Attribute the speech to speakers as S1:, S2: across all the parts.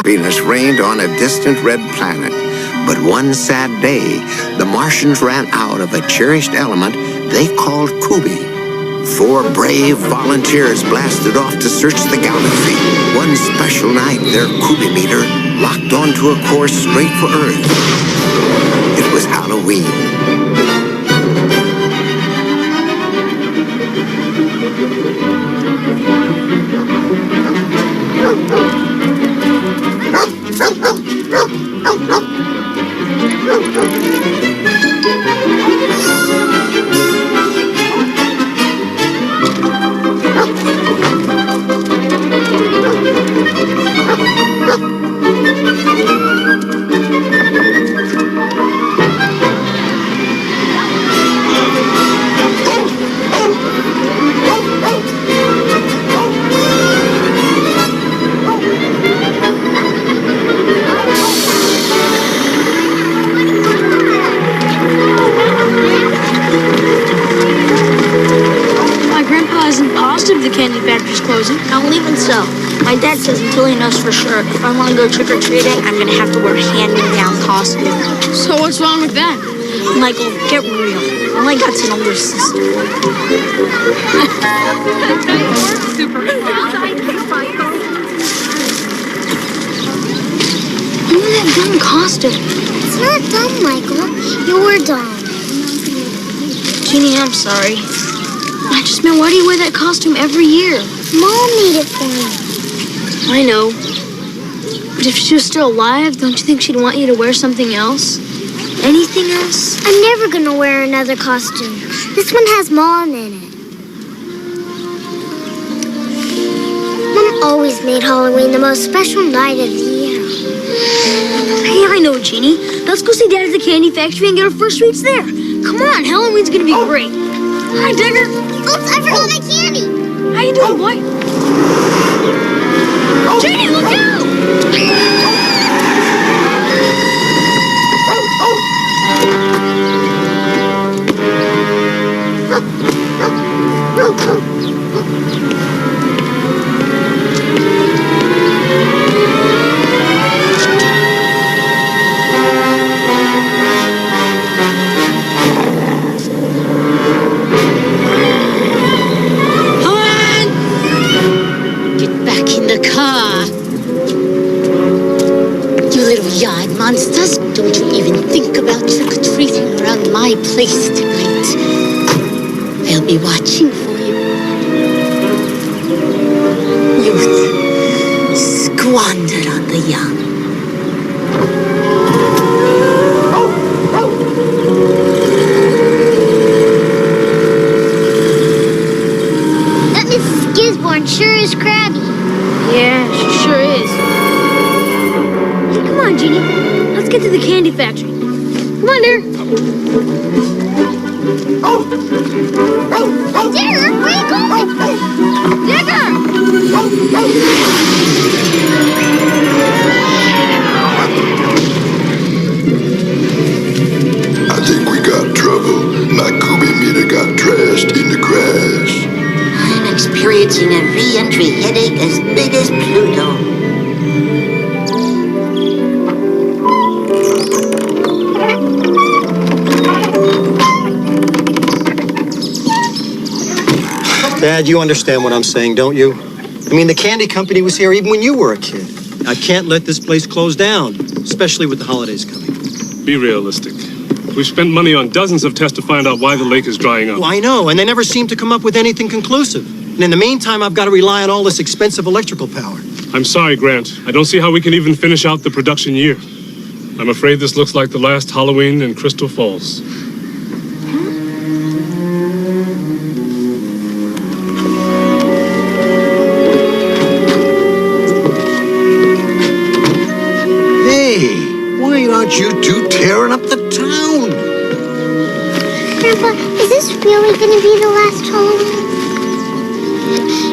S1: happiness reigned on a distant red planet. But one sad day, the Martians ran out of a cherished element they called Kubi. 4 brave volunteers blasted off to search the galaxy. One special night, their Kubi meter locked onto a course straight for Earth. It was Halloween.
S2: The candy factory's closing.
S3: Not even so. My dad says until he knows for sure, if I want to go trick-or-treating, I'm going to have to wear hand-me-down costume.
S2: So what's wrong with that?
S3: Michael, get real. All I got's an older sister.
S2: Look at that dumb costume.
S4: It's not dumb, Michael. You're dumb.
S2: Jeannie, I'm sorry. I just meant, why do you wear that costume every year?
S4: Mom made it for me.
S2: I know. But if she was still alive, don't you think she'd want you to wear something else? Anything else?
S4: I'm never going to wear another costume. This one has Mom in it. Mom always made Halloween the most special night of the year.
S2: Hey, I know, Jeannie. Let's go see Dad at the candy factory and get our first sweets there. Come on, Halloween's going to be great. Hi, Digger.
S4: Oops, I forgot my candy.
S2: How you doing, boy? Jeannie, look out!
S5: Monsters, don't you even think about trick-or-treating around my place tonight. I'll be watching for you. Youth, squandered on the young.
S4: That Mrs. Gisborne sure is crabby.
S2: Yeah, she sure is. Hey, come on, Jeannie. Let's get to the candy factory. Come on, dear.
S4: Digger, where you going?
S2: Digger!
S6: I think we got trouble. My Kubi meter got trashed in the crash.
S5: I'm experiencing a re-entry headache as big as Pluto.
S7: Dad, you understand what I'm saying, don't you? I mean, the candy company was here even when you were a kid. I can't let this place close down, especially with the holidays coming.
S8: Be realistic. We've spent money on dozens of tests to find out why the lake is drying up.
S7: Well, I know, and they never seem to come up with anything conclusive. And in the meantime, I've got to rely on all this expensive electrical power.
S8: I'm sorry, Grant. I don't see how we can even finish out the production year. I'm afraid this looks like the last Halloween in Crystal Falls.
S1: Aren't you two tearing up the town?
S4: Grandpa, is this really going to be the last Halloween?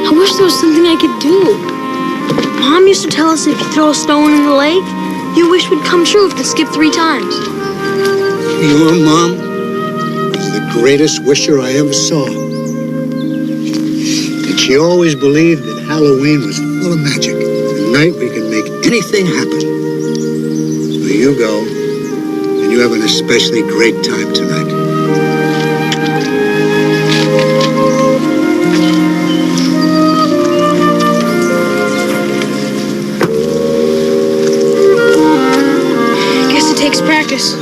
S2: I wish there was something I could do. Mom used to tell us if you throw a stone in the lake, your wish would come true if you skip 3 times.
S9: Your mom was the greatest wisher I ever saw. And she always believed that Halloween was full of magic. The night we could make anything happen. So you go, and you have an especially great time tonight.
S2: Guess it takes practice.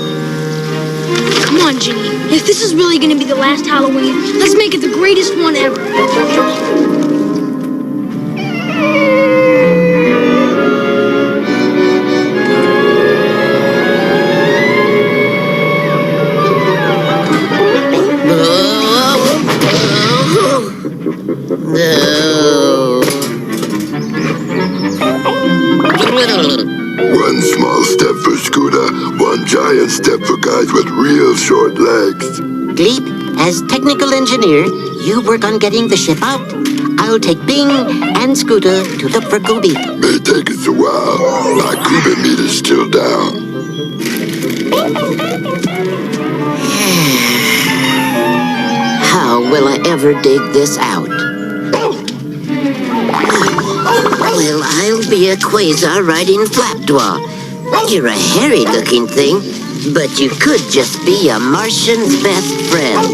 S2: Come on, Ginny. If this is really going to be the last Halloween, let's make it the greatest one ever.
S6: One small step for Scooter, one giant step for guys with real short legs.
S10: Gleep, as technical engineer, you work on getting the ship out. I'll take Bing and Scooter to look for Gooby.
S6: May take us a while. My Gooby meter's still down.
S10: How will I ever dig this out? Well, I'll be a quasar riding Flapdwa. You're a hairy-looking thing, but you could just be a Martian's best friend.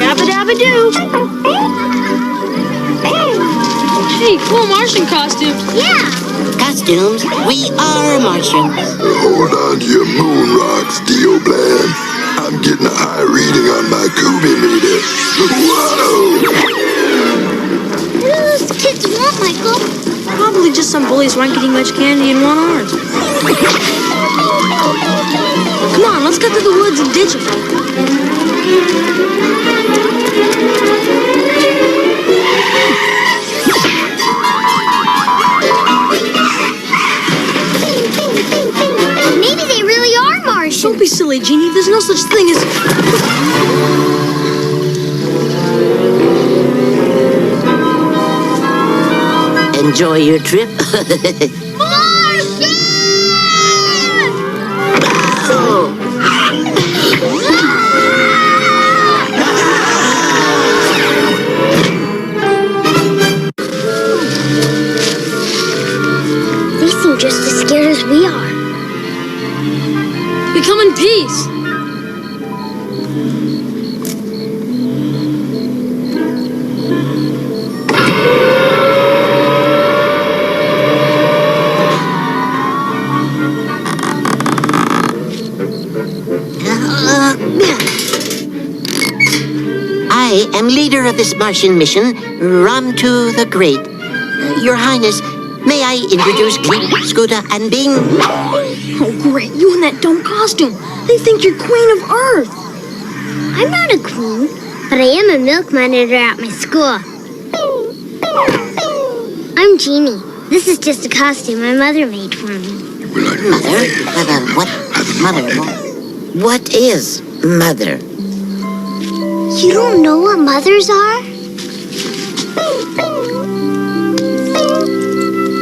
S2: Yabba-dabba-doo. Hey, cool Martian costumes.
S4: Yeah.
S10: Costumes, we are Martians.
S6: Hold on to your moon rocks, Dio Bland. I'm getting a high reading on my Gooby meter. Whoa!
S4: What do those kids want, Michael?
S2: Probably just some bullies who aren't getting much candy in 1 hour. Come on, let's get to the woods and ditch them.
S4: Maybe they really are Martians.
S2: Don't be silly, Jeannie. There's no such thing as...
S10: Enjoy your trip.
S4: Martian!
S10: Oh.
S4: They seem just as scared as we are.
S2: We come in peace.
S10: I am leader of this Martian mission, Ramtu the Great. Your Highness, may I introduce Gleep, Scooter, and Bing?
S2: Oh, great. You in that dumb costume. They think you're Queen of Earth.
S4: I'm not a queen, but I am a milk monitor at my school. I'm Jeannie. This is just a costume my mother made for me.
S10: What is mother?
S4: You don't know what mothers are?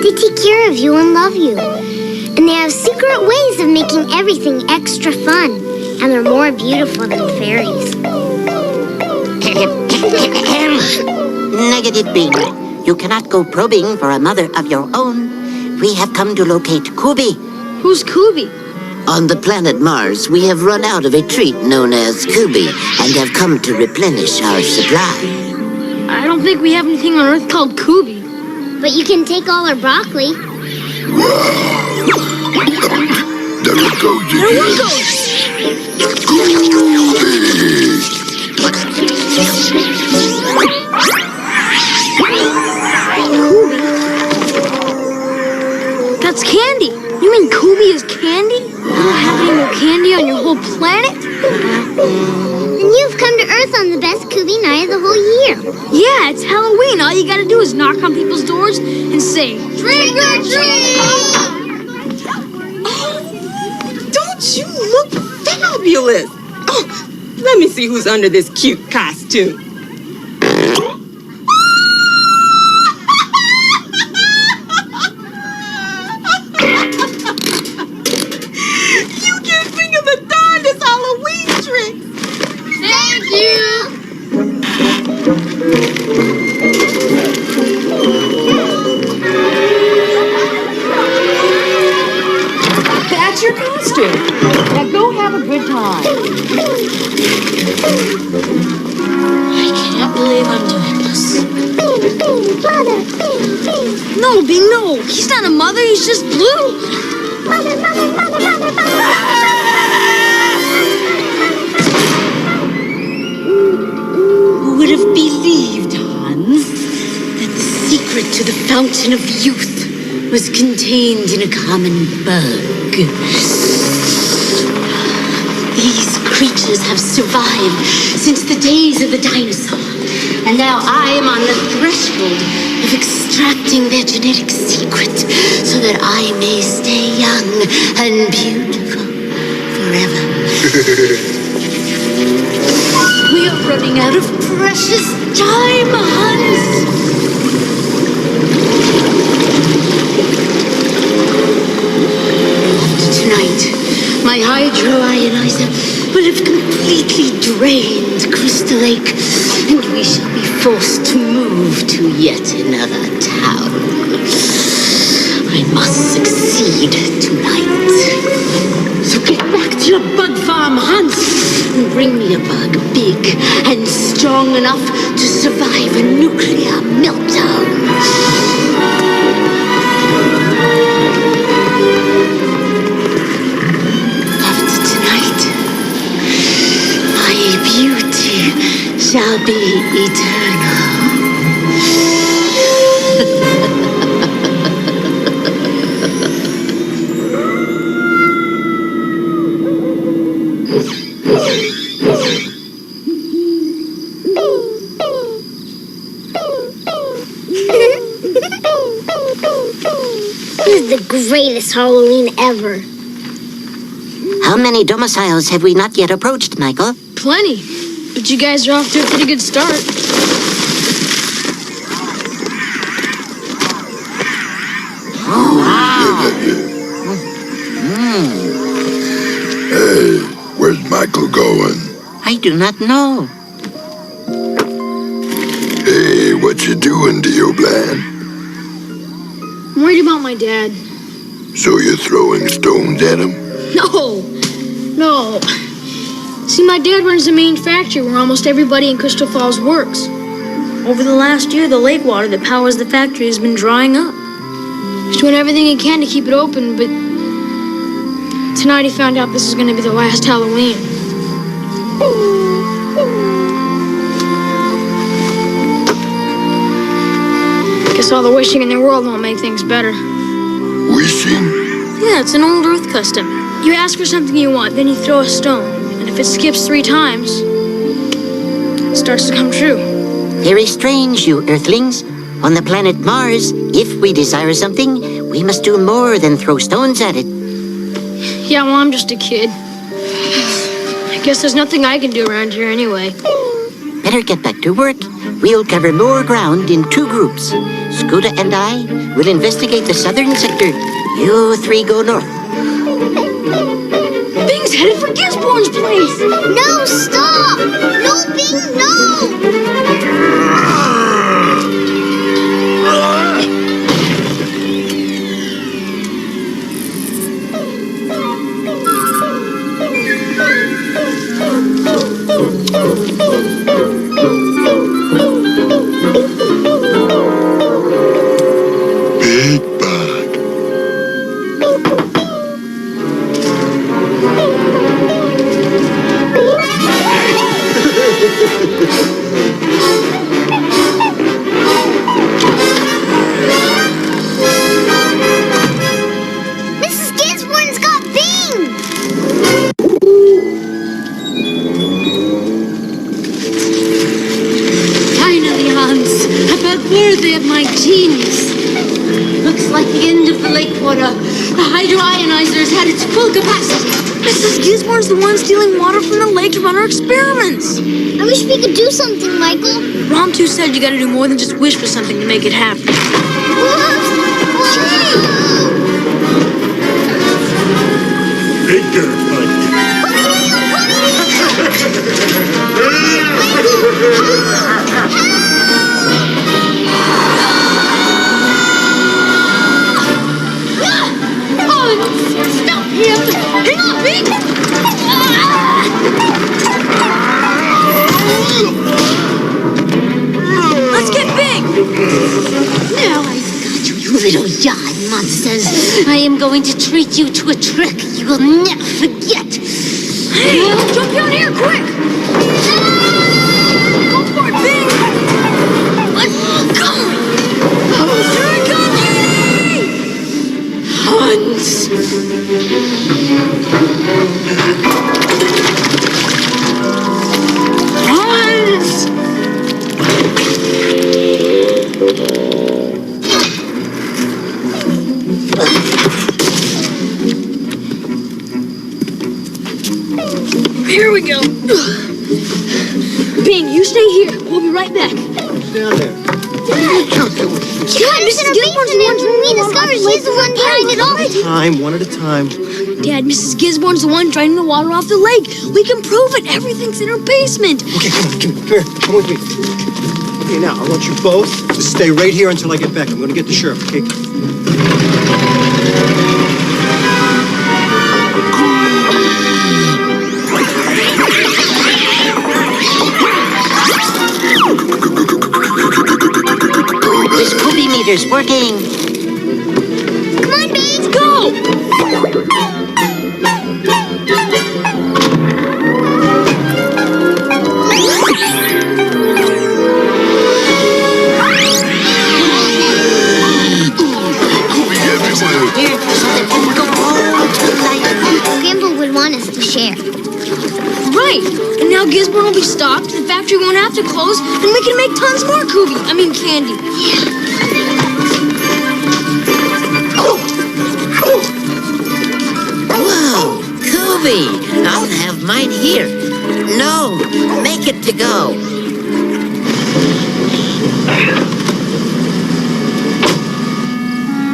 S4: They take care of you and love you. And they have secret ways of making everything extra fun. And they're more beautiful than fairies.
S10: Negative, Bing. You cannot go probing for a mother of your own. We have come to locate Kubi.
S2: Who's Kubi?
S10: On the planet Mars, we have run out of a treat known as Kubi and have come to replenish our supply.
S2: I don't think we have anything on Earth called Kubi.
S4: But you can take all our broccoli.
S6: There it goes again.
S2: There one goes. Kubi? That's candy. You mean Kubi is candy? You don't have any more candy on your whole planet?
S4: And you've come to Earth on the best Kubi night of the whole year.
S2: Yeah, it's Halloween. All you gotta do is knock on people's doors and say, "Trick or treat!"
S11: Don't you look fabulous? Oh, let me see who's under this cute costume. You can think of the darndest Halloween tricks.
S4: Thank you.
S2: No, Bing, no. He's not a mother. He's just blue.
S5: Who would have believed, Hans, that the secret to the fountain of youth was contained in a common bug? These creatures have survived since the days of the dinosaur, and now I am on the threshold of extracting their genetic secret so that I may stay young and beautiful forever. We are running out of precious time, Hans. After tonight, my hydroionizer will have completely drained Crystal Lake, and we shall be forced to move to yet another town. I must succeed tonight. So get back to your bug farm, Hans, and bring me a bug big and strong enough to survive a nuclear meltdown. After tonight, my beauty shall be eternal.
S4: This is the greatest Halloween ever.
S10: How many domiciles have we not yet approached, Michael?
S2: Plenty. But you guys are off to a pretty good start.
S10: Oh, wow.
S6: Hey, where's Michael going?
S10: I do not know.
S6: Hey, what you doing, Dio Bland?
S2: I'm worried about my dad.
S6: So you're throwing stones at him?
S2: No. See, my dad runs the main factory where almost everybody in Crystal Falls works. Over the last year, the lake water that powers the factory has been drying up. He's doing everything he can to keep it open, but tonight he found out this is going to be the last Halloween. Guess all the wishing in the world won't make things better.
S6: Wishing?
S2: Yeah, it's an old Earth custom. You ask for something you want, then you throw a stone. And if it skips 3 times, it starts to come true.
S10: Very strange, you Earthlings. On the planet Mars, if we desire something, we must do more than throw stones at it.
S2: Yeah, well, I'm just a kid. I guess there's nothing I can do around here anyway.
S10: Better get back to work. We'll cover more ground in 2 groups. Scooter and I will investigate the southern sector. You 3 go north.
S2: Bing's headed for Gisborne's place!
S4: No, stop! No, Bing, no!
S6: Big bug.
S4: Mrs. Gisborne's got Bing!
S5: Finally, Hans, about worthy of my genius. Looks like the end of the lake water. The hydroionizer has had its full capacity.
S2: Mrs. Gisborne's the one stealing water from the lake to run our experiments.
S4: I wish we could do something, Michael.
S2: Rom 2 said you gotta do more than just wish for something to make it happen.
S6: Big bug.
S5: Stop him! Hang on, Bing!
S2: Let's get Bing!
S5: Now I've got you, you little yarn monsters. I am going to treat you to a trick you will never forget.
S2: Hey, jump down here, quick! Go for it, Bing! Let's go! Here I come,
S5: Hans!
S2: Hans! Here we go. Bing, you stay here. We'll be right back.
S7: Down there.
S4: Dad, Mrs. Gisborne's the one we discovered. She's the one behind it all.
S7: One at a time.
S2: Dad, Mrs. Gisborne's the one draining the water off the lake. We can prove it. Everything's in her basement.
S7: Okay, come here. Come with me. Okay, now, I want you both to stay right here until I get back. I'm going to get the sheriff, okay?
S10: This Scooby meter's working.
S4: Come on, Bing.
S2: Go!
S10: Here, so that we can go home tonight.
S4: Grandpa would want us to share.
S2: Right. And now Gisborne will be stopped, the factory won't have to close, and we can make tons more candy.
S10: Whoa, Scooby, I'll have mine here. No, make it to go.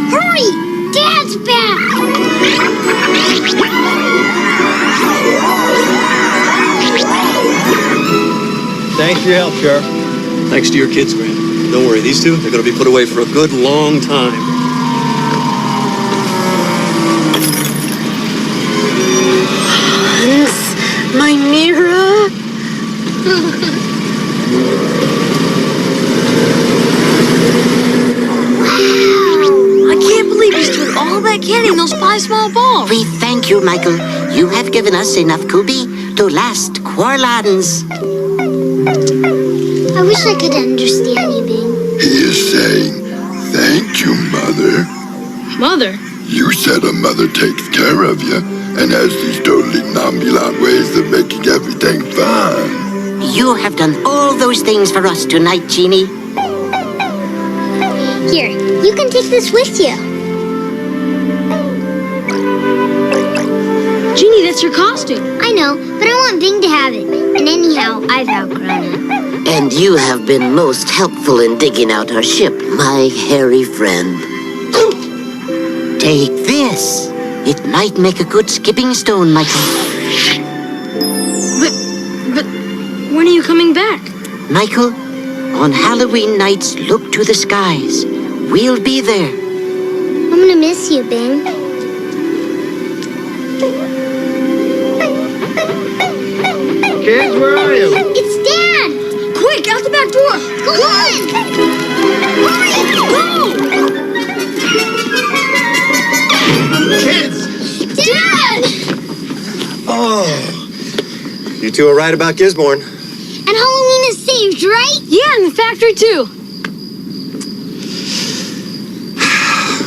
S4: Hurry! Dad's back!
S7: Thanks for your help, Sheriff.
S12: Thanks to your kids, Grant. Don't worry, these two, they're going to be put away for a good long time.
S5: My mirror?
S2: I can't believe you stored all that candy in those 5 small balls.
S10: We thank you, Michael. You have given us enough Scooby to last Quarlans.
S4: I wish I could understand you, Bing.
S6: He is saying, thank you, Mother.
S2: Mother?
S6: You said a mother takes care of you and has these totally nonchalant ways of making everything fun.
S10: You have done all those things for us tonight, Jeannie.
S4: Here, you can take this with you.
S2: Jeannie, that's your costume.
S4: I know, but I want Bing to have it. And anyhow, I've outgrown it.
S10: And you have been most helpful in digging out our ship, my hairy friend. Take this. It might make a good skipping stone, Michael.
S2: But when are you coming back?
S10: Michael, on Halloween nights, look to the skies. We'll be there.
S4: I'm gonna miss you, Bing.
S7: Kids, where are you?
S4: It's Dad!
S2: Quick, out the back door!
S4: Go on! Hurry! Go!
S7: Kids!
S4: Dad!
S7: Oh. You two are right about Gisborne.
S4: And Halloween is saved, right?
S2: Yeah, and the factory too.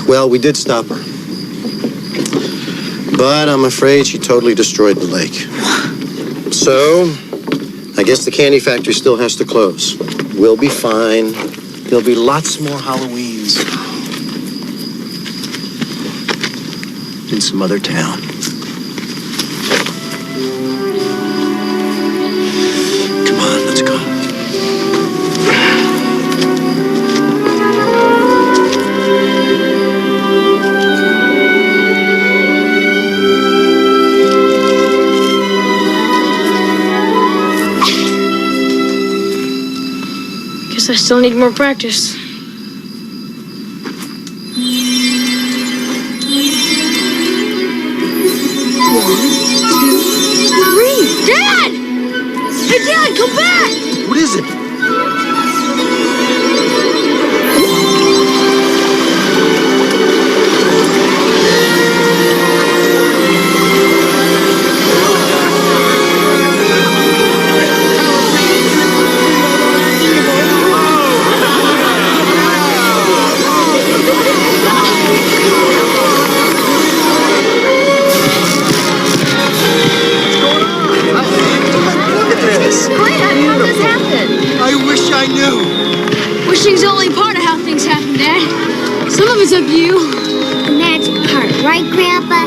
S7: Well, we did stop her. But I'm afraid she totally destroyed the lake. So, I guess the candy factory still has to close. We'll be fine. There'll be lots more Halloweens in some other town. Come on, let's go.
S2: Guess I still need more practice. Dad! Hey, Dad, come back!
S7: What is it?
S9: you.
S2: Wishing's only part of how things happen, Dad. Some of it's up to you.
S4: The magic part, right, Grandpa?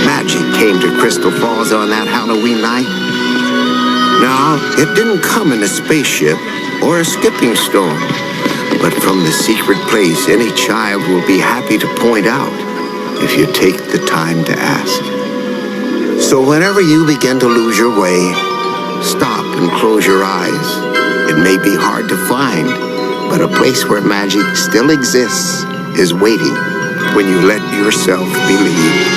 S1: Magic came to Crystal Falls on that Halloween night. Now, it didn't come in a spaceship or a skipping stone, but from the secret place any child will be happy to point out if you take the time to ask. So whenever you begin to lose your way, stop and close your eyes. It may be hard to find, but a place where magic still exists is waiting when you let yourself believe.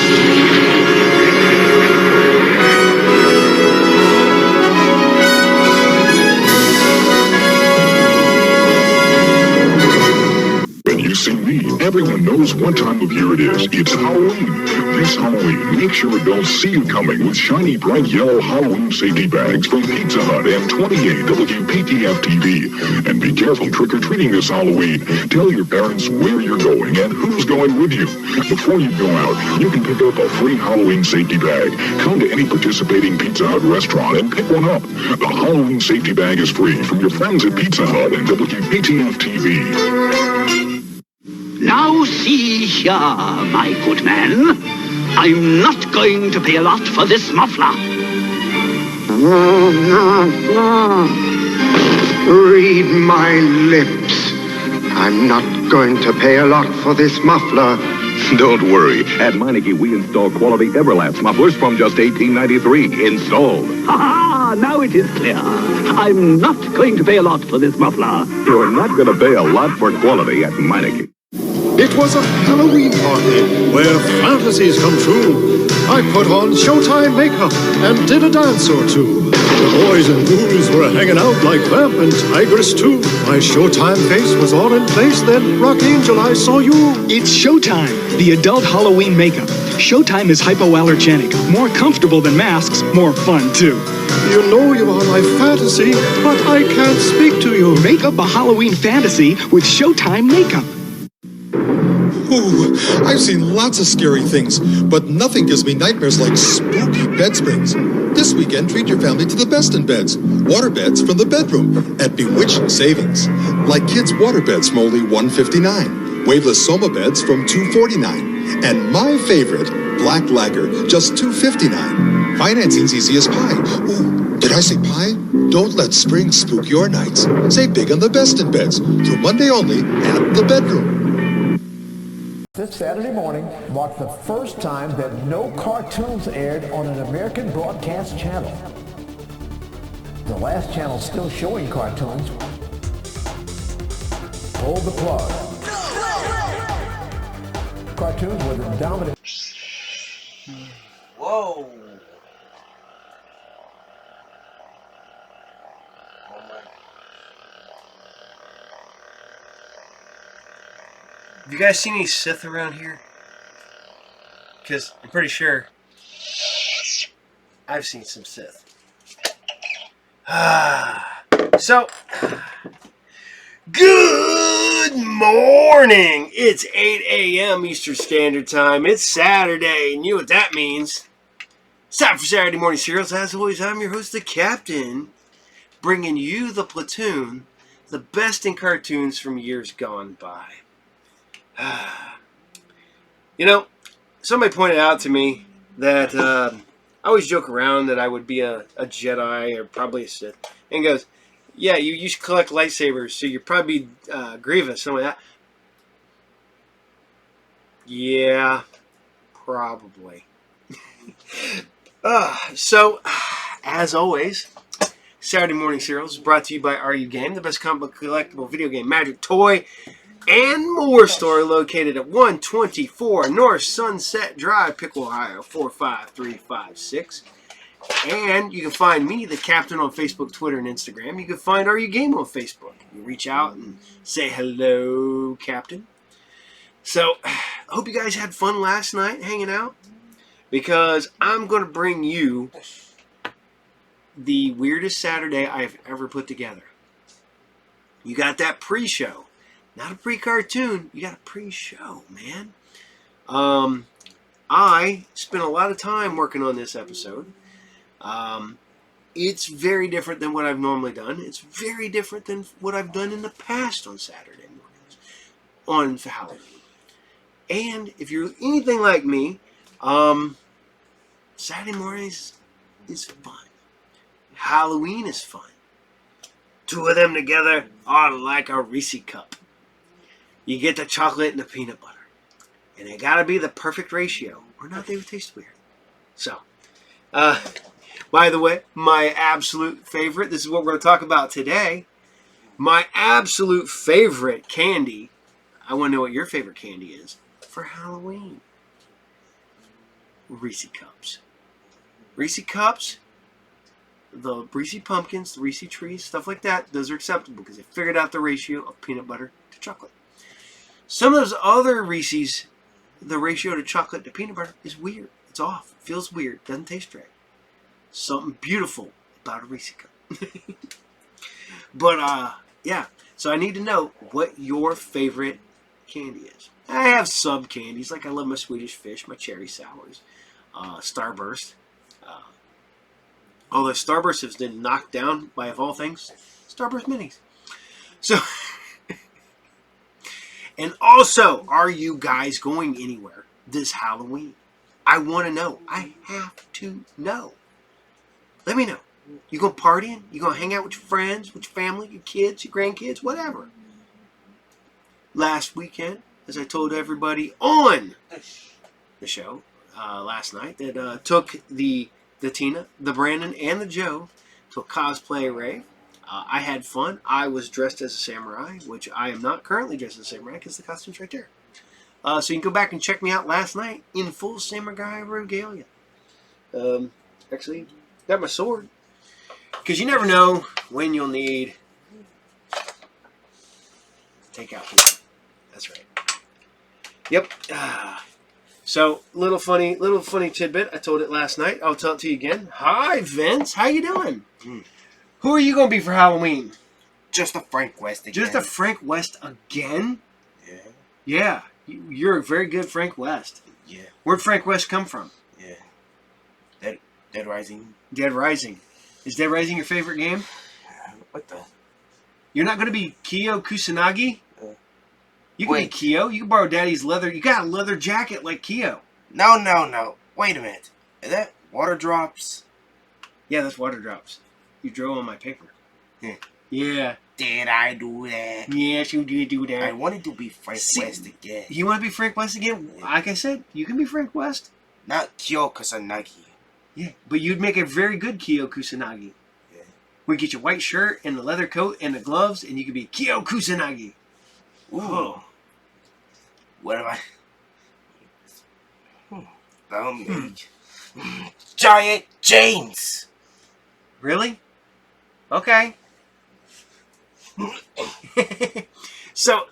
S13: When you see me, everyone knows what time of year it is. It's Halloween. This Halloween, make sure adults see you coming with shiny, bright yellow Halloween safety bags from Pizza Hut and 28 WPTF-TV. And be careful trick-or-treating this Halloween. Tell your parents where you're going and who's going with you. Before you go out, you can pick up a free Halloween safety bag. Come to any participating Pizza Hut restaurant and pick one up. The Halloween safety bag is free from your friends at Pizza Hut and WPTF-TV.
S14: Now see here, my good man. I'm not going to pay a lot for this muffler.
S9: Read my lips. I'm not going to pay a lot for this muffler.
S13: Don't worry. At Meineke, we install quality Everlast mufflers from just $18.93 installed.
S14: Ha! Now it is clear. I'm not going to pay a lot for this muffler.
S13: You're not going to pay a lot for quality at Meineke.
S15: It was a Halloween party where fantasies come true. I put on Showtime makeup and did a dance or two. The boys and ghouls were hanging out like vamp and tigress too. My Showtime face was all in place then, Rock Angel, I saw you.
S16: It's Showtime, the adult Halloween makeup. Showtime is hypoallergenic, more comfortable than masks, more fun too.
S15: You know you are my fantasy, but I can't speak to you.
S16: Make up a Halloween fantasy with Showtime makeup.
S17: Ooh, I've seen lots of scary things, but nothing gives me nightmares like spooky bed springs. This weekend, treat your family to the best in beds. Water beds from the bedroom at bewitching savings. Like kids' water beds from only $159. Waveless Soma beds from $249. And my favorite, Black Lager, just $259. Financing's easy as pie. Ooh, did I say pie? Don't let spring spook your nights. Save big on the best in beds. Through Monday only at the bedroom.
S18: This Saturday morning marked the first time that no cartoons aired on an American broadcast channel. The last channel still showing cartoons pulled the plug. Cartoons were the dominant.
S19: Whoa. Have you guys seen any Sith around here? Because I'm pretty sure I've seen some Sith. So, good morning! It's 8 a.m. Eastern Standard Time. It's Saturday, and you know what that means. It's time for Saturday Morning Cereals. As always, I'm your host, the Captain, bringing you the Platoon, the best in cartoons from years gone by. You know, somebody pointed out to me that I always joke around that I would be a Jedi or probably a Sith. And he goes, yeah, you used to collect lightsabers, so you'd probably be Grievous, something like that. Yeah, probably. So, as always, Saturday Morning Cereals is brought to you by RU Game, the best comic book collectible video game, magic, toy, and more store located at 124 North Sunset Drive, Pickle, Ohio, 45356. And you can find me, the Captain, on Facebook, Twitter, and Instagram. You can find RU Game on Facebook. You reach out and say hello, Captain. So, I hope you guys had fun last night hanging out, because I'm going to bring you the weirdest Saturday I've ever put together. You got that pre-show. Not a pre-cartoon. You got a pre-show, man. I spent a lot of time working on this episode. It's very different than what I've normally done. It's very different than what I've done in the past on Saturday mornings on Halloween. And if you're anything like me, Saturday mornings is fun. Halloween is fun. Two of them together are like a Reese cup. You get the chocolate and the peanut butter. And it gotta be the perfect ratio, or not they would taste weird. So, by the way, my absolute favorite, this is what we're going to talk about today. My absolute favorite candy, I want to know what your favorite candy is for Halloween. Reese Cups. Reese Cups, the Reese Pumpkins, the Reese Trees, stuff like that, those are acceptable because they figured out the ratio of peanut butter to chocolate. Some of those other Reese's, the ratio to chocolate to peanut butter is weird. It's off. It feels weird. Doesn't taste right. Something beautiful about a Reese Cup. But, yeah. So I need to know what your favorite candy is. I have sub candies. Like I love my Swedish Fish, my cherry sours, Starburst. Although Starburst has been knocked down by, of all things, Starburst Minis. So, and also, are you guys going anywhere this Halloween? I want to know. I have to know. Let me know. You going partying? You going to hang out with your friends, with your family, your kids, your grandkids, whatever. Last weekend, as I told everybody on the show last night, that took the Tina, the Brandon, and the Joe to a cosplay rave. I had fun. I was dressed as a samurai, which I am not currently dressed as a samurai because the costume's right there. So you can go back and check me out last night in full samurai regalia. Actually, got my sword. Because you never know when you'll need takeout food. That's right. Yep. So, little funny tidbit. I told it last night. I'll tell it to you again. Hi, Vince. How you doing? Who are you going to be for Halloween?
S20: Just a Frank West again.
S19: Just a Frank West again?
S20: Yeah.
S19: Yeah. You're a very good Frank West.
S20: Yeah.
S19: Where'd Frank West come from?
S20: Yeah. Dead Rising.
S19: Dead Rising. Is Dead Rising your favorite game?
S20: What the?
S19: You're not going to be Kyo Kusanagi? You can
S20: Wait.
S19: be Kyo. You can borrow Daddy's leather. You got a leather jacket like Kyo.
S20: No. Wait a minute. Is that water drops?
S19: Yeah, that's water drops. You drew on my paper.
S20: Yeah.
S19: Yeah.
S20: Did I do that?
S19: Yes, you did do that.
S20: I wanted to be Frank West again.
S19: You want to be Frank West again? Like I said, you can be Frank West.
S20: Not Kyo Kusanagi.
S19: Yeah, but you'd make a very good Kyo Kusanagi.
S20: Yeah.
S19: We'd get your white shirt and the leather coat and the gloves, and you could be Kyo Kusanagi.
S20: Ooh.
S19: Oh.
S20: What am I? Giant James.
S19: Really? Okay. So,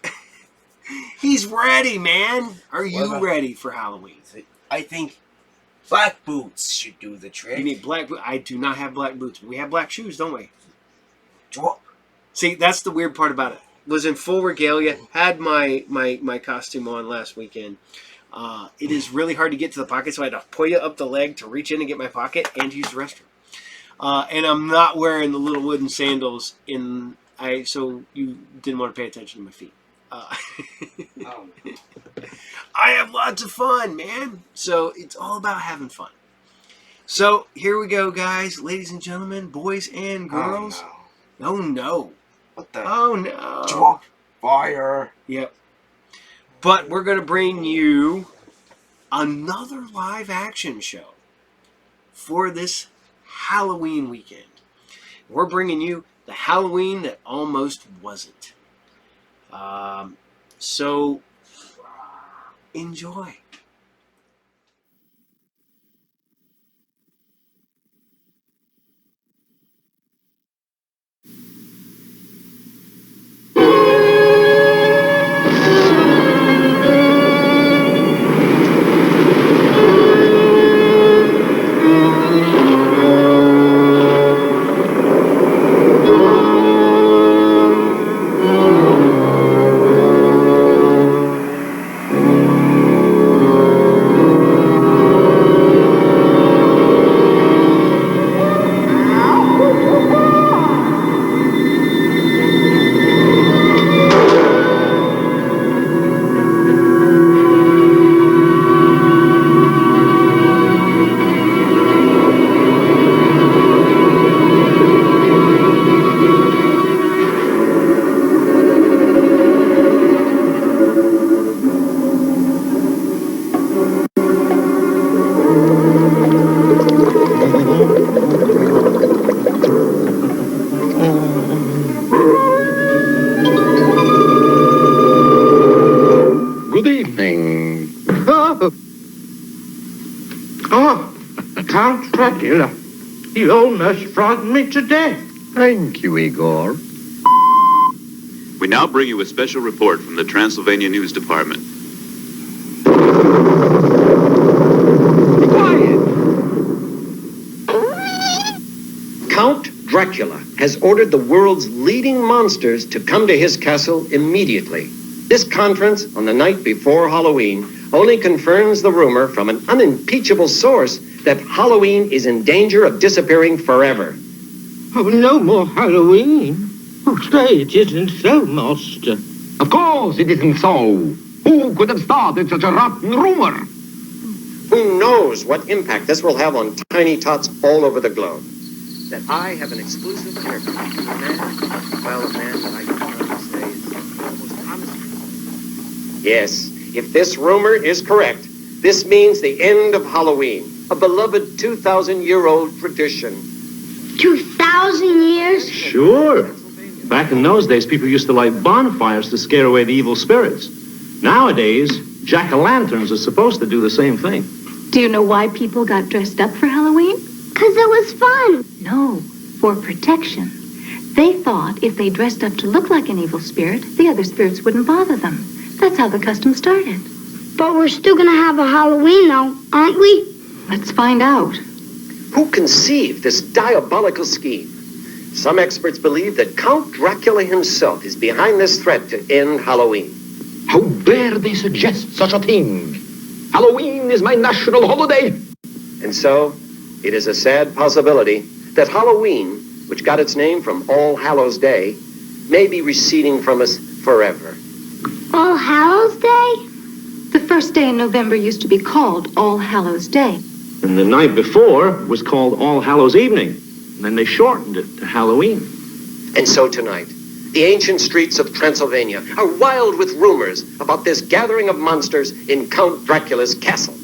S19: he's ready, man. Are you ready for Halloween?
S20: I think black boots should do the trick.
S19: You need black boots? I do not have black boots. We have black shoes, don't we?
S20: Drop.
S19: See, that's the weird part about it. Was in full regalia, had my costume on last weekend. It is really hard to get to the pocket, so I had to pull you up the leg to reach in and get my pocket and use the restroom. And I'm not wearing the little wooden sandals so you didn't want to pay attention to my feet. I have lots of fun, man. So it's all about having fun. So here we go, guys, ladies and gentlemen, boys and girls. Oh no.
S20: What the?
S19: Oh no.
S20: Drop fire.
S19: Yep. But we're going to bring you another live action show for this Halloween weekend. We're bringing you the Halloween that almost wasn't. So enjoy.
S21: You almost frightened me to death.
S22: Thank you, Igor.
S23: We now bring you a special report from the Transylvania News Department.
S21: Be quiet!
S24: Count Dracula has ordered the world's leading monsters to come to his castle immediately. This conference on the night before Halloween only confirms the rumor from an unimpeachable source that Halloween is in danger of disappearing forever.
S21: Oh, no more Halloween. Oh, say it isn't so, Master.
S22: Of course it isn't so. Who could have started such a rotten rumor?
S24: Who knows what impact this will have on tiny tots all over the globe? That I have an exclusive haircut. A man that I can honestly say is almost honest. Yes, if this rumor is correct, this means the end of Halloween, a beloved 2,000-year-old tradition.
S4: 2,000 years?
S25: Sure. Back in those days, people used to light bonfires to scare away the evil spirits. Nowadays, jack-o'-lanterns are supposed to do the same thing.
S5: Do you know why people got dressed up for Halloween?
S4: Because it was fun.
S5: No, for protection. They thought if they dressed up to look like an evil spirit, the other spirits wouldn't bother them. That's how the custom started.
S4: But we're still going to have a Halloween, though, aren't we?
S5: Let's find out.
S24: Who conceived this diabolical scheme? Some experts believe that Count Dracula himself is behind this threat to end Halloween.
S22: How dare they suggest such a thing? Halloween is my national holiday.
S24: And so, it is a sad possibility that Halloween, which got its name from All Hallows Day, may be receding from us forever.
S4: All Hallows Day?
S5: The first day in November used to be called All Hallows Day.
S25: And the night before was called All Hallows Evening. And then they shortened it to Halloween.
S24: And so tonight, the ancient streets of Transylvania are wild with rumors about this gathering of monsters in Count Dracula's castle.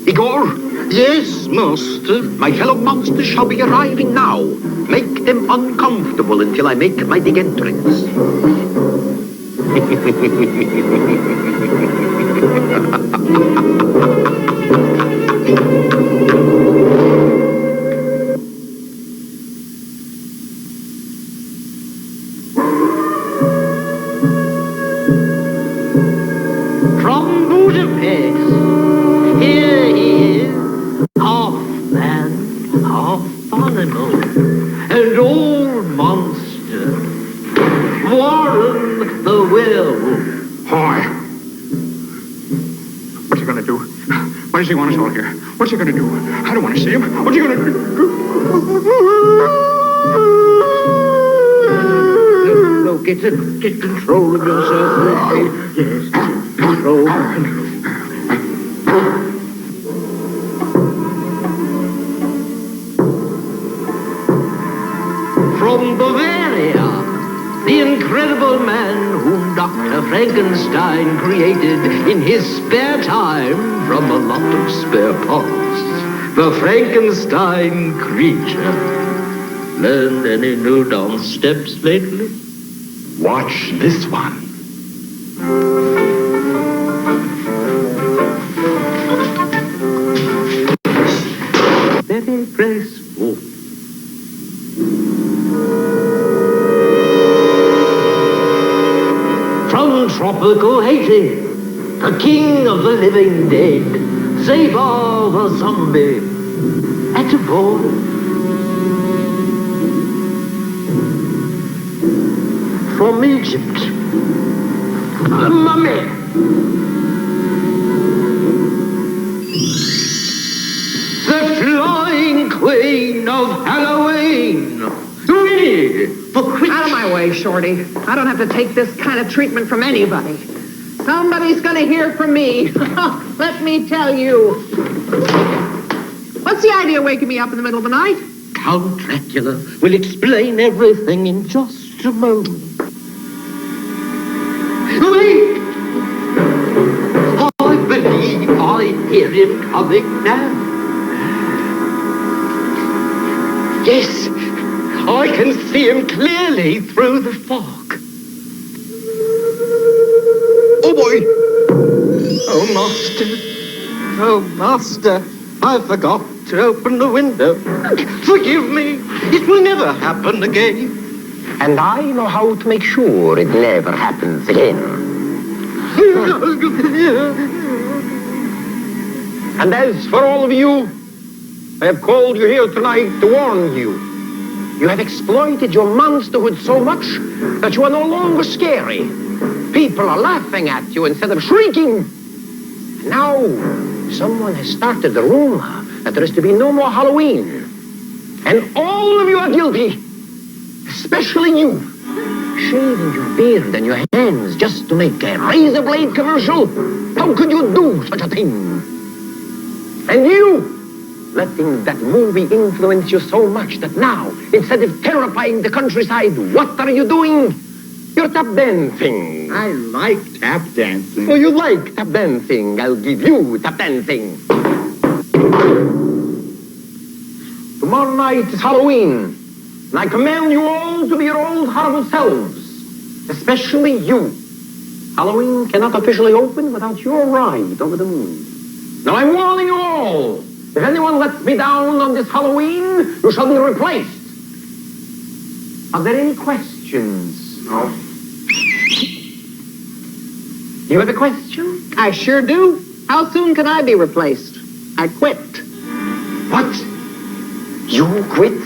S22: Igor?
S21: Yes, Master.
S22: My fellow monsters shall be arriving now. Make them uncomfortable until I make my big entrance.
S21: From Budapest, here he is, half man, half animal, and all monster. Warren the werewolf.
S26: Hi. What's he gonna do? Why does he want us all here? What's he gonna do? I don't want to see him. What's he gonna do?
S21: No, get control of yourself. Yes, control. From Bavaria, the incredible man whom Dr. Frankenstein created in his spare time from a lot of spare parts. The Frankenstein creature. Learned any new dance steps lately?
S26: Watch this one.
S21: Very graceful. From tropical Haiti, the king of the living dead, Zabar the zombie, at a boy. From Egypt, the mummy. The flying queen of Halloween. Winnie,
S27: out of my way, Shorty. I don't have to take this kind of treatment from anybody. Somebody's gonna hear from me. Let me tell you. What's the idea of waking me up in the middle of the night?
S21: Count Dracula will explain everything in just a moment. Wait! I believe I hear him coming now. Yes, I can see him clearly through the fog.
S22: Oh boy!
S21: Oh, Master. Oh, Master. I forgot.
S22: to open the window. Forgive me, it will never happen again.
S21: And I know how to make sure it never happens again. And as for all of you, I have called you here tonight to warn you. You have exploited your monsterhood so much that you are no longer scary. People are laughing at you instead of shrieking. And now, someone has started the rumor that there is to be no more Halloween. And all of you are guilty, especially you. Shaving your beard and your hands just to make a razor blade commercial. How could you do such a thing? And you, letting that movie influence you so much that now, instead of terrifying the countryside, what are you doing? You're tap dancing.
S26: I like tap dancing.
S21: Oh, you like tap dancing? I'll give you tap dancing. Tomorrow night is Halloween, and I command you all to be your old horrible selves, especially you. Halloween cannot officially open without your ride over the moon. Now I'm warning you all. If anyone lets me down on this Halloween, you shall be replaced. Are there any questions? No. You have a question?
S27: I sure do. How soon can I be replaced? I quit.
S21: What? You quit?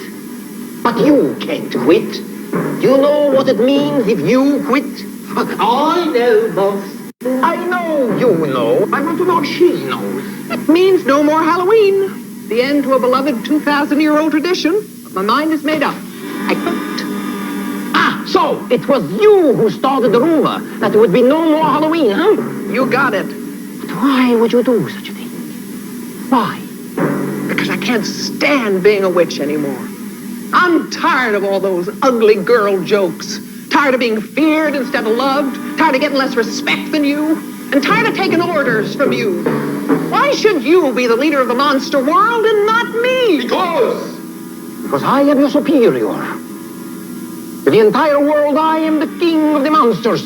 S21: But you can't quit. You know what it means if you quit? I know, boss. I know you know. I want to know if she knows.
S27: It means no more Halloween. The end to a beloved 2,000-year-old tradition. But my mind is made up. I quit.
S21: Ah, so it was you who started the rumor that there would be no more Halloween, huh?
S27: You got it.
S21: But why would you do such a thing? Why?
S27: Because I can't stand being a witch anymore. I'm tired of all those ugly girl jokes. Tired of being feared instead of loved. Tired of getting less respect than you. And tired of taking orders from you. Why should you be the leader of the monster world and not me?
S21: Because I am your superior. To the entire world, I am the king of the monsters.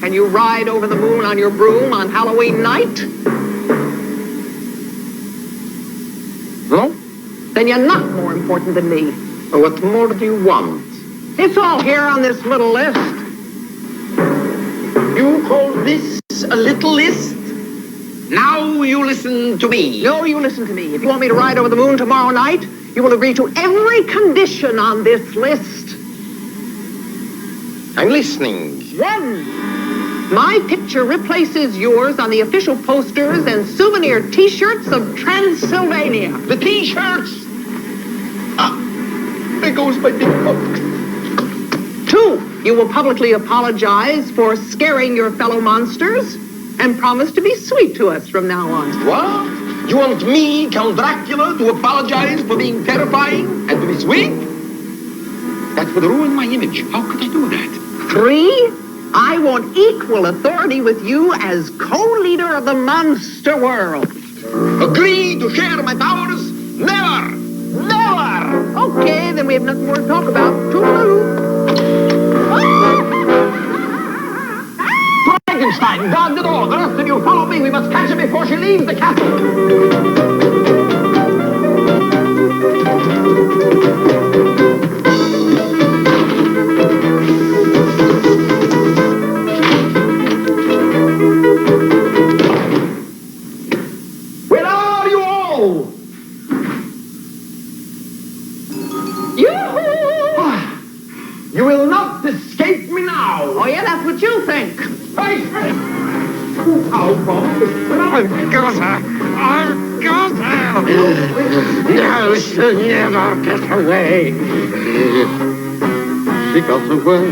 S27: Can you ride over the moon on your broom on Halloween night?
S21: No?
S27: Then you're not more important than me.
S21: What more do you want?
S27: It's all here on this little list.
S21: You call this a little list? Now you listen to me.
S27: No, you listen to me. If you want me to ride over the moon tomorrow night, you will agree to every condition on this list.
S21: I'm listening.
S27: 1. My picture replaces yours on the official posters and souvenir T-shirts of Transylvania.
S21: The T-shirts? Ah, there goes my big buck.
S27: 2. You will publicly apologize for scaring your fellow monsters and promise to be sweet to us from now on.
S21: What? You want me, Count Dracula, to apologize for being terrifying and to be sweet? That would ruin my image. How could I do that?
S27: 3. I want equal authority with you as co-leader of the monster world.
S21: Agree to share my powers? Never! Never!
S27: Okay, then we have nothing more to talk about. Toodaloo.
S21: Frankenstein, guard the door. The rest of you follow me. We must catch her before she leaves the castle. Where are you all? You will not escape me now.
S27: Oh, yeah, that's what you think.
S21: Hey! I've got her. I've got her. No, she'll never get away. She got away.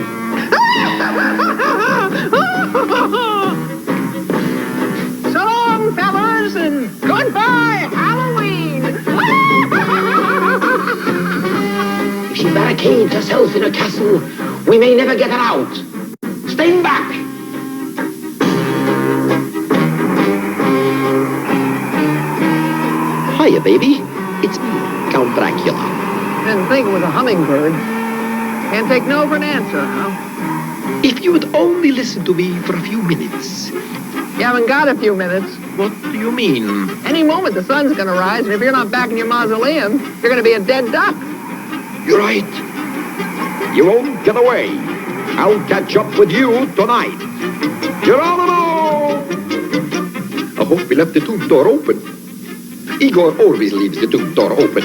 S27: So long, fellas, and goodbye, Halloween.
S21: If she barricades herself in a castle, we may never get her out. Stay back! Hiya, baby. It's me, Count Dracula.
S27: Didn't think it was a hummingbird. Can't take no for an answer, huh?
S21: If you would only listen to me for a few minutes.
S27: You haven't got a few minutes.
S22: What do you mean?
S27: Any moment the sun's gonna rise, and if you're not back in your mausoleum, you're gonna be a dead duck.
S22: You're right. You won't get away. I'll catch up with you tonight. Geronimo! I hope we left the tube door open. Igor always leaves the tube door open.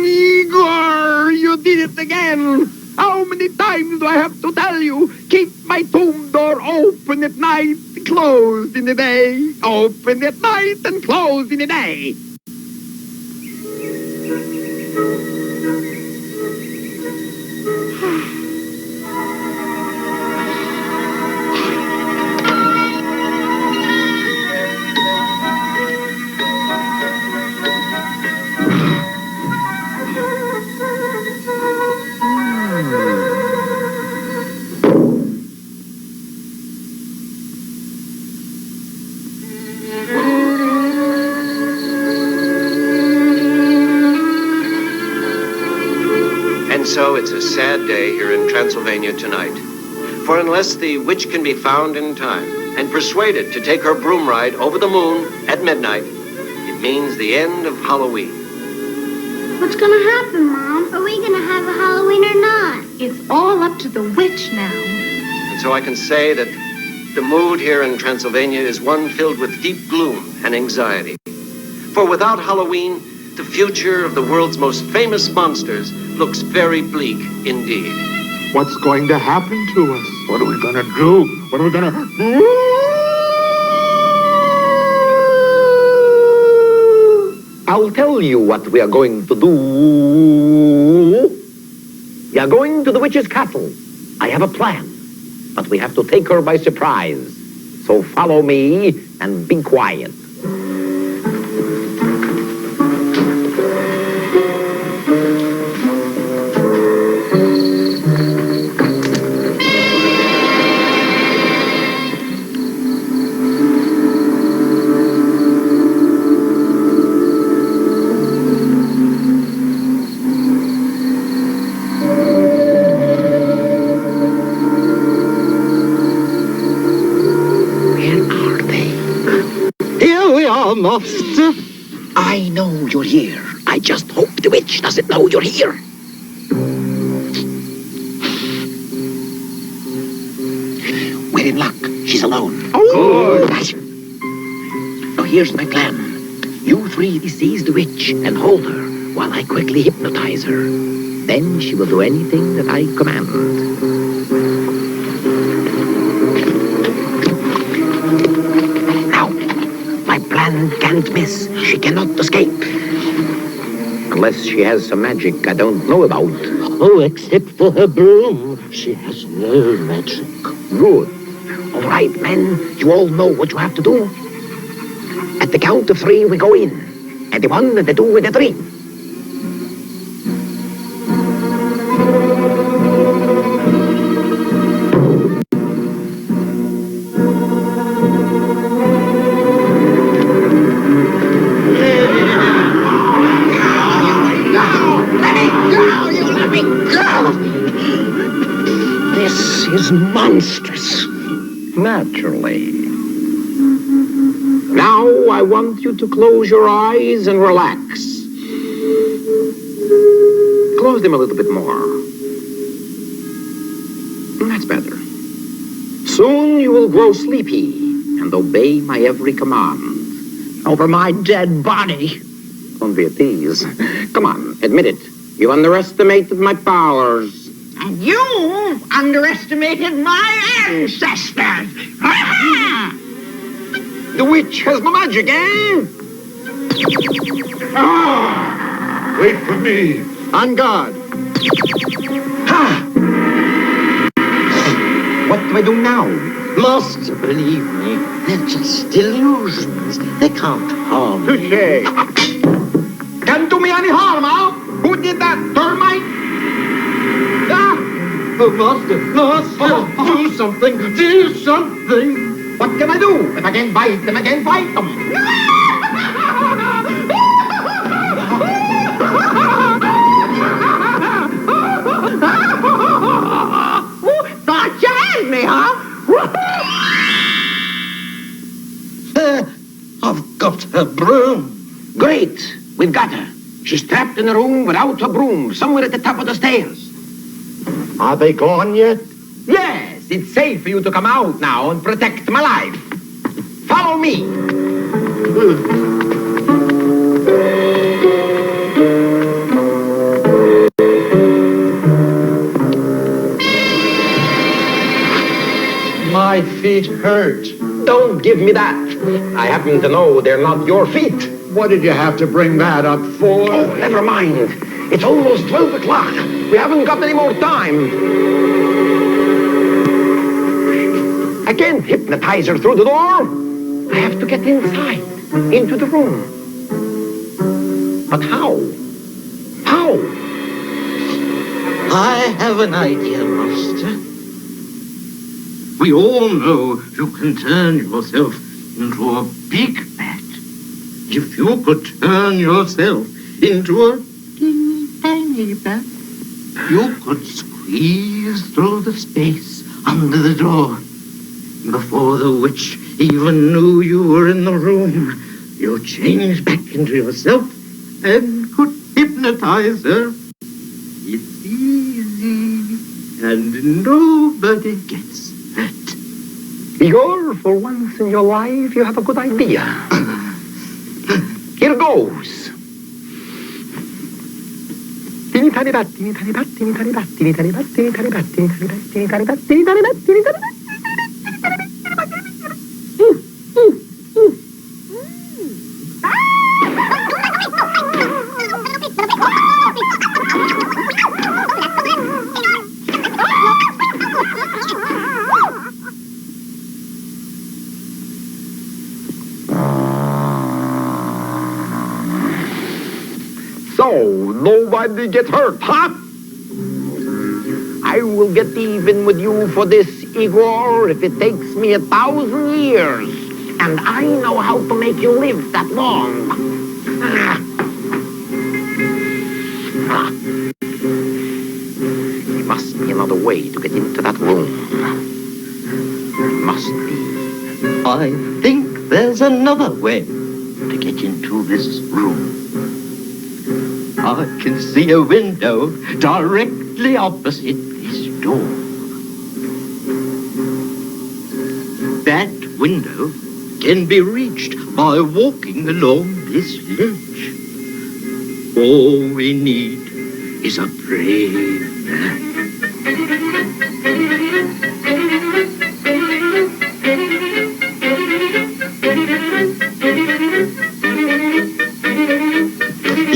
S27: Igor, you did it again. How many times do I have to tell you? Keep my tomb door open at night, closed in the day. Open at night and closed in the day.
S24: So it's a sad day here in Transylvania tonight. For unless the witch can be found in time and persuaded to take her broom ride over the moon at midnight, it means the end of Halloween.
S4: What's gonna happen, Mom? Are we gonna have a Halloween or not?
S5: It's all up to the witch now.
S24: And so I can say that the mood here in Transylvania is one filled with deep gloom and anxiety. For without Halloween, the future of the world's most famous monsters looks very bleak indeed.
S26: What's going to happen to us? What are we going to do? What are we going to do?
S22: I'll tell you what we are going to do. We are going to the witch's castle. I have a plan, but we have to take her by surprise. So follow me and be quiet.
S27: Master?
S22: I know you're here. I just hope the witch doesn't know you're here. We're in luck. She's alone.
S27: Oh,
S22: good. Now here's my plan. You three seize the witch and hold her while I quickly hypnotize her. Then she will do anything that I command. Can't miss. She cannot escape. Unless she has some magic I don't know about.
S21: Oh, except for her broom. She has no magic.
S22: Good. All right, men. You all know what you have to do. At the count of 3, we go in. And the 1, and the 2, and the 3.
S21: Monstrous.
S22: Naturally. Now I want you to close your eyes and relax. Close them a little bit more. That's better. Soon you will grow sleepy and obey my every command. Over my dead body. Don't be a tease. Come on, admit it. You underestimated my powers.
S27: And you underestimated my ancestors.
S22: The witch has my magic, eh?
S26: Wait for me.
S22: On guard. What do I do now?
S21: Master, believe me, they're just illusions. They can't harm you.
S22: Touché. Can't do me any harm, huh? Who did that, termite?
S21: Oh, Master, do something, do something.
S22: What can I do? If I can't bite them, I can't fight them.
S27: me, huh?
S22: I've got her broom. Great. We've got her. She's trapped in a room without a broom, somewhere at the top of the stairs.
S3: Are they gone yet?
S22: Yes, it's safe for you to come out now and protect my life. Follow me.
S3: My feet hurt.
S22: Don't give me that. I happen to know they're not your feet.
S3: What did you have to bring that up for?
S22: Oh, never mind. It's almost 12 o'clock. We haven't got any more time. I can't hypnotize her through the door. I have to get inside, into the room. But how? How?
S21: I have an idea, Master. We all know you can turn yourself into a big bat. If you could turn yourself into a tiny bat, you could squeeze through the space under the door. Before the witch even knew you were in the room, you changed back into yourself and could hypnotize her. It's easy, and nobody gets hurt.
S22: Igor, for once in your life, you have a good idea. Here goes. Teeny tiny bat, teeny tiny bat, teeny tiny bat, teeny tiny bat, teeny tiny bat, teeny tiny bat, teeny tiny bat, teeny tiny bat, teeny tiny bat. So, nobody gets hurt, huh? I will get even with you for this, Igor, if it takes me 1,000 years. And I know how to make you live that long. There must be another way to get into that room. Must be.
S21: I think there's another way to get into this room. I can see a window directly opposite this door. That window can be reached by walking along this ledge. All we need is a brave man.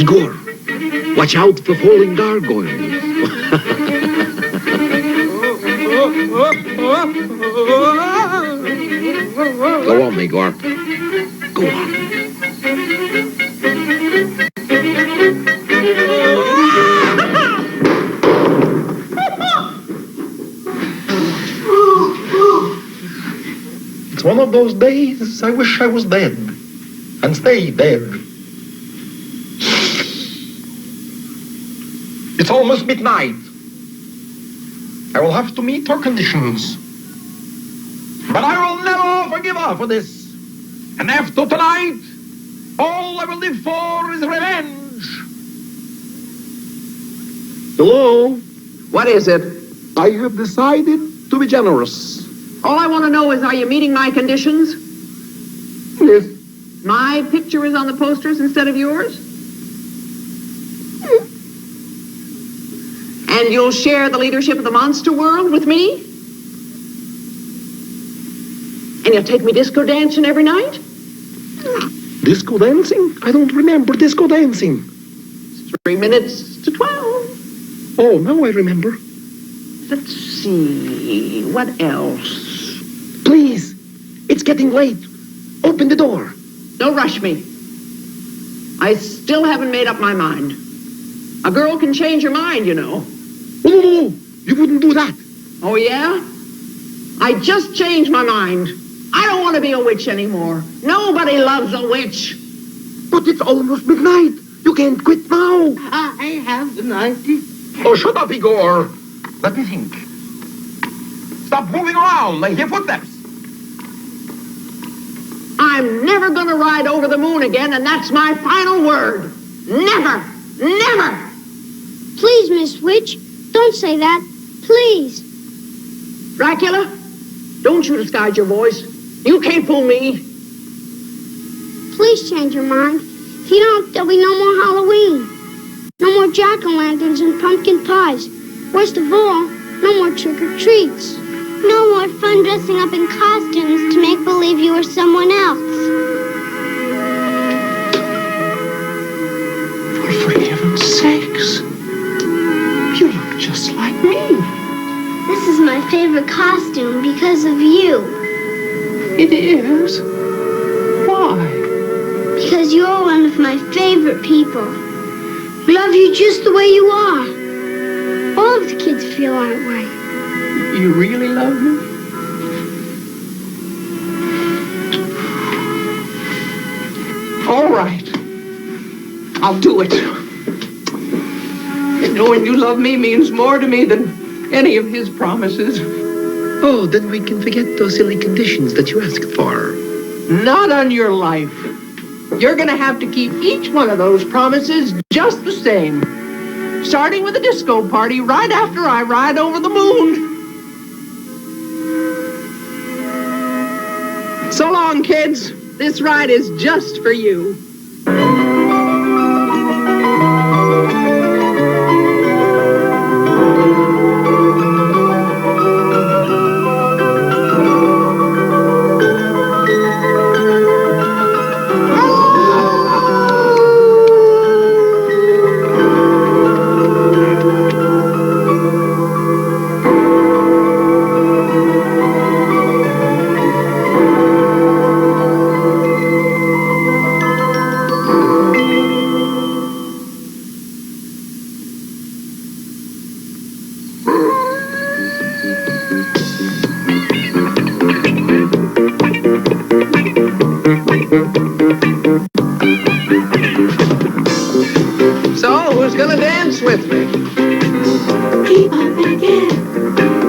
S22: Igor, watch out for falling gargoyles. Go on, Igor. Go on.
S3: It's one of those days I wish I was dead and stay dead. It's almost midnight. I will have to meet her conditions. But I will never forgive her for this. And after tonight, all I will live for is revenge.
S27: Hello? What is it?
S3: I have decided to be generous.
S27: All I want to know is, are you meeting my conditions?
S3: Yes.
S27: My picture is on the posters instead of yours? And you'll share the leadership of the monster world with me? And you'll take me disco dancing every night?
S3: Disco dancing? I don't remember disco dancing.
S27: 3 minutes to 12.
S3: Oh, now I remember.
S27: Let's see, what else?
S3: Please, it's getting late. Open the door.
S27: Don't rush me. I still haven't made up my mind. A girl can change her mind, you know.
S3: No, you wouldn't do that.
S27: Oh, yeah? I just changed my mind. I don't want to be a witch anymore. Nobody loves a witch.
S3: But it's almost midnight. You can't quit now.
S21: I have an idea.
S3: Oh, shut up, Igor. Let me think. Stop moving around. I hear footsteps.
S27: I'm never gonna ride over the moon again, and that's my final word. Never! Never!
S4: Please, Miss Witch, don't say that. Please.
S27: Dracula, don't you disguise your voice. You can't fool me.
S4: Please change your mind. If you don't, there'll be no more Halloween. No more jack-o'-lanterns and pumpkin pies. Worst of all, no more trick-or-treats. No more fun dressing up in costumes to make believe you were someone else.
S27: For heaven's sakes, you look just like me.
S4: This is my favorite costume because of you.
S27: It is? Why?
S4: Because you're one of my favorite people. We love you just the way you are. All of the kids feel that way.
S27: You really love me? All right. I'll do it. Knowing you love me means more to me than any of his promises.
S22: Oh, then we can forget those silly conditions that you asked for.
S27: Not on your life. You're gonna have to keep each one of those promises just the same. Starting with a disco party right after I ride over the moon. So long, kids. This ride is just for you. So, who's gonna dance with me?
S5: Keep on thinking,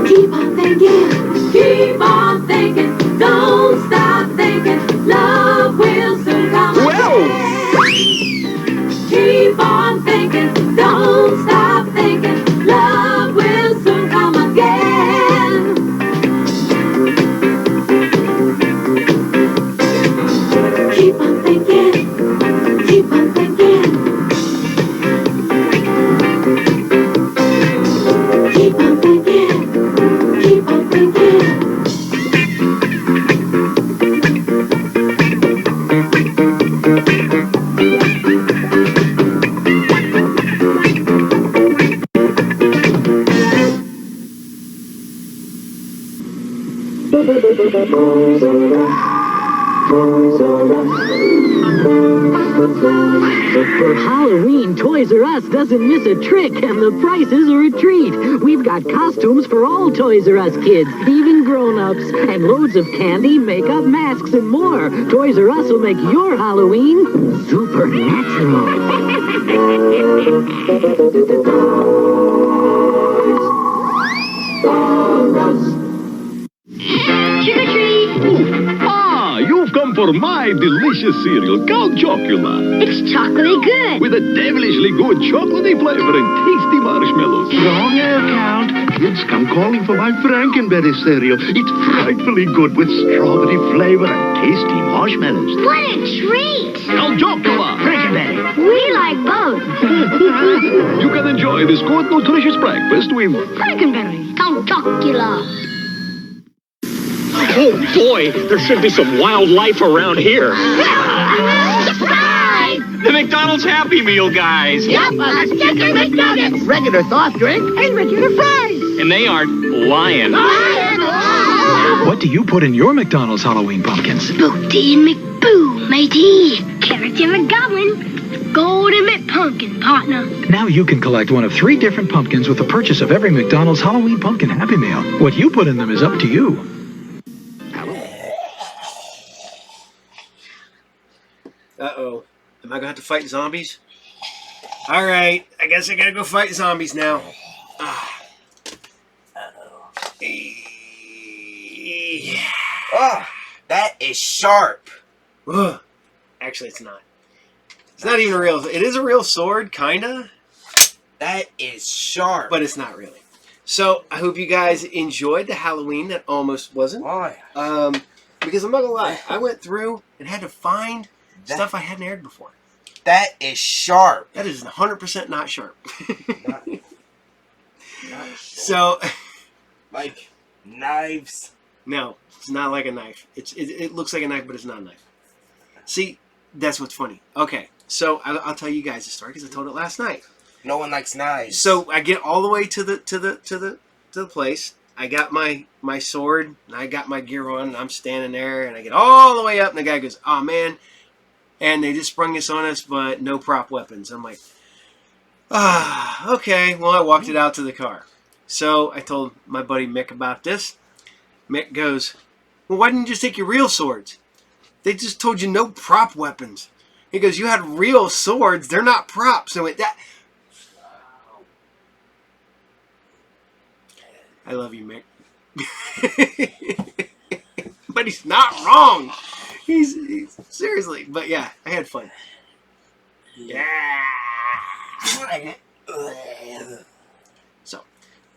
S5: keep on thinking, keep on thinking, don't stop thinking, love will soon come again. Keep on thinking, don't stop thinking, love will soon come again. Keep on thinking, keep on thinking. Keep on thinking, keep on thinking.
S21: For Halloween, Toys R Us doesn't miss a trick, and the prices are a treat. We've got costumes for all Toys R Us kids, even grown-ups, and loads of candy, makeup, masks, and more. Toys R Us will make your Halloween supernatural.
S4: Trick or treat!
S2: Ah, you've come for my delicious cereal, Count Chocula.
S4: It's chocolatey good.
S2: With a devilishly good chocolatey flavor and tasty marshmallows.
S9: Wrong air, Count. Kids come calling for my Frankenberry cereal. It's frightfully good with strawberry flavor and tasty marshmallows.
S4: What a treat!
S2: Count Chocula.
S9: Frankenberry.
S4: We like both.
S2: You can enjoy this good, nutritious breakfast with
S4: Frankenberry. Count Chocula.
S25: Oh, boy, there should be some wildlife around here.
S4: Surprise!
S25: The McDonald's Happy Meal guys.
S4: Yep, a chicken McNuggets.
S22: Regular soft drink.
S4: And regular fries.
S25: And they aren't lying.
S16: What do you put in your McDonald's Halloween pumpkins?
S4: Booty and McBoo, matey. Character McGowan. Golden McPumpkin, partner.
S16: Now you can collect one of 3 different pumpkins with the purchase of every McDonald's Halloween Pumpkin Happy Meal. What you put in them is up to you.
S19: Uh-oh. Am I gonna have to fight zombies? Alright, I guess I gotta go fight zombies now. Uh-oh.
S20: Ah, that is sharp.
S19: Ugh. Actually, it's not. It's not even real. It is a real sword, kinda.
S20: That is sharp.
S19: But it's not really. So, I hope you guys enjoyed the Halloween that almost wasn't.
S20: Why?
S19: Because I'm not gonna lie, I went through and had to find stuff I hadn't aired before.
S20: That is sharp.
S19: That is 100% not sharp.
S20: Not
S19: So,
S20: like knives.
S19: no, it's not like a knife. It looks like a knife, but it's not a knife. See, that's what's funny. Okay, so I'll tell you guys the story because I told it last night.
S20: No one likes knives.
S19: So I get all the way to the place. I got my sword and I got my gear on and I'm standing there and I get all the way up and the guy goes, "Oh man," and they just sprung this on us, but no prop weapons. I'm like, okay. Well, I walked it out to the car. So I told my buddy Mick about this. Mick goes, "Well, why didn't you just take your real swords? They just told you no prop weapons." He goes, "You had real swords. They're not props." I went, "That." I love you, Mick. But he's not wrong. He's seriously. But yeah, I had fun. Yeah. So,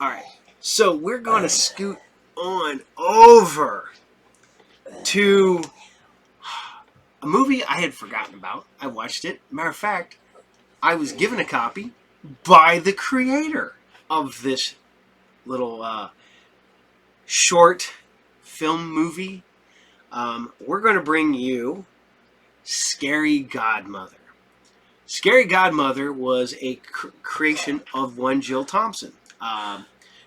S19: all right. So we're going to scoot on over to a movie I had forgotten about. I watched it. Matter of fact, I was given a copy by the creator of this little short film movie. We're going to bring you Scary Godmother. Scary Godmother was a creation of one Jill Thompson.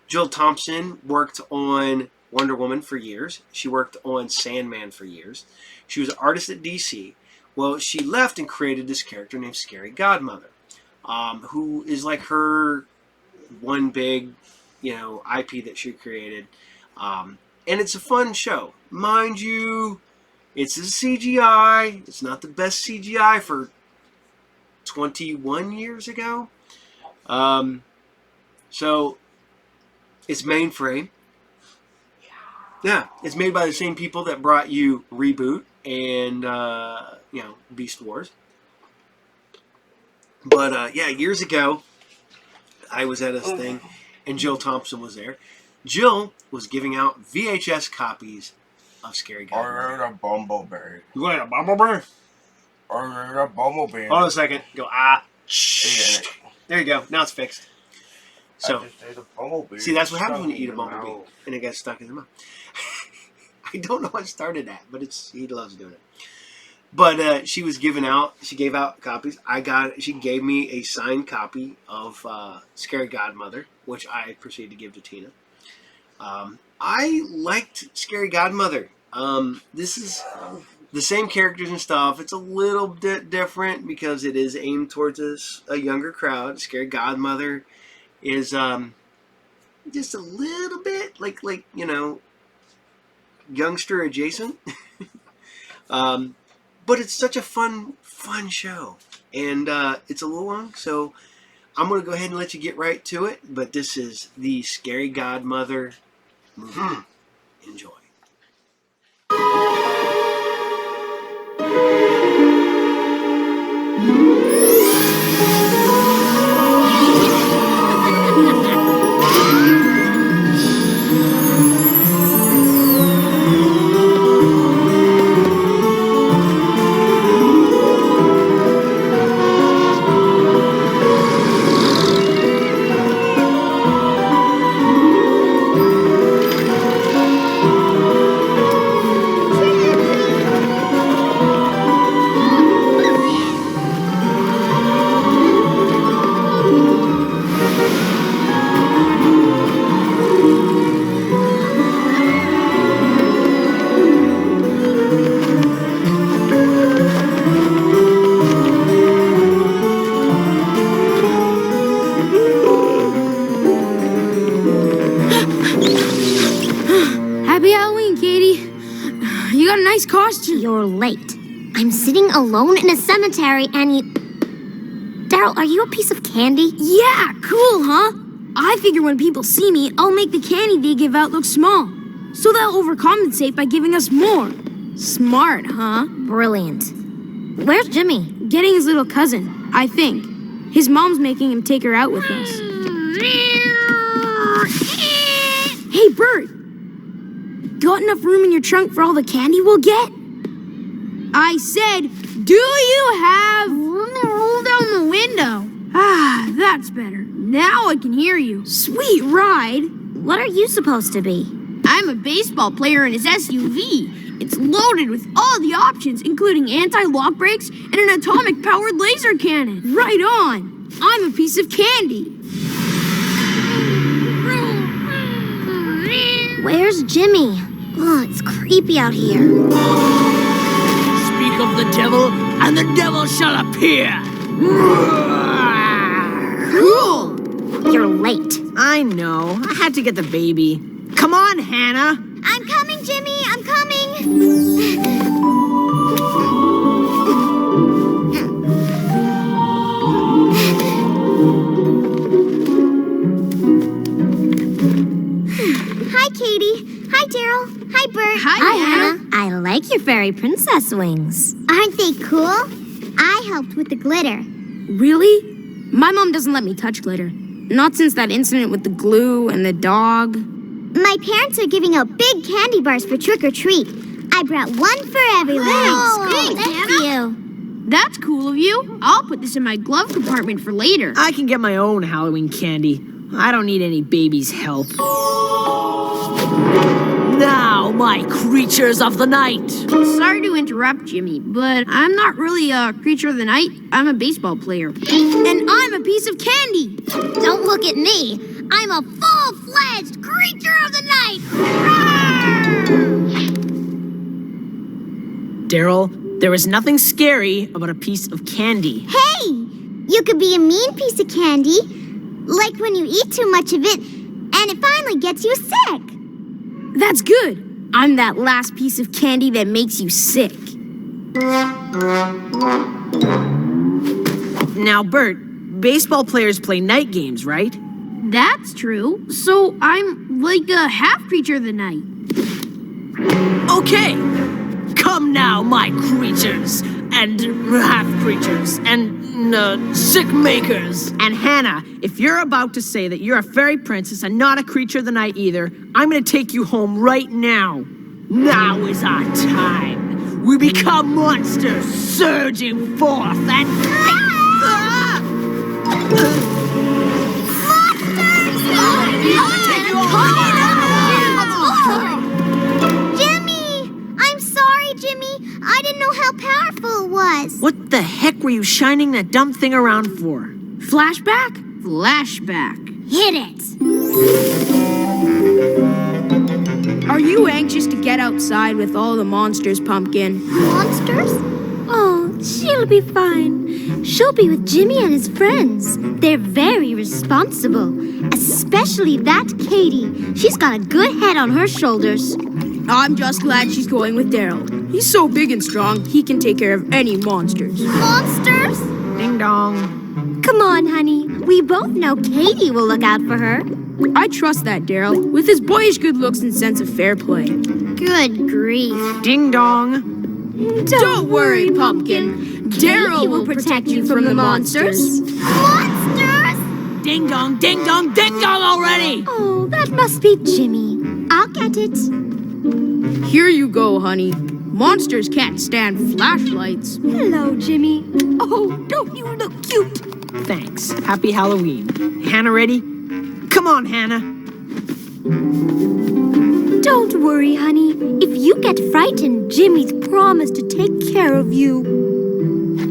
S19: Jill Thompson worked on Wonder Woman for years. She worked on Sandman for years. She was an artist at DC. Well, she left and created this character named Scary Godmother, who is like her one big, IP that she created. And it's a fun show. Mind you, it's a CGI. It's not the best CGI for 21 years ago. So it's mainframe. Yeah, it's made by the same people that brought you Reboot and Beast Wars. But yeah, years ago, I was at a thing, and Jill Thompson was there. Jill was giving out VHS copies of Scary Godmother.
S20: I heard a bumblebee.
S19: You want a bumblebee?
S20: I heard a bumblebee.
S19: Hold on a second. Go, shh. There you go. Now it's fixed. So, see, that's what happens when you eat a bumblebee, and it gets stuck in the mouth. I don't know what started that, but he loves doing it. But she gave out copies. She gave me a signed copy of Scary Godmother, which I proceeded to give to Tina. I liked Scary Godmother. This is the same characters and stuff. It's a little bit different because it is aimed towards a younger crowd. Scary Godmother is just a little bit like youngster adjacent. But it's such a fun show. And it's a little long, so I'm going to go ahead and let you get right to it. But this is the Scary Godmother movie. Enjoy.
S4: Happy Halloween, Katie. You got a nice costume.
S1: You're late. I'm sitting alone in a cemetery and you... Daryl, are you a piece of candy?
S4: Yeah, cool, huh? I figure when people see me, I'll make the candy they give out look small.
S6: so they'll overcompensate by giving us more. Smart, huh?
S1: Brilliant. Where's Jimmy?
S6: Getting his little cousin, I think. His mom's making him take her out with us. Hey, Bert! Got enough room in your trunk for all the candy we'll get? I said, do you have... Roll down the window. Ah, that's better. Now I can hear you. Sweet ride.
S1: What are you supposed to be?
S6: I'm a baseball player in his SUV. It's loaded with all the options, including anti-lock brakes and an atomic-powered laser cannon. Right on. I'm a piece of candy.
S1: Where's Jimmy? Oh, it's creepy out here.
S21: Speak of the devil, and the devil shall appear.
S6: Cool.
S1: You're late.
S27: I know. I had to get the baby. Come on, Hannah.
S1: I'm coming, Jimmy. I'm coming. Hi, Katie. Hi, Daryl. Hi, Bert.
S6: Hi,
S1: Hannah. I like your fairy princess wings.
S4: Aren't they cool? I helped with the glitter.
S6: Really? My mom doesn't let me touch glitter. Not since that incident with the glue and the dog.
S4: My parents are giving out big candy bars for trick or treat. I brought one for everyone.
S6: Thanks,
S4: Thank you.
S6: That's cool of you. I'll put this in my glove compartment for later.
S27: I can get my own Halloween candy. I don't need any baby's help. Now, my creatures of the night.
S6: Sorry to interrupt, Jimmy, but I'm not really a creature of the night. I'm a baseball player. And I'm a piece of candy.
S1: Don't look at me. I'm a full-fledged creature of the night.
S27: Daryl, there is nothing scary about a piece of candy.
S4: Hey, you could be a mean piece of candy, like when you eat too much of it, and it finally gets you sick.
S6: That's good. I'm that last piece of candy that makes you sick.
S27: Now, Bert, baseball players play night games, right?
S6: That's true. So I'm like a half creature of the night.
S27: Okay. Come now, my creatures, and half-creatures, and sick makers. And Hannah, if you're about to say that you're a fairy princess and not a creature of the night either, I'm going to take you home right now. Now is our time. We become monsters, surging forth and...
S4: I didn't know how powerful it was.
S27: What the heck were you shining that dumb thing around for?
S6: Flashback? Flashback.
S1: Hit it.
S6: Are you anxious to get outside with all the monsters, Pumpkin?
S4: Monsters?
S1: Oh, she'll be fine. She'll be with Jimmy and his friends. They're very responsible. Especially that Katie. She's got a good head on her shoulders.
S6: I'm just glad she's going with Daryl. He's so big and strong, he can take care of any monsters.
S4: Monsters?
S27: Ding dong.
S1: Come on, honey. We both know Katie will look out for her.
S6: I trust that Daryl, with his boyish good looks and sense of fair play.
S1: Good grief.
S27: Ding dong.
S6: Don't worry, Pumpkin. Daryl will protect you from the monsters.
S4: Monsters?
S27: Ding dong, ding dong, ding dong already!
S1: Oh, that must be Jimmy.
S4: I'll get it.
S6: Here you go, honey. Monsters can't stand flashlights.
S1: Hello, Jimmy. Oh, don't you look cute?
S27: Thanks. Happy Halloween. Hannah ready? Come on, Hannah.
S1: Don't worry, honey. If you get frightened, Jimmy's promised to take care of you.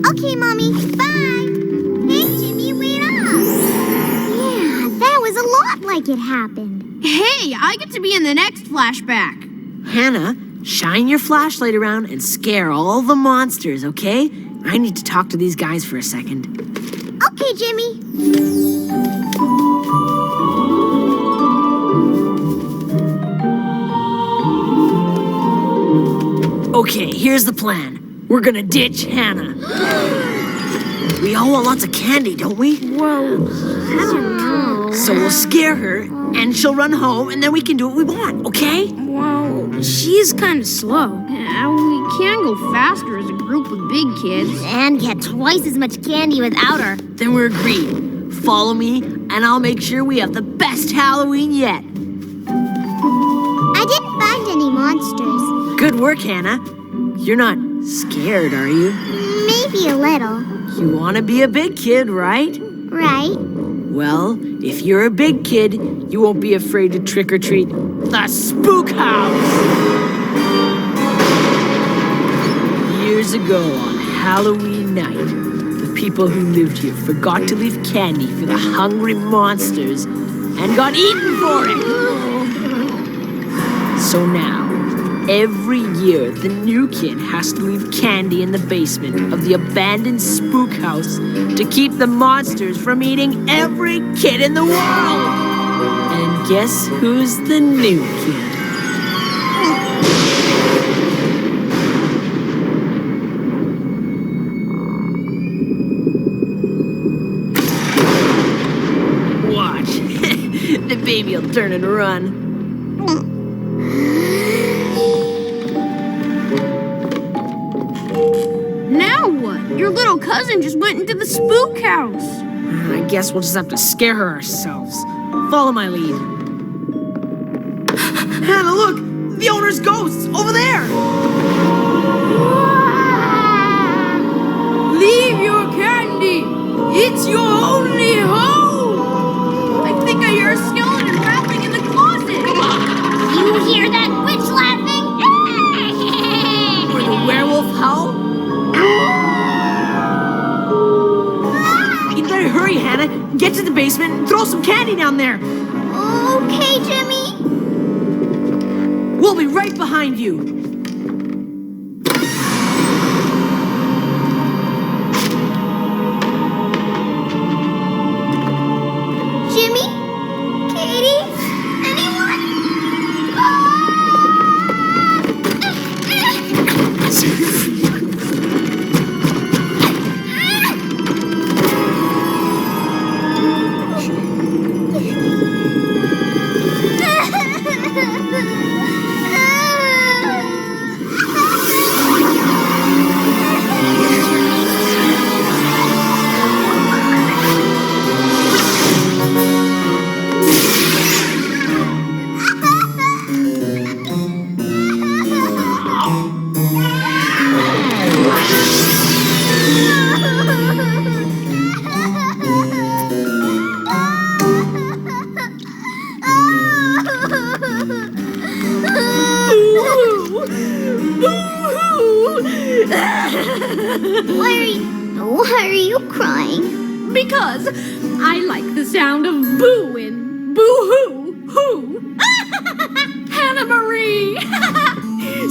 S4: Okay, Mommy. Bye. Hey, Jimmy, wait up. Yeah, that was a lot like it happened.
S6: Hey, I get to be in the next flashback.
S27: Hannah, shine your flashlight around and scare all the monsters, okay? I need to talk to these guys for a second.
S4: Okay, Jimmy.
S27: Okay, here's the plan. We're gonna ditch Hannah.
S7: We all want lots of candy, don't we?
S6: Well, I don't know.
S7: So we'll scare her, and she'll run home, and then we can do what we want, okay?
S6: Well, she is kind of slow. We can go faster as a group of big kids.
S1: And get twice as much candy without her.
S7: Then we're agreed. Follow me, and I'll make sure we have the best Halloween yet.
S4: I didn't find any monsters.
S7: Good work, Hannah. You're not scared, are you?
S4: Maybe a little.
S7: You want to be a big kid, right?
S4: Right.
S7: Well, if you're a big kid, you won't be afraid to trick or treat the Spook House. Years ago on Halloween night, the people who lived here forgot to leave candy for the hungry monsters and got eaten for it. So now, every year, the new kid has to leave candy in the basement of the abandoned spook house to keep the monsters from eating every kid in the world. And guess who's the new kid? Watch. The baby will turn and run.
S6: Now what? Your little cousin just went into the spook house.
S7: I guess we'll just have to scare her ourselves. Follow my lead. Hannah, look! The owner's ghost! Over there!
S6: Leave your candy! It's your only home! I think I hear a skeleton rattling in the closet!
S1: You hear that witch laughing?
S7: Or the werewolf howl? You better hurry, Hannah. Get to the basement and throw some candy down there.
S4: Okay, Jimmy.
S7: We'll be right behind you.
S4: Jimmy? Katie? Anyone? Why are you crying?
S6: Because I like the sound of booing. Boo-hoo. Hoo. Hannah Marie!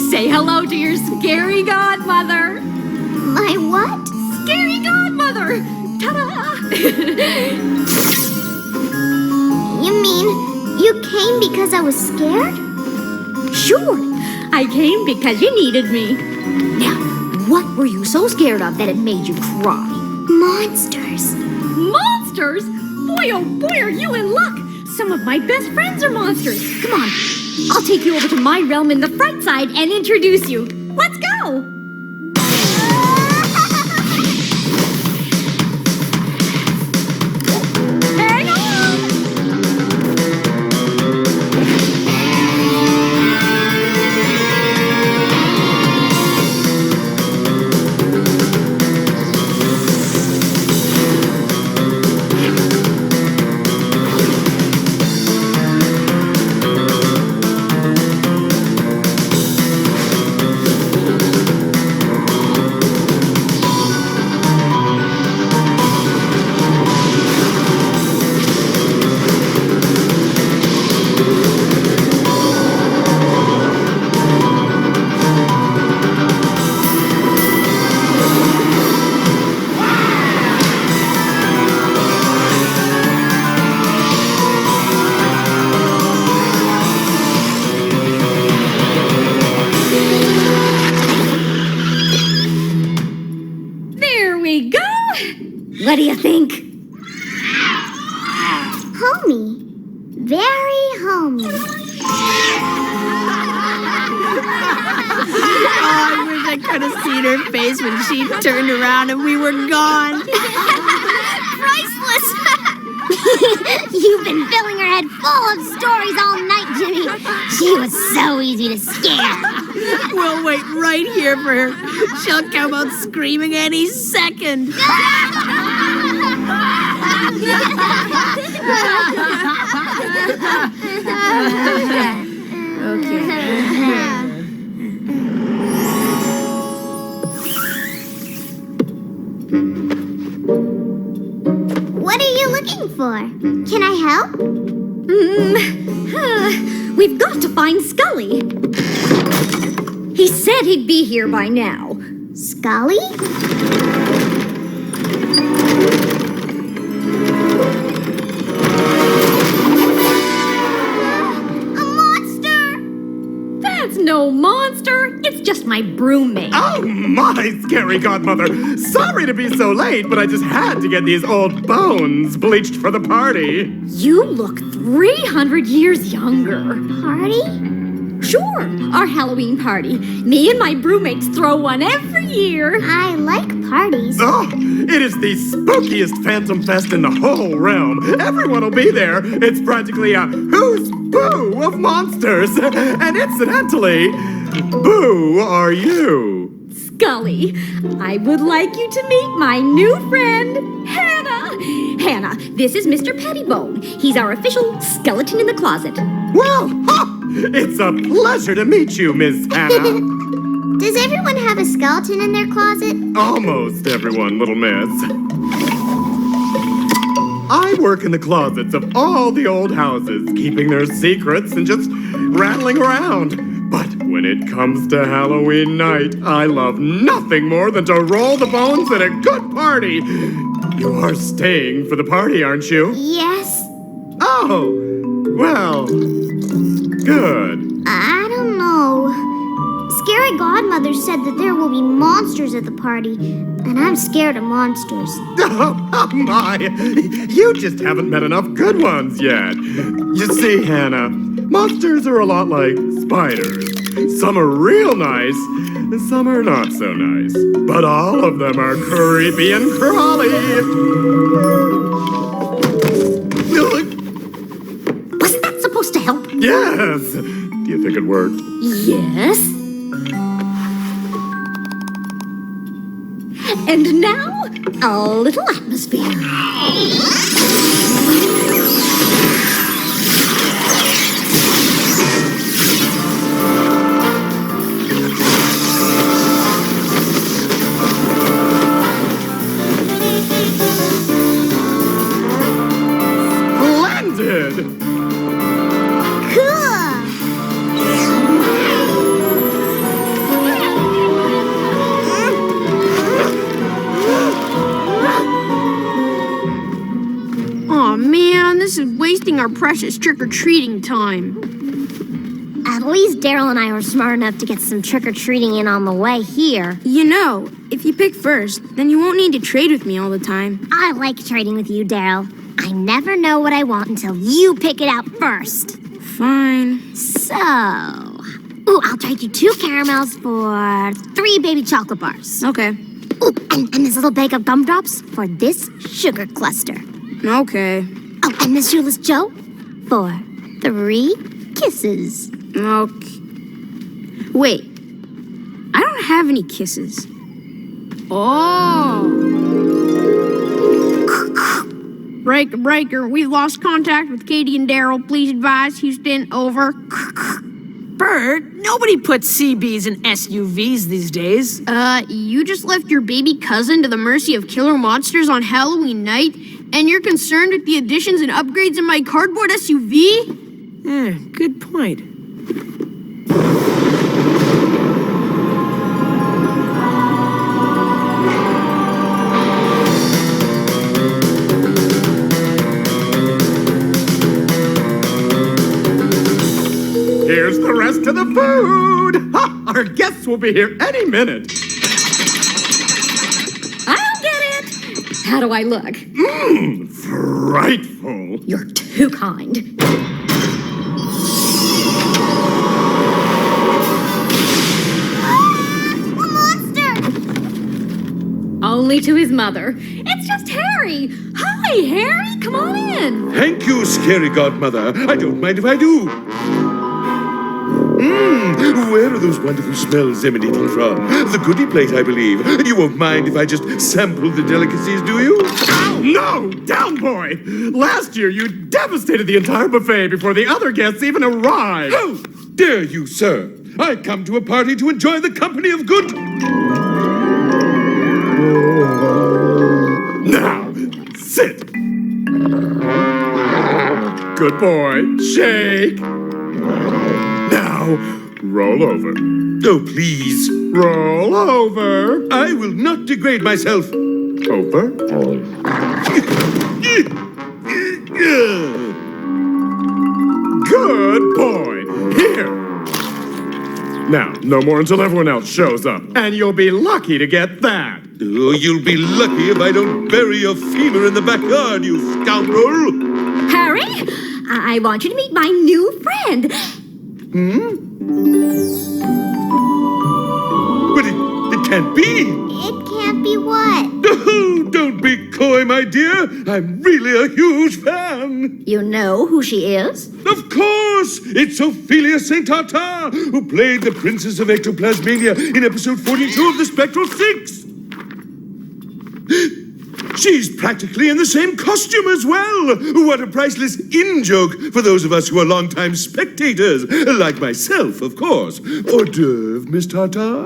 S6: Say hello to your scary godmother.
S4: My what?
S6: Scary godmother! Ta-da!
S4: You mean you came because I was scared?
S6: Sure. I came because you needed me.
S1: Now, what were you so scared of that it made you cry?
S4: Monsters.
S6: Monsters? Boy, oh boy, are you in luck! Some of my best friends are monsters. Come on, I'll take you over to my realm in the front side and introduce you. Let's go! Hang on!
S1: What do you think? Homey. Very homey.
S7: Oh, I wish I could have seen her face when she turned around and we were gone.
S1: Priceless! You've been filling her head full of stories all night, Jimmy. She was so easy to scare.
S7: We'll wait right here for her. She'll come out screaming any second.
S1: What are you looking for? Can I help? We've got to find Scully. He said he'd be here by now. Scully? That's no monster. It's just my broommate.
S8: Oh, my scary godmother. Sorry to be so late, but I just had to get these old bones bleached for the party.
S1: You look 300 years younger. Party? Sure, our Halloween party. Me and my broommates throw one every year. I like parties.
S8: Oh, it is the spookiest Phantom Fest in the whole realm. Everyone will be there. It's practically a who's boo of monsters. And incidentally, boo are you.
S1: Scully, I would like you to meet my new friend, Hannah. Hannah, this is Mr. Pettibone. He's our official skeleton in the closet.
S8: Well, it's a pleasure to meet you, Miss Hannah.
S1: Does everyone have a skeleton in their closet?
S8: Almost everyone, little miss. I work in the closets of all the old houses, keeping their secrets and just rattling around. But when it comes to Halloween night, I love nothing more than to roll the bones at a good party. You are staying for the party, aren't you?
S1: Yes.
S8: Oh, well, good.
S1: I don't know. Scary Godmother said that there will be monsters at the party, and I'm scared of monsters.
S8: Oh, my! You just haven't met enough good ones yet. You see, Hannah, monsters are a lot like spiders. Some are real nice, and some are not so nice. But all of them are creepy and crawly.
S1: Was that supposed to help?
S8: Yes! Do you think it worked?
S1: Yes. And now, a little atmosphere.
S8: Splendid!
S6: Aw, man, this is wasting our precious trick-or-treating time.
S1: At least Daryl and I were smart enough to get some trick-or-treating in on the way here.
S6: You know, if you pick first, then you won't need to trade with me all the time.
S1: I like trading with you, Daryl. I never know what I want until you pick it out first.
S6: Fine.
S1: So... Ooh, I'll trade you 2 caramels for 3 baby chocolate bars.
S6: Okay.
S1: Ooh, and this little bag of gumdrops for this sugar cluster.
S6: Okay.
S1: Oh, and this shoeless Joe for 3 kisses.
S6: Okay. Wait. I don't have any kisses. Oh. Breaker. We've lost contact with Katie and Daryl. Please advise Houston, over.
S7: Bert, nobody puts CBs in SUVs these days.
S6: You just left your baby cousin to the mercy of killer monsters on Halloween night, and you're concerned with the additions and upgrades in my cardboard SUV?
S7: Good point.
S8: Here's the rest of the food. Ha! Our guests will be here any minute.
S1: I'll get it.
S10: How do I look?
S8: Frightful.
S10: You're too kind. Only to his mother. It's just Harry. Hi, Harry. Come on in.
S11: Thank you, scary godmother. I don't mind if I do. Where are those wonderful smells emanating from? The goodie plate, I believe. You won't mind if I just sample the delicacies, do you?
S8: Ow, no! Down, boy! Last year, you devastated the entire buffet before the other guests even arrived.
S11: How dare you, sir? I come to a party to enjoy the company of good...
S8: Now, sit. Good boy. Shake. Now, roll over.
S11: Oh, please.
S8: Roll over.
S11: I will not degrade myself.
S8: Over. Good boy. Here. Now, no more until everyone else shows up. And you'll be lucky to get that.
S11: Oh, you'll be lucky if I don't bury your femur in the backyard, you scoundrel.
S10: Harry, I want you to meet my new friend.
S11: But it can't be.
S1: It can't be what?
S11: Oh, don't be coy, my dear. I'm really a huge fan.
S10: You know who she is?
S11: Of course! It's Ophelia St. Tartar, who played the Princess of Ectoplasmania in episode 42 of the Spectral Six. She's practically in the same costume as well. What a priceless in-joke for those of us who are longtime spectators, like myself, of course. Hors d'oeuvre, Miss Tartar.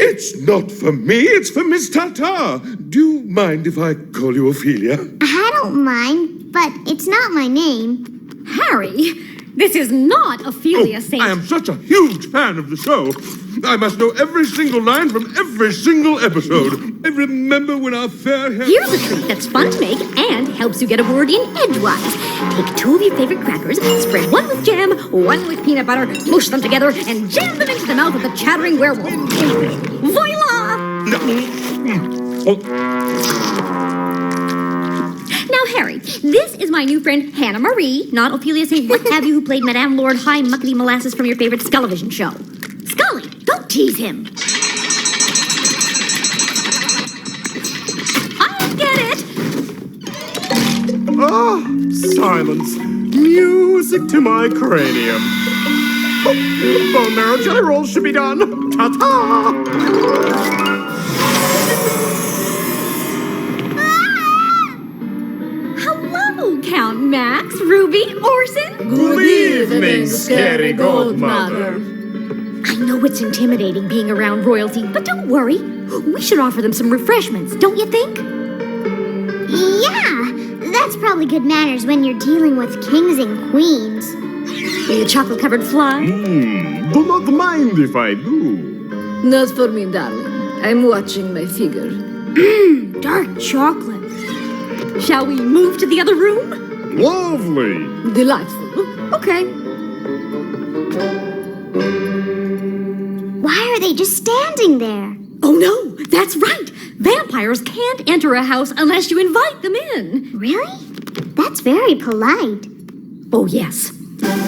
S11: It's not for me, it's for Miss Tartar. Do you mind if I call you Ophelia?
S1: I don't mind, but it's not my name.
S10: Harry, this is not Ophelia St.
S11: I am such a huge fan of the show. I must know every single line from every single episode. I remember when our fair hair...
S10: Here's a treat that's fun to make and helps you get a word in edgewise. Take 2 of your favorite crackers, spread 1 with jam, 1 with peanut butter, mush them together, and jam them into the mouth of the chattering werewolf. Voila! Now, Harry, this is my new friend, Hannah Marie, not Ophelia St. What have you, who played Madame Lord High Muckety Molasses from your favorite Scullivision show. Scully, don't tease him. I get it.
S8: Ah, silence. Music to my cranium. Oh, bone marrow jelly rolls should be done. Ta-ta!
S10: Count Max, Ruby, Orson.
S8: Good evening, scary godmother.
S10: I know it's intimidating being around royalty, but don't worry. We should offer them some refreshments, don't you think?
S1: Yeah, that's probably good manners when you're dealing with kings and queens.
S10: Be a chocolate-covered fly?
S8: Do not mind if I do.
S12: Not for me, darling. I'm watching my figure.
S10: Dark chocolate. Shall we move to the other room?
S8: Lovely.
S10: Delightful. Okay.
S1: Why are they just standing there?
S10: Oh, no, that's right. Vampires can't enter a house unless you invite them in.
S1: Really? That's very polite.
S10: Oh, yes.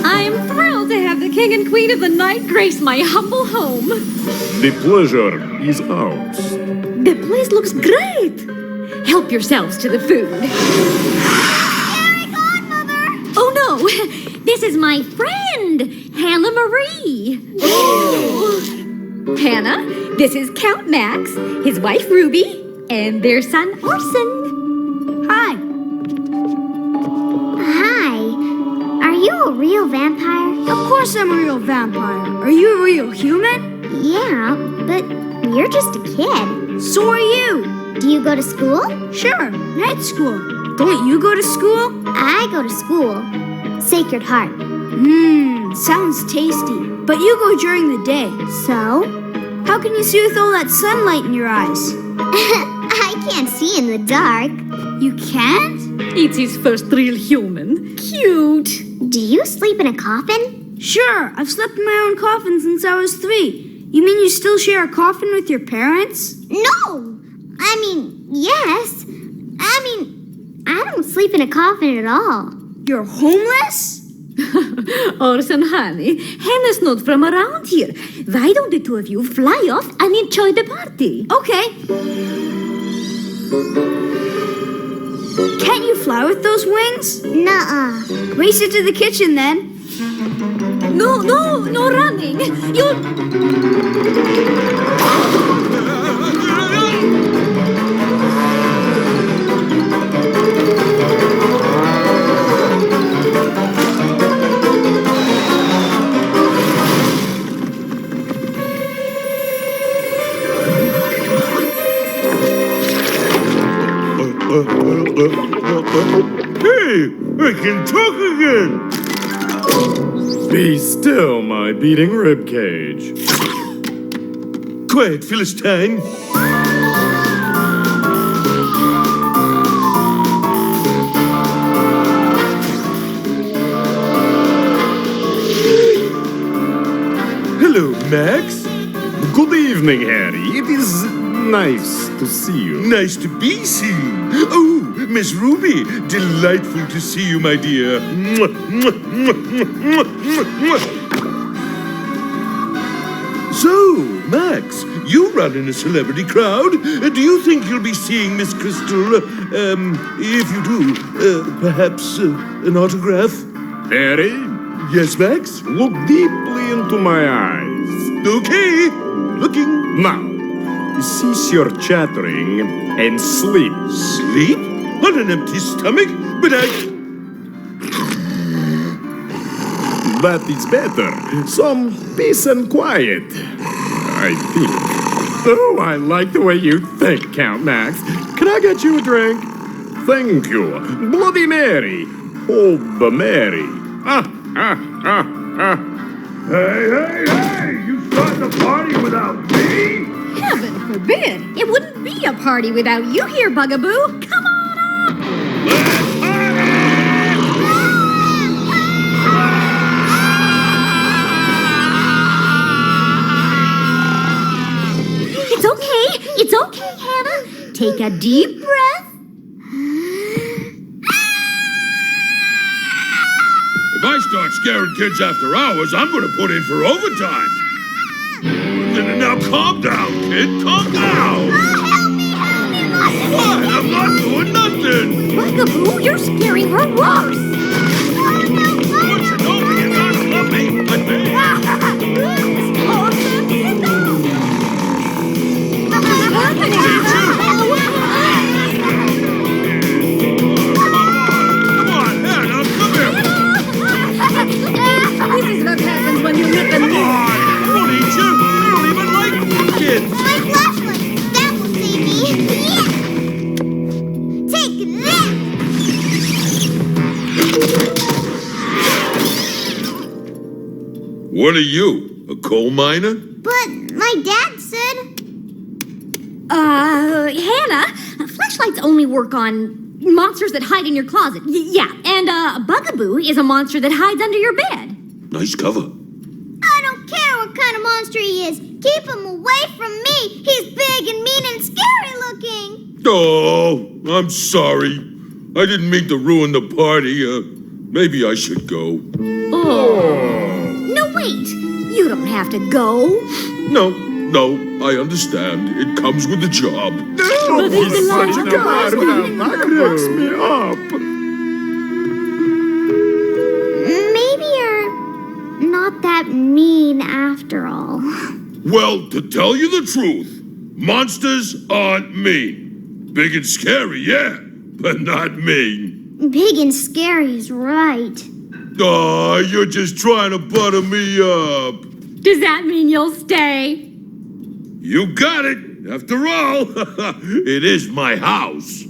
S10: I am thrilled to have the king and queen of the night grace my humble home.
S8: The pleasure is ours.
S10: The place looks great. Help yourselves to the food.
S1: Fairy godmother!
S10: Oh, no. This is my friend, Hannah Marie. Oh. Hannah, this is Count Max, his wife Ruby, and their son Orson. Hi.
S1: Hi. Are you a real vampire?
S6: Of course I'm a real vampire. Are you a real human?
S1: Yeah, but you're just a kid.
S6: So are you.
S1: Do you go to school?
S6: Sure, night school. Don't you go to school?
S1: I go to school. Sacred Heart.
S6: Sounds tasty. But you go during the day.
S1: So?
S6: How can you see with all that sunlight in your eyes?
S1: I can't see in the dark.
S6: You can't?
S10: It's his first real human. Cute.
S1: Do you sleep in a coffin?
S6: Sure, I've slept in my own coffin since I was 3. You mean you still share a coffin with your parents?
S1: No! Yes. I don't sleep in a coffin at all.
S6: You're homeless?
S10: Orson, honey, Hannah's not from around here. Why don't the two of you fly off and enjoy the party?
S6: Okay. Can't you fly with those wings?
S1: Nuh-uh.
S6: Race it to the kitchen, then.
S10: No running. You'll...
S11: Hey, I can talk again!
S8: Be still, my beating rib cage.
S11: Quiet, Philistine. Hello, Max.
S8: Good evening, Harry. It is nice to see you.
S11: Nice to be seen. Oh, Miss Ruby, delightful to see you, my dear. So, Max, you run in a celebrity crowd. Do you think you'll be seeing Miss Crystal? If you do, perhaps an autograph?
S8: Harry?
S11: Yes, Max?
S8: Look deeply into my eyes.
S11: Okay, looking.
S8: Now, cease your chattering and sleep.
S11: Sleep? On an empty stomach? But
S8: That is better. Some peace and quiet, I think. Oh, I like the way you think, Count Max. Can I get you a drink? Thank you. Bloody Mary. Hold the Mary.
S11: Hey! You starting a party without me?
S10: Heaven forbid. It wouldn't be a party without you here, Bugaboo. Come on up. It's okay, Hannah. Take a deep breath.
S11: If I start scaring kids after hours, I'm going to put in for overtime. Now calm down, kid. Calm down. What? I'm not doing nothing.
S10: Bugaboo, you're scaring her worse.
S11: Don't you know me? You're not love me, but me.
S10: This is what happens when you look at me.
S11: I won't eat you. I don't even like kids.
S1: My flashlight. That will save me. Yeah. Take that.
S11: What are you, a coal miner?
S1: But my dad said...
S10: Hannah, flashlights only work on monsters that hide in your closet. Yeah, and Bugaboo is a monster that hides under your bed.
S11: Nice cover.
S1: I don't care what kind of monster he is. Keep him away from me. He's big and mean and scary looking.
S11: Oh, I'm sorry. I didn't mean to ruin the party. Maybe I should go.
S10: No, wait. You don't have to go.
S11: No, I understand. It comes with the job.
S8: Oh, he's such a guy. That cracks me up.
S1: Maybe you're not that mean after all.
S11: Well, to tell you the truth, monsters aren't mean. Big and scary, yeah, but not mean.
S1: Big and scary is right.
S11: Oh, you're just trying to butter me up.
S10: Does that mean you'll stay?
S11: You got it. After all, it is my house.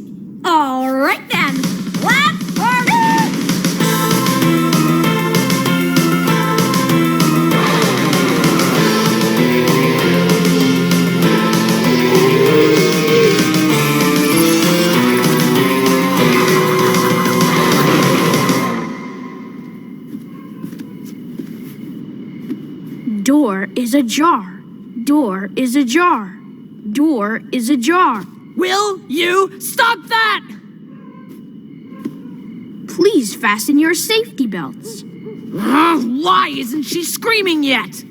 S10: All right, then. Let's party!
S6: Door is ajar. Door is ajar. Door is ajar.
S7: Will you stop that?
S6: Please fasten your safety belts.
S7: Why isn't she screaming yet?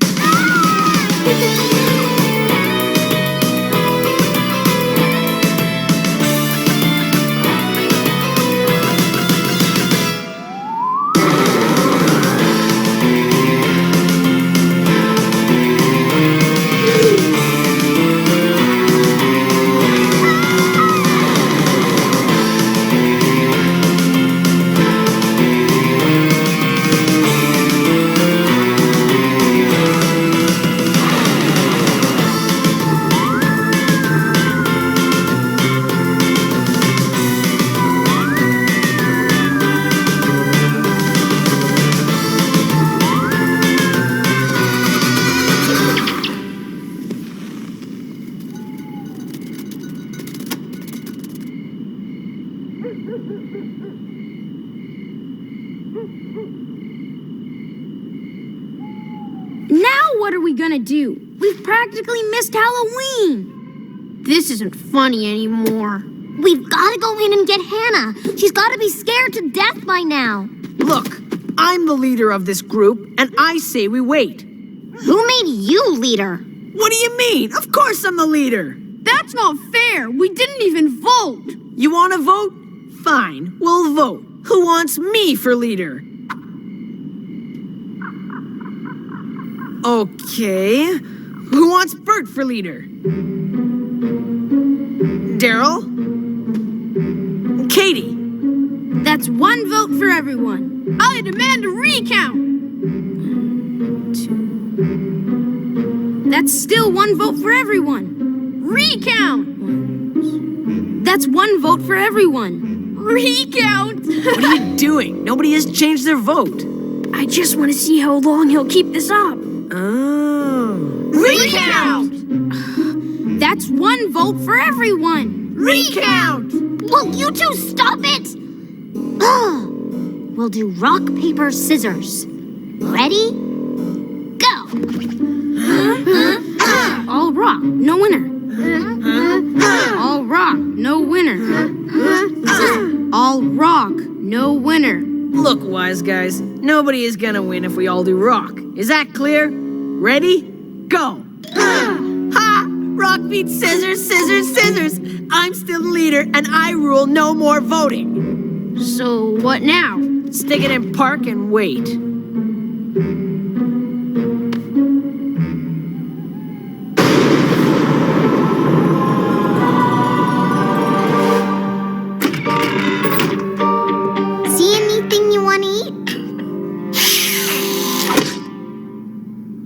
S6: Now what are we gonna do? We've practically missed Halloween. This isn't funny anymore.
S1: We've got to go in and get Hannah. She's got to be scared to death by now.
S7: Look, I'm the leader of this group, and I say we wait.
S1: Who made you leader?
S7: What do you mean? Of course I'm the leader.
S6: That's not fair. We didn't even vote.
S7: You want to vote? Fine, we'll vote. Who wants me for leader? Okay. Who wants Bert for leader? Daryl? Katie?
S6: That's one vote for everyone. I demand a recount. 2. That's still one vote for everyone. Recount. That's one vote for everyone. Recount.
S7: What are you doing? Nobody has changed their vote.
S6: I just want to see how long he'll keep this up.
S7: Oh.
S6: Recount! That's one vote for everyone.
S7: Recount!
S1: Will you two stop it? We'll do rock, paper, scissors. Ready? Go!
S6: All rock, no winner. All rock, no winner. All rock, no winner.
S7: Look, wise guys, nobody is gonna win if we all do rock. Is that clear? Ready? Go! Ha! Rock beats scissors, scissors, scissors. I'm still the leader, and I rule no more voting.
S6: So what now?
S7: Stick it in park and wait.
S1: See anything you want to eat?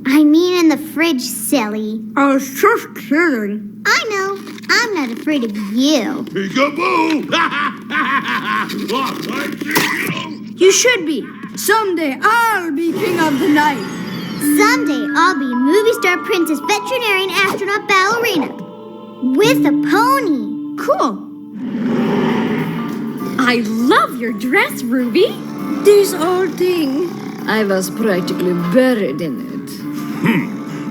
S1: I mean in the fridge, silly.
S6: I was just kidding.
S1: I know. I'm not afraid of you.
S11: Peekaboo!
S6: You should be. Someday I'll be king of the night.
S1: Someday I'll be movie star princess veterinarian astronaut ballerina. With a pony.
S6: Cool.
S10: I love your dress, Ruby.
S12: This old thing, I was practically buried in it.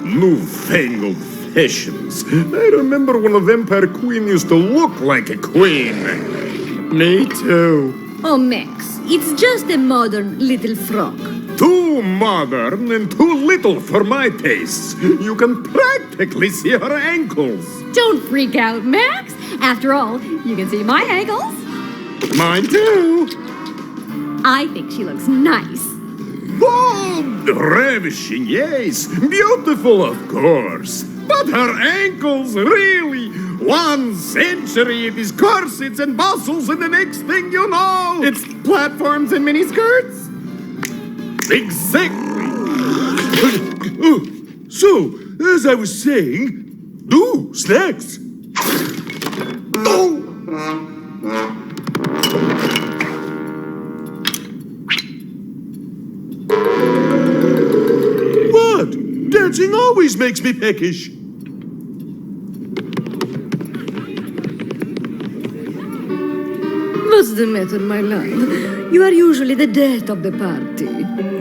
S8: Newfangled fashions. I remember when a vampire queen used to look like a queen. Me too.
S10: Oh, Max, it's just a modern little frock.
S8: Too modern and too little for my tastes. You can practically see her ankles.
S10: Don't freak out, Max. After all, you can see my ankles.
S8: Mine too.
S10: I think she looks nice.
S8: Oh, ravishing, yes. Beautiful, of course. But her ankles, really? 1 century of these corsets and bustles, and the next thing you know, it's platforms and miniskirts? Exactly.
S11: So, as I was saying, snacks. What? Dancing always makes me peckish.
S10: Was
S12: What's the matter, my love? You are usually the death of the party.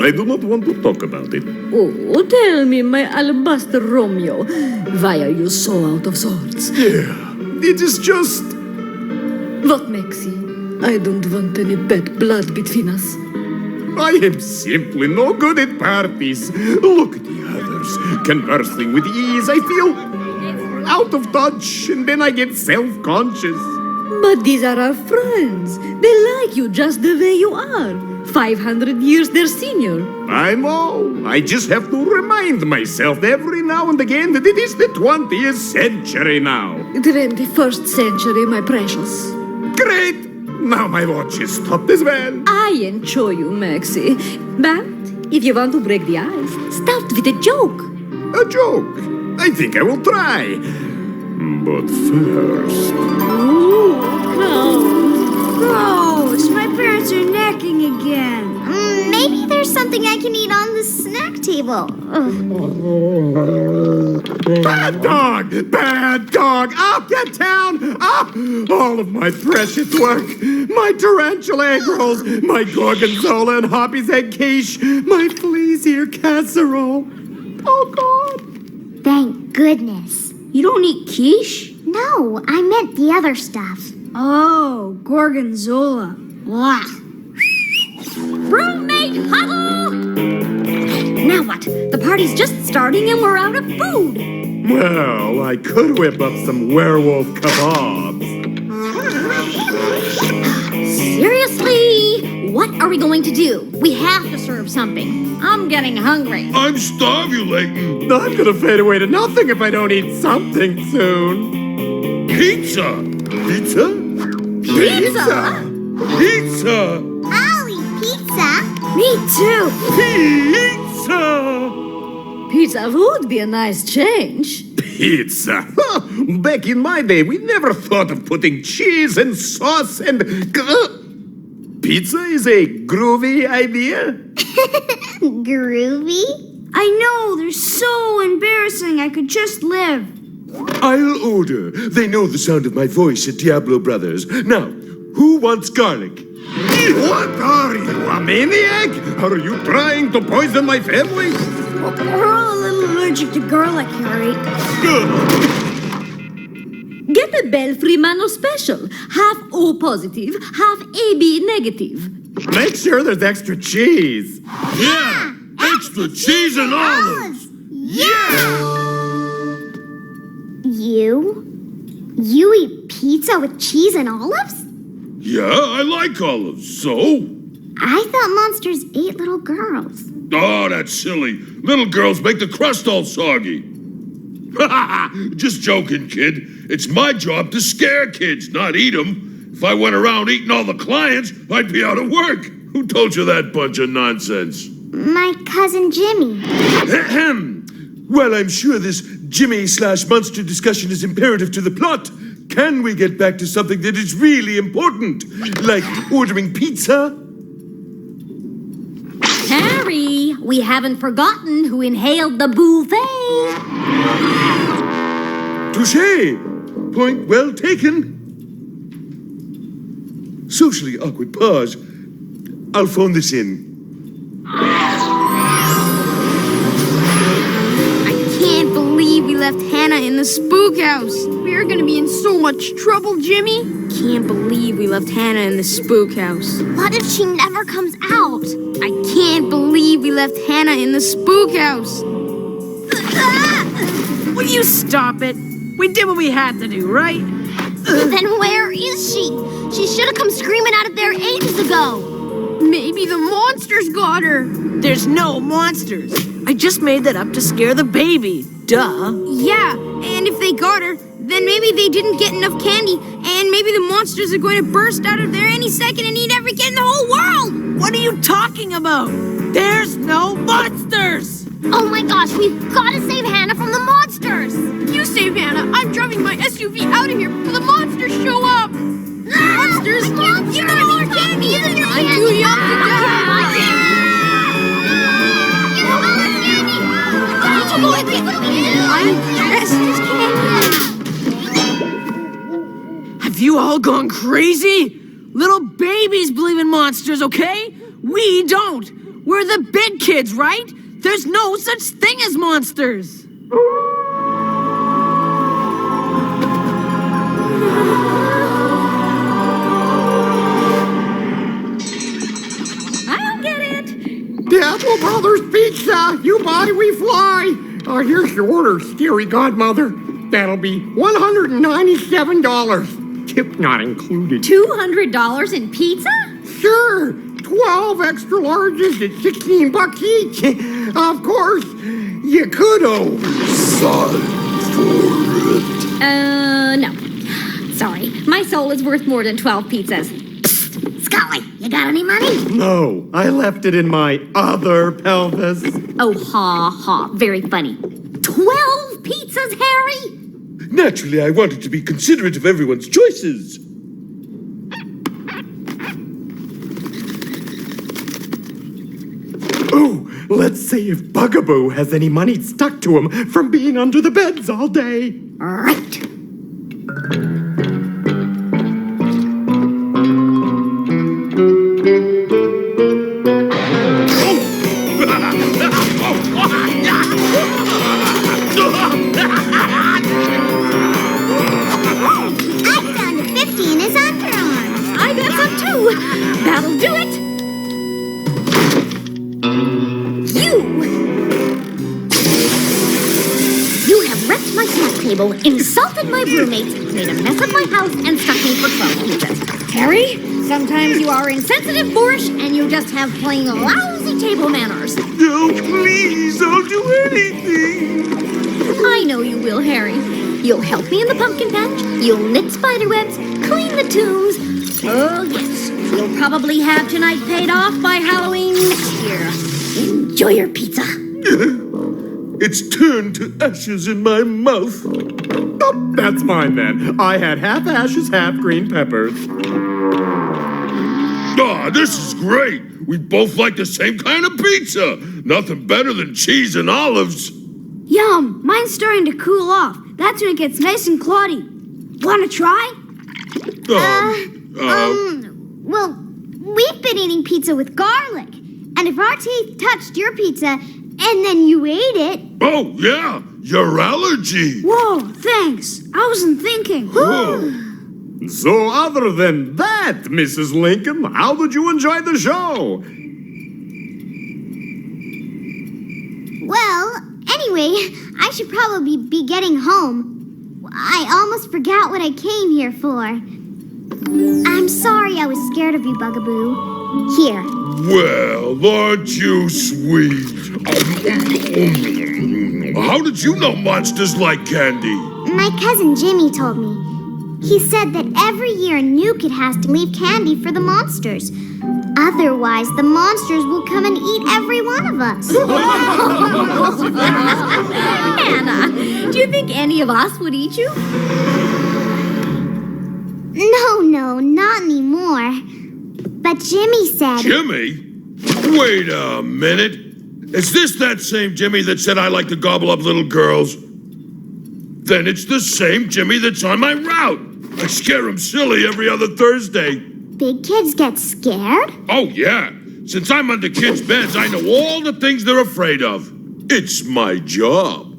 S8: I do not want to talk about it.
S12: Oh, tell me, my alabaster Romeo, why are you so out of sorts?
S8: It is just...
S12: What, Maxie? I don't want any bad blood between us.
S8: I am simply no good at parties. Look at the others, conversing with ease. I feel out of touch, and then I get self-conscious.
S12: But these are our friends. They like you just the way you are. 500 years their senior.
S8: I know. I just have to remind myself every now and again that it is the 20th century now.
S12: 21st century, my precious.
S8: Great! Now my watch is stopped as well.
S12: I enjoy you, Maxie. But if you want to break the ice, start with a joke.
S8: A joke? I think I will try. But first...
S6: Ooh, gross. My parents are necking again.
S1: Maybe there's something I can eat on the snack table.
S8: Bad dog! Bad dog! Up, get down! Up! All of my precious work! My tarantula egg rolls! My gorgonzola and Hoppy's egg quiche! My flea's ear casserole! Oh, God!
S1: Thank goodness.
S6: You don't eat quiche?
S1: No, I meant the other stuff.
S6: Oh, gorgonzola. Blah.
S10: Roommate huddle! Now what? The party's just starting and we're out of food.
S8: Well, I could whip up some werewolf kebabs.
S10: Seriously? What are we going to do? We have to serve something. I'm getting hungry.
S11: I'm starvulating.
S8: I'm gonna fade away to nothing if I don't eat something soon.
S11: Pizza! Pizza?
S10: Pizza?
S11: Pizza!
S1: I'll eat pizza.
S6: Me too.
S11: Pizza!
S12: Pizza would be a nice change.
S8: Pizza? Back in my day, we never thought of putting cheese and sauce and... Pizza is a groovy idea?
S1: Groovy?
S6: I know, they're so embarrassing. I could just live.
S11: I'll order. They know the sound of my voice at Diablo Brothers. Now, who wants garlic?
S8: What are you, a maniac? Are you trying to poison my family?
S6: We're all a little allergic to garlic, Harry.
S12: Get a Belfry Mano special. Half O positive, half AB negative.
S8: Make sure there's extra cheese.
S11: Yeah! Extra cheese and olives!
S1: Yeah! You eat pizza with cheese and olives?
S11: Yeah, I like olives, so?
S1: I thought monsters ate little girls.
S11: Oh, that's silly. Little girls make the crust all soggy. Just joking, kid. It's my job to scare kids, not eat them. If I went around eating all the clients, I'd be out of work. Who told you that bunch of nonsense?
S1: My cousin Jimmy.
S11: Well, I'm sure this Jimmy/monster discussion is imperative to the plot. Can we get back to something that is really important? Like ordering pizza?
S10: Harry, we haven't forgotten who inhaled the buffet.
S11: Touché! Point well taken. Socially awkward pause. I'll phone this in.
S6: I can't believe we left Hannah in the spook house. We're gonna be in so much trouble, Jimmy. Can't believe we left Hannah in the spook house.
S1: What if she never comes out?
S6: I can't believe we left Hannah in the spook house.
S7: Will you stop it? We did what we had to do, right?
S1: Then where is she? She should have come screaming out of there ages ago.
S6: Maybe the monsters got her.
S7: There's no monsters. I just made that up to scare the baby. Duh.
S6: Yeah, and if they got her, then maybe they didn't get enough candy, and maybe the monsters are going to burst out of there any second and eat every kid in the whole world.
S7: What are you talking about? There's no monsters.
S1: Oh my gosh, we've got to save Hannah from the monsters.
S6: You save Hannah. I'm driving my SUV out of here before the monsters show up. Monsters, give me more candy. I'm too young to die. I'm dressed as candy.
S7: Have you all gone crazy? Little babies believe in monsters, okay? We don't. We're the big kids, right? There's no such thing as monsters.
S10: I'll get it.
S8: The Apple Brothers Pizza! You buy, we fly! Here's your order, scary godmother. That'll be $197. Tip not included.
S10: $200 in pizza?
S8: Sure! 12 extra larges at $16 each. Of course, you could sign for it.
S10: No. Sorry. My soul is worth more than 12 pizzas.
S1: Scully, you got any money?
S8: No, I left it in my other pelvis.
S10: Oh, ha, ha. Very funny. 12 pizzas, Harry?
S11: Naturally, I wanted to be considerate of everyone's choices.
S8: Oh, let's see if Bugaboo has any money stuck to him from being under the beds all day.
S1: Right. I found a 50 in his underarm.
S10: I got some too. That'll do it.
S1: You have wrecked my snack table, insulted my roommates, made a mess of my house, and stuck me for 12 pizzas.
S10: Harry, sometimes you are insensitive, boorish, and you just have plain lousy table manners.
S11: No, please, I'll do anything.
S10: I know you will, Harry. You'll help me in the pumpkin patch, you'll knit spider webs, clean the tombs. Oh, yes, you'll probably have tonight paid off by Halloween next year. Enjoy your pizza.
S11: It's turned to ashes in my mouth.
S8: Oh, that's mine then. I had half ashes, half green peppers.
S11: Ah, this is great. We both like the same kind of pizza. Nothing better than cheese and olives.
S6: Yum! Mine's starting to cool off. That's when it gets nice and cloddy. Want to try?
S1: Well, we've been eating pizza with garlic. And if our teeth touched your pizza and then you ate it...
S11: Oh, yeah, your allergy.
S6: Whoa, thanks. I wasn't thinking.
S8: So other than that, Mrs. Lincoln, how did you enjoy the show?
S1: Well, anyway, I should probably be getting home. I almost forgot what I came here for. I'm sorry I was scared of you, Bugaboo. Here.
S11: Well, aren't you sweet? How did you know monsters like candy?
S1: My cousin Jimmy told me. He said that every year a new kid has to leave candy for the monsters. Otherwise, the monsters will come and eat every one of us.
S10: Hannah, do you think any of us would eat you?
S1: No, not anymore. But Jimmy said...
S11: Jimmy? Wait a minute. Is this that same Jimmy that said I like to gobble up little girls? Then it's the same Jimmy that's on my route. I scare him silly every other Thursday.
S1: Big kids get scared?
S11: Oh, yeah. Since I'm under kids' beds, I know all the things they're afraid of. It's my job.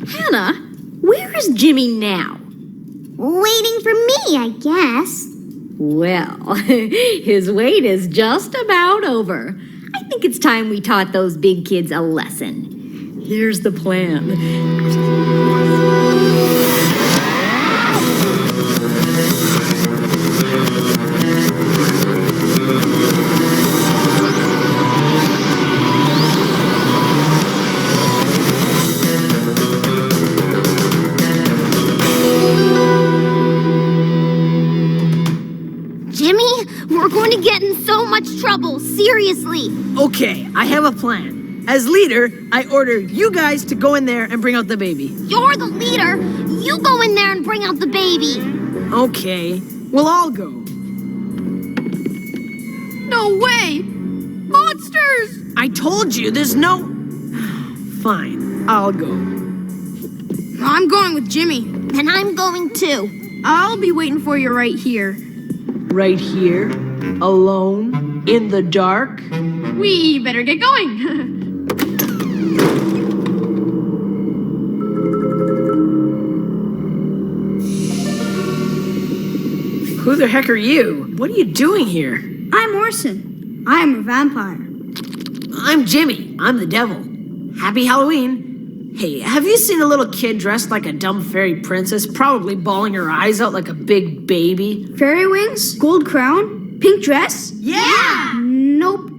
S10: Hannah, where is Jimmy now?
S1: Waiting for me, I guess.
S10: Well, his wait is just about over. I think it's time we taught those big kids a lesson. Here's the plan.
S1: Jimmy, we're going to get in so much trouble, seriously.
S7: Okay, I have a plan. As leader, I order you guys to go in there and bring out the baby.
S1: You're the leader. You go in there and bring out the baby.
S7: Okay, we'll all go.
S6: No way! Monsters!
S7: I told you, there's no... Fine, I'll go.
S6: I'm going with Jimmy.
S1: And I'm going too.
S6: I'll be waiting for you right here.
S7: Right here, alone, in the dark.
S6: We better get going.
S7: Who the heck are you? What are you doing here?
S6: I'm Orson. I am a vampire.
S7: I'm Jimmy. I'm the devil. Happy Halloween. Hey, have you seen a little kid dressed like a dumb fairy princess, probably bawling her eyes out like a big baby?
S6: Fairy wings? Gold crown? Pink dress?
S7: Yeah!
S6: Nope.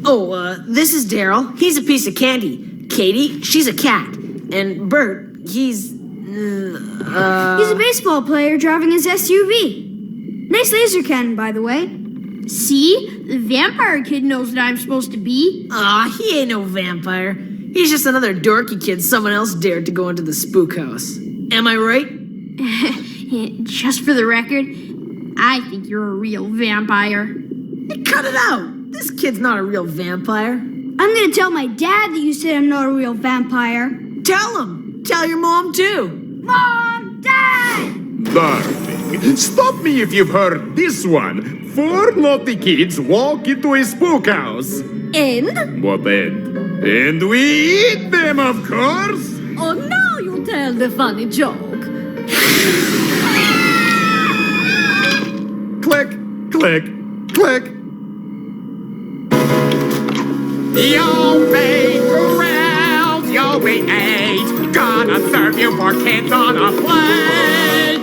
S7: Oh, this is Daryl. He's a piece of candy. Katie, she's a cat. And Bert, he's
S6: He's a baseball player driving his SUV. Nice laser cannon, by the way. See? The vampire kid knows what I'm supposed to be.
S7: Aw, he ain't no vampire. He's just another dorky kid someone else dared to go into the spook house. Am I right?
S6: Just for the record, I think you're a real vampire.
S7: Hey, cut it out. This kid's not a real vampire.
S6: I'm gonna tell my dad that you said I'm not a real vampire.
S7: Tell him. Tell your mom, too.
S6: Mom! Dad!
S8: Darling, stop me if you've heard this one. 4 naughty kids walk into a spook house.
S12: And?
S8: What end? And we eat them, of course.
S12: Oh, now you tell the funny joke.
S8: Click, click, click. You'll be grilled, you'll be ate. Gonna serve you for kids on a plate.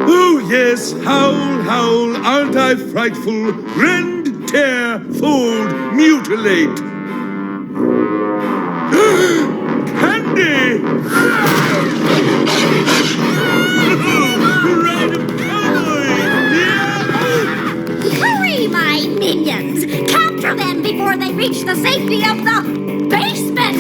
S11: Oh, yes, howl, howl, aren't I frightful? Rend, tear, fold, mutilate. Candy! Ride a cowboy!
S1: Hurry, my minions! Capture them before they reach the safety of the basement!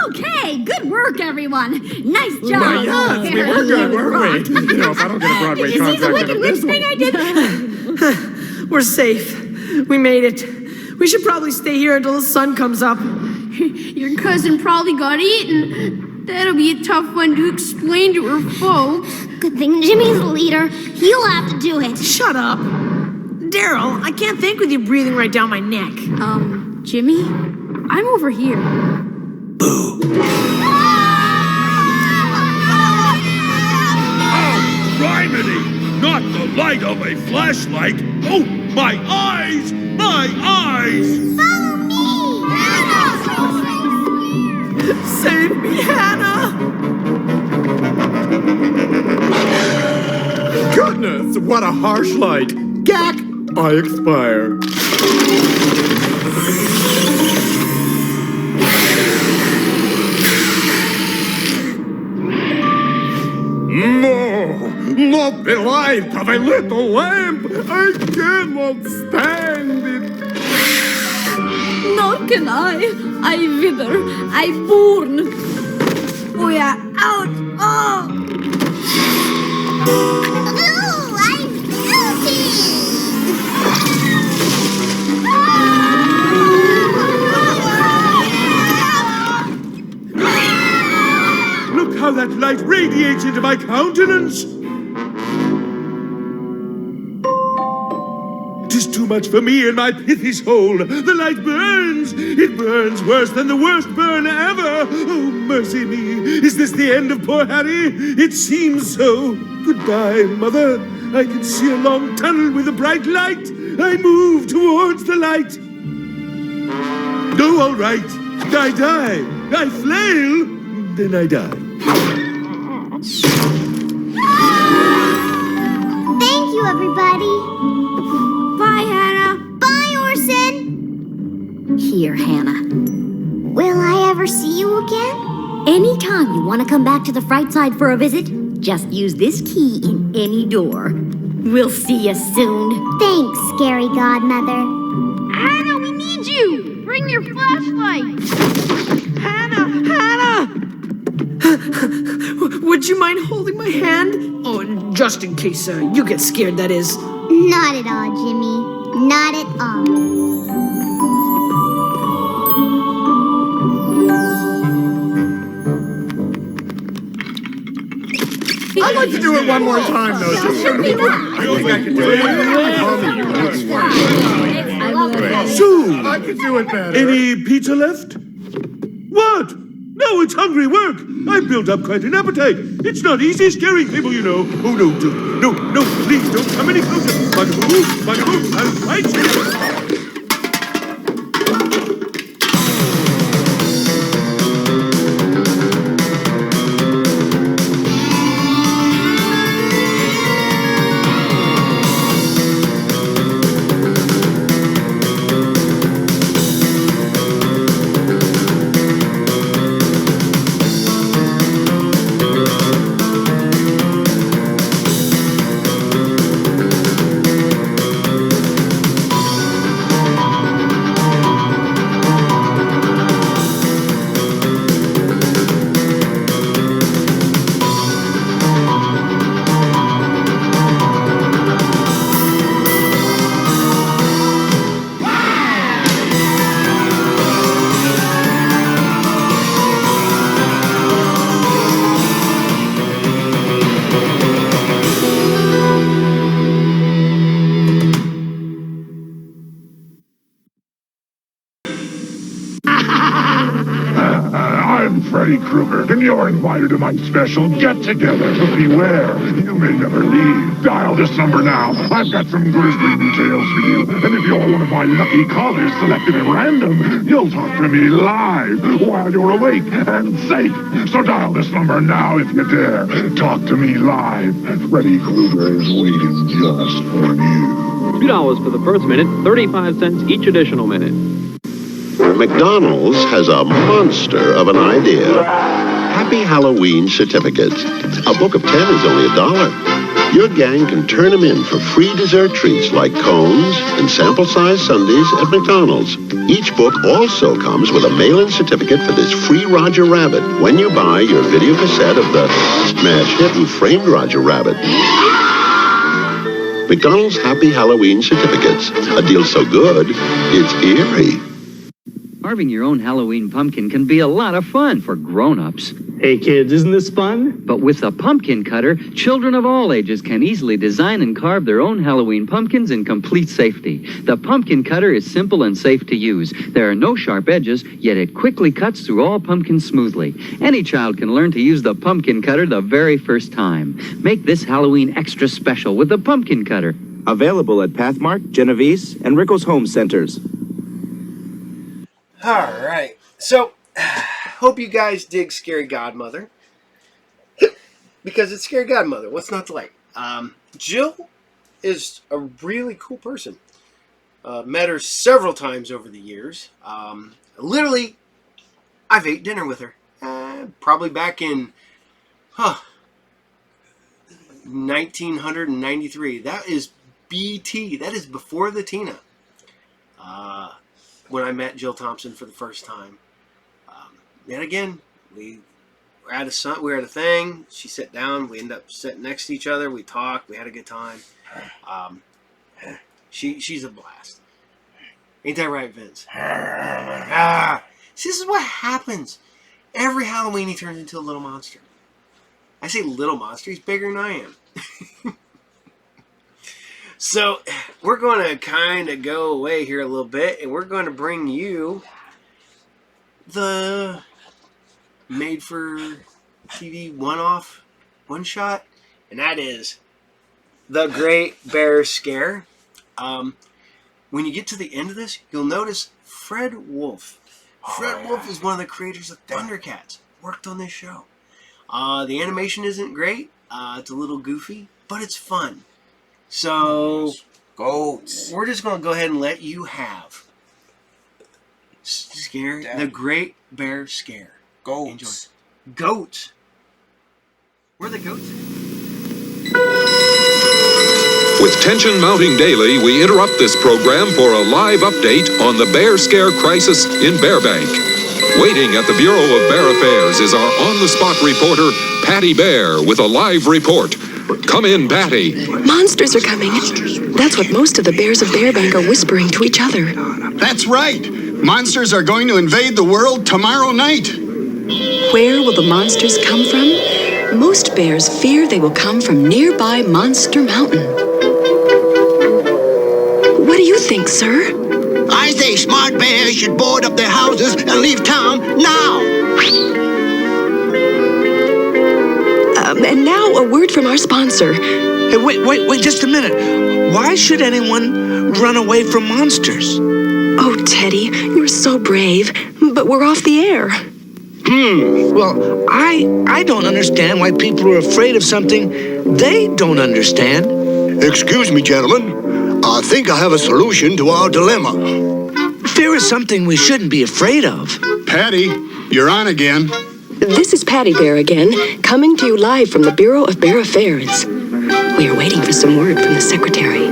S10: Okay, good work, everyone. Nice job.
S8: Yes, we were good, weren't we? You know, if I don't get a Broadway
S10: Did you see the
S8: contract
S10: Wicked
S8: out of
S10: Witch
S8: this
S10: thing
S8: one.
S10: I did?
S7: We're safe. We made it. We should probably stay here until the sun comes up.
S6: Your cousin probably got eaten. That'll be a tough one to explain to her folks.
S1: Good thing Jimmy's the leader. He'll have to do it.
S7: Shut up. Daryl, I can't think with you breathing right down my neck.
S6: Jimmy? I'm over here.
S11: Criminy! Not the light of a flashlight! Oh, my eyes! My eyes!
S1: Follow me!
S7: Save me, Hannah!
S8: Goodness, what a harsh light. Gack! I expire. No, not the light of a little lamp. I cannot stand it.
S12: Nor can I. I wither. I burn. Oh, yeah. Out. Oh.
S1: Ooh, I'm
S11: Look how that light radiates into my countenance! It is too much for me and my pithy soul. The light burns! It burns worse than the worst burn ever! Oh, mercy me! Is this the end of poor Harry? It seems so. Goodbye, Mother. I can see a long tunnel with a bright light. I move towards the light. No, all right. I die. I flail. Then I die.
S1: Thank you, everybody.
S6: Bye, Hannah.
S1: Bye, Orson.
S10: Here, Hannah.
S1: Will I ever see you again?
S10: Anytime you want to come back to the Fright Side for a visit, just use this key in any door.
S1: We'll see you soon. Thanks, Scary Godmother.
S6: Hannah, we need you! Bring your flashlight!
S7: Hannah! Would you mind holding my hand? Oh, just in case you get scared, that is.
S1: Not at all, Jimmy. Not at all.
S8: I'd like to do it one more time, though. I think I can do it.
S11: So,
S8: I could do it better.
S11: any pizza left? What? No, it's hungry work. I've built up quite an appetite. It's not easy scaring people, you know. Oh, no, please don't come any closer. Bugaboo, I'll fight you.
S13: I'm Freddy Krueger, and you're invited to my special get-together. But beware, you may never leave. Dial this number now. I've got some grisly details for you. And if you're one of my lucky callers selected at random, you'll talk to me live while you're awake and safe. So dial this number now if you dare. Talk to me live. Freddy Krueger is waiting just for you.
S14: $2 for the first minute, 35 cents each additional minute.
S15: McDonald's has a monster of an idea. Happy Halloween certificates. A book of 10 is only $1. Your gang can turn them in for free dessert treats like cones and sample-sized sundaes at McDonald's. Each book also comes with a mail-in certificate for this free Roger Rabbit when you buy your video cassette of the smash hit and framed Roger Rabbit. McDonald's Happy Halloween certificates. A deal so good, it's eerie.
S17: Carving your own Halloween pumpkin can be a lot of fun for grown-ups.
S18: Hey kids, isn't this fun?
S17: But with a pumpkin cutter, children of all ages can easily design and carve their own Halloween pumpkins in complete safety. The pumpkin cutter is simple and safe to use. There are no sharp edges, yet it quickly cuts through all pumpkins smoothly. Any child can learn to use the pumpkin cutter the very first time. Make this Halloween extra special with the pumpkin cutter.
S23: Available at Pathmark, Genovese, and Rickles Home Centers.
S19: Alright, so, hope you guys dig Scary Godmother. Because it's Scary Godmother, what's not to like? Jill is a really cool person. Met her several times over the years. Literally, I've ate dinner with her. Probably back in, 1993. That is BT, that is before the Tina. When I met Jill Thompson for the first time. Then again, we were at a thing. She sat down. We ended up sitting next to each other. We talked. We had a good time. She's a blast. Ain't that right, Vince? See, this is what happens. Every Halloween he turns into a little monster. I say little monster. He's bigger than I am. So, we're going to kind of go away here a little bit, and we're going to bring you the made-for-TV one-off, one-shot, and that is The Great Bear Scare. When you get to the end of this, you'll notice Fred Wolf. Fred Wolf is one of the creators of Thundercats, worked on this show. The animation isn't great, it's a little goofy, but it's fun. So, goats. We're just going to go ahead and let you have The Great Bear Scare. Goats. Enjoy. Goats. Where are the goats at?
S2: With tension mounting daily, we interrupt this program for a live update on the bear scare crisis in Bearbank. Waiting at the Bureau of Bear Affairs is our on-the-spot reporter, Patty Bear, with a live report. Come in, Patty.
S3: Monsters are coming. That's what most of the bears of Bearbank are whispering to each other.
S5: That's right. Monsters are going to invade the world tomorrow night.
S3: Where will the monsters come from? Most bears fear they will come from nearby Monster Mountain. What do you think, sir?
S9: I say smart bears should board up their houses and leave town now.
S3: And now a word from our sponsor.
S22: Hey, wait just a minute. Why should anyone run away from monsters?
S3: Oh, Teddy, you're so brave, but we're off the air.
S22: Well, I don't understand why people are afraid of something they don't understand.
S9: Excuse me, gentlemen. I think I have a solution to our dilemma.
S22: Fear is something we shouldn't be afraid of.
S5: Patty, you're on again.
S3: This is Patty Bear again, coming to you live from the Bureau of Bear Affairs. We are waiting for some word from the secretary.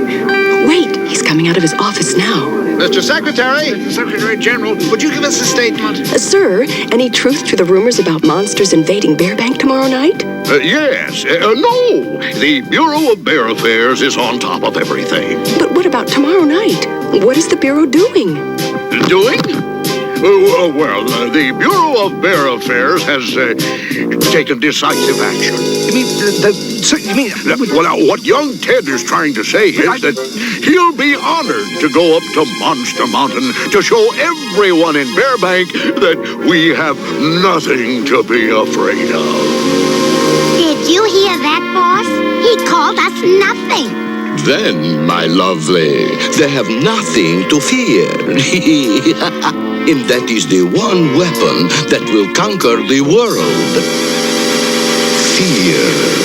S3: Wait, he's coming out of his office now.
S9: Mr. Secretary! Secretary General, would you give us a statement?
S3: Sir, any truth to the rumors about monsters invading Bearbank tomorrow night?
S15: Yes. No. The Bureau of Bear Affairs is on top of everything.
S3: But what about tomorrow night? What is the Bureau doing?
S15: Doing? Well, the Bureau of Bear Affairs has taken decisive action. Well, what young Ted is trying to say is that he'll be honored to go up to Monster Mountain to show everyone in Bearbank that we have nothing to be afraid of.
S1: Did you hear that, boss? He called us nothing.
S24: Then, my lovely, they have nothing to fear. And that is the one weapon that will conquer the world. Fear.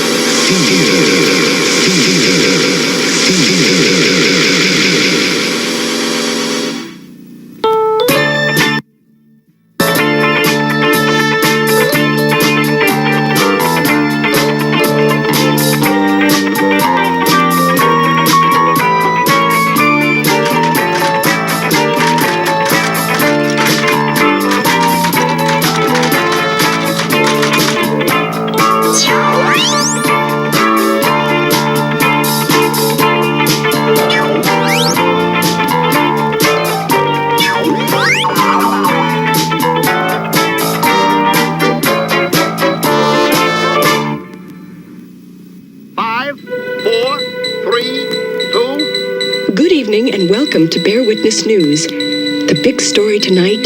S3: And welcome to Bear Witness News. The big story tonight,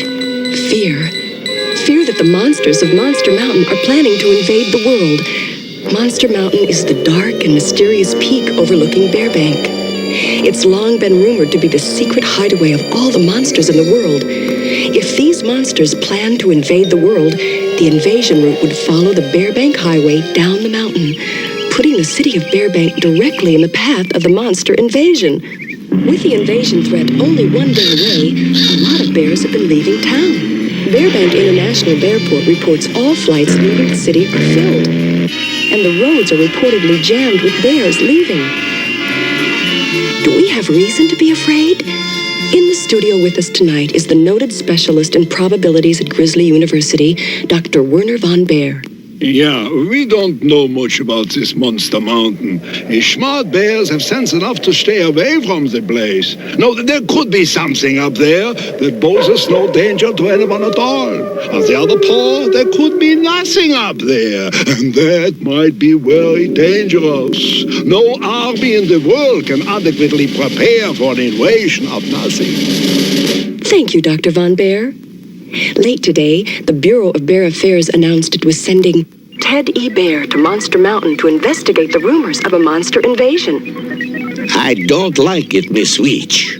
S3: fear. Fear that the monsters of Monster Mountain are planning to invade the world. Monster Mountain is the dark and mysterious peak overlooking Bearbank. It's long been rumored to be the secret hideaway of all the monsters in the world. If these monsters plan to invade the world, the invasion route would follow the Bearbank Highway down the mountain, putting the city of Bearbank directly in the path of the monster invasion. With the invasion threat only one day away, a lot of bears have been leaving town. Bearbank International Airport reports all flights leaving the city are filled, and the roads are reportedly jammed with bears leaving. Do we have reason to be afraid? In the studio with us tonight is the noted specialist in probabilities at Grizzly University, Dr. Werner von Baer.
S26: Yeah, we don't know much about this Monster Mountain. Smart bears have sense enough to stay away from the place. No, there could be something up there that poses no danger to anyone at all. On the other part, there could be nothing up there, and that might be very dangerous. No army in the world can adequately prepare for an invasion of nothing.
S3: Thank you, Dr. von Baer. Late today, the Bureau of Bear Affairs announced it was sending Ted E. Bear to Monster Mountain to investigate the rumors of a monster invasion.
S24: I don't like it, Miss Witch.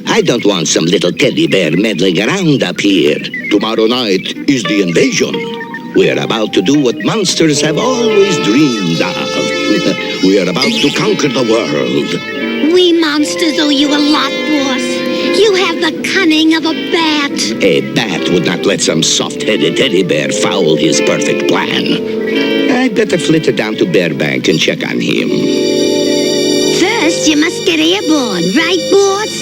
S24: I don't want some little teddy bear meddling around up here. Tomorrow night is the invasion. We're about to do what monsters have always dreamed of. We are about to conquer the world.
S1: We monsters owe you a lot, boss. You have the cunning of a bat.
S24: A bat would not let some soft-headed teddy bear foul his perfect plan. I'd better flitter down to Bearbank and check on him.
S1: First,
S24: First, you must get airborne, right, boss?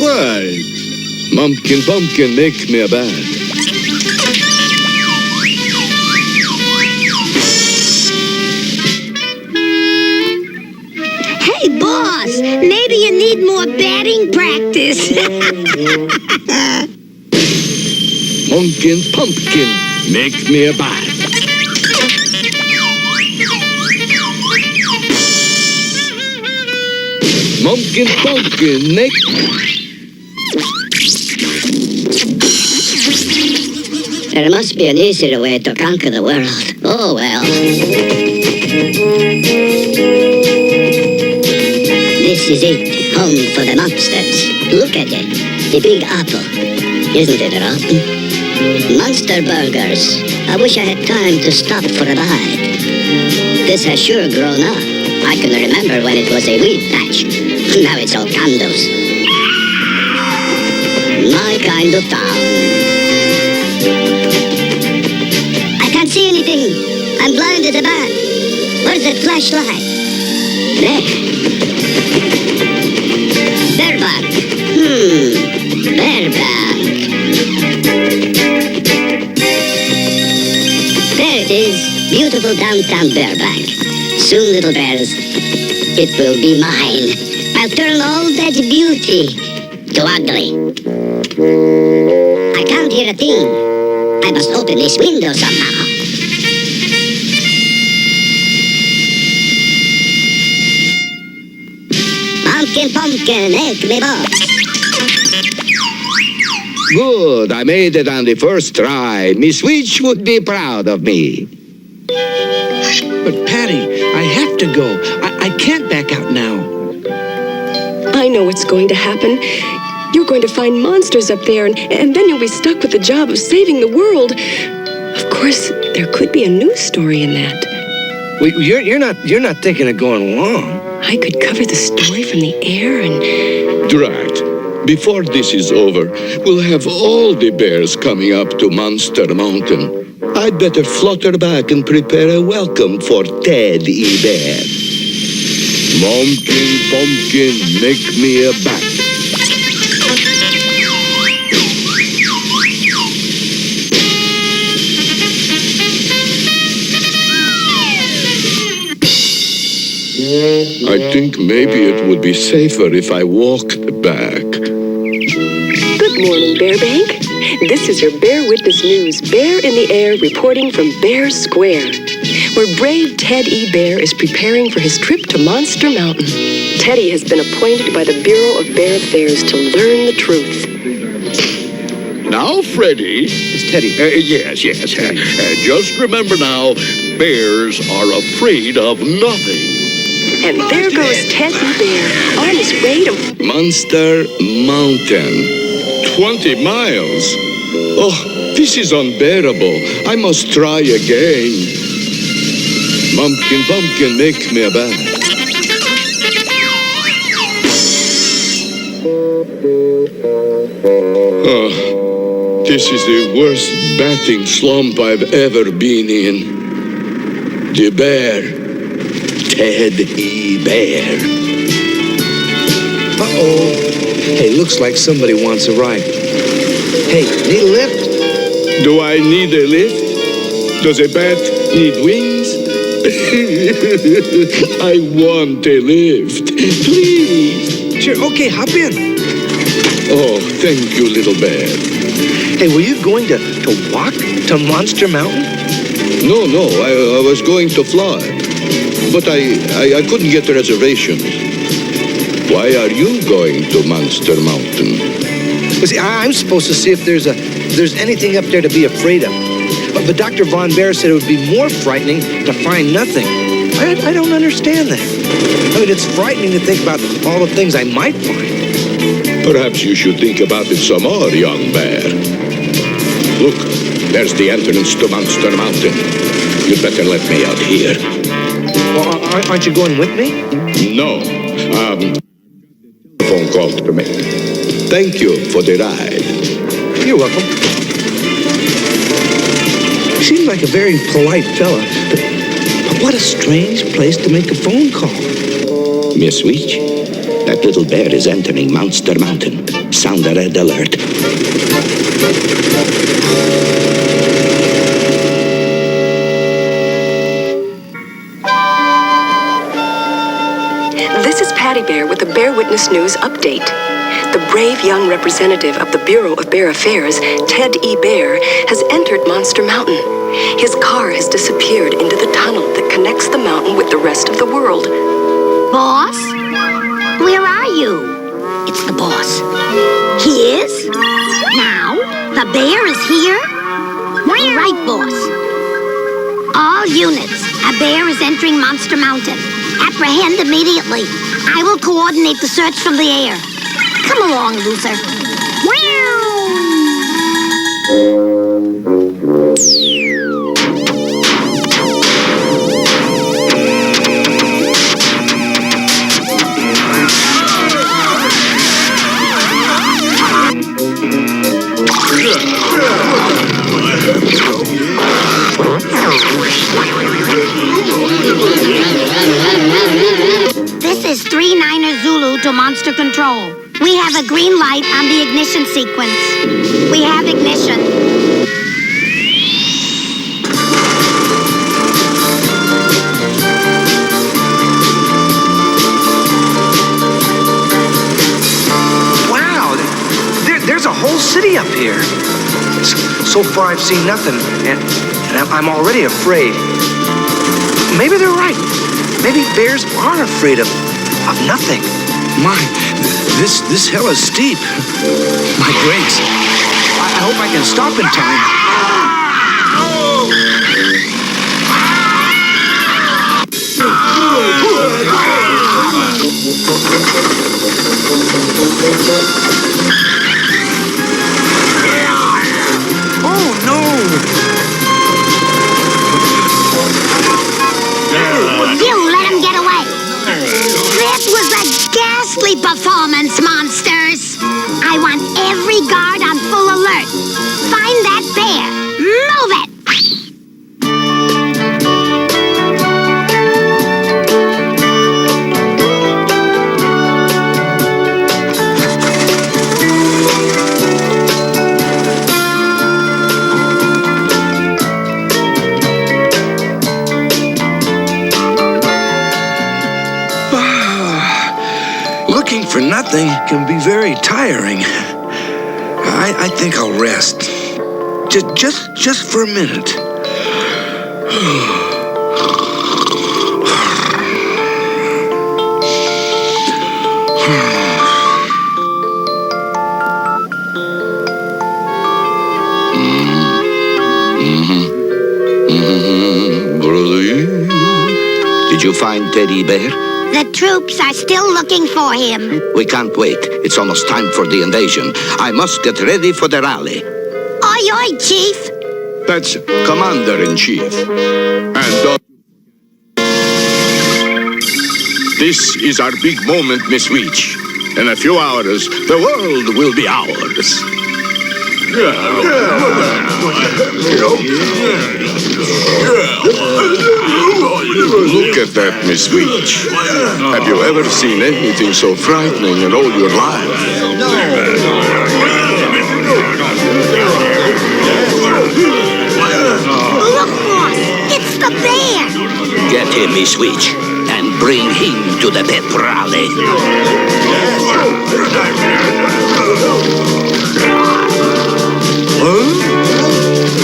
S11: Right. Mumpkin Pumpkin, make me a bed.
S24: Hey, boss, maybe you need more batting practice.
S11: Mumpkin Pumpkin, make me a bed. Mumpkin Pumpkin, make...
S24: There must be an easier way to conquer the world. Oh, well. This is it, home for the monsters. Look at it, the big apple. Isn't it rotten? Monster burgers. I wish I had time to stop for a bite. This has sure grown up. I can remember when it was a weed patch. Now it's all condos. My kind of town. I can't see anything. I'm blind as a bat. Where's that flashlight? There. Bearbank. Bearbank. There it is. Beautiful downtown Bearbank. Soon, little bears, it will be mine. I'll turn all that beauty to ugly. I can't hear a thing. I must open this window somehow. Pumpkin, pumpkin, make me boss. Good, I made it on the first try. Miss Witch would be proud of me.
S22: But Patty, I have to go. I can't back out now.
S3: I know what's going to happen. You're going to find monsters up there, and then you'll be stuck with the job of saving the world. Of course, there could be a news story in that.
S22: Wait, you're not thinking of going along?
S3: I could cover the story from the air and...
S11: Right. Before this is over, we'll have all the bears coming up to Monster Mountain. I'd better flutter back and prepare a welcome for Teddy Bear. Mumpkin Pumpkin, make me a bat. I think maybe it would be safer if I walked back.
S3: Good morning, Bearbank. This is your Bear Witness News, Bear in the Air reporting from Bear Square, where brave Ted E. Bear is preparing for his trip to Monster Mountain. Teddy has been appointed by the Bureau of Bear Affairs to learn the truth.
S11: Now, Freddy.
S22: It's Teddy.
S11: Yes. Just remember now, bears are afraid of nothing.
S3: And there goes Ted E. Bear on his way to
S11: Monster Mountain. 20 miles. Oh, this is unbearable. I must try again. Mumpkin Pumpkin, make me a bat. Oh, this is the worst batting slump I've ever been in. The bear. Ted E. Bear.
S22: Uh-oh. Hey, looks like somebody wants a ride. Hey, need a lift?
S11: Do I need a lift? Does a bat need wings? I want a lift. Please.
S22: Sure, okay, hop in.
S11: Oh, thank you, little bear.
S22: Hey, were you going to walk to Monster Mountain?
S11: No, I was going to fly. But I couldn't get a reservation. Why are you going to Monster Mountain?
S22: Well, see, I'm supposed to see if there's anything up there to be afraid of. But Dr. Von Bear said it would be more frightening to find nothing. I don't understand that. I mean, it's frightening to think about all the things I might find.
S11: Perhaps you should think about it some more, young bear. Look, there's the entrance to Monster Mountain. You'd better let me out here.
S22: Well, aren't you going with me?
S11: No. Phone call to make. Thank you for the ride.
S22: You're welcome. Seems like a very polite fella, but what a strange place to make a phone call.
S11: Miss Witch,
S24: That little bear is entering Monster Mountain. Sound a red alert.
S3: This is Patty Bear with the Bear Witness News update. The brave young representative of the Bureau of Bear Affairs, Ted E. Bear, has entered Monster Mountain. His car has disappeared into the tunnel that connects the mountain with the rest of the world.
S1: Boss? Where are you? It's the boss. He is? Now? The bear is here? Right, boss. All units, a bear is entering Monster Mountain. Apprehend immediately. I will coordinate the search from the air. Come along, loser. This is 39er Zulu to Monster Control. We have a green light on the ignition sequence. We have ignition.
S22: Wow, there's a whole city up here. So far I've seen nothing, and I'm already afraid. Maybe they're right. Maybe bears are afraid of nothing. My, this hell is steep. My brakes. I hope I can stop in time. Oh no!
S1: You let him get away. This was a ghastly performance, monsters. I want every guard on full alert. Find that bear. Move it.
S22: Looking for nothing can be very tiring. I think I'll rest. Just for a minute.
S24: Did you find Teddy Bear?
S1: The troops are still looking for him.
S24: We can't wait. It's almost time for the invasion. I must get ready for the rally.
S1: Oi, oi, Chief.
S24: That's Commander-in-Chief.
S4: And this is our big moment, Miss Weech. In a few hours, the world will be ours. Look at that, Miss Weech. Have you ever seen anything so frightening in all your life?
S1: Look, boss, it's the bear.
S24: Get him, Miss Weech, and bring him to the pep rally.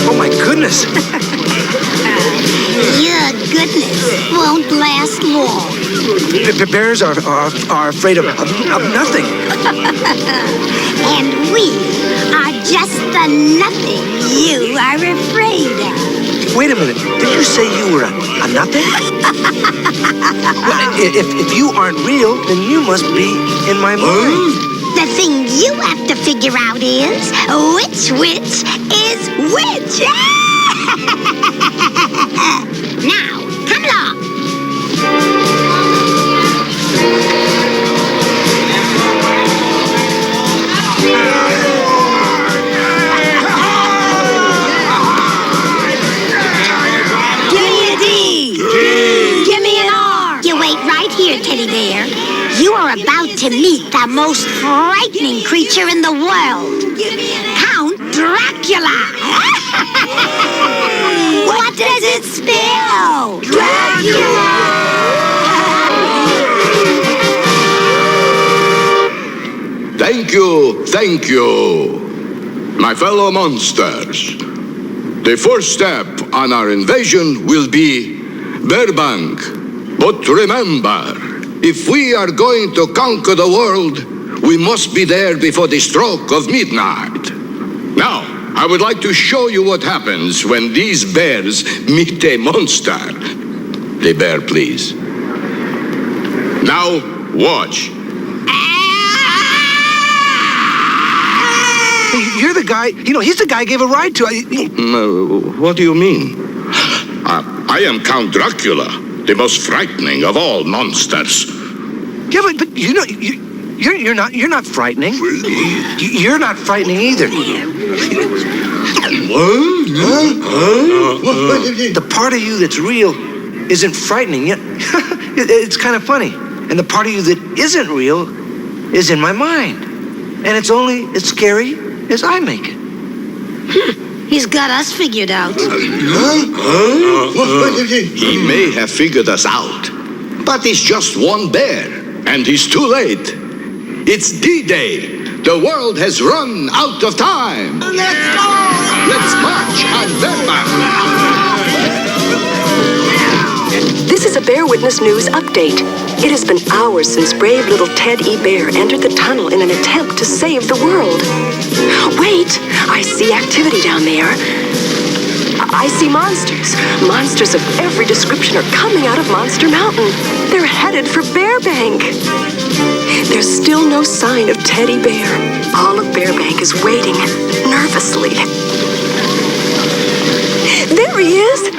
S22: Oh my goodness!
S1: Your goodness won't last long.
S22: The bears are afraid of nothing.
S1: And we are just the nothing you are afraid of.
S22: Wait a minute. Did you say you were a nothing? Well, if you aren't real, then you must be in my mind.
S1: The thing you have to figure out is which is which. Now, come along. Give me a D. Give me an R. You wait right here, Teddy Bear. You are about to meet the most frightening creature in the world, Count Dracula. What does it spell? Dracula!
S4: Thank you, my fellow monsters. The first step on our invasion will be Burbank. But remember, if we are going to conquer the world, we must be there before the stroke of midnight. Now, I would like to show you what happens when these bears meet a monster. The bear, please. Now, watch.
S22: You're the guy, he's the guy I gave a ride to.
S4: What do you mean? I am Count Dracula, the most frightening of all monsters.
S22: Yeah, but you're not frightening. You're not frightening either. The part of you that's real isn't frightening yet. It's kind of funny. And the part of you that isn't real is in my mind. And it's only as scary as I make it.
S1: He's got us figured out.
S4: He may have figured us out, but he's just one bear, and he's too late. It's D-Day. The world has run out of time. Let's go! Let's march on Burbank.
S3: This is a Bear Witness News update. It has been hours since brave little Ted E. Bear entered the tunnel in an attempt to save the world. Wait, I see activity down there. I see monsters. Monsters of every description are coming out of Monster Mountain. They're headed for Bearbank. There's still no sign of Teddy Bear. All of Bearbank is waiting nervously. There he is!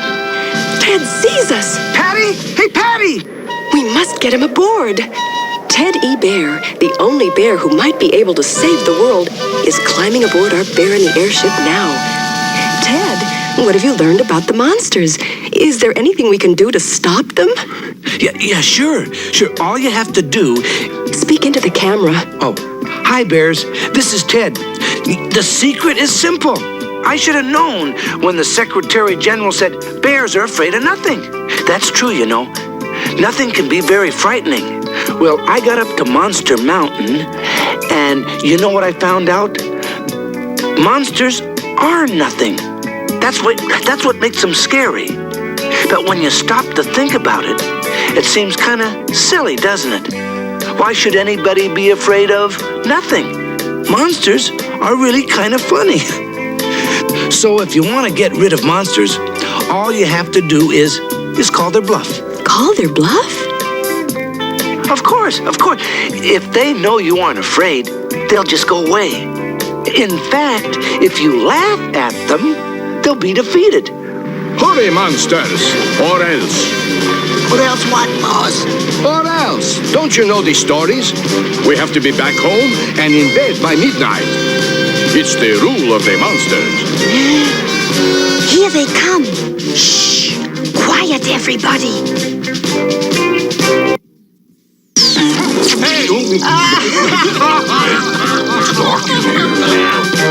S3: Ted sees us.
S22: Patty? Hey, Patty!
S3: We must get him aboard. Ted E. Bear, the only bear who might be able to save the world, is climbing aboard our bear in the airship now. Ted, what have you learned about the monsters? Is there anything we can do to stop them?
S22: Yeah, sure. All you have to do...
S3: Speak into the camera.
S22: Oh, hi, bears. This is Ted. The secret is simple. I should have known when the Secretary General said bears are afraid of nothing. That's true, Nothing can be very frightening. Well, I got up to Monster Mountain, and you know what I found out? Monsters are nothing. That's what makes them scary. But when you stop to think about it, it seems kind of silly, doesn't it? Why should anybody be afraid of nothing? Monsters are really kind of funny. So if you want to get rid of monsters, all you have to do is call their bluff.
S3: Call their bluff?
S22: Of course. If they know you aren't afraid, they'll just go away. In fact, if you laugh at them, they'll be defeated.
S4: Hurry, monsters, or else.
S9: Or else what, boss?
S4: Or else. Don't you know the stories? We have to be back home and in bed by midnight. It's the rule of the monsters.
S1: Here they come. Shh! Quiet, everybody.
S2: Hey!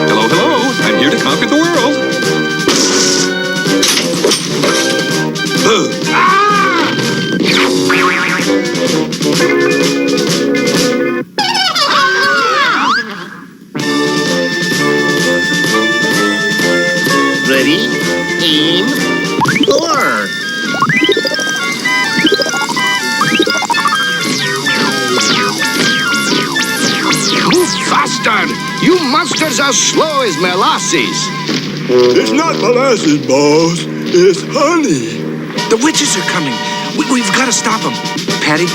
S2: Hello. I'm here to conquer the world.
S9: Ready, aim, roar.
S4: Move faster! You monsters are slow as molasses.
S11: It's not molasses, boss. It's honey.
S22: The witches are coming. We've got to stop them. Patty,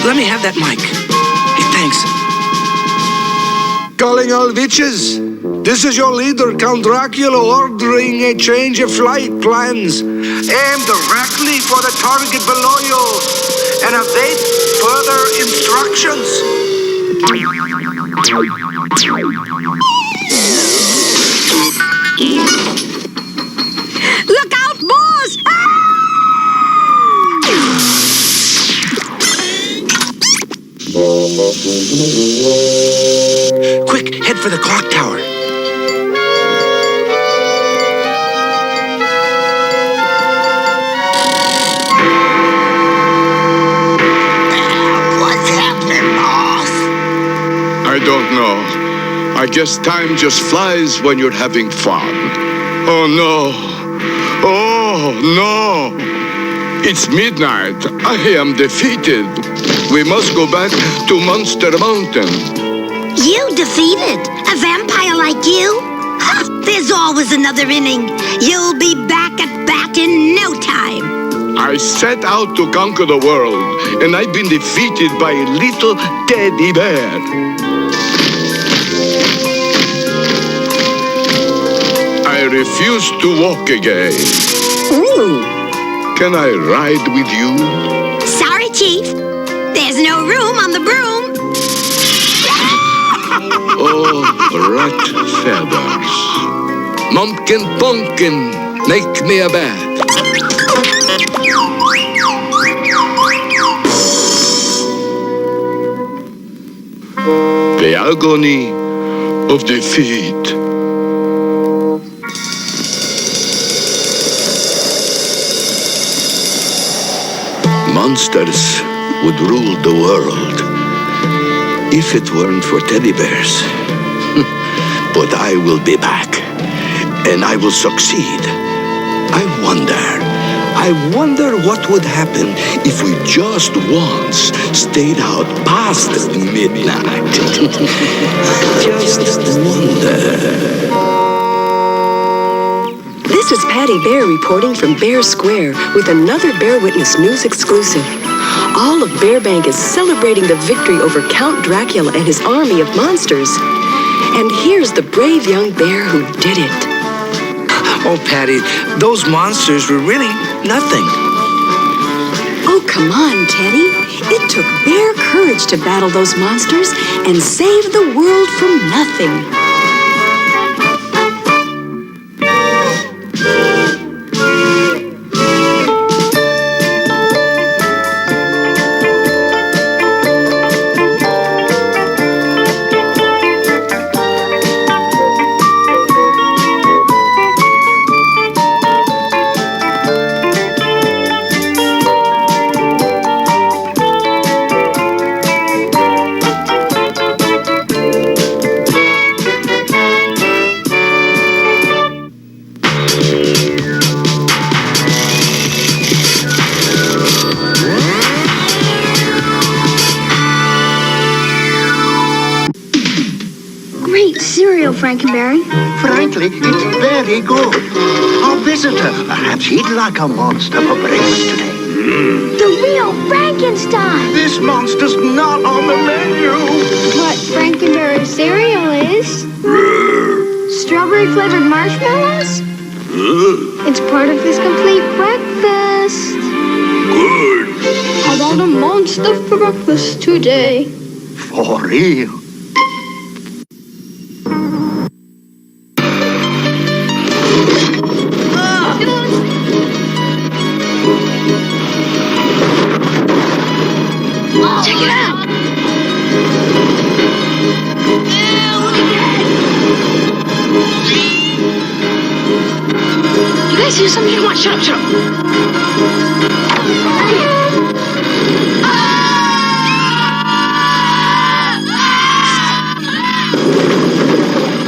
S22: let me have that mic. Hey, thanks. Calling all witches. This is your leader, Count Dracula, ordering a change of flight plans. Aim directly for the target below you and await further instructions.
S1: Look out, boss! Ah!
S22: Quick, head for the clock tower.
S9: What's happening, boss?
S4: I don't know. I guess time just flies when you're having fun. Oh no. Oh no. It's midnight. I am defeated. We must go back to Monster Mountain.
S1: You defeated a vampire like you? Ha! There's always another inning. You'll be back at bat in no time.
S4: I set out to conquer the world, and I've been defeated by a little teddy bear. I refuse to walk again.
S1: Ooh.
S4: Can I ride with you?
S1: Sorry, Chief. There's no room on the broom.
S4: Oh, rat feathers. Mumpkin pumpkin, make me a bed. The agony of defeat. Monsters would rule the world if it weren't for teddy bears. But I will be back, and I will succeed. I wonder what would happen if we just once stayed out past midnight. Just wonder.
S3: This is Patty Bear reporting from Bear Square with another Bear Witness News exclusive. All of Bearbank is celebrating the victory over Count Dracula and his army of monsters. And here's the brave young bear who did it.
S22: Oh, Patty, those monsters were really nothing.
S3: Oh, come on, Teddy. It took bear courage to battle those monsters and save the world from nothing.
S1: Great cereal, Frankenberry.
S9: Frankly, it's very good. Our visitor, perhaps he'd like a monster for breakfast today.
S1: The real Frankenstein.
S9: This monster's not on the menu.
S1: What Frankenberry cereal is? Strawberry flavored marshmallows? It's part of his complete breakfast.
S9: Good.
S1: How about a monster for breakfast today?
S9: For real.
S1: Check it out! You guys hear something? Come on, shut up, shut up.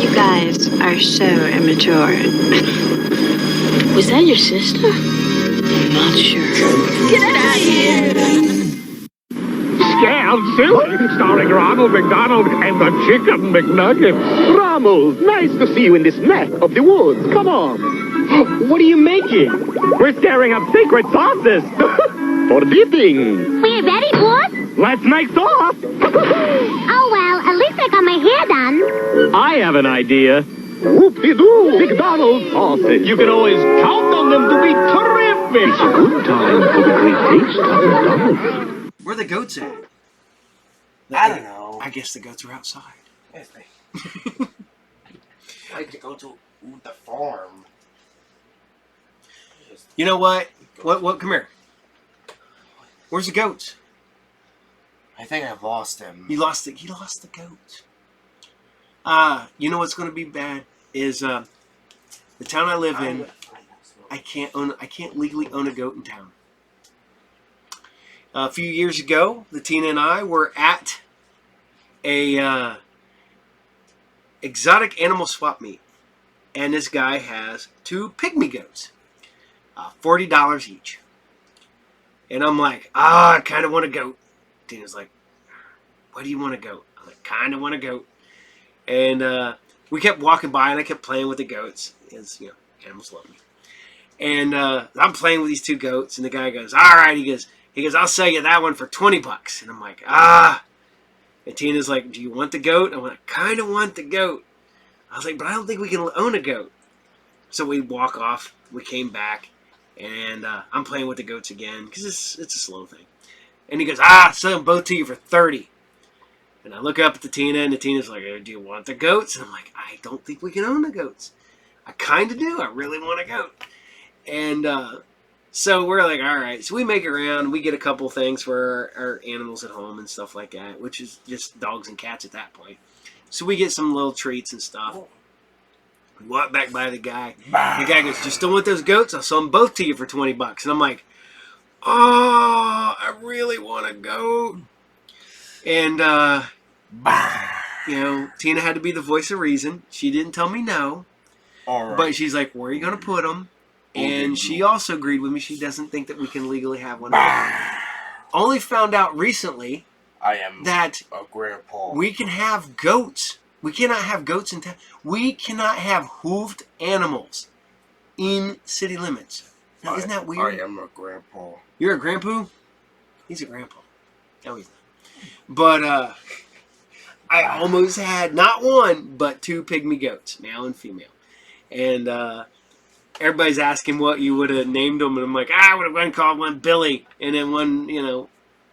S10: You guys are so immature. Was that your sister? I'm not sure. Get out of here!
S13: Scared Silly, starring Ronald McDonald and the Chicken McNugget. Ronald, nice to see you in this neck of the woods. Come on. What are you making? We're stirring up secret sauces for dipping.
S1: We're ready, boss?
S13: Let's make sauce.
S1: Oh, well, at least I got my hair done.
S13: I have an idea. Whoop-de-doo, McDonald's sauces. You can always count on them to be terrific. It's a good time for the great taste of McDonald's.
S19: Where are the goats at?
S12: I don't know.
S19: I guess the goats are outside.
S12: Yes, they like to go to the farm.
S19: You know what? What? Come here. Where's the goats?
S12: I think I've lost him.
S19: He lost the goat. You know what's going to be bad is the town I live in. I can't legally own a goat in town. A few years ago, Tina and I were at a exotic animal swap meet, and this guy has 2 pygmy goats, $40 each. And I'm like, I kind of want a goat. Tina's like, why do you want a goat? I'm like, kind of want a goat. And we kept walking by, and I kept playing with the goats. As, animals love me. And I'm playing with these 2 goats, and the guy goes, all right, he goes, I'll sell you that one for $20. And I'm like, And Tina's like, do you want the goat? I'm like, I kind of want the goat. I was like, but I don't think we can own a goat. So we walk off. We came back, and I'm playing with the goats again because it's a slow thing. And he goes, sell them both to you for $30. And I look up at the Tina, and the Tina's like, do you want the goats? And I'm like, I don't think we can own the goats. I kind of do. I really want a goat. And so we're like, all right. So we make it around. We get a couple things for our animals at home and stuff like that, which is just dogs and cats at that point. So we get some little treats and stuff. We walk back by the guy. The guy goes, you still want those goats? I'll sell them both to you for $20. And I'm like, I really want a goat. And, Tina had to be the voice of reason. She didn't tell me no.
S12: All right.
S19: But she's like, where are you going to put them? And she also agreed with me. She doesn't think that we can legally have one. Only found out recently that
S12: a grandpa.
S19: We can have goats. We cannot have goats in town. We cannot have hooved animals in city limits. Now, isn't that weird?
S12: I am a grandpa.
S19: You're a grandpa? He's a grandpa. No, he's not. But I almost had not one, but 2 pygmy goats, male and female. And everybody's asking what you would have named them, and I'm like, I would have gone called one Billy, and then one,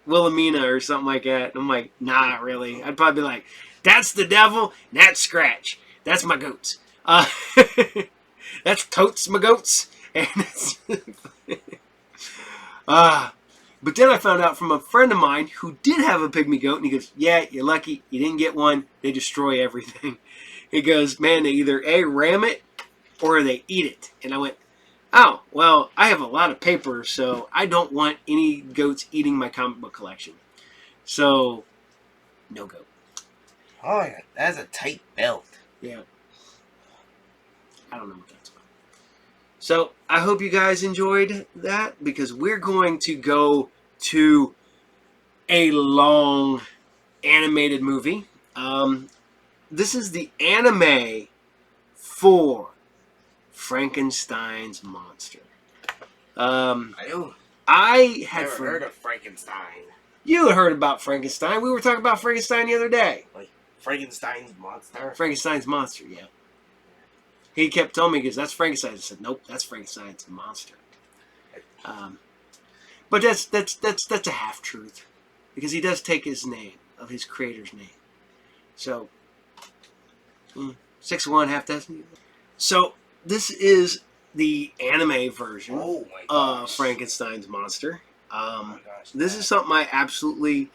S19: Wilhelmina or something like that. And I'm like, nah, not really. I'd probably be like, that's the devil, and that's Scratch. That's my goats. That's Totes, my goats. And it's but then I found out from a friend of mine who did have a pygmy goat, and he goes, yeah, you're lucky. You didn't get one. They destroy everything. He goes, man, they either A, ram it, or they eat it. And I went, oh, well, I have a lot of paper, so I don't want any goats eating my comic book collection. So, no goat.
S12: Oh, yeah, that's a tight belt.
S19: Yeah. I don't know what that's about. So, I hope you guys enjoyed that, because we're going to go to a long animated movie. This is the anime for Frankenstein's monster. I had
S12: never heard of Frankenstein.
S19: You heard about Frankenstein. We were talking about Frankenstein the other day.
S12: Like Frankenstein's monster?
S19: Frankenstein's monster, yeah. He kept telling me, because that's Frankenstein. I said, nope, that's Frankenstein's monster. But that's a half truth, because he does take his name, of his creator's name. So 6-1, half dozen. So this is the anime version of Frankenstein's monster. This is something I absolutely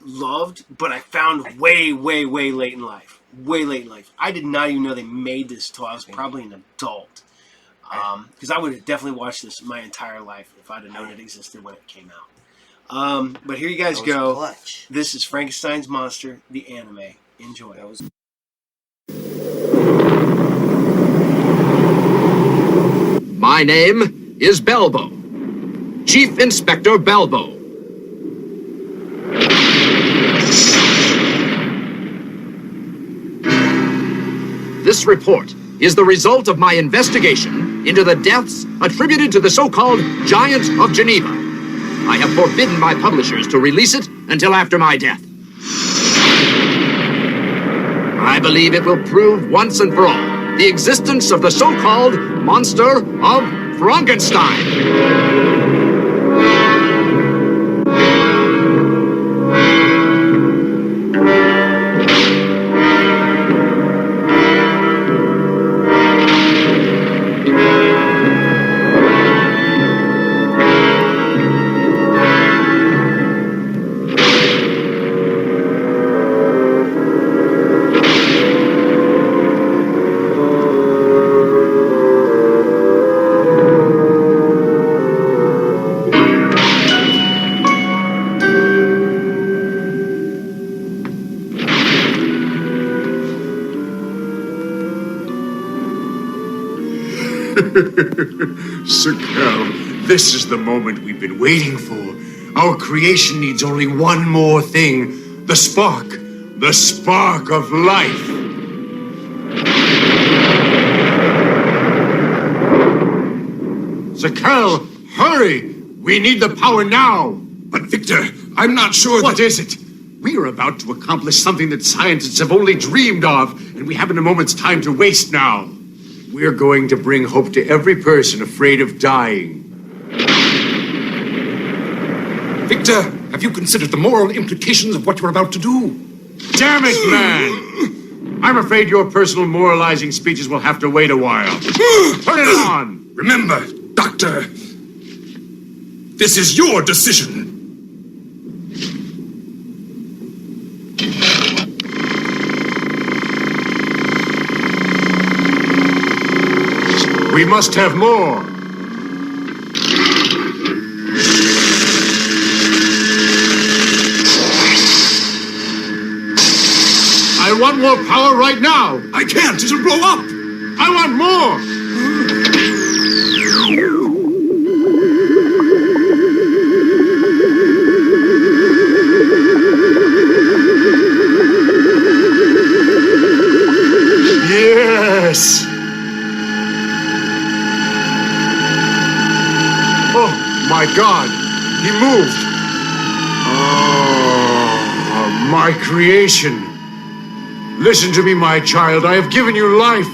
S19: loved, but I found way, way, way late in life. Way late in life. I did not even know they made this until I was probably an adult. Because I would have definitely watched this my entire life if I'd have known it existed when it came out. But here you guys go.
S12: Clutch.
S19: This is Frankenstein's Monster, the anime. Enjoy.
S6: My name is Belbo. Chief Inspector Belbo. This report is the result of my investigation into the deaths attributed to the so-called Giant of Geneva. I have forbidden my publishers to release it until after my death. I believe it will prove once and for all the existence of the so-called monster of Frankenstein.
S7: Sukel, this is the moment we've been waiting for. Our creation needs only one more thing. The spark of life. Sukel, hurry! We need the power now!
S26: But Victor, I'm not sure
S7: What is it? We are about to accomplish something that scientists have only dreamed of, and we haven't a moment's time to waste now. We're going to bring hope to every person afraid of dying.
S26: Victor, have you considered the moral implications of what you're about to do?
S7: Damn it, man! I'm afraid your personal moralizing speeches will have to wait a while. Turn it on!
S26: Remember, Doctor, this is your decision.
S7: We must have more. I want more power right now.
S26: I can't. It'll blow up.
S7: I want more. Yes. Oh, my God. He moved. Oh, my creation. Listen to me, my child. I have given you life.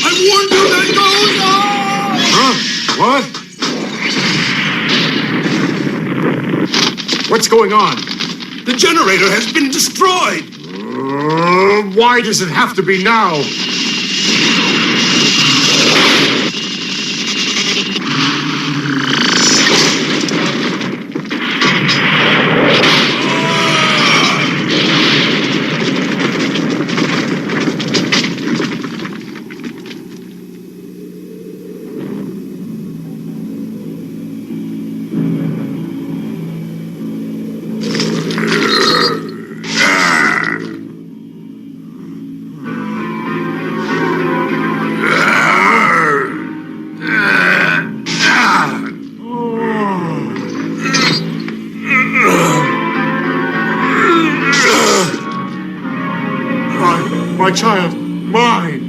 S26: I warned you that goes on!
S7: Huh? What? What's going on?
S26: The generator has been destroyed.
S7: Why does it have to be now? My child, mine.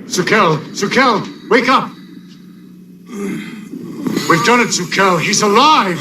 S7: Sukel, wake up. We've done it, Sukel. He's alive.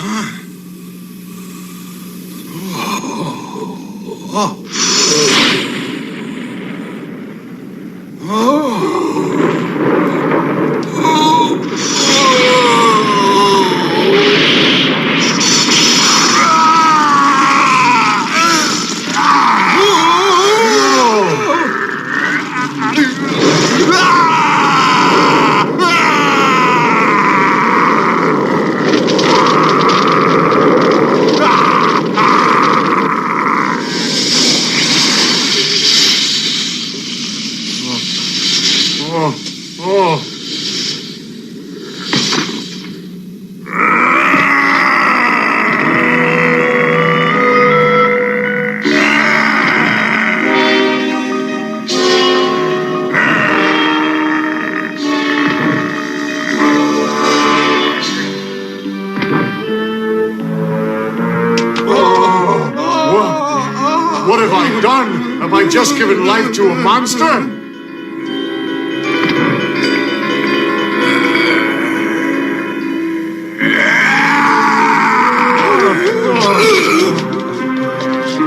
S7: What have I done? Have I just given life to a monster?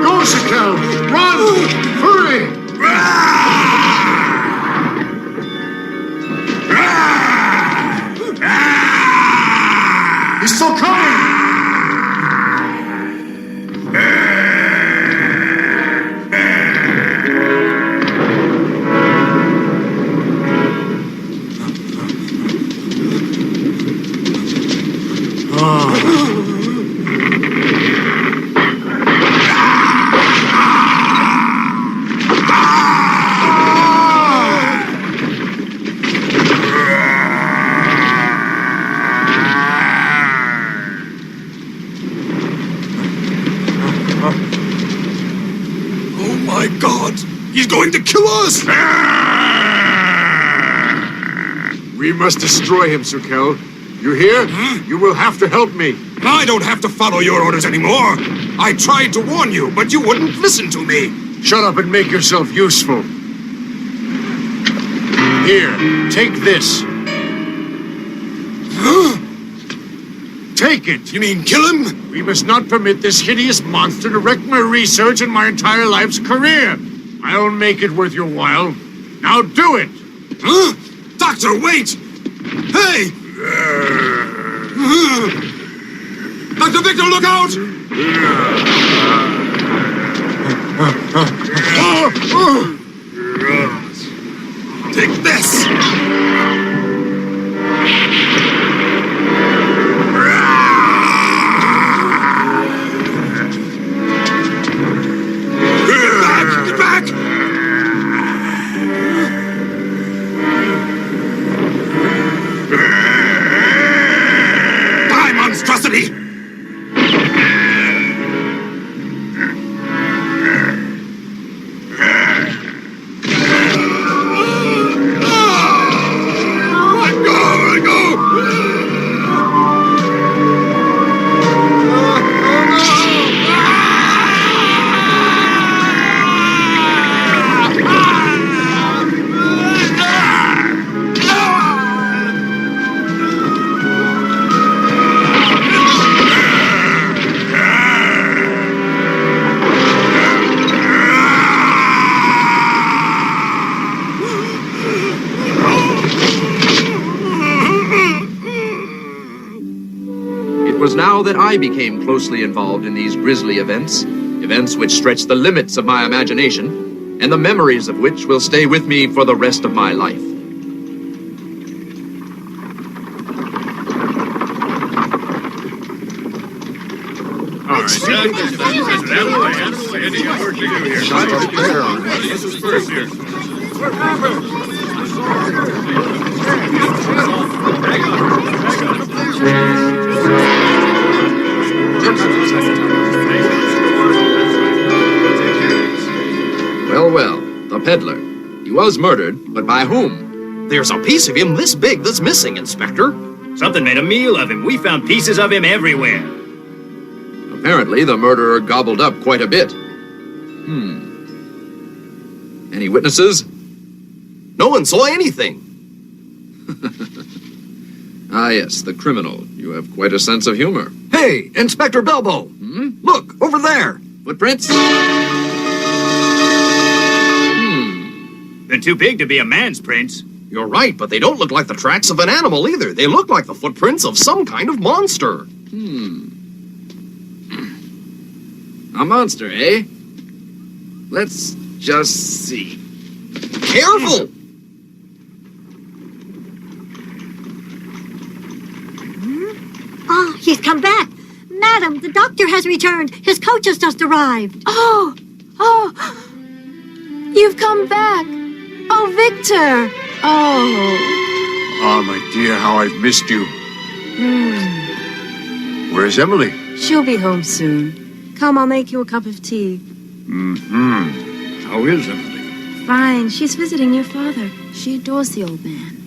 S7: Go, Sukel! Run! Hurry! He's still coming!
S8: going to kill us?
S7: We must destroy him, Sir Kel. You hear? You will have to help me.
S8: I don't have to follow your orders anymore. I tried to warn you, but you wouldn't listen to me.
S7: Shut up and make yourself useful. Here, take this. Take it!
S8: You mean kill him?
S7: We must not permit this hideous monster to wreck my research and my entire life's career. I'll make it worth your while. Now do it!
S8: Huh? Doctor, wait! Hey! Dr. Victor, look out! Take this! Get back! Die, monstrosity!
S6: It was now that I became closely involved in these grisly events, events which stretch the limits of my imagination, and the memories of which will stay with me for the rest of my life. Well, the peddler. He was murdered, but by whom?
S14: There's a piece of him this big that's missing, Inspector.
S16: Something made a meal of him. We found pieces of him everywhere.
S6: Apparently, the murderer gobbled up quite a bit. Any witnesses?
S14: No one saw anything.
S6: Ah, yes, the criminal. You have quite a sense of humor.
S14: Hey, Inspector Bilbo! Look, over there!
S6: Footprints?
S16: They're too big to be a man's prints.
S14: You're right, but they don't look like the tracks of an animal either. They look like the footprints of some kind of monster.
S6: A monster, eh? Let's just see.
S14: Careful!
S20: Oh, he's come back. Madam, the doctor has returned. His coach has just arrived.
S10: Oh, you've come back. Oh, Victor. Oh.
S7: Oh, my dear, how I've missed you. Where's Emily?
S10: She'll be home soon. Come, I'll make you a cup of tea.
S7: How is Emily?
S10: Fine. She's visiting your father. She adores the old man.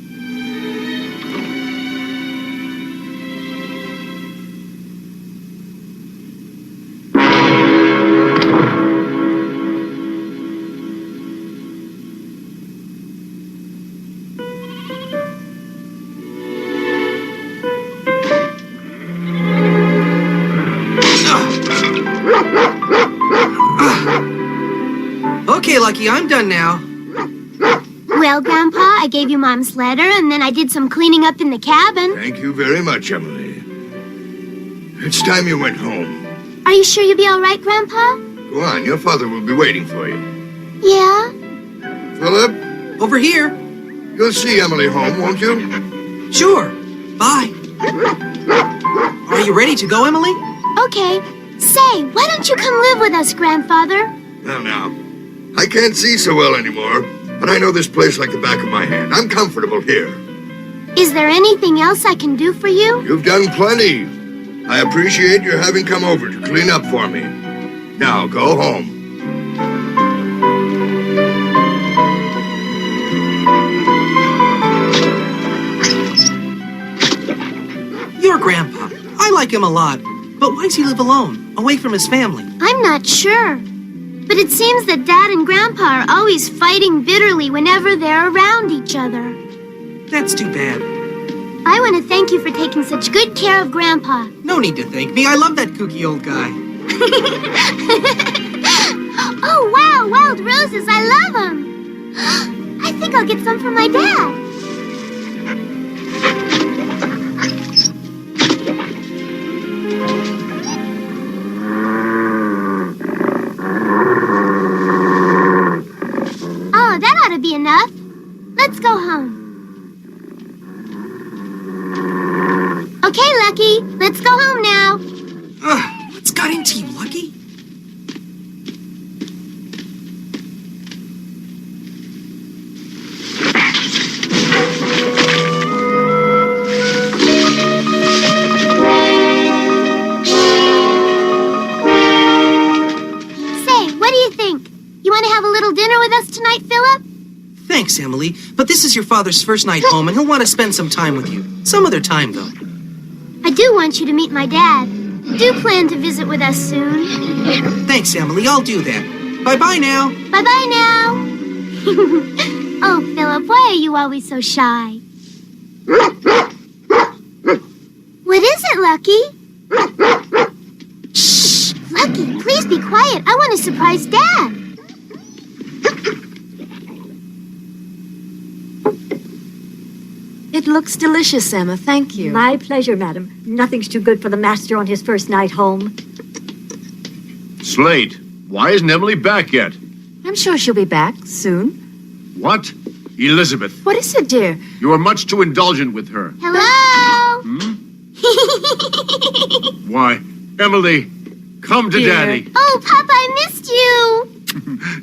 S14: Okay, Lucky, I'm done now.
S1: Well, Grandpa, I gave you Mom's letter, and then I did some cleaning up in the cabin.
S4: Thank you very much, Emily. It's time you went home.
S1: Are you sure you'll be all right, Grandpa?
S4: Go on, your father will be waiting for you.
S1: Yeah?
S4: Philip?
S14: Over here.
S4: You'll see Emily home, won't you?
S14: Sure. Bye. Are you ready to go, Emily?
S1: Okay. Say, why don't you come live with us, Grandfather?
S4: Now. I can't see so well anymore, but I know this place like the back of my hand. I'm comfortable here.
S1: Is there anything else I can do for you?
S4: You've done plenty. I appreciate your having come over to clean up for me. Now, go home.
S5: him a lot. But why does he live alone, away from his family?
S1: I'm not sure. But it seems that Dad and Grandpa are always fighting bitterly whenever they're around each other.
S5: That's too bad.
S1: I want to thank you for taking such good care of Grandpa.
S5: No need to thank me. I love that kooky old guy.
S1: Oh, wow, wild roses. I love them. I think I'll get some for my dad. Oh, that ought to be enough. Let's go home. Okay, Lucky. Let's go home now.
S5: What's got into you, Lucky?
S1: Dinner with us tonight, Philip?
S5: Thanks, Emily, but this is your father's first night home, and he'll want to spend some time with you. Some other time, though.
S1: I do want you to meet my dad. Do plan to visit with us soon.
S5: Thanks, Emily. I'll do that. Bye-bye now.
S1: Bye-bye now. Oh, Philip, why are you always so shy? What is it, Lucky? Shh! Lucky, please be quiet. I want to surprise Dad.
S17: It looks delicious, Emma. Thank you.
S20: My pleasure, madam. Nothing's too good for the master on his first night home.
S7: Slate, why isn't Emily back yet?
S17: I'm sure she'll be back soon.
S7: What? Elizabeth.
S17: What is it, dear?
S7: You are much too indulgent with her.
S1: Hello?
S7: Why, Emily, come to
S17: Dear.
S7: Daddy.
S1: Oh, Papa, I missed you.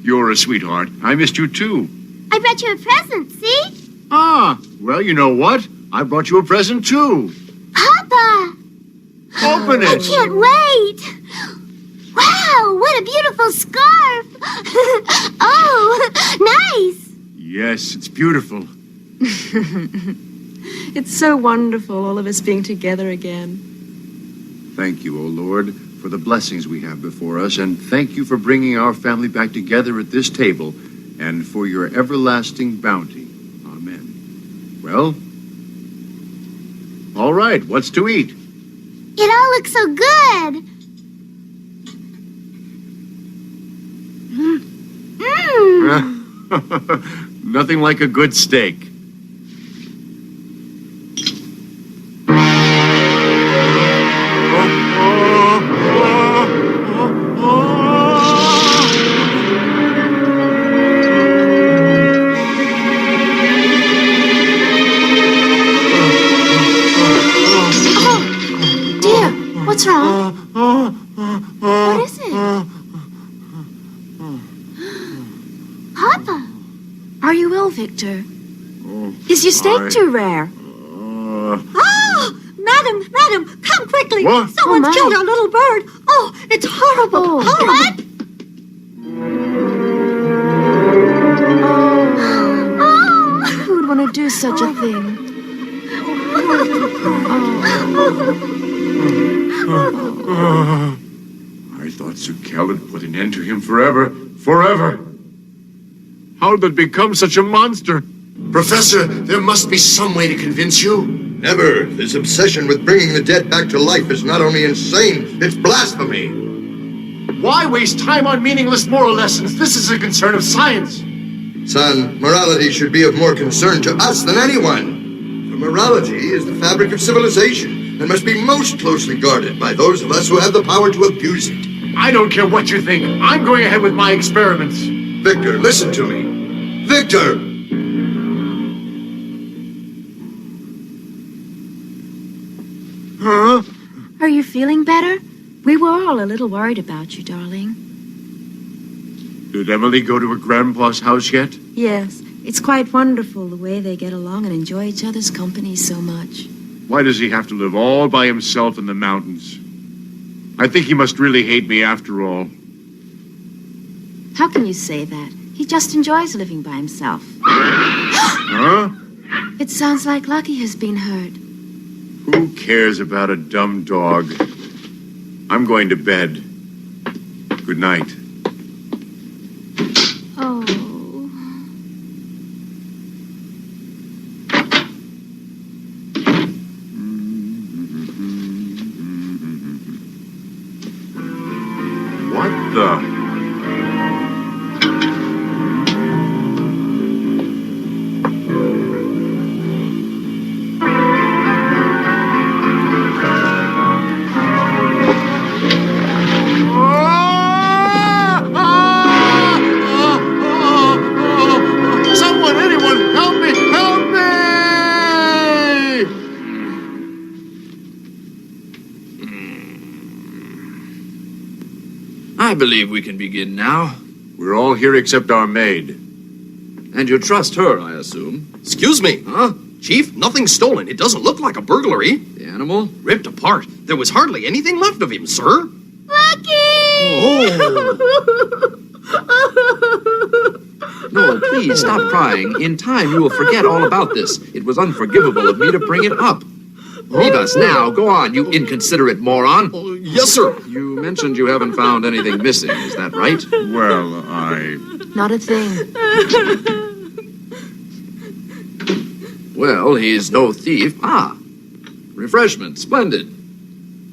S7: You're a sweetheart. I missed you too.
S1: I brought you a present, see?
S7: Ah, well, you know what? I brought you a present too.
S1: Papa!
S7: Open it.
S1: I can't wait. Wow, what a beautiful scarf. Oh, nice.
S7: Yes, it's beautiful.
S17: It's so wonderful, all of us being together again.
S7: Thank you, O Lord, for the blessings we have before us, and thank you for bringing our family back together at this table, and for your everlasting bounty. Amen. Well, all right, what's to eat?
S1: It all looks so good.
S7: Nothing like a good steak.
S17: What's wrong? What is it?
S1: Papa!
S17: Are you ill, Victor? Is your steak too rare?
S20: Oh! Madam, come quickly!
S7: What?
S20: Someone's killed our little bird! Oh, it's horrible! Horrible!
S1: What?
S17: Who would want to do such a thing?
S7: I thought Sir Cal had put an end to him forever. Forever! How did it become such a monster?
S4: Professor, there must be some way to convince you.
S18: Never. This obsession with bringing the dead back to life is not only insane, it's blasphemy.
S7: Why waste time on meaningless moral lessons? This is a concern of science.
S18: Son, morality should be of more concern to us than anyone. For morality is the fabric of civilization and must be most closely guarded by those of us who have the power to abuse it.
S7: I don't care what you think. I'm going ahead with my experiments.
S18: Victor, listen to me. Victor!
S7: Huh?
S17: Are you feeling better? We were all a little worried about you, darling.
S7: Did Emily go to her grandpa's house yet?
S17: Yes, it's quite wonderful the way they get along and enjoy each other's company so much.
S7: Why does he have to live all by himself in the mountains? I think he must really hate me after all.
S17: How can you say that? He just enjoys living by himself.
S7: Huh?
S17: It sounds like Lucky has been hurt.
S7: Who cares about a dumb dog? I'm going to bed. Good night.
S1: Oh.
S7: What the?
S14: Someone, anyone, help me! Help me!
S6: I believe we can begin now.
S7: We're all here except our maid.
S6: And you trust her, I assume.
S14: Excuse me, huh? Chief, nothing's stolen. It doesn't look like a burglary.
S6: The animal?
S14: Ripped apart. There was hardly anything left of him, sir.
S6: No, please stop crying. In time, you will forget all about this. It was unforgivable of me to bring it up. Leave us now. Go on, you inconsiderate moron.
S14: Yes, sir.
S6: You mentioned you haven't found anything missing. Is that right?
S7: Well,
S17: Not a thing.
S6: Well, he's no thief. Ah, refreshment. Splendid.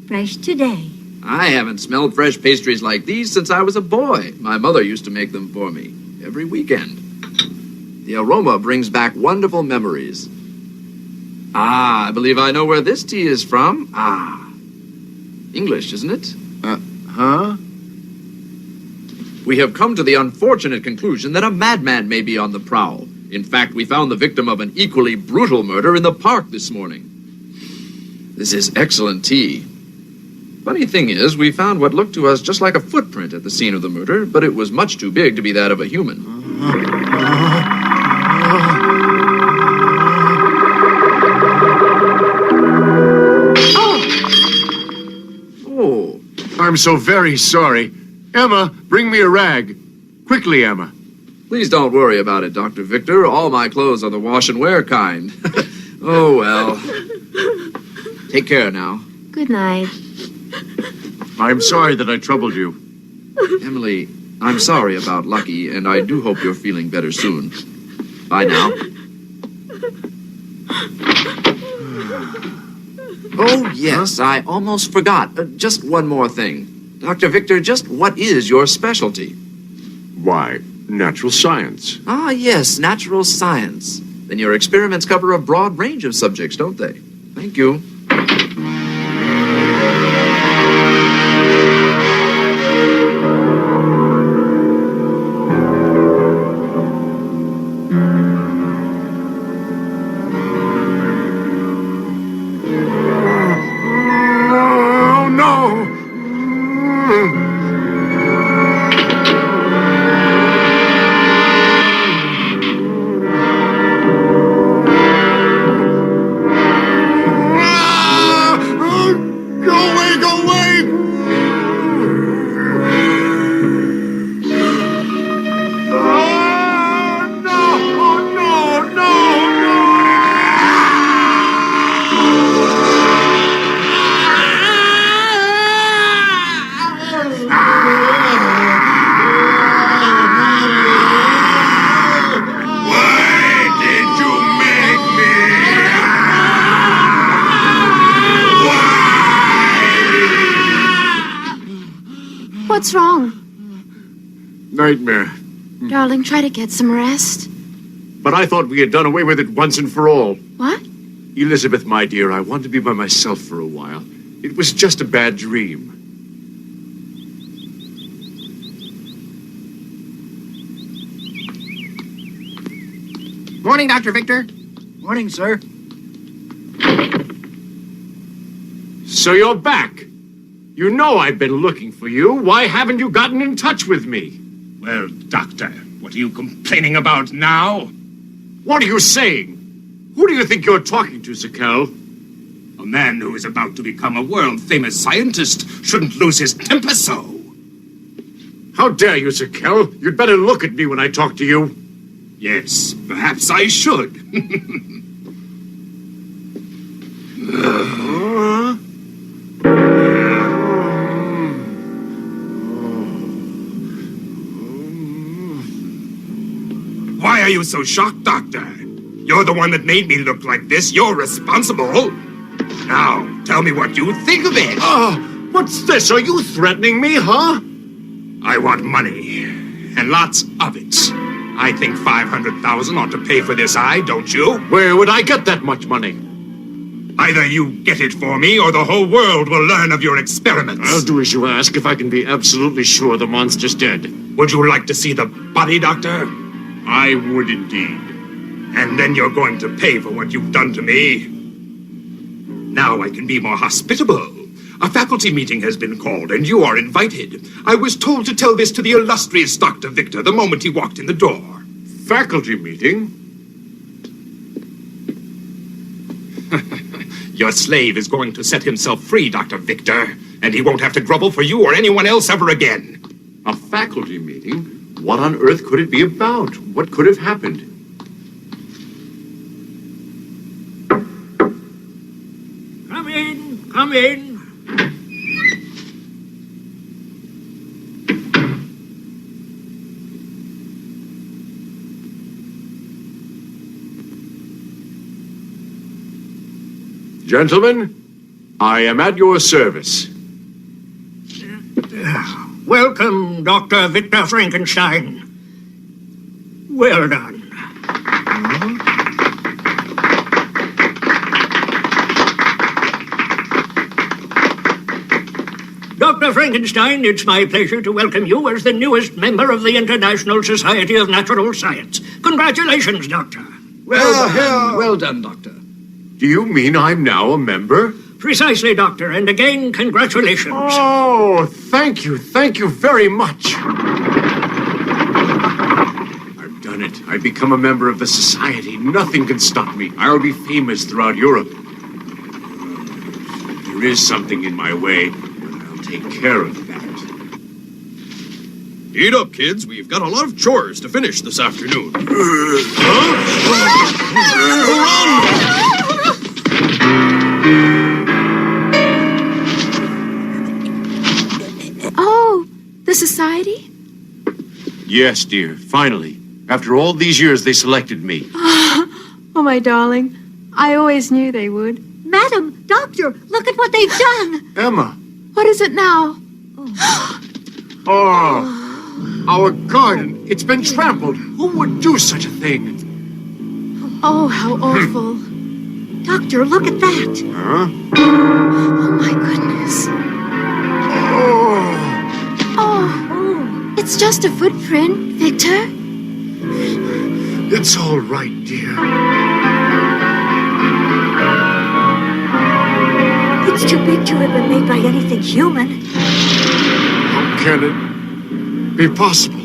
S20: Fresh today.
S6: I haven't smelled fresh pastries like these since I was a boy. My mother used to make them for me every weekend. The aroma brings back wonderful memories. Ah, I believe I know where this tea is from. Ah, English, isn't it?
S7: huh?
S6: We have come to the unfortunate conclusion that a madman may be on the prowl. In fact, we found the victim of an equally brutal murder in the park this morning. This is excellent tea. Funny thing is, we found what looked to us just like a footprint at the scene of the murder, but it was much too big to be that of a human. Oh.
S7: I'm so very sorry. Emma, bring me a rag. Quickly, Emma.
S6: Please don't worry about it, Dr. Victor. All my clothes are the wash and wear kind. Oh, well. Take care now.
S17: Good night.
S7: I'm sorry that I troubled you.
S6: Emily, I'm sorry about Lucky, and I do hope you're feeling better soon. Bye now. Oh, yes, I almost forgot. Just one more thing. Dr. Victor, just what is your specialty?
S7: Why, natural science.
S6: Ah, yes, natural science. Then your experiments cover a broad range of subjects, don't they? Thank you.
S7: Oh, no! Go away, go away! Oh, no, no, no, Why did you make me?
S17: What's wrong?
S7: Nightmare.
S17: Darling, try to get some rest.
S7: But I thought we had done away with it once and for all.
S17: What?
S7: Elizabeth, my dear, I want to be by myself for a while. It was just a bad dream.
S6: Morning, Dr. Victor.
S16: Morning, sir.
S7: So you're back. You know I've been looking for you. Why haven't you gotten in touch with me?
S8: Well, Doctor, what are you complaining about now?
S7: What are you saying? Who do you think you're talking to, Zakel?
S8: A man who is about to become a world-famous scientist shouldn't lose his temper so.
S7: How dare you, Zakel? You'd better look at me when I talk to you.
S8: Yes, perhaps I should. Why are you so shocked, Doctor? You're the one that made me look like this. You're responsible. Now, tell me what you think of it.
S14: What's this? Are you threatening me, huh?
S8: I want money, and lots of it. I think 500,000 ought to pay for this eye, don't you?
S14: Where would I get that much money?
S8: Either you get it for me, or the whole world will learn of your experiments.
S14: I'll do as you ask if I can be absolutely sure the monster's dead.
S8: Would you like to see the body, Doctor?
S14: I would indeed.
S8: And then you're going to pay for what you've done to me. Now I can be more hospitable. A faculty meeting has been called, and you are invited. I was told to tell this to the illustrious Dr. Victor the moment he walked in the door.
S14: Faculty meeting?
S8: Your slave is going to set himself free, Dr. Victor, and he won't have to grovel for you or anyone else ever again.
S14: A faculty meeting? What on earth could it be about? What could have happened?
S16: Come in, come in.
S14: Gentlemen, I am at your service.
S16: Welcome, Dr. Victor Frankenstein. Well done. Dr. Frankenstein, it's my pleasure to welcome you as the newest member of the International Society of Natural Science. Congratulations, Doctor.
S14: Well done, Doctor. Do you mean I'm now a member?
S16: Precisely, Doctor, and again, congratulations.
S14: Oh, thank you very much. I've done it. I've become a member of the Society. Nothing can stop me. I'll be famous throughout Europe. There is something in my way, but I'll take care of that.
S2: Eat up, kids. We've got a lot of chores to finish this afternoon.
S17: Oh, the society?
S14: Yes, dear. Finally. After all these years, they selected me.
S17: Oh, my darling. I always knew they would.
S20: Madam, Doctor, look at what they've done.
S14: Emma.
S17: What is it now?
S14: Oh, our garden. It's been trampled. Who would do such a thing?
S17: Oh, how awful.
S20: Doctor, look at that.
S14: Huh?
S17: Oh, my goodness. Oh, it's just a footprint, Victor.
S14: It's all right, dear.
S20: It's too big to have been made by anything human.
S14: How can it be possible?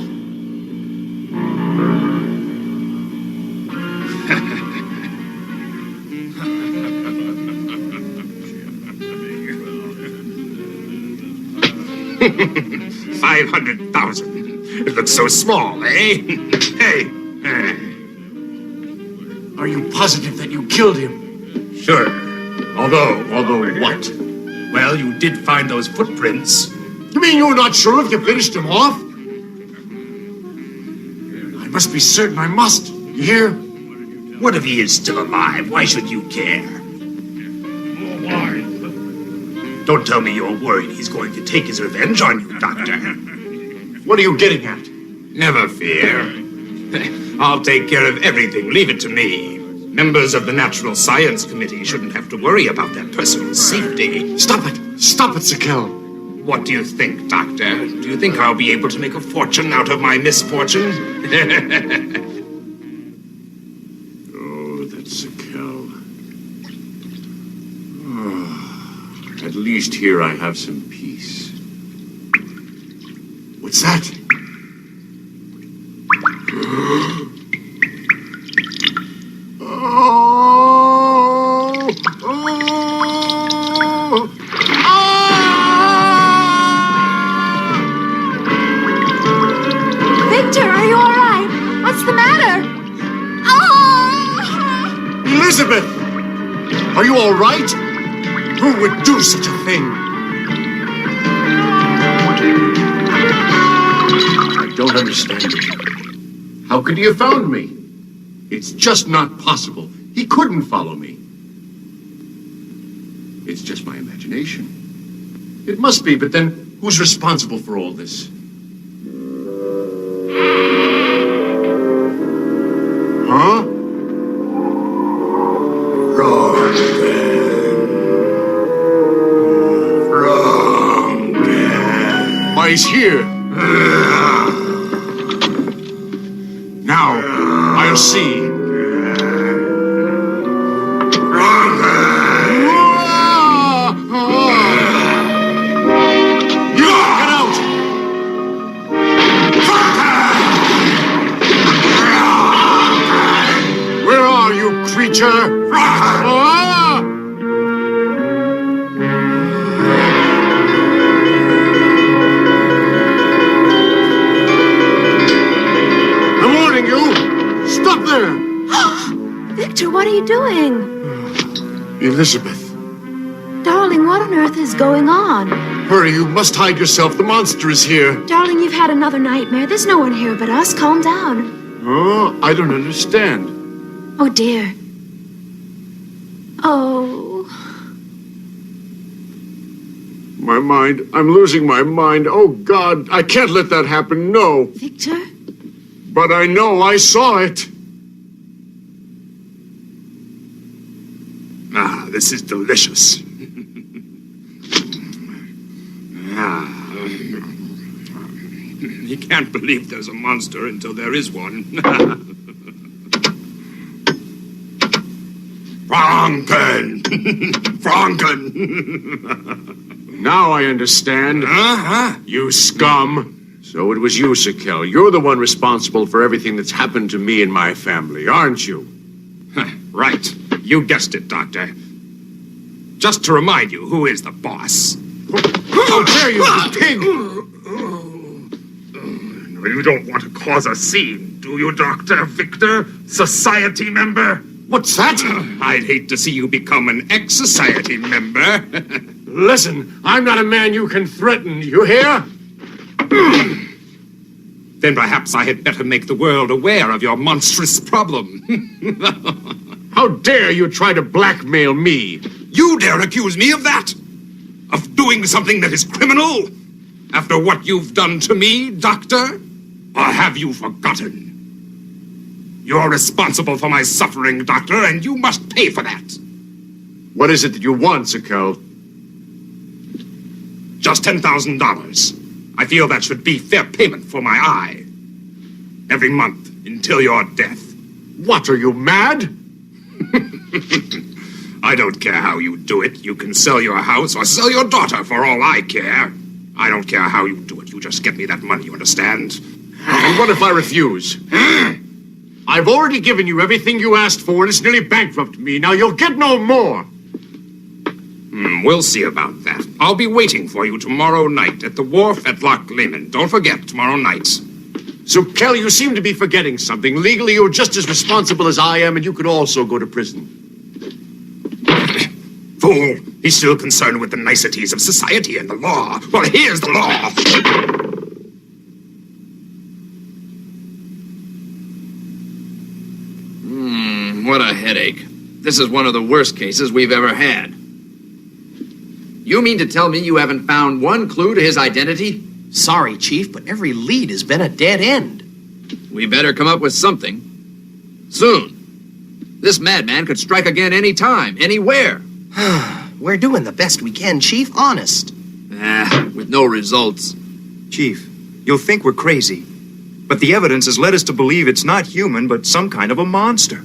S8: $500,000. It looks so small, eh? Hey.
S14: Are you positive that you killed him?
S8: Sure. Although what? Well, you did find those footprints.
S14: You mean you're not sure if you finished him off? I must be certain. I must. You hear?
S8: What if he is still alive? Why should you care? Don't tell me you're worried he's going to take his revenge on you, Doctor.
S14: What are you getting at?
S8: Never fear. I'll take care of everything. Leave it to me. Members of the Natural Science Committee shouldn't have to worry about their personal safety.
S14: Stop it! Stop it, Sikel!
S8: What do you think, Doctor? Do you think I'll be able to make a fortune out of my misfortune?
S14: Oh, that Sikel. At least here I have some peace. What's that?
S17: Victor, are you all right? What's the matter? Oh!
S14: Elizabeth! Are you all right? Who would do such a thing? I don't understand it. How could he have found me? It's just not possible. He couldn't follow me. It's just my imagination. It must be, but then who's responsible for all this? Huh? Why, he's here. Now, I'll see. Creature! I'm warning you! Stop there!
S17: Victor, what are you doing?
S14: Elizabeth.
S17: Darling, what on earth is going on?
S14: Hurry, you must hide yourself. The monster is here.
S17: Darling, you've had another nightmare. There's no one here but us. Calm down.
S14: Oh, I don't understand.
S17: Oh, dear. Oh.
S14: My mind. I'm losing my mind. Oh, God. I can't let that happen. No.
S17: Victor?
S14: But I know I saw it.
S8: Ah, this is delicious. You can't believe there's a monster until there is one. Franken! Franken!
S14: Now I understand. You scum. So it was you, Sikel. You're the one responsible for everything that's happened to me and my family, aren't you?
S8: Right. You guessed it, Doctor. Just to remind you, who is the boss?
S14: How dare you, you pig!
S8: You don't want to cause a scene, do you, Dr. Victor? Society member?
S14: What's that?
S8: I'd hate to see you become an ex-society member.
S14: Listen, I'm not a man you can threaten, you hear?
S8: Then perhaps I had better make the world aware of your monstrous problem.
S14: How dare you try to blackmail me?
S8: You dare accuse me of that? Of doing something that is criminal? After what you've done to me, Doctor? Or have you forgotten? You're responsible for my suffering, Doctor, and you must pay for that.
S14: What is it that you want, Sikel?
S8: Just $10,000. I feel that should be fair payment for my eye. Every month until your death.
S14: What, are you mad?
S8: I don't care how you do it. You can sell your house or sell your daughter for all I care. I don't care how you do it. You just get me that money, you understand?
S14: And what if I refuse? I've already given you everything you asked for, and it's nearly bankrupted me. Now you'll get no more.
S8: We'll see about that. I'll be waiting for you tomorrow night at the wharf at Loch Lomond. Don't forget, tomorrow night.
S14: So, Kelly, you seem to be forgetting something. Legally, you're just as responsible as I am, and you could also go to prison.
S8: Fool! He's still concerned with the niceties of society and the law. Well, here's the law!
S6: What a headache. This is one of the worst cases we've ever had. You mean to tell me you haven't found one clue to his identity?
S5: Sorry, Chief, but every lead has been a dead end.
S6: We better come up with something. Soon. This madman could strike again any time, anywhere.
S5: We're doing the best we can, Chief, honest.
S6: With no results.
S11: Chief, you'll think we're crazy, but the evidence has led us to believe it's not human, but some kind of a monster.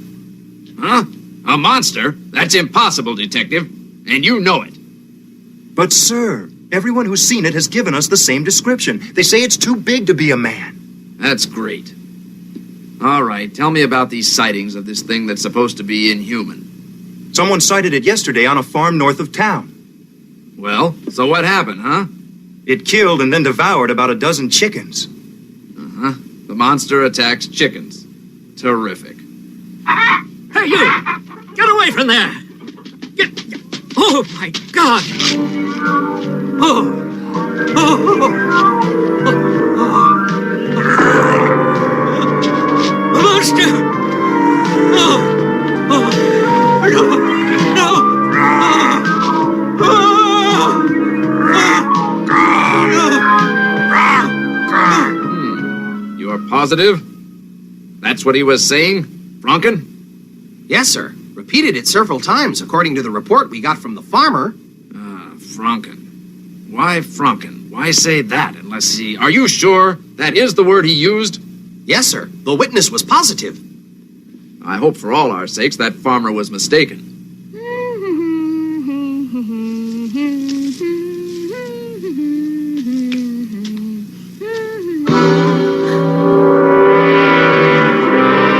S6: Huh? A monster? That's impossible, Detective. And you know it.
S11: But, sir, everyone who's seen it has given us the same description. They say it's too big to be a man.
S6: That's great. All right, tell me about these sightings of this thing that's supposed to be inhuman.
S11: Someone sighted it yesterday on a farm north of town.
S6: Well, so what happened, huh?
S11: It killed and then devoured about a dozen chickens.
S6: Uh-huh. The monster attacks chickens. Terrific.
S16: Hey, you! Get away from there! Oh, my God! Oh! Monster!
S6: You are positive? That's what he was saying? Franken?
S5: Yes, sir. Repeated it several times, according to the report we got from the farmer.
S6: Franken. Why Franken? Why say that unless he... Are you sure that is the word he used?
S5: Yes, sir. The witness was positive.
S6: I hope for all our sakes that farmer was mistaken.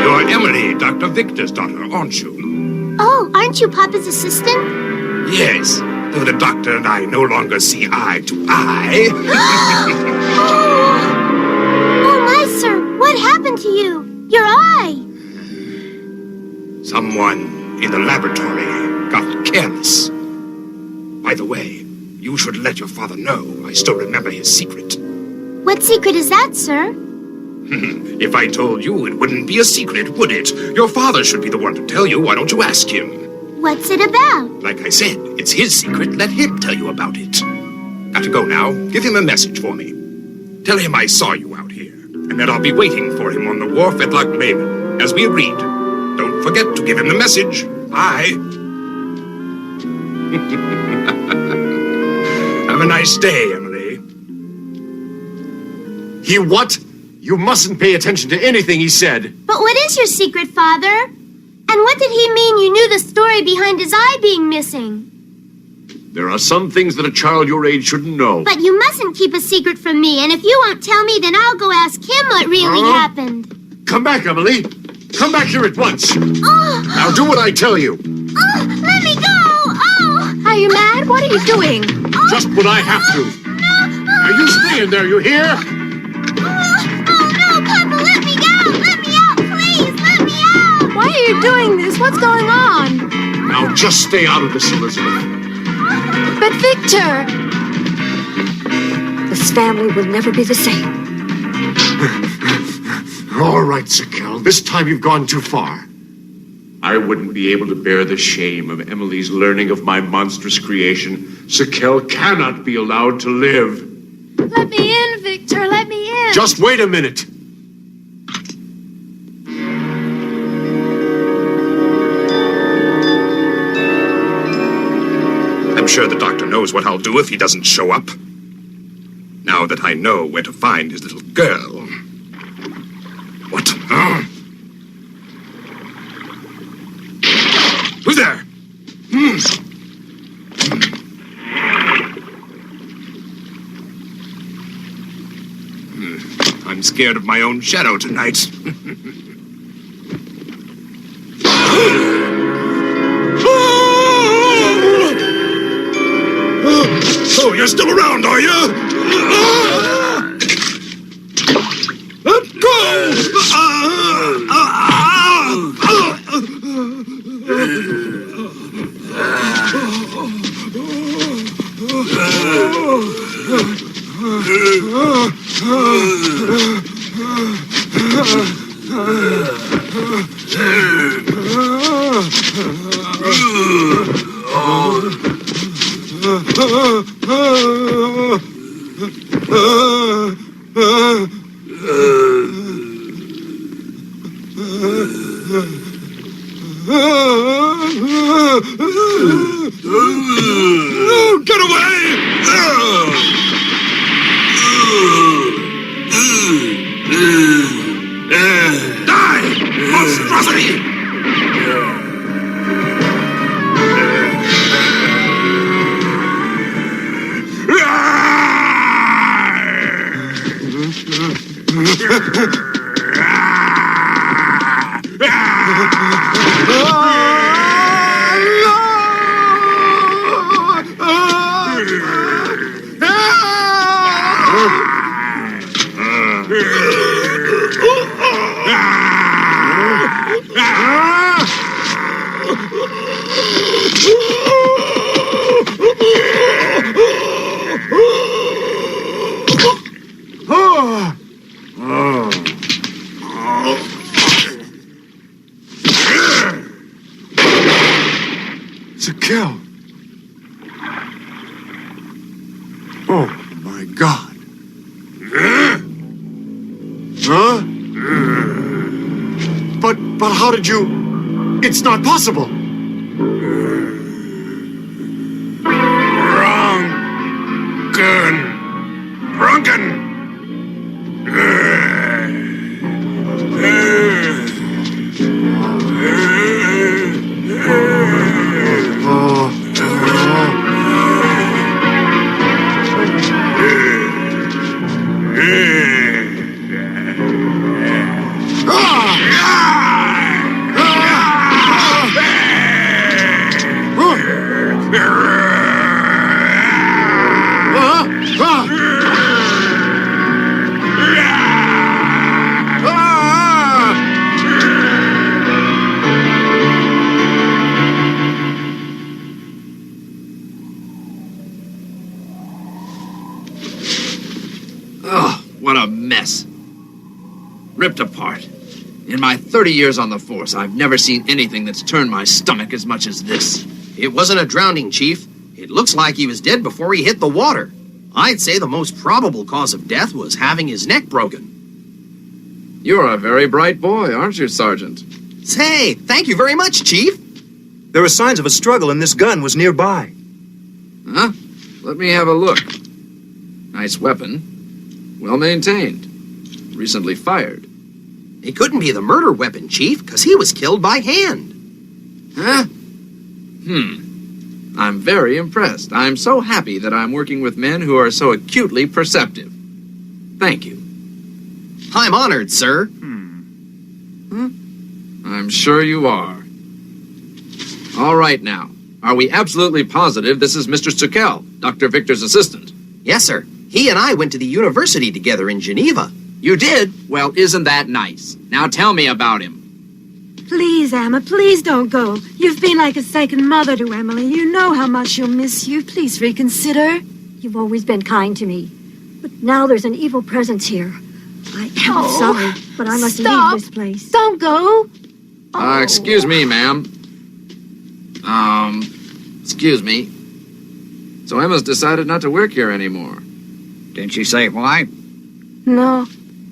S8: You're Emily, Dr. Victor's daughter, aren't you?
S1: Oh, aren't you Papa's assistant?
S8: Yes, though the doctor and I no longer see eye to eye.
S1: Oh, my sir, what happened to you? Your eye?
S8: Someone in the laboratory got careless. By the way, you should let your father know. I still remember his secret.
S1: What secret is that, sir?
S8: If I told you, it wouldn't be a secret, would it? Your father should be the one to tell you. Why don't you ask him?
S1: What's it about?
S8: Like I said, it's his secret. Let him tell you about it. Got to go now. Give him a message for me. Tell him I saw you out here, and that I'll be waiting for him on the wharf at Loch Maven, as we agreed. Don't forget to give him the message. Bye. Have a nice day, Emily.
S14: He what? You mustn't pay attention to anything he said.
S1: But what is your secret, Father? And what did he mean you knew the story behind his eye being missing?
S14: There are some things that a child your age shouldn't know.
S1: But you mustn't keep a secret from me, and if you won't tell me, then I'll go ask him what really happened.
S14: Come back, Emily. Come back here at once.
S1: Oh!
S14: Now do what I tell you.
S1: Oh, let me go! Oh!
S17: Are you mad? What are you doing?
S14: Just what I have to. Now you stay in there, you hear?
S1: Oh, no, Papa, let me go! Let me out, please! Let me out!
S17: Why are you doing this? What's going on?
S14: Now just stay out of this, Elizabeth.
S17: But Victor! This family will never be the same.
S14: All right, Sakel. This time you've gone too far. I wouldn't be able to bear the shame of Emily's learning of my monstrous creation. Sakel cannot be allowed to live.
S17: Let me in, Victor. Let me in.
S14: Just wait a minute.
S8: I'm sure the doctor knows what I'll do if he doesn't show up. Now that I know where to find his little girl. What? Who's there? I'm scared of my own shadow tonight. Oh, you're still around, are you? Go! Get away! Die! Monstrosity!
S14: Sakel! Oh, my God. Huh? But how did you... It's not possible. Drunken!
S6: What a mess. Ripped apart. In my 30 years on the force, I've never seen anything that's turned my stomach as much as this.
S5: It wasn't a drowning, Chief. It looks like he was dead before he hit the water. I'd say the most probable cause of death was having his neck broken.
S6: You're a very bright boy, aren't you, Sergeant?
S5: Say, thank you very much, Chief.
S11: There were signs of a struggle and this gun was nearby.
S6: Huh? Let me have a look. Nice weapon. Well maintained. Recently fired.
S5: It couldn't be the murder weapon, Chief, because he was killed by hand.
S6: Huh? I'm very impressed. I'm so happy that I'm working with men who are so acutely perceptive. Thank you.
S5: I'm honored, sir.
S6: I'm sure you are. All right now. Are we absolutely positive this is Mr. Sakel, Dr. Victor's assistant?
S5: Yes, sir. He and I went to the university together in Geneva.
S6: You did? Well, isn't that nice? Now tell me about him.
S17: Please, Emma, please don't go. You've been like a second mother to Emily. You know how much she'll miss you. Please reconsider.
S20: You've always been kind to me. But now there's an evil presence here. I am sorry, but I must leave this place. Don't go.
S6: Excuse me, ma'am. Excuse me. So Emma's decided not to work here anymore.
S16: Didn't she say why?
S17: No,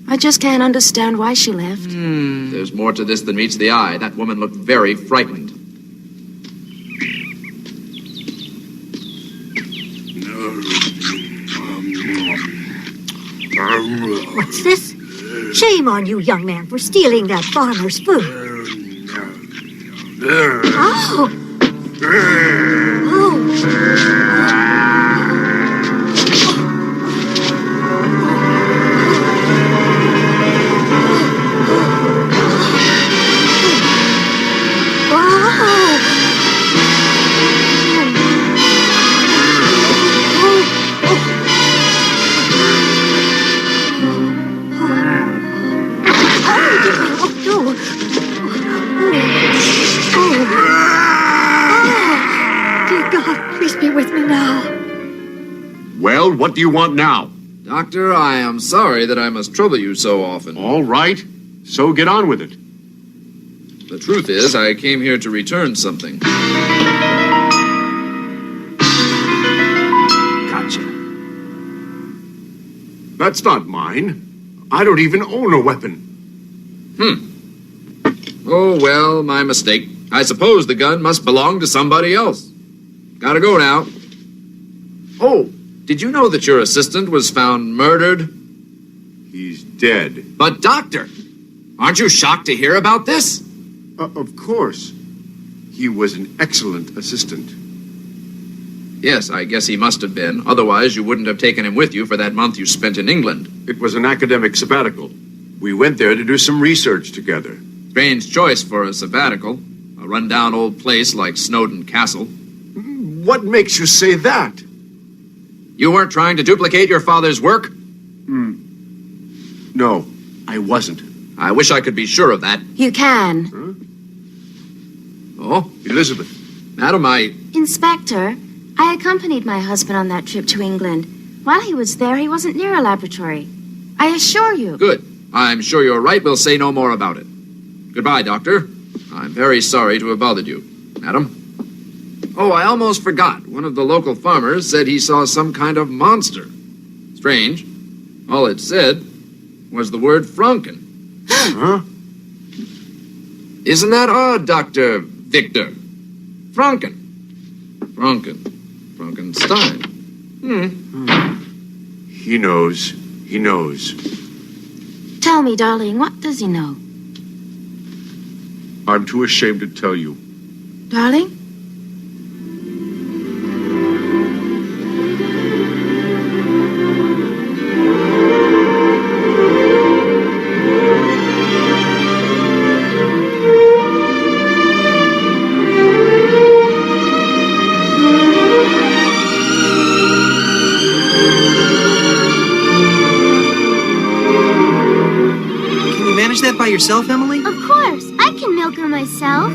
S17: I just can't understand why she left.
S6: There's more to this than meets the eye. That woman looked very frightened.
S20: What's this? Shame on you, young man, for stealing that farmer's food. Oh!
S14: Well, what do you want now?
S6: Doctor, I am sorry that I must trouble you so often.
S14: All right. So get on with it.
S6: The truth is, I came here to return something.
S14: Gotcha. That's not mine. I don't even own a weapon.
S6: Oh, well, my mistake. I suppose the gun must belong to somebody else. Gotta go now. Oh, did you know that your assistant was found murdered?
S14: He's dead.
S6: But, Doctor, aren't you shocked to hear about this?
S14: Of course. He was an excellent assistant.
S6: Yes, I guess he must have been. Otherwise, you wouldn't have taken him with you for that month you spent in England.
S14: It was an academic sabbatical. We went there to do some research together.
S6: Strange choice for a sabbatical. A rundown old place like Snowdon Castle.
S14: What makes you say that?
S6: You weren't trying to duplicate your father's work?
S14: No, I wasn't.
S6: I wish I could be sure of that.
S17: You can.
S6: Oh?
S14: Elizabeth.
S6: Madam,
S17: Inspector, I accompanied my husband on that trip to England. While he was there, he wasn't near a laboratory. I assure you.
S6: Good. I'm sure you're right. We'll say no more about it. Goodbye, Doctor. I'm very sorry to have bothered you. Madam? Oh, I almost forgot. One of the local farmers said he saw some kind of monster. Strange. All it said was the word Franken.
S14: Huh?
S6: Isn't that odd, Dr. Victor? Franken. Frankenstein.
S14: He knows. He knows.
S17: Tell me, darling, what does he know?
S14: I'm too ashamed to tell you.
S17: Darling?
S5: That by yourself, Emily?
S1: Of course. I can milk her myself.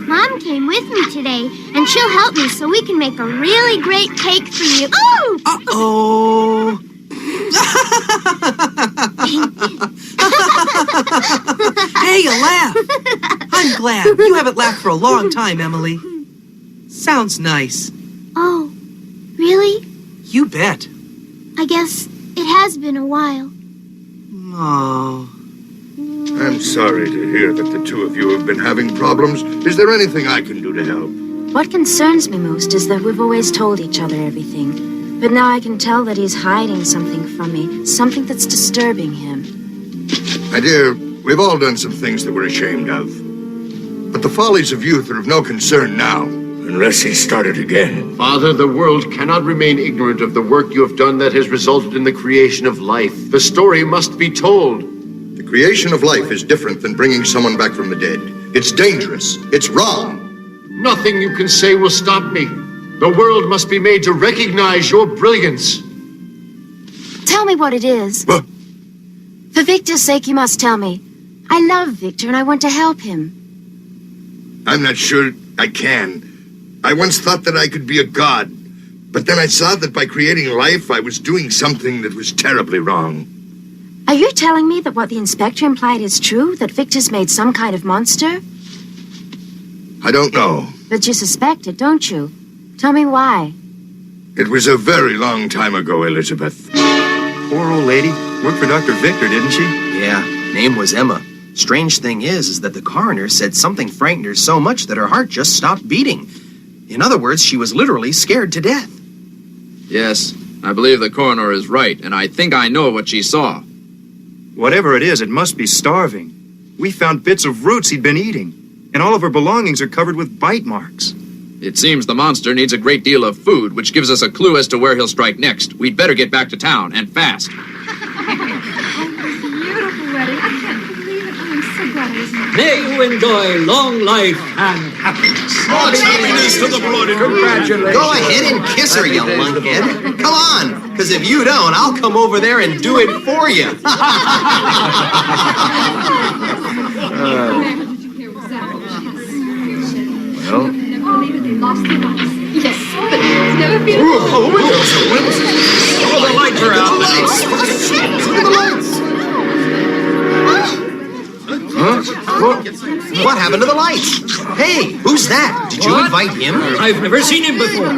S1: Mom came with me today, and she'll help me so we can make a really great cake for you. Oh!
S5: Uh-oh. Hey, you laugh. I'm glad. You haven't laughed for a long time, Emily. Sounds nice.
S1: Oh, really?
S5: You bet.
S1: I guess it has been a while.
S5: Oh.
S18: I'm sorry to hear that the two of you have been having problems. Is there anything I can do to help?
S17: What concerns me most is that we've always told each other everything. But now I can tell that he's hiding something from me, something that's disturbing him.
S18: My dear, we've all done some things that we're ashamed of. But the follies of youth are of no concern now, unless he started again.
S14: Father, the world cannot remain ignorant of the work you have done that has resulted in the creation of life. The story must be told.
S18: The creation of life is different than bringing someone back from the dead. It's dangerous. It's wrong.
S14: Nothing you can say will stop me. The world must be made to recognize your brilliance.
S17: Tell me what it is.
S18: What?
S17: For Victor's sake, you must tell me. I love Victor and I want to help him.
S18: I'm not sure I can. I once thought that I could be a god, but then I saw that by creating life, I was doing something that was terribly wrong.
S17: Are you telling me that what the inspector implied is true? That Victor's made some kind of monster?
S18: I don't know.
S17: But you suspect it, don't you? Tell me why.
S18: It was a very long time ago, Elizabeth.
S11: Poor old lady. Worked for Dr. Victor, didn't she?
S5: Yeah, name was Emma. Strange thing is that the coroner said something frightened her so much that her heart just stopped beating. In other words, she was literally scared to death.
S6: Yes, I believe the coroner is right, and I think I know what she saw.
S11: Whatever it is, it must be starving. We found bits of roots he'd been eating, and all of her belongings are covered with bite marks.
S6: It seems the monster needs a great deal of food, which gives us a clue as to where he'll strike next. We'd better get back to town, and fast.
S20: Beautiful wedding. I can't believe it. I'm so glad I was married.
S16: May you enjoy long life and happiness.
S2: Much happiness to the blood and
S6: Congratulations.
S5: Go ahead and kiss her, you lunkhead. Come on, because if you don't, I'll come over there and do it for you.
S11: Well,
S20: Yes, but it's never been.
S2: Oh, the lights are out.
S5: What happened to the lights? Hey, who's that? Did you invite him?
S16: I've never seen him before.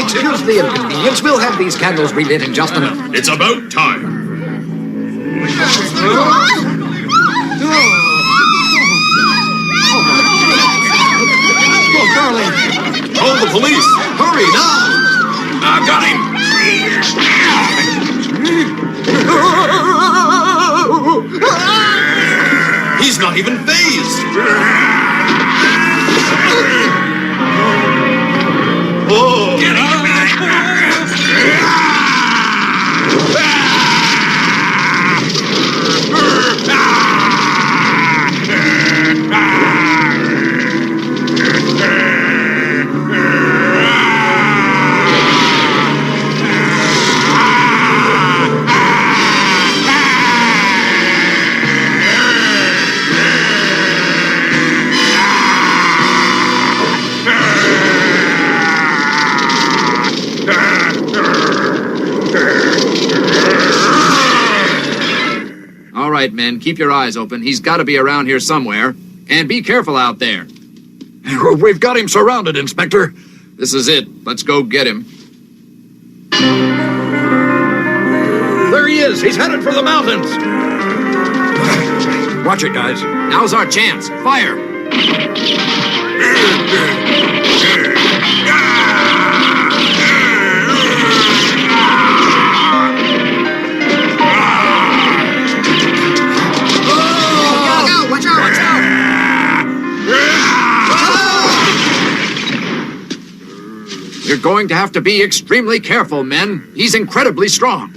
S6: Excuse the inconvenience. We'll have these candles relit in just a minute.
S2: It's about time.
S5: Oh, darling.
S2: Call the police.
S5: Hurry, now.
S2: I got him. He's not even phased. Oh, get him.
S6: All right, men, keep your eyes open. He's got to be around here somewhere. And be careful out there.
S15: We've got him surrounded, Inspector.
S6: This is it. Let's go get him.
S15: There he is. He's headed for the mountains. Watch it, guys.
S6: Now's our chance. Fire!
S5: Watch out! Watch out!
S6: You're going to have to be extremely careful, men. He's incredibly strong.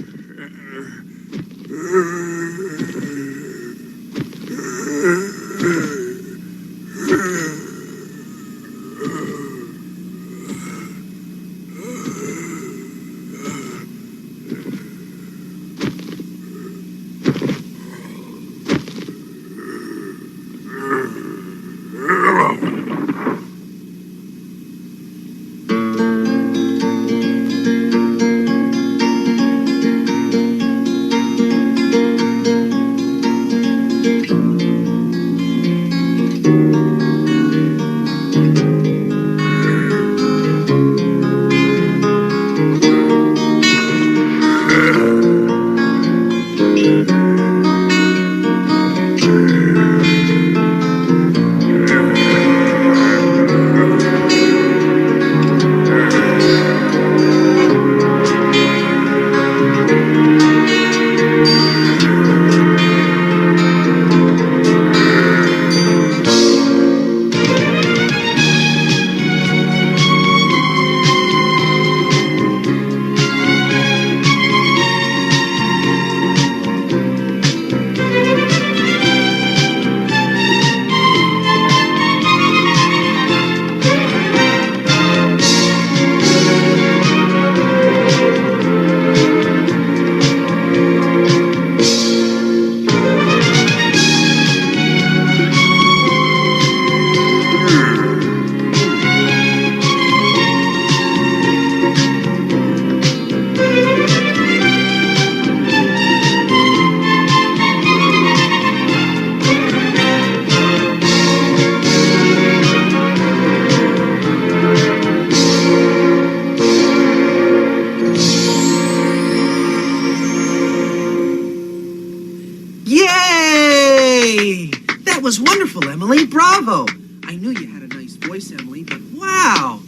S5: That was wonderful, Emily. Bravo. I knew you had a nice voice, Emily, but wow.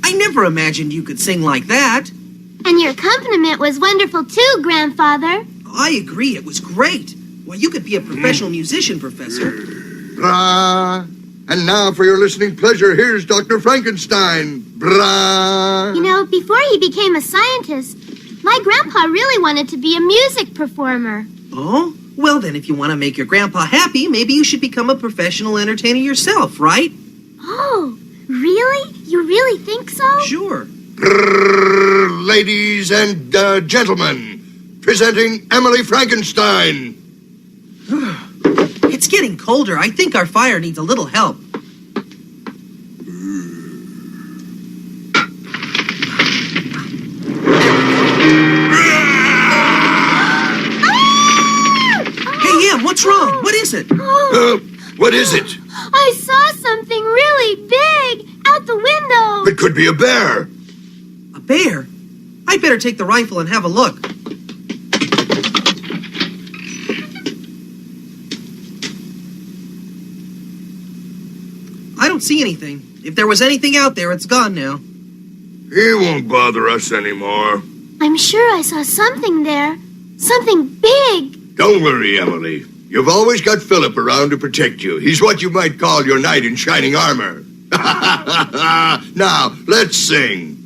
S5: I never imagined you could sing like that.
S1: And your accompaniment was wonderful too, Grandfather.
S5: I agree. It was great. Well, you could be a professional musician, Professor.
S18: Brah. And now for your listening pleasure, here's Dr. Frankenstein. Brah.
S1: You know, before he became a scientist, my grandpa really wanted to be a music performer.
S5: Oh? Well, then, if you want to make your grandpa happy, maybe you should become a professional entertainer yourself, right?
S1: Oh, really? You really think so?
S5: Sure.
S18: Brrr, ladies and gentlemen, presenting Emily Frankenstein.
S5: It's getting colder. I think our fire needs a little help. Hey, Em, what's wrong? What is it?
S18: What is it?
S1: I saw something really big out the window.
S18: It could be a bear.
S5: A bear? I better take the rifle and have a look. I don't see anything. If there was anything out there, it's gone now.
S18: He won't bother us anymore.
S1: I'm sure I saw something there. Something big.
S18: Don't worry, Emily. You've always got Philip around to protect you. He's what you might call your knight in shining armor. Now, let's sing.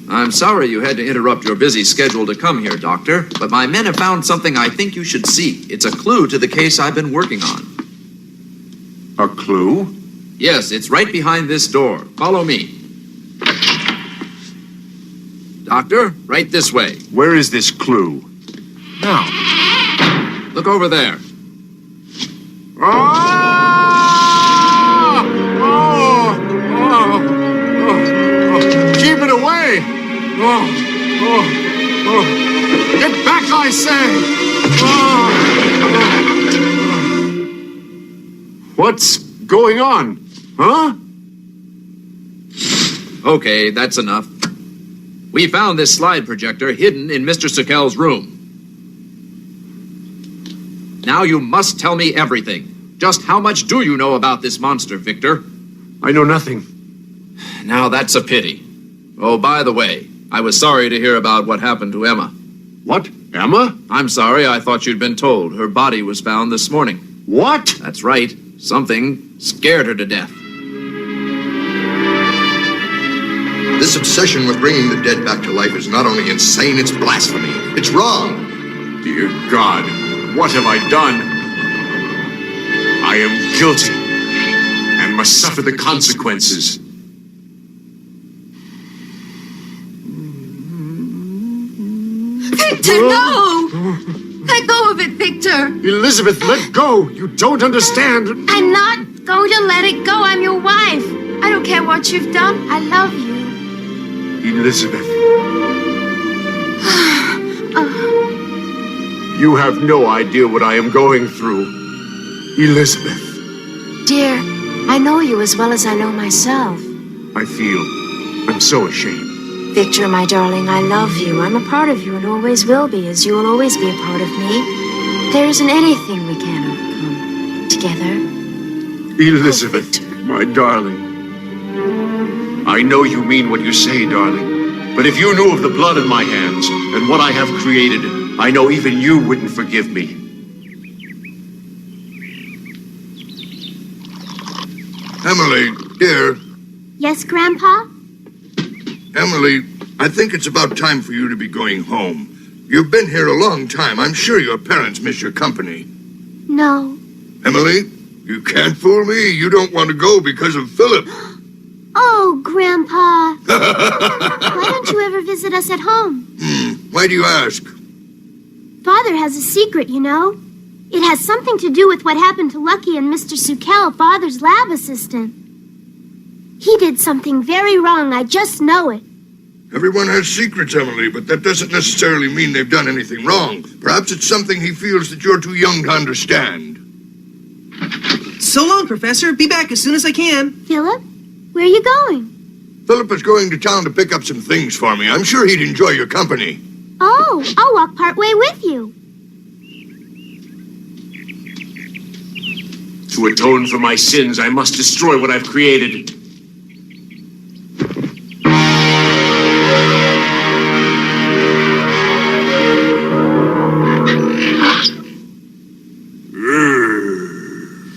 S6: I'm sorry you had to interrupt your busy schedule to come here, Doctor, but my men have found something I think you should see. It's a clue to the case I've been working on.
S14: A clue?
S6: Yes, it's right behind this door. Follow me. Doctor, right this way.
S14: Where is this clue?
S6: Now. Look over there.
S14: Ah! Oh! Oh! Oh! Keep it away! Oh! Oh! Oh! Get back, I say! Oh! What's going on? Huh?
S6: Okay, that's enough. We found this slide projector hidden in Mr. Sukel's room. Now you must tell me everything. Just how much do you know about this monster, Victor?
S14: I know nothing.
S6: Now that's a pity. Oh, by the way, I was sorry to hear about what happened to Emma.
S14: What? Emma?
S6: I'm sorry, I thought you'd been told. Her body was found this morning.
S14: What?
S6: That's right. Something scared her to death.
S18: This obsession with bringing the dead back to life is not only insane, it's blasphemy. It's wrong.
S14: Dear God, what have I done? I am guilty and must suffer the consequences.
S17: Victor, no! Let go of it, Victor!
S14: Elizabeth, let go! You don't understand!
S17: I'm not going to let it go. I'm your wife. I don't care what you've done. I love you.
S14: Elizabeth. You have no idea what I am going through. Elizabeth.
S17: Dear, I know you as well as I know myself.
S14: I'm so ashamed.
S17: Victor, my darling, I love you. I'm a part of you and always will be, as you will always be a part of me. There isn't anything we can't overcome together.
S14: Elizabeth, my darling. I know you mean what you say, darling. But if you knew of the blood in my hands and what I have created, I know even you wouldn't forgive me.
S18: Emily, dear.
S1: Yes, Grandpa?
S18: Emily, I think it's about time for you to be going home. You've been here a long time. I'm sure your parents miss your company.
S1: No.
S18: Emily, you can't fool me. You don't want to go because of Philip.
S1: Oh, Grandpa. Why don't you ever visit us at home?
S18: Why do you ask?
S1: Father has a secret, you know. It has something to do with what happened to Lucky and Mr. Sukel, Father's lab assistant. He did something very wrong. I just know it.
S18: Everyone has secrets, Emily, but that doesn't necessarily mean they've done anything wrong. Perhaps it's something he feels that you're too young to understand.
S5: So long, Professor. Be back as soon as I can.
S1: Philip, where are you going?
S18: Philip is going to town to pick up some things for me. I'm sure he'd enjoy your company.
S1: Oh, I'll walk part way with you.
S14: To atone for my sins, I must destroy what I've created.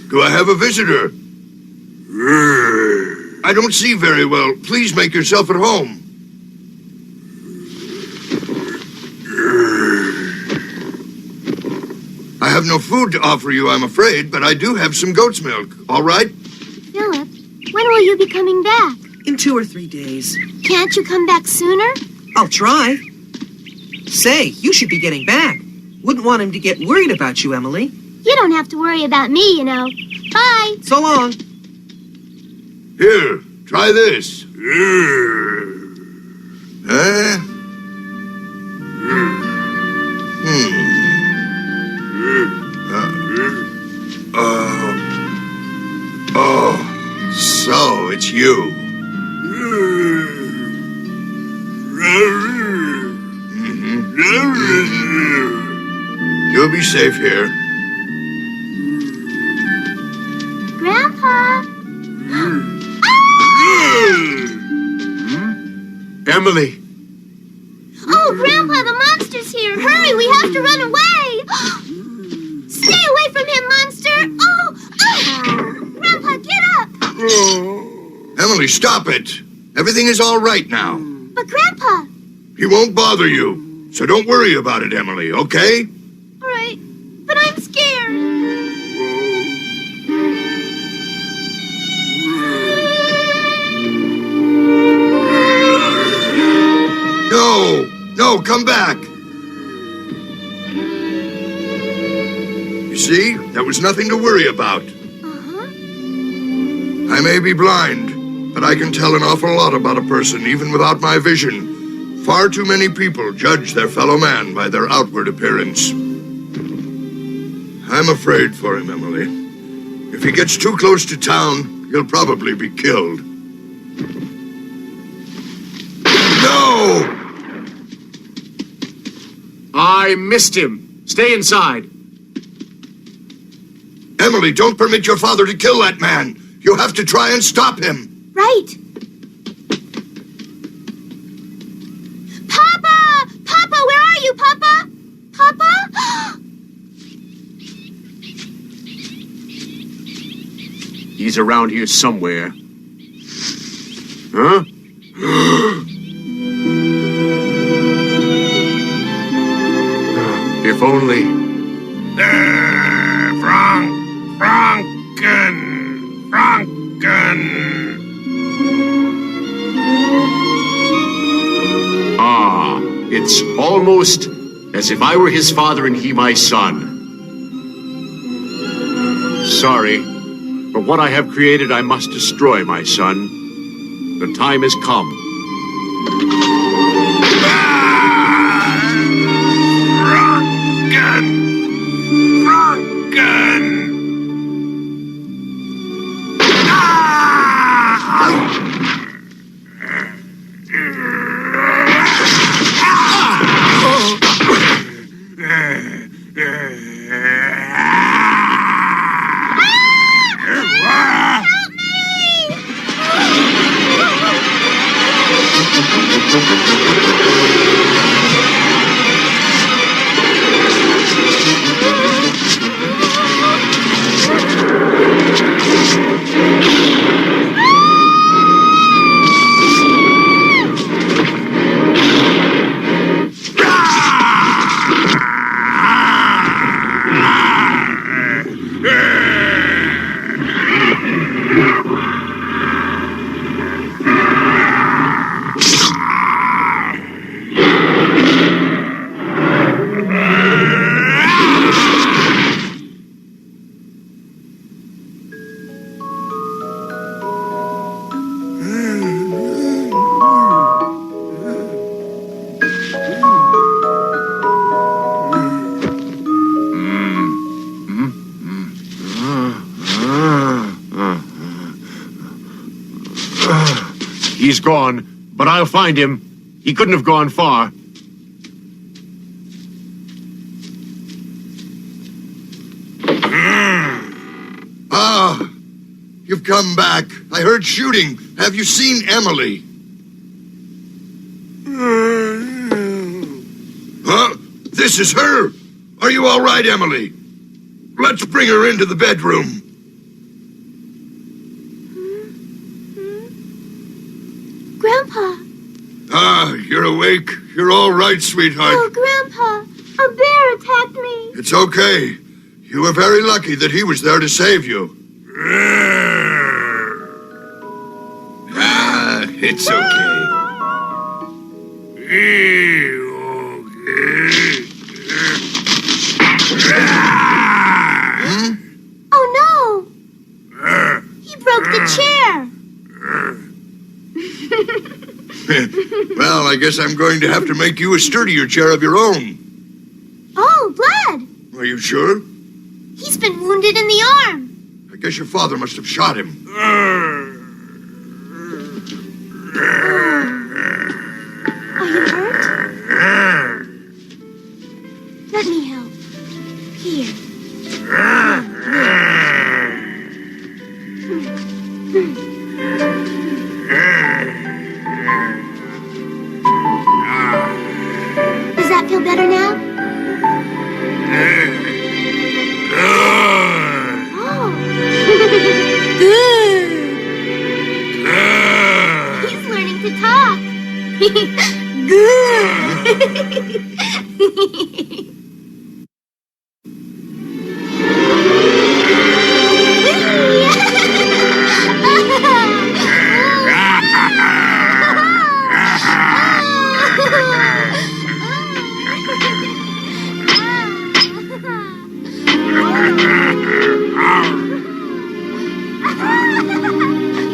S18: Do I have a visitor? I don't see very well. Please make yourself at home. I have no food to offer you, I'm afraid, but I do have some goat's milk. All right?
S1: Philip, when will you be coming back?
S5: In 2 or 3 days.
S1: Can't you come back sooner?
S5: I'll try. Say, you should be getting back. Wouldn't want him to get worried about you, Emily.
S1: You don't have to worry about me, you know. Bye.
S5: So long.
S18: Here, try this. So it's you. You'll be safe here.
S1: Grandpa!
S14: Emily!
S1: Oh, Grandpa, the monster's here! Hurry, we have to run away! Stay away from him, monster! Oh! Grandpa, get up!
S18: Emily, stop it! Everything is all right now.
S1: But Grandpa...
S18: He won't bother you, so don't worry about it, Emily, okay?
S1: All right, but I'm scared.
S18: No, come back. You see, there was nothing to worry about. I may be blind, but I can tell an awful lot about a person even without my vision. Far too many people judge their fellow man by their outward appearance. I'm afraid for him, Emily. If he gets too close to town, he'll probably be killed. No!
S14: I missed him. Stay inside.
S18: Emily, don't permit your father to kill that man. You have to try and stop him.
S1: Right. Papa! Papa, where are you, Papa? Papa?
S14: He's around here somewhere. Huh? If only...
S13: Franken!
S14: Ah, it's almost as if I were his father and he my son. Sorry, but what I have created I must destroy, my son. The time has come. He's gone, but I'll find him. He couldn't have gone far.
S18: Ah, you've come back. I heard shooting. Have you seen Emily? Huh? This is her. Are you all right, Emily? Let's bring her into the bedroom.
S1: Grandpa.
S18: Ah, you're awake. You're all right, sweetheart.
S1: Oh, Grandpa, a bear attacked me.
S18: It's okay. You were very lucky that he was there to save you. Ah, it's okay.
S1: Oh, no. He broke the chair.
S18: Well, I guess I'm going to have to make you a sturdier chair of your own.
S1: Oh, blood.
S18: Are you sure?
S1: He's been wounded in the arm.
S18: I guess your father must have shot him.
S1: Are you hurt? Let me help. Here. Does that feel better now? Oh. Good. He's learning to talk.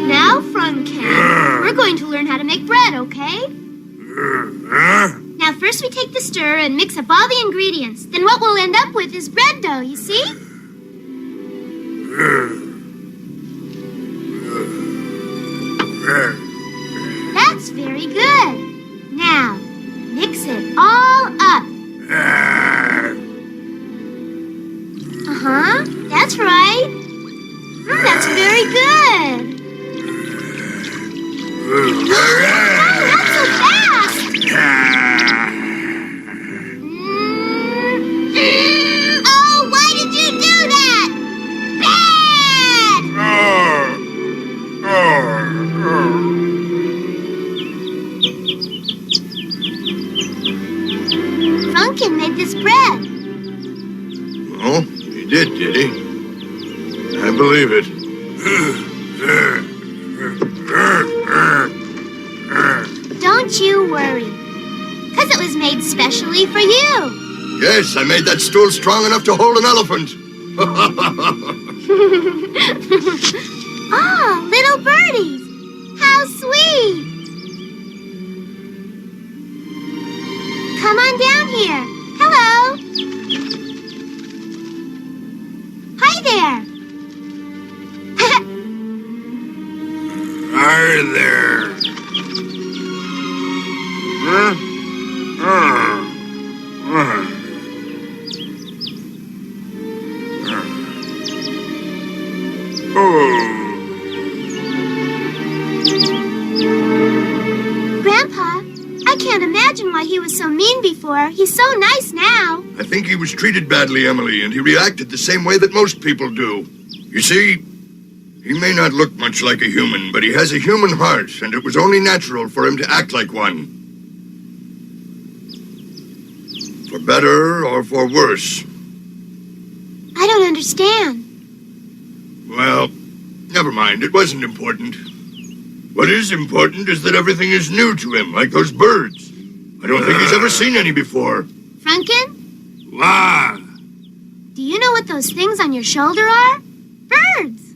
S1: Now, Frunkin, we're going to learn how to make bread, okay? Now, first we take the stir and mix up all the ingredients. Then what we'll end up with is bread dough, you see? That's very good. Now, mix it all up. Uh-huh, that's right. That's very good. Not so fast. Oh, why did you do that? Bad! Funkin made this bread.
S4: Oh, he did he? I believe it.
S1: Don't you worry, because it was made specially for you.
S18: Yes, I made that stool strong enough to hold an elephant.
S1: Oh, little birdies. How sweet. Come on down here. Hello. Hi there.
S14: Hi there.
S1: Grandpa, I can't imagine why he was so mean before. He's so nice now.
S18: I think he was treated badly, Emily, and he reacted the same way that most people do. You see, he may not look much like a human, but he has a human heart, and it was only natural for him to act like one. For better or for worse.
S1: I don't understand.
S18: Well, never mind. It wasn't important. What is important is that everything is new to him, like those birds. I don't think he's ever seen any before.
S1: Frunkin,
S14: Wah!
S1: do you know what those things on your shoulder are? Birds.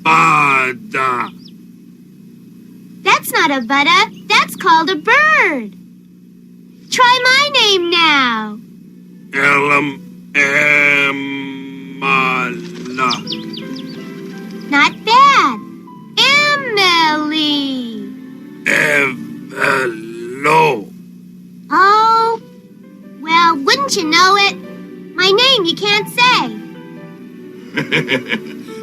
S14: Bada.
S1: That's not a butta. That's called a bird. Try my name now.
S14: Emma.
S1: Not bad. Emily.
S14: Hello.
S1: Oh, well, wouldn't you know it? My name you can't say.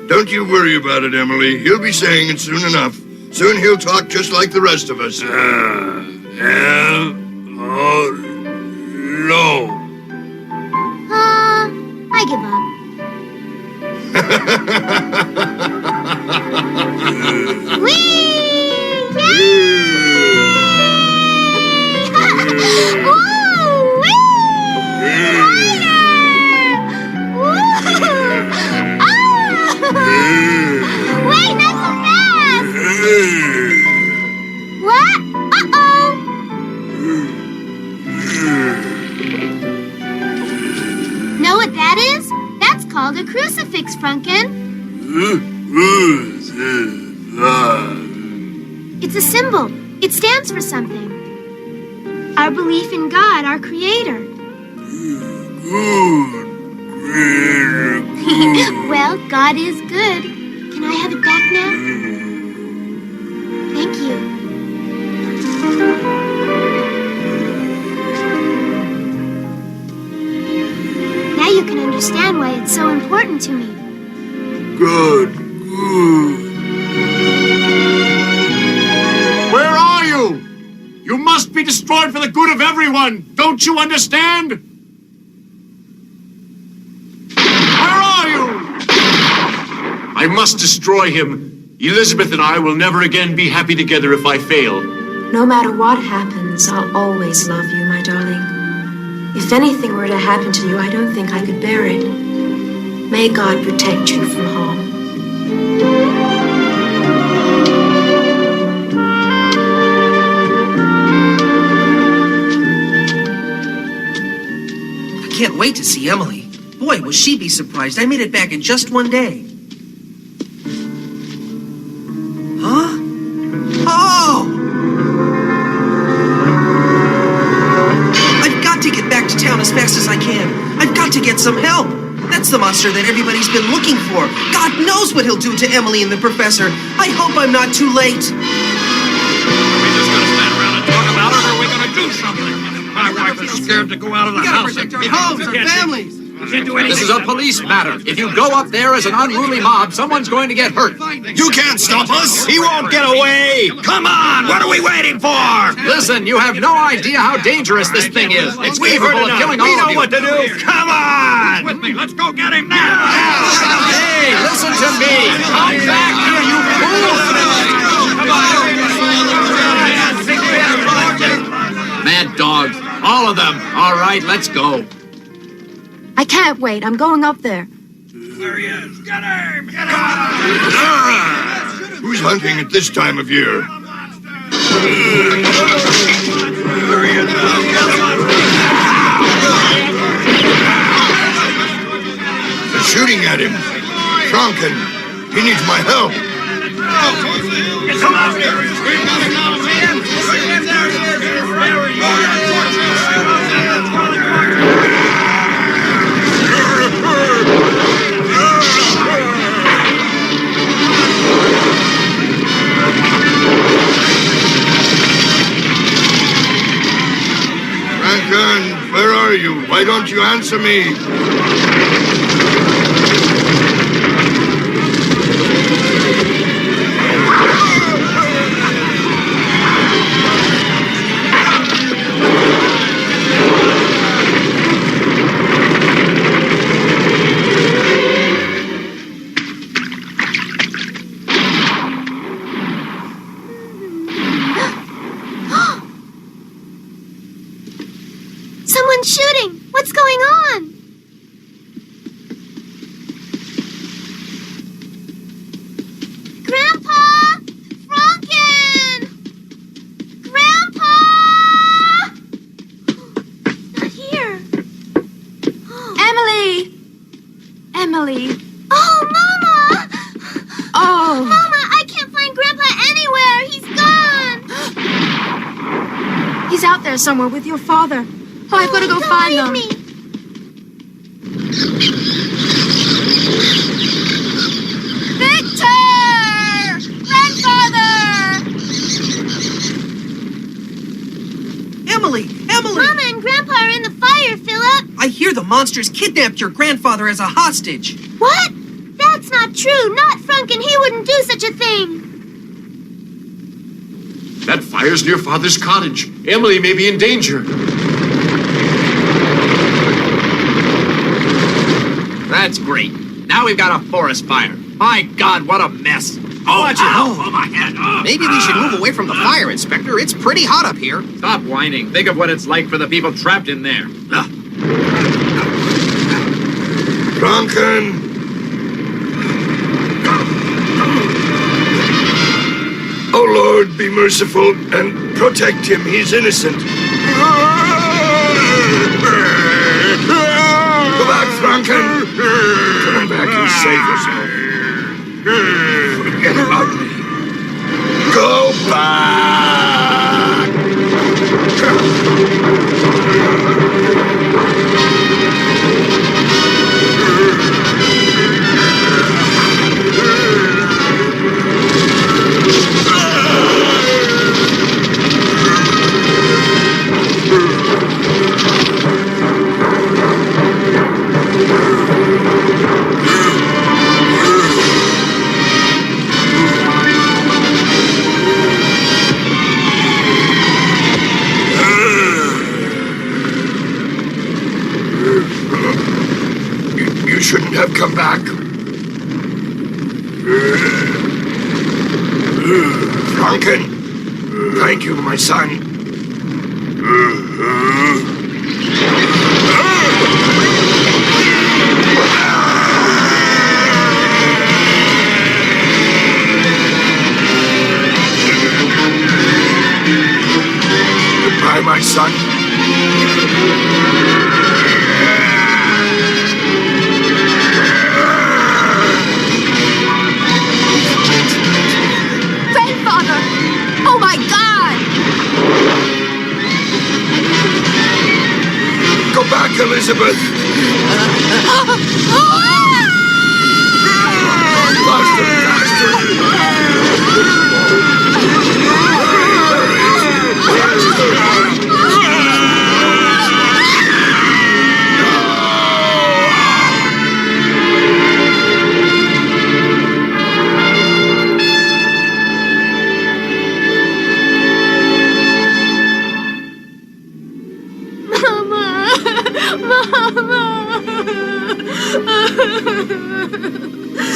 S18: Don't you worry about it, Emily. He'll be saying it soon enough. Soon he'll talk just like the rest of us.
S14: Hello.
S1: I give up. Whee! Ooh, wee! Wait, not so fast! What? Uh-oh! Know what that is? That's called a crucifix, Frunkin. It's a symbol. It stands for something. Our belief in God, our Creator. Well, God is good. Can I have it back now? Thank you. Now you can understand why it's so important to me.
S14: Good. Where are you? You must be destroyed for the good of everyone. Don't you understand? Where are you? I must destroy him Elizabeth and I will never again be happy together if I fail.
S17: No matter what happens, I'll always love you, my darling. If anything were to happen to you, I don't think I could bear it. May God protect you from harm.
S5: I can't wait to see Emily. Boy, will she be surprised. I made it back in just one day. Huh? Oh! I've got to get back to town as fast as I can. I've got to get some help. That's the monster that everybody's been looking for. God knows what he'll do to Emily and the professor. I hope I'm not too late.
S15: Are we just gonna stand around and talk about it, or are we gonna do something? My wife is scared to go out of the house.
S5: We gotta protect our homes, our families.
S6: This is a police matter. If you go up there as an unruly mob, someone's going to get hurt.
S15: You can't stop us! He won't get away! Come on! What are we waiting for?
S6: Listen, you have no idea how dangerous this thing is. It's capable of killing all of you.
S15: We know what to do. Come on! With me. Let's go get him now!
S6: Hey, listen to me. Come back here, you fool! Mad dogs. All of them. All right, let's go.
S20: I can't wait. I'm going up there.
S15: There he is. Get him! Get him!
S18: Who's hunting at this time of year? They're shooting at him. Franken, he needs my help.
S15: Come on here! We've got him now, man!
S18: Franken, where are you? Why don't you answer me?
S1: Someone's shooting! What's going on? Grandpa! Franken! Grandpa! Not here.
S17: Emily! Emily!
S1: Oh, Mama!
S17: Oh!
S1: Mama, I can't find Grandpa anywhere! He's gone!
S17: He's out there somewhere with your father. Oh, I've got to go find them.
S1: Me. Victor! Grandfather!
S5: Emily! Emily!
S1: Mama and Grandpa are in the fire, Philip.
S5: I hear the monsters kidnapped your grandfather as a hostage.
S1: What? That's not true. Not Franken. He wouldn't do such a thing.
S14: That fire's near Father's cottage. Emily may be in danger.
S6: That's great. Now we've got a forest fire. My God, what a mess.
S15: Oh, my head. Oh.
S5: Maybe we should move away from the fire, Inspector. It's pretty hot up here.
S6: Stop whining. Think of what it's like for the people trapped in there.
S18: Franken! Oh, Lord, be merciful and protect him. He's innocent. Go back, Franken. Turn back and save yourself. Forget about me. Go back! Duncan, thank you, my son. Goodbye, my son.
S17: Grandfather! Oh my God!
S18: Go back, Elizabeth. Faster,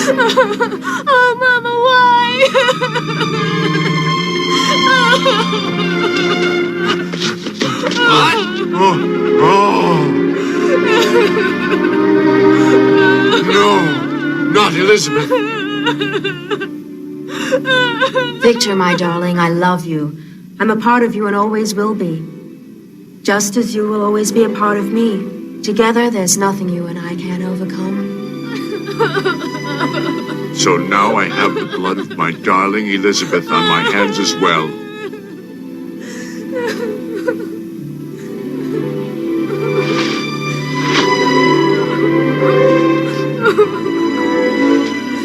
S1: Oh, Mama, why?
S14: What? Oh. No, not Elizabeth.
S17: Victor, my darling, I love you. I'm a part of you and always will be. Just as you will always be a part of me. Together, there's nothing you and I can't overcome.
S14: So now I have the blood of my darling Elizabeth on my hands as well.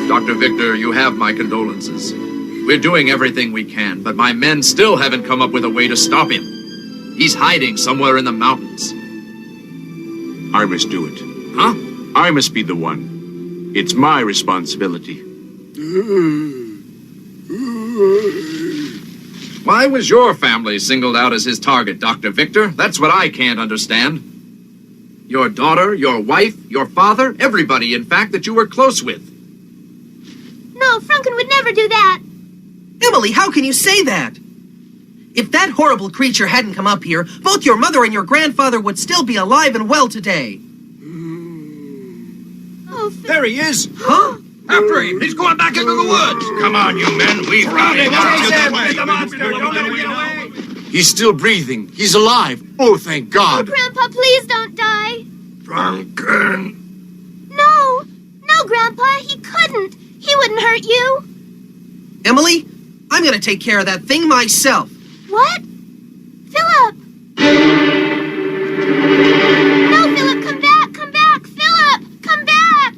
S6: Dr. Victor, you have my condolences. We're doing everything we can, but my men still haven't come up with a way to stop him. He's hiding somewhere in the mountains.
S14: I must do it.
S6: Huh?
S14: I must be the one. It's my responsibility.
S6: Why was your family singled out as his target, Dr. Victor? That's what I can't understand. Your daughter, your wife, your father, everybody, in fact, that you were close with.
S1: No, Franken would never do that.
S5: Emily, how can you say that? If that horrible creature hadn't come up here, both your mother and your grandfather would still be alive and well today.
S1: Oh,
S15: There he is.
S5: Huh?
S15: After him. He's going back into the woods.
S8: Come on, you men. We've got him.
S14: He's still breathing. He's alive. Oh, thank God.
S1: Grandpa, please don't die.
S18: Duncan.
S1: No, Grandpa, he couldn't. He wouldn't hurt you.
S5: Emily, I'm going to take care of that thing myself.
S1: What? Philip! No, Philip, come back, come back! Philip, come back!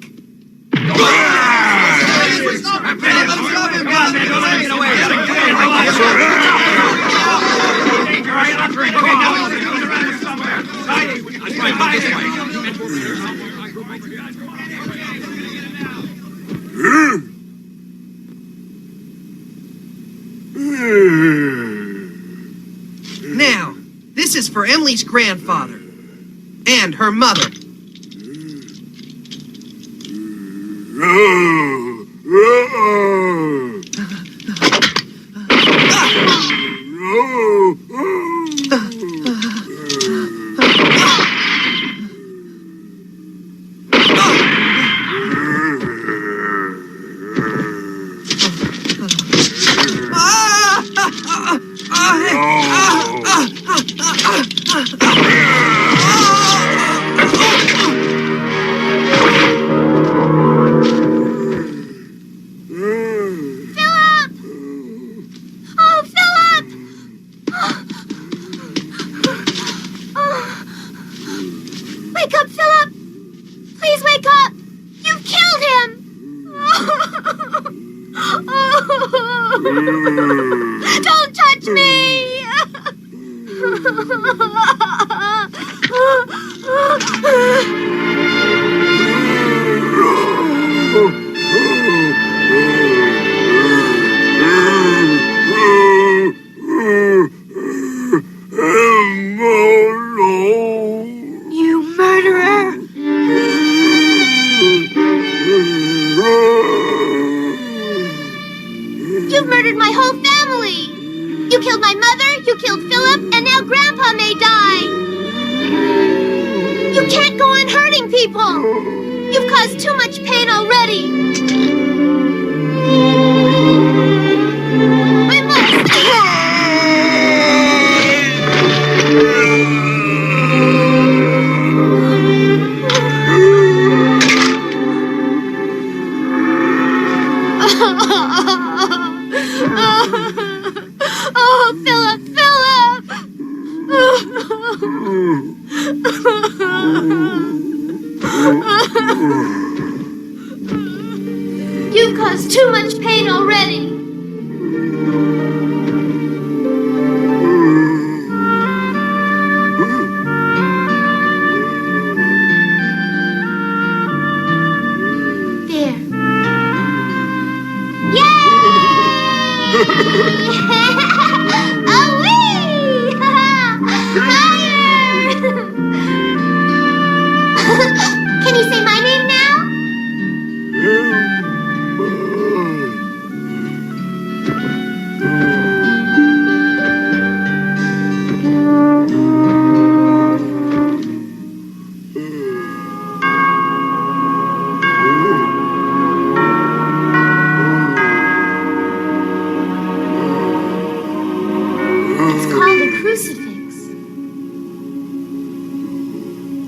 S5: Now, this is for Emily's grandfather and her mother. Wake up, Philip! Please wake up! You've killed him! Don't touch me!
S1: my mother, you killed Philip, and now Grandpa may die. You can't go on hurting people. You've caused too much pain already. I must... Oh, Philip, Philip! You've caused too much pain already. There. Can you say my name now? It's called a crucifix.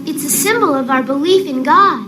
S1: It's a symbol of our belief in God.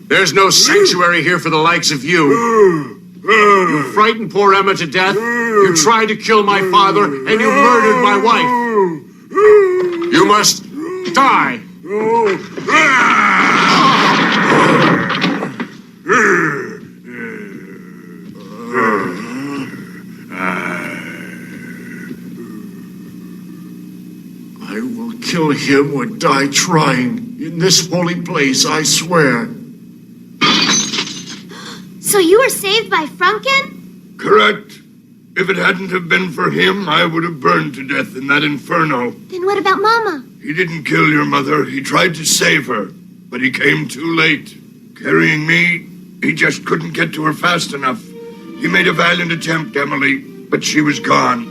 S14: There's no sanctuary here for the likes of you. You frightened poor Emma to death. You tried to kill my father, and you murdered my wife. You must die. I will kill him or die trying. In this holy place, I swear.
S1: So you were saved by Frunkin?
S18: Correct. If it hadn't have been for him, I would have burned to death in that inferno.
S1: Then what about Mama?
S18: He didn't kill your mother. He tried to save her, but he came too late. Carrying me, he just couldn't get to her fast enough. He made a valiant attempt, Emily, but she was gone.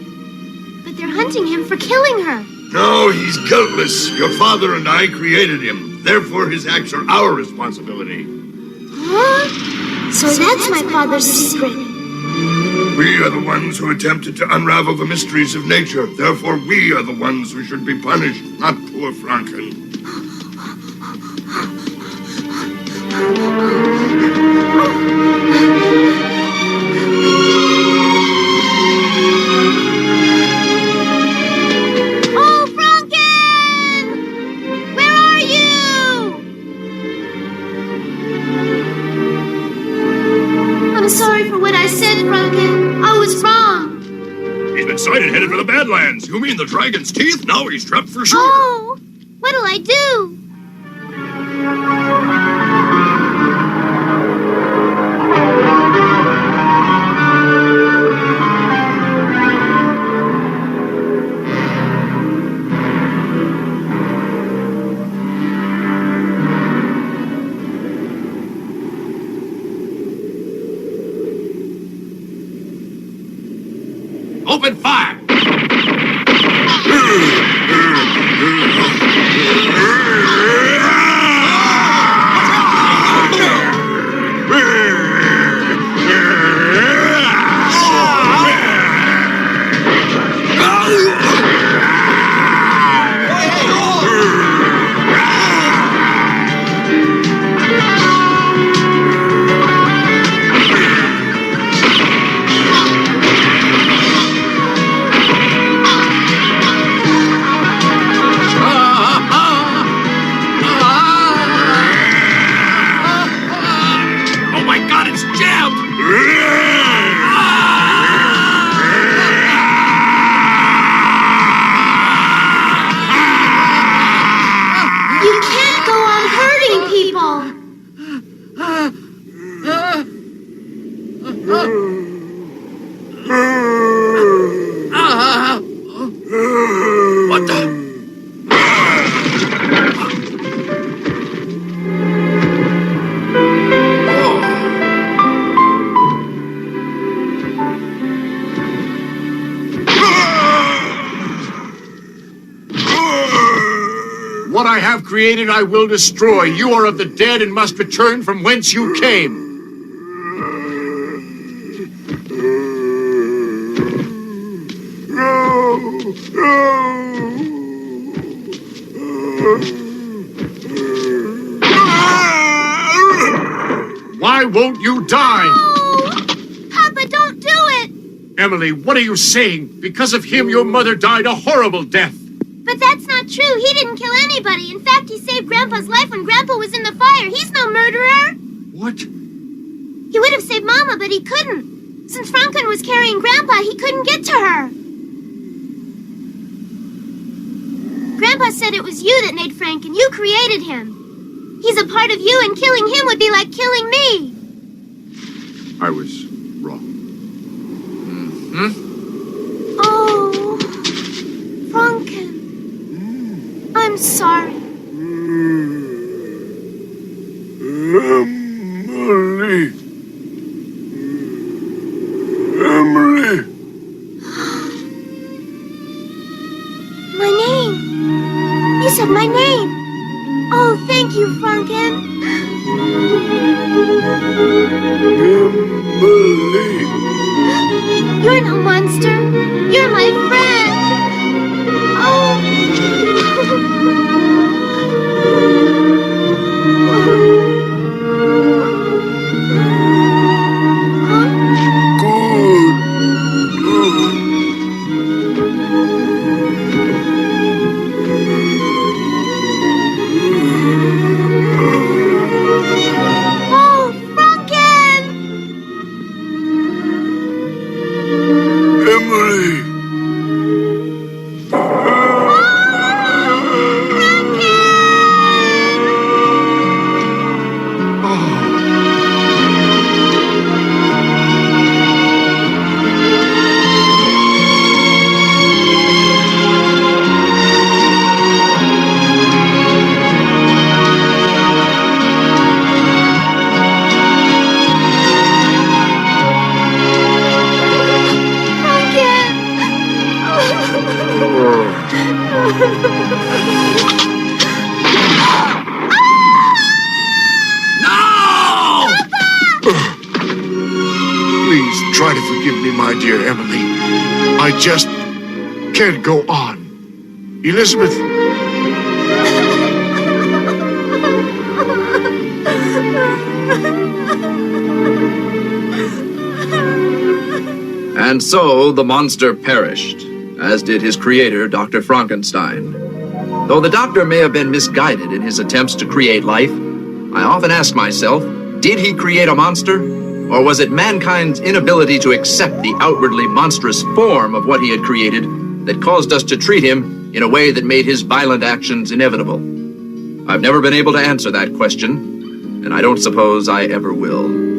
S1: But they're hunting him for killing her.
S18: No, he's guiltless. Your father and I created him. Therefore, his acts are our responsibility.
S1: Huh? So that's my father's secret.
S18: We are the ones who attempted to unravel the mysteries of nature. Therefore, we are the ones who should be punished, not poor Franken.
S1: Oh, Franken! Where are you? I'm sorry for what I said, Franken. I was wrong.
S2: He's been sighted headed for the Badlands. You mean the dragon's teeth? Now he's trapped for sure.
S1: Oh, what'll I do?
S14: have created, I will destroy. You are of the dead and must return from whence you came. Why won't you die?
S1: Papa, don't do it!
S14: Emily, what are you saying? Because of him, your mother died a horrible death.
S1: But that's not true. He didn't kill anybody. In fact, he saved Grandpa's life when Grandpa was in the fire. He's no murderer.
S14: What?
S1: He would have saved Mama, but he couldn't. Since Franken was carrying Grandpa, he couldn't get to her. Grandpa said it was you that made Franken. You created him. He's a part of you, and killing him would be like killing me.
S7: I was wrong.
S1: Oh, Franken. I'm sorry.
S18: Emily. Emily.
S1: My name. You said my name. Oh, thank you, Franken.
S18: Emily.
S1: You're no monster. You're my friend. Oh.
S14: Please try to forgive me, my dear Emily. I just can't go on. Elizabeth.
S6: And so the monster perished, as did his creator, Dr. Frankenstein. Though the doctor may have been misguided in his attempts to create life, I often ask myself, did he create a monster? Or was it mankind's inability to accept the outwardly monstrous form of what he had created that caused us to treat him in a way that made his violent actions inevitable? I've never been able to answer that question, and I don't suppose I ever will.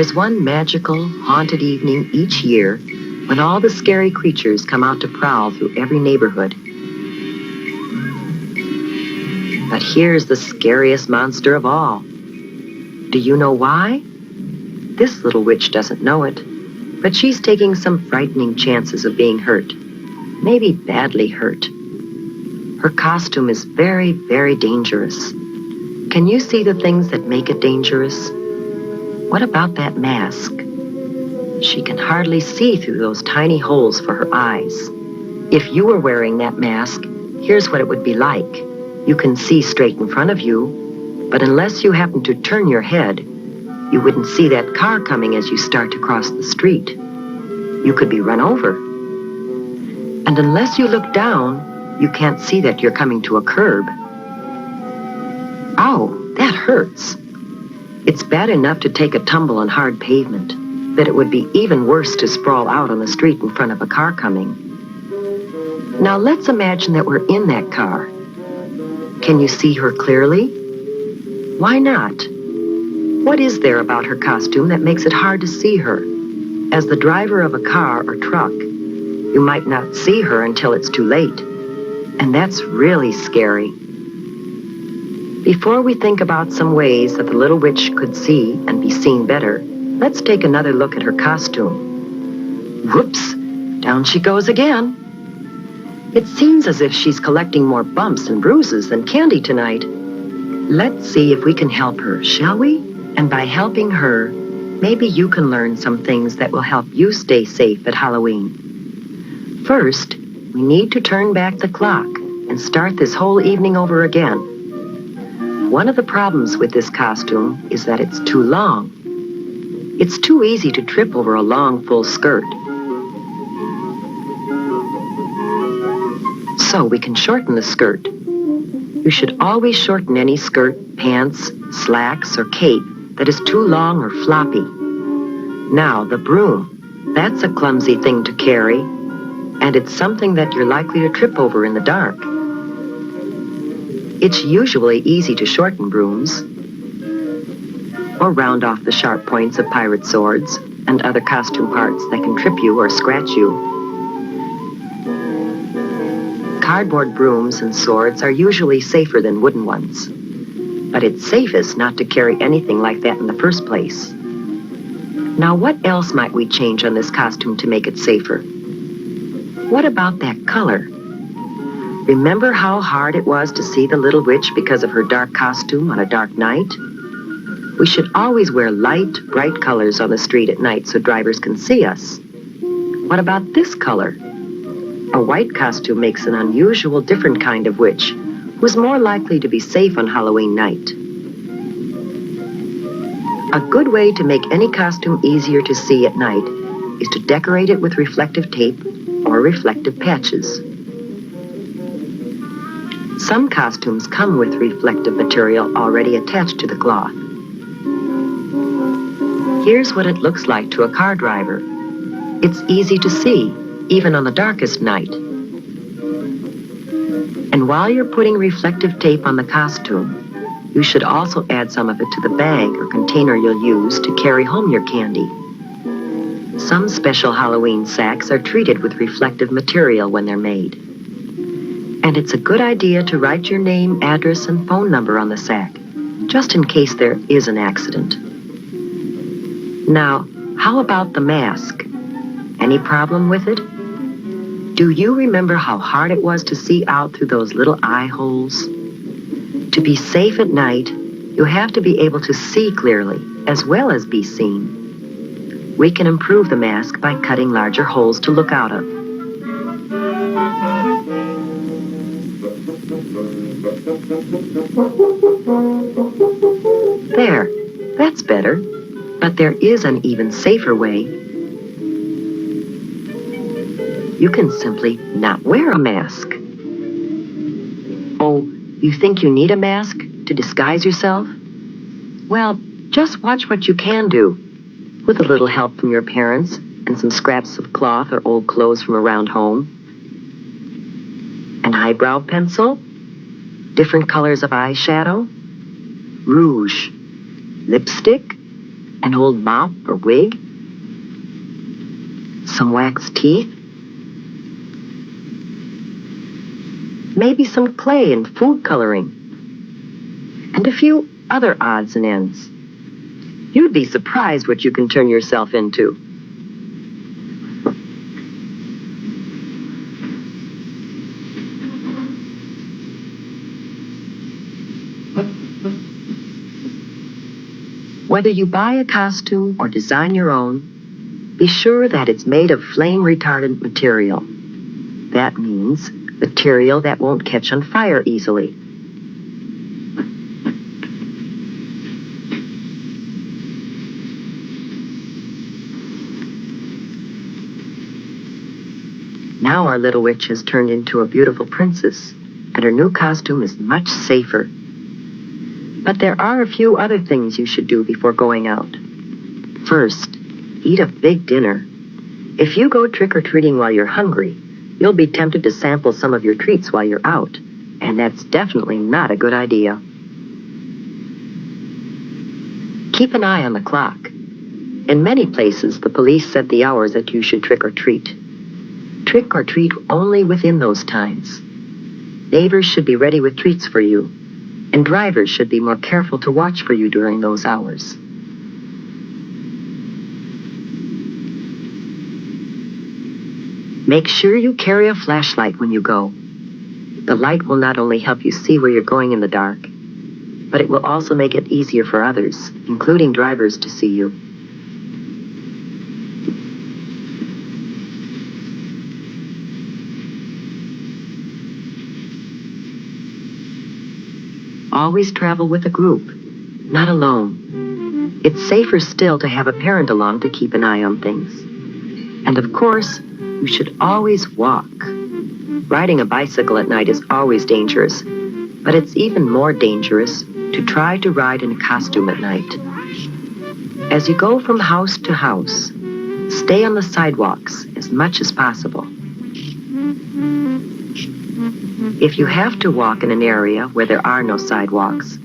S3: There's one magical, haunted evening each year when all the scary creatures come out to prowl through every neighborhood. But here's the scariest monster of all. Do you know why? This little witch doesn't know it, but she's taking some frightening chances of being hurt. Maybe badly hurt. Her costume is very, very dangerous. Can you see the things that make it dangerous? What about that mask? She can hardly see through those tiny holes for her eyes. If you were wearing that mask, here's what it would be like. You can see straight in front of you, but unless you happen to turn your head, you wouldn't see that car coming as you start to cross the street. You could be run over. And unless you look down, you can't see that you're coming to a curb. Ow, that hurts. It's bad enough to take a tumble on hard pavement, but it would be even worse to sprawl out on the street in front of a car coming. Now let's imagine that we're in that car. Can you see her clearly? Why not? What is there about her costume that makes it hard to see her? As the driver of a car or truck, you might not see her until it's too late. And that's really scary. Before we think about some ways that the little witch could see and be seen better, let's take another look at her costume. Whoops, down she goes again. It seems as if she's collecting more bumps and bruises than candy tonight. Let's see if we can help her, shall we? And by helping her, maybe you can learn some things that will help you stay safe at Halloween. First, we need to turn back the clock and start this whole evening over again. One of the problems with this costume is that it's too long. It's too easy to trip over a long, full skirt. So we can shorten the skirt. You should always shorten any skirt, pants, slacks, or cape that is too long or floppy. Now, the broom. That's a clumsy thing to carry, and it's something that you're likely to trip over in the dark. It's usually easy to shorten brooms, or round off the sharp points of pirate swords and other costume parts that can trip you or scratch you. Cardboard brooms and swords are usually safer than wooden ones, but it's safest not to carry anything like that in the first place. Now, what else might we change on this costume to make it safer? What about that color? Remember how hard it was to see the little witch because of her dark costume on a dark night? We should always wear light, bright colors on the street at night so drivers can see us. What about this color? A white costume makes an unusual, different kind of witch who's more likely to be safe on Halloween night. A good way to make any costume easier to see at night is to decorate it with reflective tape or reflective patches. Some costumes come with reflective material already attached to the cloth. Here's what it looks like to a car driver. It's easy to see, even on the darkest night. And while you're putting reflective tape on the costume, you should also add some of it to the bag or container you'll use to carry home your candy. Some special Halloween sacks are treated with reflective material when they're made. And it's a good idea to write your name, address, and phone number on the sack, just in case there is an accident. Now, how about the mask? Any problem with it? Do you remember how hard it was to see out through those little eye holes? To be safe at night, you have to be able to see clearly, as well as be seen. We can improve the mask by cutting larger holes to look out of. There, that's better. But there is an even safer way. You can simply not wear a mask. Oh, you think you need a mask to disguise yourself? Well, just watch what you can do, with a little help from your parents and some scraps of cloth or old clothes from around home. An eyebrow pencil, different colors of eyeshadow, rouge, lipstick, An old mop or wig? Some wax teeth? Maybe some clay and food coloring? And a few other odds and ends. You'd be surprised what you can turn yourself into. Whether you buy a costume or design your own, be sure that it's made of flame-retardant material. That means material that won't catch on fire easily. Now our little witch has turned into a beautiful princess, and her new costume is much safer. But there are a few other things you should do before going out. First, eat a big dinner. If you go trick-or-treating while you're hungry, you'll be tempted to sample some of your treats while you're out, and that's definitely not a good idea. Keep an eye on the clock. In many places, the police set the hours that you should trick-or-treat. Trick-or-treat only within those times. Neighbors should be ready with treats for you, and drivers should be more careful to watch for you during those hours. Make sure you carry a flashlight when you go. The light will not only help you see where you're going in the dark, but it will also make it easier for others, including drivers, to see you. Always travel with a group, not alone. It's safer still to have a parent along to keep an eye on things. And of course, you should always walk. Riding a bicycle at night is always dangerous, but it's even more dangerous to try to ride in a costume at night. As you go from house to house, stay on the sidewalks as much as possible. If you have to walk in an area where there are no sidewalks,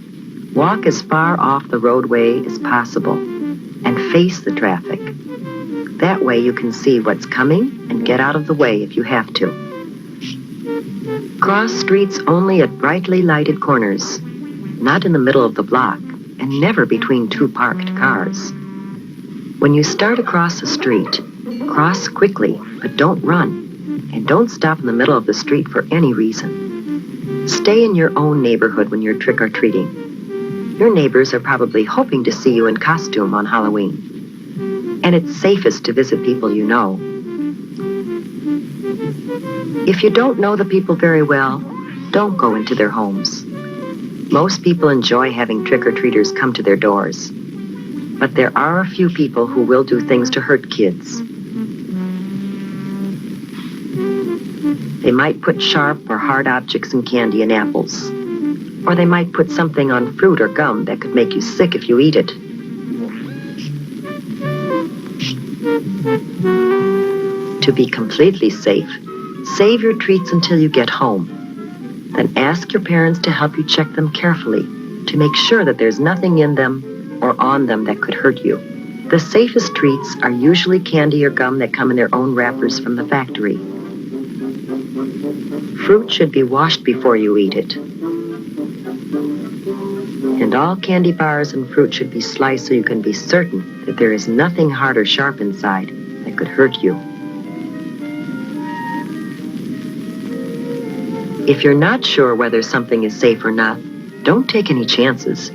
S3: walk as far off the roadway as possible and face the traffic. That way you can see what's coming and get out of the way if you have to. Cross streets only at brightly lighted corners, not in the middle of the block, and never between two parked cars. When you start across the street, cross quickly, but don't run. And don't stop in the middle of the street for any reason. Stay in your own neighborhood when you're trick-or-treating. Your neighbors are probably hoping to see you in costume on Halloween. And it's safest to visit people you know. If you don't know the people very well, don't go into their homes. Most people enjoy having trick-or-treaters come to their doors. But there are a few people who will do things to hurt kids. They might put sharp or hard objects in candy and apples. Or they might put something on fruit or gum that could make you sick if you eat it. To be completely safe, save your treats until you get home. Then ask your parents to help you check them carefully to make sure that there's nothing in them or on them that could hurt you. The safest treats are usually candy or gum that come in their own wrappers from the factory. Fruit should be washed before you eat it. And all candy bars and fruit should be sliced so you can be certain that there is nothing hard or sharp inside that could hurt you. If you're not sure whether something is safe or not, don't take any chances.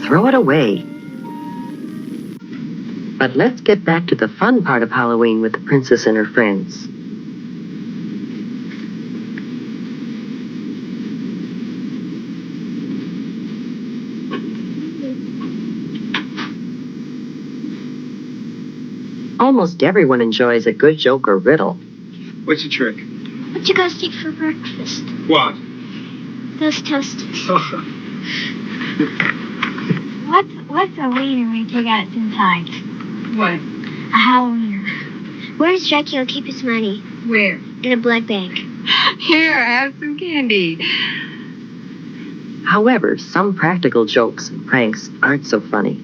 S3: Throw it away. But let's get back to the fun part of Halloween with the princess and her friends. Almost everyone enjoys a good joke or riddle.
S9: What's the trick?
S1: What you guys take for breakfast?
S9: What?
S1: Those toasters.
S10: What's a wiener when you take out its inside?
S1: What?
S10: A Halloweener.
S1: Where does Dracula keep his money?
S10: Where?
S1: In a blood bank.
S10: Here, have some candy.
S3: However, some practical jokes and pranks aren't so funny.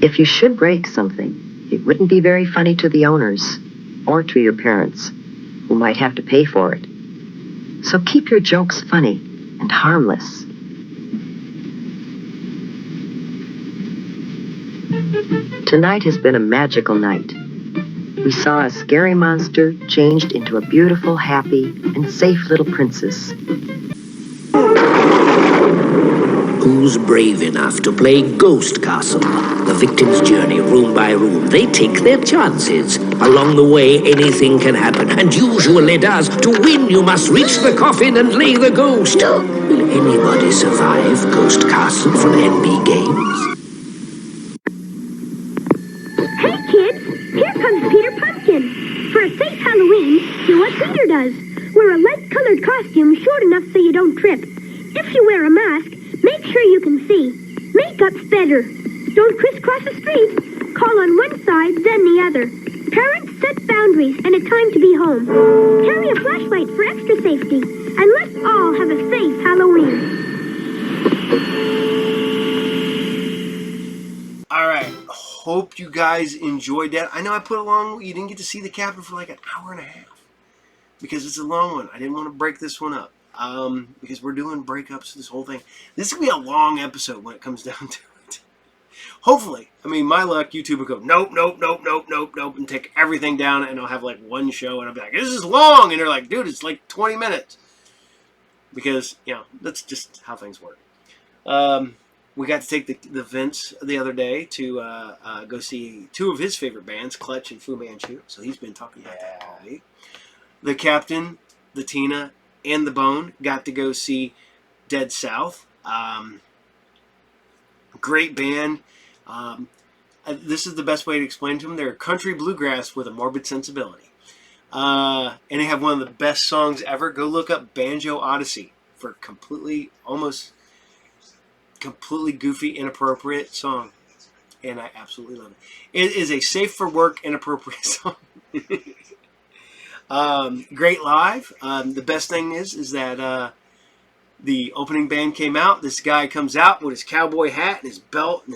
S3: If you should break something, it wouldn't be very funny to the owners or to your parents, who might have to pay for it. So keep your jokes funny and harmless. Tonight has been a magical night. We saw a scary monster changed into a beautiful, happy, and safe little princess.
S9: Who's brave enough to play Ghost Castle? The victim's journey, room by room. They take their chances. Along the way, anything can happen, and usually does. To win, you must reach the coffin and lay the ghost. Will anybody survive Ghost Castle from NB Games?
S1: Hey, kids! Here comes Peter Pumpkin. For a safe Halloween, do what Peter does. Wear a light-colored costume short enough so you don't trip. If you wear a mask, make sure you can see. Makeup's better. Don't crisscross the street. Call on one side, then the other. Parents set boundaries and a time to be home. Carry a flashlight for extra safety. And let's all have a safe Halloween.
S19: Alright, hope you guys enjoyed that. I know I put a long... You didn't get to see the captain for like an hour and a half. Because it's a long one. I didn't want to break this one up. Because we're doing breakups, this whole thing. This is going to be a long episode when it comes down to it. Hopefully. I mean, my luck, YouTube will go, nope, nope, nope, nope, nope, nope, and take everything down, and I'll have like one show, and I'll be like, this is long, and they're like, dude, it's like 20 minutes. Because, you know, that's just how things work. We got to take the Vince the other day to go see two of his favorite bands, Clutch and Fu Manchu, so he's been talking about that all week. The Captain, the Tina, and the Bone got to go see Dead South. Great band. This is the best way to explain to them. They're country bluegrass with a morbid sensibility. And they have one of the best songs ever. Go look up Banjo Odyssey for almost completely goofy, inappropriate song. And I absolutely love it. It is a safe for work, inappropriate song. Great live. The best thing is that the opening band came out. This guy comes out with his cowboy hat and his belt and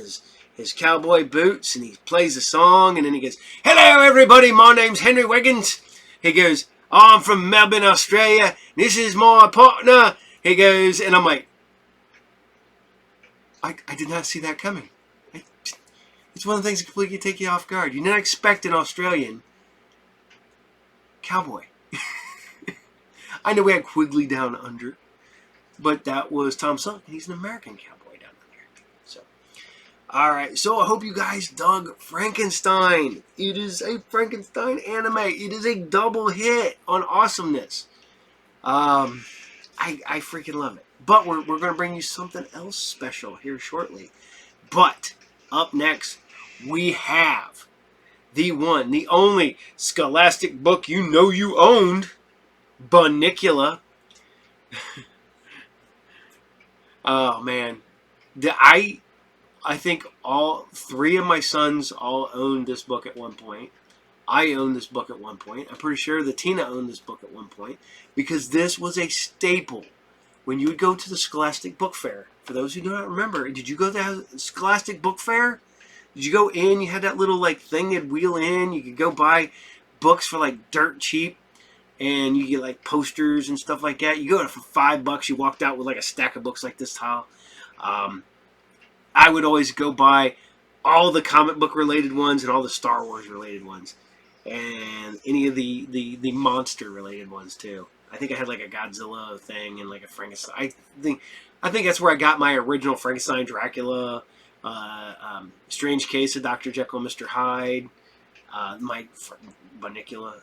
S19: his cowboy boots, and he plays a song, and then he goes, hello everybody, my name's Henry Wiggins. He goes, I'm from Melbourne, Australia. This is my partner. He goes, and I'm like, I did not see that coming. It's one of the things that completely take you off guard. You didn't expect an Australian cowboy. I know we had Quigley Down Under, but that was Tom Selleck. He's an American cowboy down under. So, all right. So I hope you guys dug Frankenstein. It is a Frankenstein anime. It is a double hit on awesomeness. I freaking love it. But we're going to bring you something else special here shortly. But up next, we have the one, the only Scholastic book you know you owned, Bunnicula. Oh man, I think all three of my sons all owned this book at one point. I owned this book at one point. I'm pretty sure that Tina owned this book at one point because this was a staple when you would go to the Scholastic Book Fair. For those who do not remember, did you go to the Scholastic Book Fair? Did you go in? You had that little like thing you'd wheel in. You could go buy books for like dirt cheap, and you get like posters and stuff like that. You go there for $5. You walked out with like a stack of books like this tall. I would always go buy all the comic book related ones and all the Star Wars related ones, and any of the monster related ones too. I think I had like a Godzilla thing and like a Frankenstein. I think that's where I got my original Frankenstein, Dracula, Strange Case of Dr. Jekyll and Mr. Hyde, my Bunnicula.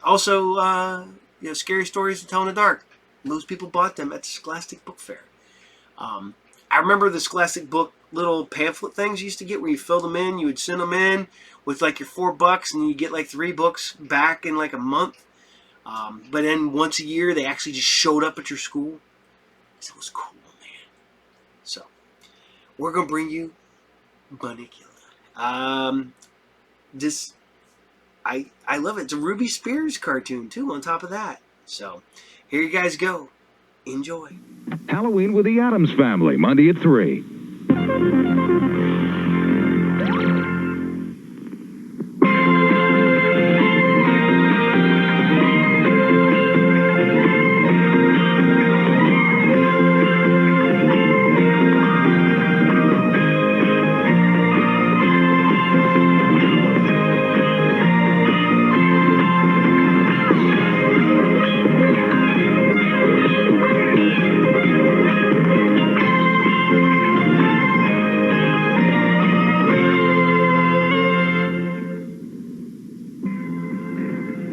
S19: Also, Scary Stories to Tell in the Dark. Most people bought them at the Scholastic Book Fair. I remember the Scholastic Book little pamphlet things you used to get where you filled them in. You would send them in with like your $4 and you get like 3 books back in like a month. But then once a year, they actually just showed up at your school. So it was cool, man. So, we're going to bring you Bunnicula. I love it. It's a Ruby Spears cartoon, too, on top of that. So, here you guys go. Enjoy.
S21: Halloween with the Addams Family, Monday at 3.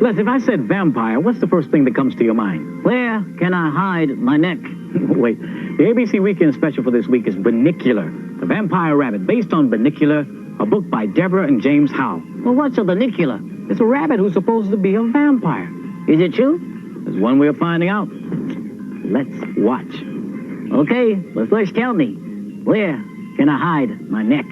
S12: Les, if I said vampire, what's the first thing that comes to your mind? Where can I hide my neck? Wait, the ABC Weekend special for this week is Binocular, the Vampire Rabbit, based on Binocular, a book by Deborah and James Howe. Well, what's a binocular? It's a rabbit who's supposed to be a vampire. Is it true? There's one way of finding out. Let's watch. Okay, but first tell me, where can I hide my neck?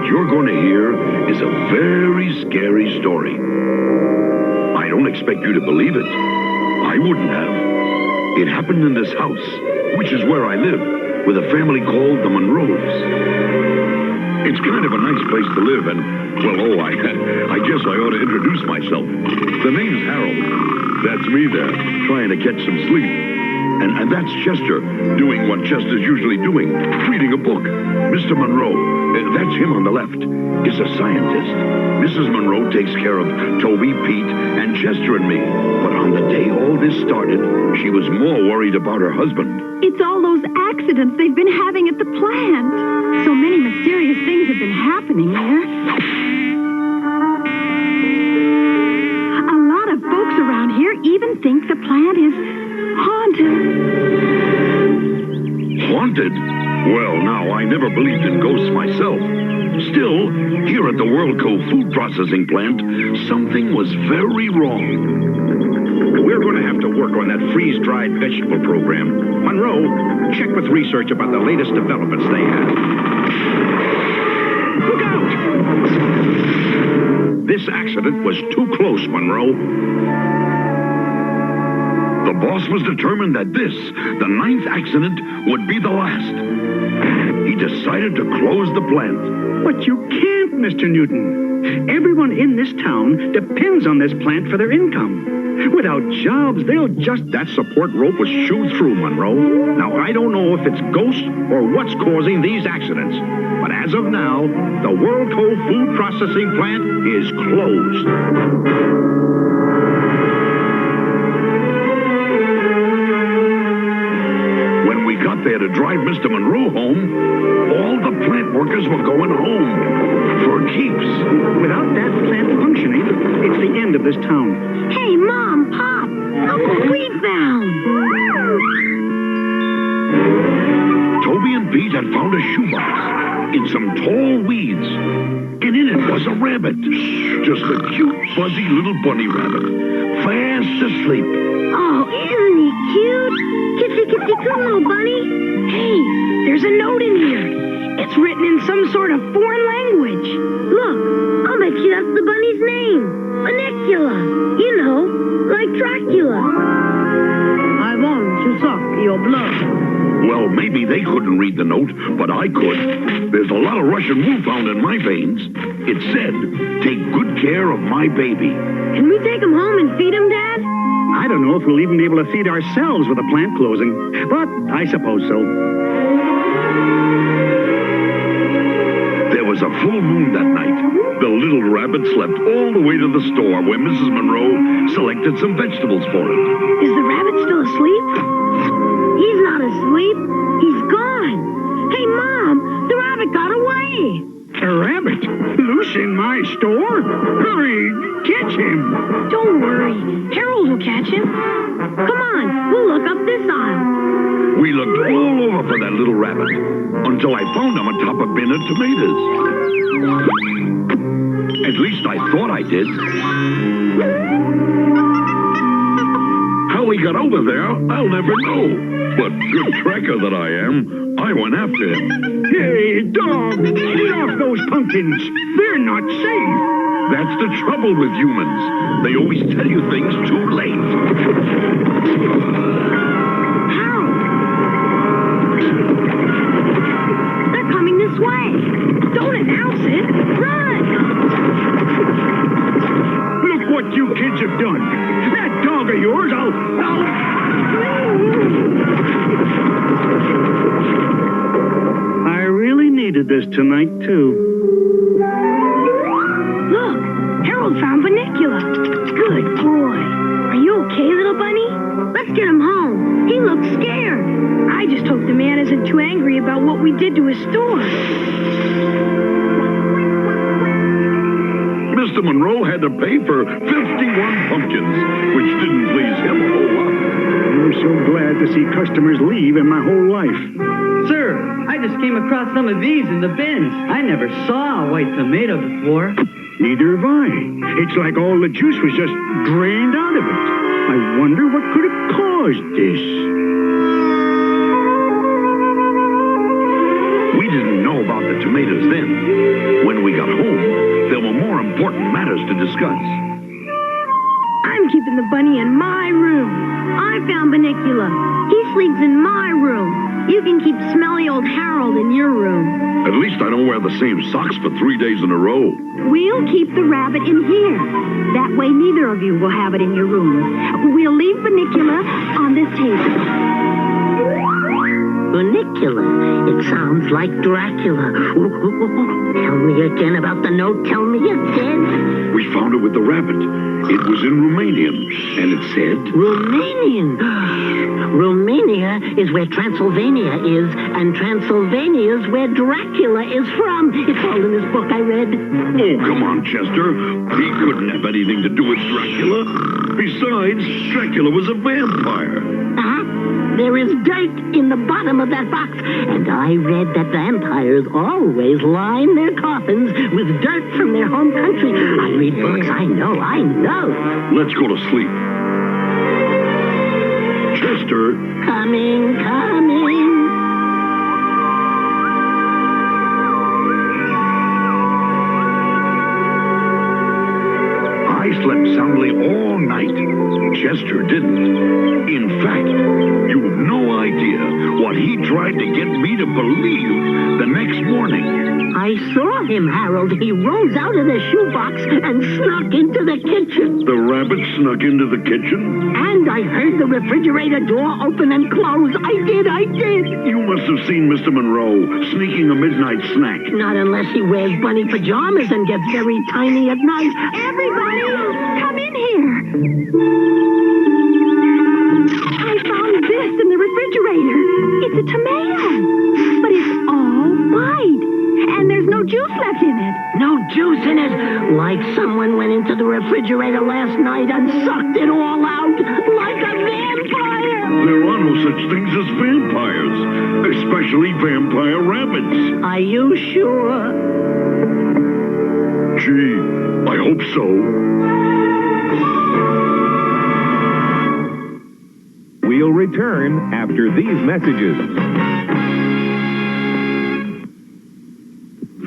S21: You're going to hear is a very scary story. I don't expect you to believe it. I wouldn't have. It happened in this house, which is where I live, with a family called the Monroes. It's kind of a nice place to live, and, well, I guess I ought to introduce myself. The name's Harold. That's me there, trying to catch some sleep. And that's Chester, doing what Chester's usually doing, reading a book. Mr. Monroe, that's him on the left, is a scientist. Mrs. Monroe takes care of Toby, Pete, and Chester and me. But on the day all this started, she was more worried about her husband.
S22: It's all those accidents they've been having at the plant. So many mysterious things have been happening here. A lot of folks around here even think the plant is haunted.
S21: Haunted? Well, now, I never believed in ghosts myself. Still, here at the World Cove Food Processing Plant, something was very wrong. We're going to have to work on that freeze-dried vegetable program. Monroe, check with research about the latest developments they have. Look out! This accident was too close, Monroe. The boss was determined that this, the 9th accident, would be the last. He decided to close the plant.
S23: But you can't, Mr. Newton. Everyone in this town depends on this plant for their income. Without jobs, they'll just...
S21: That support rope was chewed through, Monroe. Now, I don't know if it's ghosts or what's causing these accidents. But as of now, the World Cove Food Processing Plant is closed. When we got there to drive Mr. Monroe home, all the plant workers were going home for keeps.
S23: Without that plant functioning, it's the end of this town.
S22: Hey, Mom, Pop, look what we found.
S21: Toby and Pete had found a shoebox in some tall weeds. And in it was a rabbit. Just a cute, fuzzy little bunny rabbit. Fast asleep.
S22: Oh, isn't he cute? Kitsy, kitsy, coo, little bunny. Hey, there's a note in here. It's written in some sort of foreign language.
S1: Look, I'll bet you that's the bunny's name. Binocular. You know, like Dracula.
S22: I want to suck your blood.
S21: Well, maybe they couldn't read the note, but I could. There's a lot of Russian wolfhound in my veins. It said, take good care of my baby.
S22: Can we take him home and feed him, Dad?
S23: I don't know if we'll even be able to feed ourselves with the plant closing, but I suppose so.
S21: There was a full moon that night. The little rabbit slept all the way to the store where Mrs. Monroe selected some vegetables for it.
S22: Is the rabbit still asleep?
S1: He's not asleep. He's gone.
S22: Hey, Mom, the rabbit got away.
S23: A rabbit? Loose in my store? Hurry, catch him.
S22: Don't worry. Harold will catch him.
S1: Come on, we'll look up this aisle.
S21: We looked all over for that little rabbit until I found him atop a bin of tomatoes. At least I thought I did. How he got over there, I'll never know. But good tracker that I am, I went after him.
S23: Hey, dog, get off those pumpkins. They're not safe.
S21: That's the trouble with humans. They always tell you things too late.
S1: They're coming
S23: needed this tonight, too.
S22: Look, Harold found Bunnicula. Good boy. Are you okay, little bunny? Let's get him home. He looks scared. I just hope the man isn't too angry about what we did to his store.
S21: Mr. Monroe had to pay for 51 pumpkins, which didn't please him a whole lot.
S23: I'm so glad to see customers leave in my whole life.
S11: Sir, I just came across some of these in the bins. I never saw a white tomato before.
S23: Neither have I. It's like all the juice was just drained out of it. I wonder what could have caused this.
S21: We didn't know about the tomatoes then. When we got home, there were more important matters to discuss.
S22: I'm keeping the bunny in my room. I found Bunnicula. He sleeps in my room. You can keep smelly old Harold in your room.
S21: At least I don't wear the same socks for 3 days in a row.
S20: We'll keep the rabbit in here. That way neither of you will have it in your room. We'll leave Bunnicula on this table.
S9: Bunnicula. It sounds like Dracula. Tell me again about the note. Tell me again.
S21: We found it with the rabbit. It was in Romanian, and it said...
S9: Romanian. Romania is where Transylvania is, and Transylvania is where Dracula is from. It's all in this book I read.
S21: Oh, come on, Chester. He couldn't have anything to do with Dracula. Besides, Dracula was a vampire.
S9: Uh-huh. There is dirt in the bottom of that box, and I read that vampires always line their coffins with dirt from their home country. I read books, I know.
S21: Let's go to sleep. Chester.
S9: Coming.
S21: I slept soundly all night. Chester didn't. In fact, you've no idea what he tried to get me to believe the next morning.
S9: I saw him, Harold. He rose out of the shoebox and snuck into the kitchen.
S21: The rabbit snuck into the kitchen?
S9: And I heard the refrigerator door open and close. I did.
S21: You must have seen Mr. Monroe sneaking a midnight snack.
S9: Not unless he wears bunny pajamas and gets very tiny at night.
S20: Everybody, come in here. I found this in the refrigerator. It's a tomato, but it's all white, and there's no juice left in it.
S9: No juice in it? Like someone went into the refrigerator last night and sucked it all out like a vampire.
S21: There are no such things as vampires, especially vampire rabbits.
S9: Are you sure?
S21: Gee, I hope so.
S13: We'll return after these messages.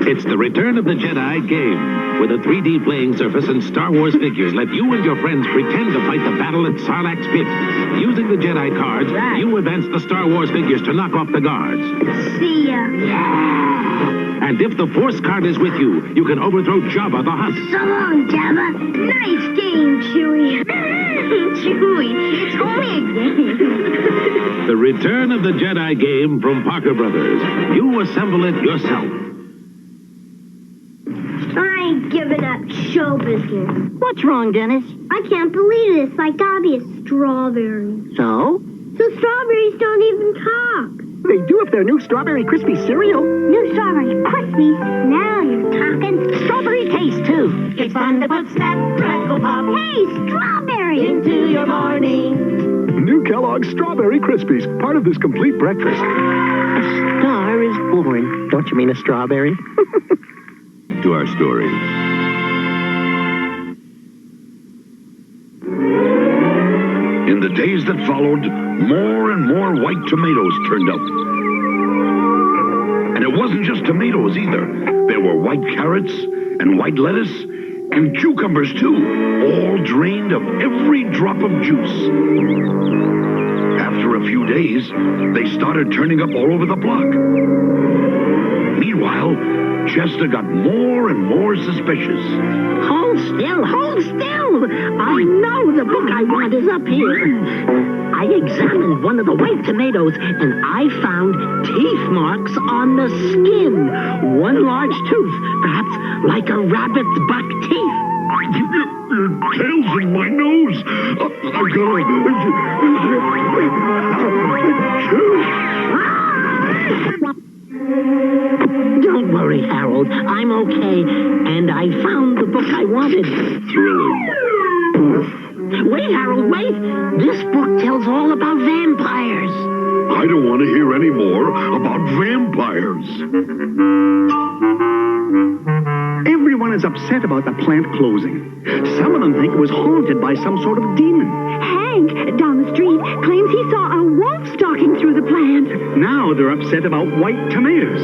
S16: It's the Return of the Jedi game. With a 3D playing surface and Star Wars figures, let you and your friends pretend to fight the battle at Sarlacc's Pit. Using the Jedi cards, you advance the Star Wars figures to knock off the guards.
S22: See ya.
S16: And if the Force card is with you, you can overthrow Jabba the Hutt.
S22: So long, Jabba. Nice game, Chewie. Chewie, it's only a game.
S16: The Return of the Jedi game from Parker Brothers. You assemble it yourself.
S22: I ain't giving up show business.
S9: What's wrong, Dennis?
S22: I can't believe this. I gotta be a strawberry.
S9: So?
S22: So strawberries don't even talk.
S12: They do if they're new Strawberry Crispy cereal.
S22: New Strawberry Crispies? Now you're talking.
S9: Strawberry taste, too.
S22: It's fun to put Snap, Crackle, Pop. Hey, strawberry!
S9: Into your morning.
S13: New Kellogg's Strawberry Crispies, part of this complete breakfast.
S9: A star is born. Don't you mean a strawberry?
S16: To our story.
S21: In the days that followed, more and more white tomatoes turned up. And it wasn't just tomatoes either. There were white carrots and white lettuce and cucumbers too, all drained of every drop of juice. After a few days, they started turning up all over the block. Meanwhile, Chester got more and more suspicious.
S9: Hold still. I know the book I want is up here. I examined one of the white tomatoes, and I found teeth marks on the skin. One large tooth, perhaps like a rabbit's buck teeth.
S21: Tail's in my nose.
S9: Don't worry, Harold. I'm okay. And I found the book I wanted.
S21: Thrilling.
S9: Wait, Harold, wait. This book tells all about vampires.
S21: I don't want to hear any more about vampires.
S23: Everyone is upset about the plant closing. Some of them think it was haunted by some sort of demon.
S20: Hank, down the street, claims he saw a wolf stalking through the plant.
S23: Now they're upset about white tomatoes.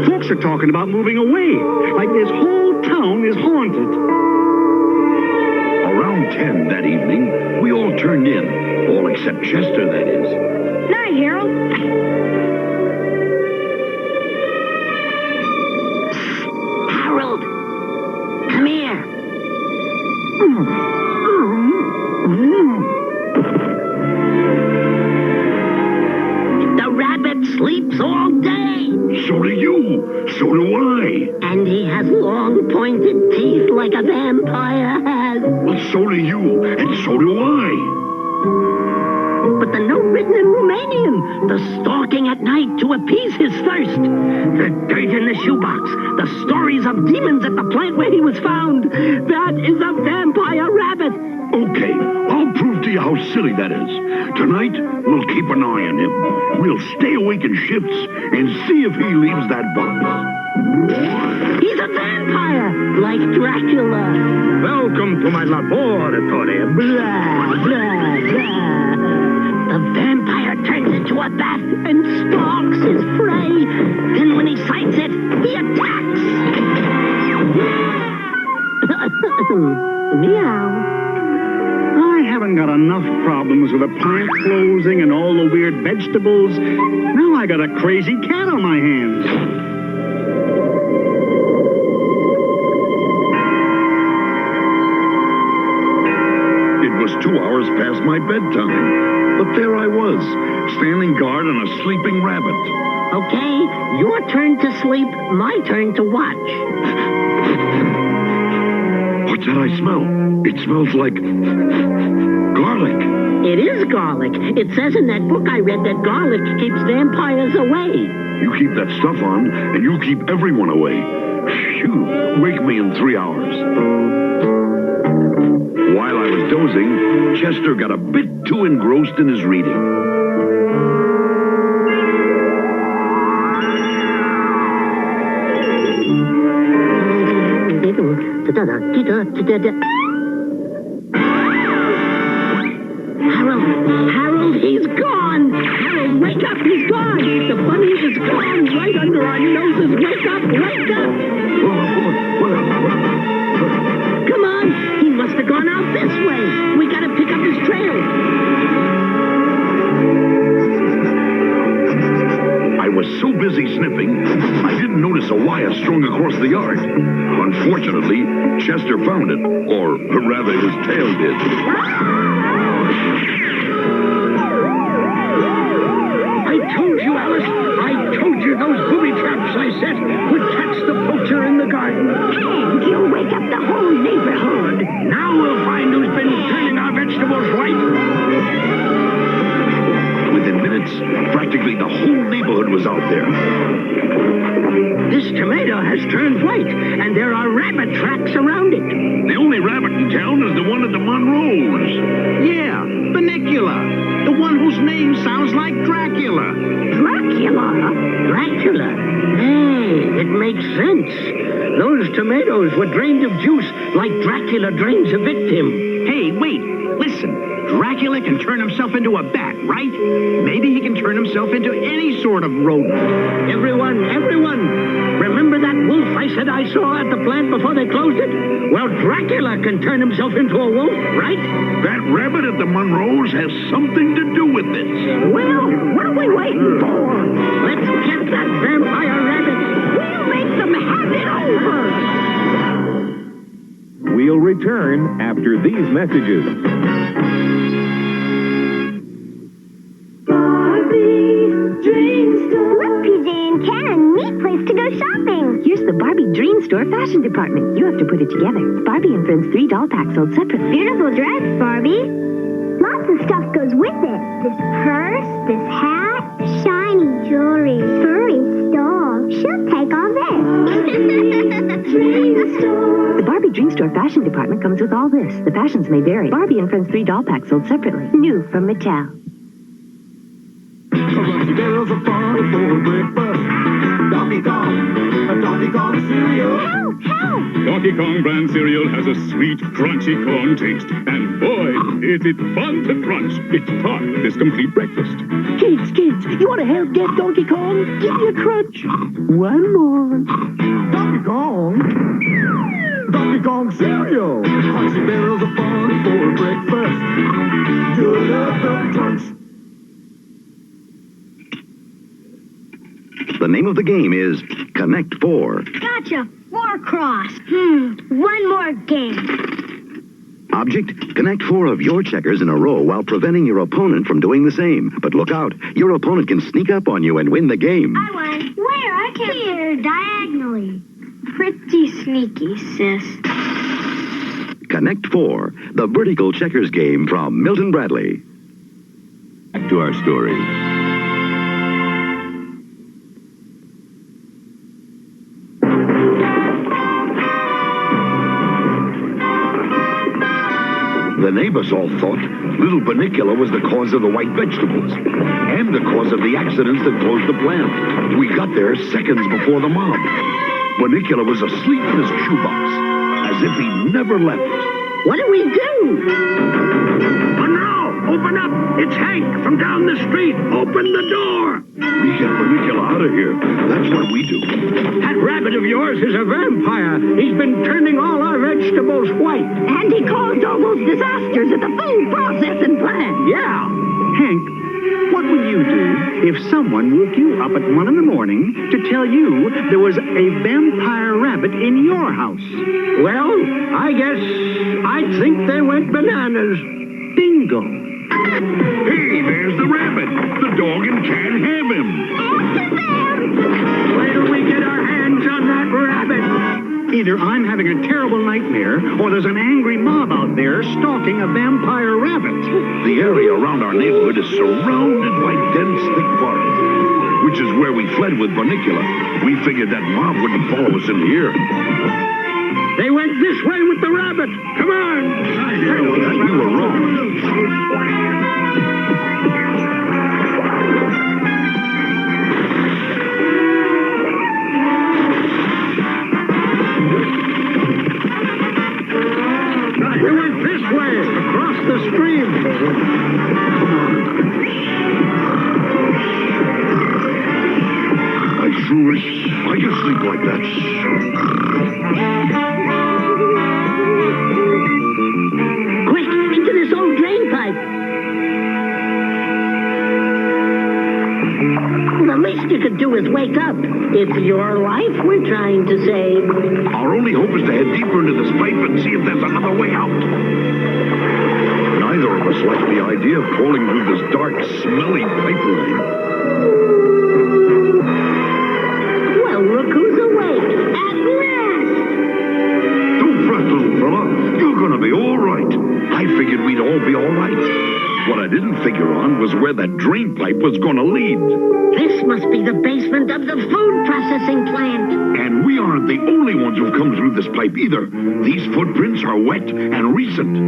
S23: Folks are talking about moving away, like this whole town is haunted.
S21: Around 10 that evening, we all turned in. All except Chester, that is.
S20: Night, Harold.
S9: Harold, come here. The rabbit sleeps all day.
S21: So do you. So do I.
S9: And he has long pointed teeth like a vampire has.
S21: Well, so do you, and so do I.
S9: But the note written in Romanian, the stalking at night to appease his thirst, the dirt in the shoebox, the stories of demons at the plant where he was found. That is a vampire rabbit.
S21: Okay, I'll prove to you how silly that is. Tonight, we'll keep an eye on him. We'll stay awake in shifts and see if he leaves that box.
S9: He's a vampire, like Dracula.
S23: Welcome to my laboratory.
S9: Blah, blah, blah. The vampire turns into a bat and stalks his prey. Then when he sights it, he attacks. Meow.
S23: I haven't got enough problems with the plant closing and all the weird vegetables. Now I got a crazy cat on my hands.
S21: It was 2 hours past my bedtime. But there I was, standing guard on a sleeping rabbit.
S9: Okay, your turn to sleep, my turn to watch.
S21: What's that I smell? It smells like garlic.
S9: It is garlic. It says in that book I read that garlic keeps vampires away.
S21: You keep that stuff on, and you keep everyone away. Phew, wake me in 3 hours. While I was dozing, Chester got a bit too engrossed in his reading.
S9: Harold, he's gone! Harold, wake up, he's gone! The bunny is gone right under our noses! Wake up, wake up! Come on, he must have gone out this way. We gotta pick up his trail.
S21: I was so busy sniffing, I didn't notice a wire strung across the yard. Unfortunately, Chester found it, or rather his tail did.
S9: I told you, Alice. I told you those booby traps I set would catch the poacher in the garden.
S20: Hank, you'll wake up the whole neighborhood.
S9: Now we'll find who's been turning our vegetables white.
S21: Within minutes, practically the whole neighborhood was out there.
S9: This tomato has turned white, and there are rabbit tracks around it.
S21: The only rabbit in town is the one at the Monroes.
S12: Yeah, Benicula. The one whose name sounds like Dracula.
S20: Dracula?
S9: Dracula? Hey, it makes sense. Those tomatoes were drained of juice like Dracula drains a victim.
S12: Hey, wait, listen. Dracula can turn himself into a bat, right? Maybe he can turn himself into any sort of rodent.
S9: Everyone, remember that wolf I said I saw at the plant before they closed it? Well, Dracula can turn himself into a wolf, right?
S21: That rabbit at the Monroes has something to do with this.
S20: Well, what are we waiting for?
S9: Let's get that vampire rabbit.
S20: We'll make them have it over.
S13: We'll return after these messages.
S20: Barbie, dreams don't represent. place to go shopping. Here's the Barbie Dream Store fashion department. You have to put it together. Barbie and Friends 3 doll packs sold separately.
S1: Beautiful dress, Barbie. Lots of stuff goes with it. This purse, this hat, shiny jewelry, furry doll. She'll take all this.
S20: The Barbie Dream Store fashion department comes with all this. The fashions may vary. Barbie and Friends 3 doll packs sold separately. New from Mattel.
S4: Barrels of fun for breakfast. Donkey Kong cereal.
S1: Help! Help!
S15: Donkey Kong brand cereal has a sweet, crunchy corn taste. And boy, is it fun to crunch. It's part of this complete breakfast.
S9: Kids, you want to help get Donkey Kong? Give me a crunch. One more.
S4: Donkey Kong cereal. Crunchy barrels of fun for breakfast. You love the crunch.
S17: The name of the game is Connect 4.
S1: Gotcha. 4 cross. One more game.
S17: Object, connect 4 of your checkers in a row while preventing your opponent from doing the same. But look out, your opponent can sneak up on you and win the game.
S1: I won. Where? I can't. Here, diagonally. Pretty sneaky, sis.
S17: Connect 4, the vertical checkers game from Milton Bradley.
S16: Back to our story.
S21: The neighbors all thought little Bunnicula was the cause of the white vegetables and the cause of the accidents that closed the plant. We got there seconds before the mob. Bunnicula was asleep in his shoebox, as if he never left.
S9: What do we do?
S21: Monroe, open up! It's Hank from down the street. Open the door. We get Bunnicula out of here. That's what we do.
S9: That rabbit of yours is a vampire. He's been turning all our vegetables white. And he caused all those disasters at the food processing plant.
S23: Yeah. Hank, what would you do if someone woke you up at 1 in the morning to tell you there was a vampire rabbit in your house?
S9: Well, I guess I'd think they went bananas.
S23: Bingo.
S21: Hey, there's the rabbit. The dog and cat have him.
S9: Where do we get our hands on that rabbit?
S23: Either I'm having a terrible nightmare, or there's an angry mob out there stalking a vampire rabbit.
S21: The area around our neighborhood is surrounded by dense, thick forest, which is where we fled with Bunnicula. We figured that mob wouldn't follow us in here.
S9: They went this way with the rabbit. Come on.
S21: We were wrong.
S9: We went this way, across the stream.
S21: I sure wish I could sleep like that.
S9: Quick, into this old drain pipe. The least you could do is wake up. It's your life we're trying to save.
S21: Our only hope is to head deeper into this pipe and see if there's another way out. Neither of us liked the idea of crawling through this dark, smelly pipeline.
S9: Well, look who's awake. At last!
S21: Don't fret, little fella. You're gonna be all right. I figured we'd all be all right. What I didn't figure on was where that drain pipe was gonna lead.
S9: This must be the basement of the food processing plant.
S21: And we aren't the only ones who've come through this pipe either. These footprints are wet and recent.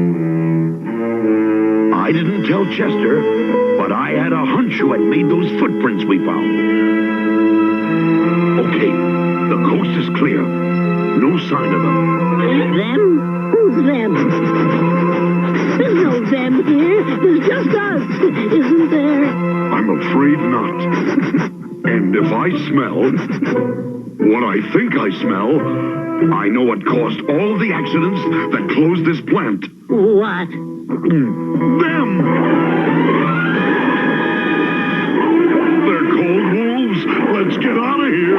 S21: I didn't tell Chester, but I had a hunch who had made those footprints we found. Okay, the coast is clear. No sign of them.
S9: Them? Who's them? There's no them here. There's just us, isn't there?
S21: I'm afraid not. And if I smell what I think I smell, I know what caused all the accidents that closed this plant.
S9: What?
S21: Them! They're cold wolves. Let's get out of here.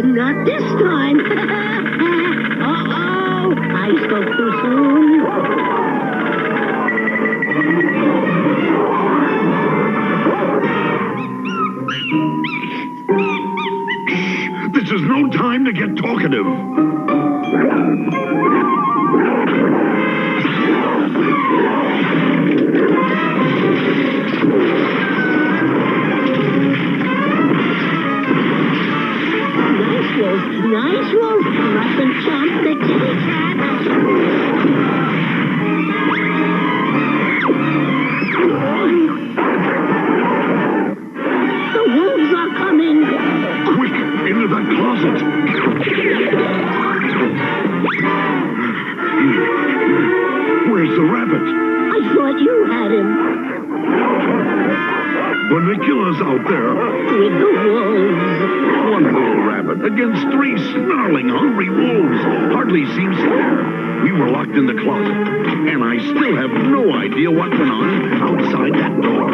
S9: Not this time. Uh-oh! I spoke too soon.
S21: This is no time to get talkative.
S9: Nice wolf. Mustn't chomp the kitty cat. The wolves are coming.
S21: Quick, into that closet. Where's the rabbit?
S9: I thought you had him.
S21: Bunicula's out there.
S9: With the wolves.
S21: One little rabbit against three snarling, hungry wolves. Hardly seems fair. We were locked in the closet, and I still have no idea what went on outside that door.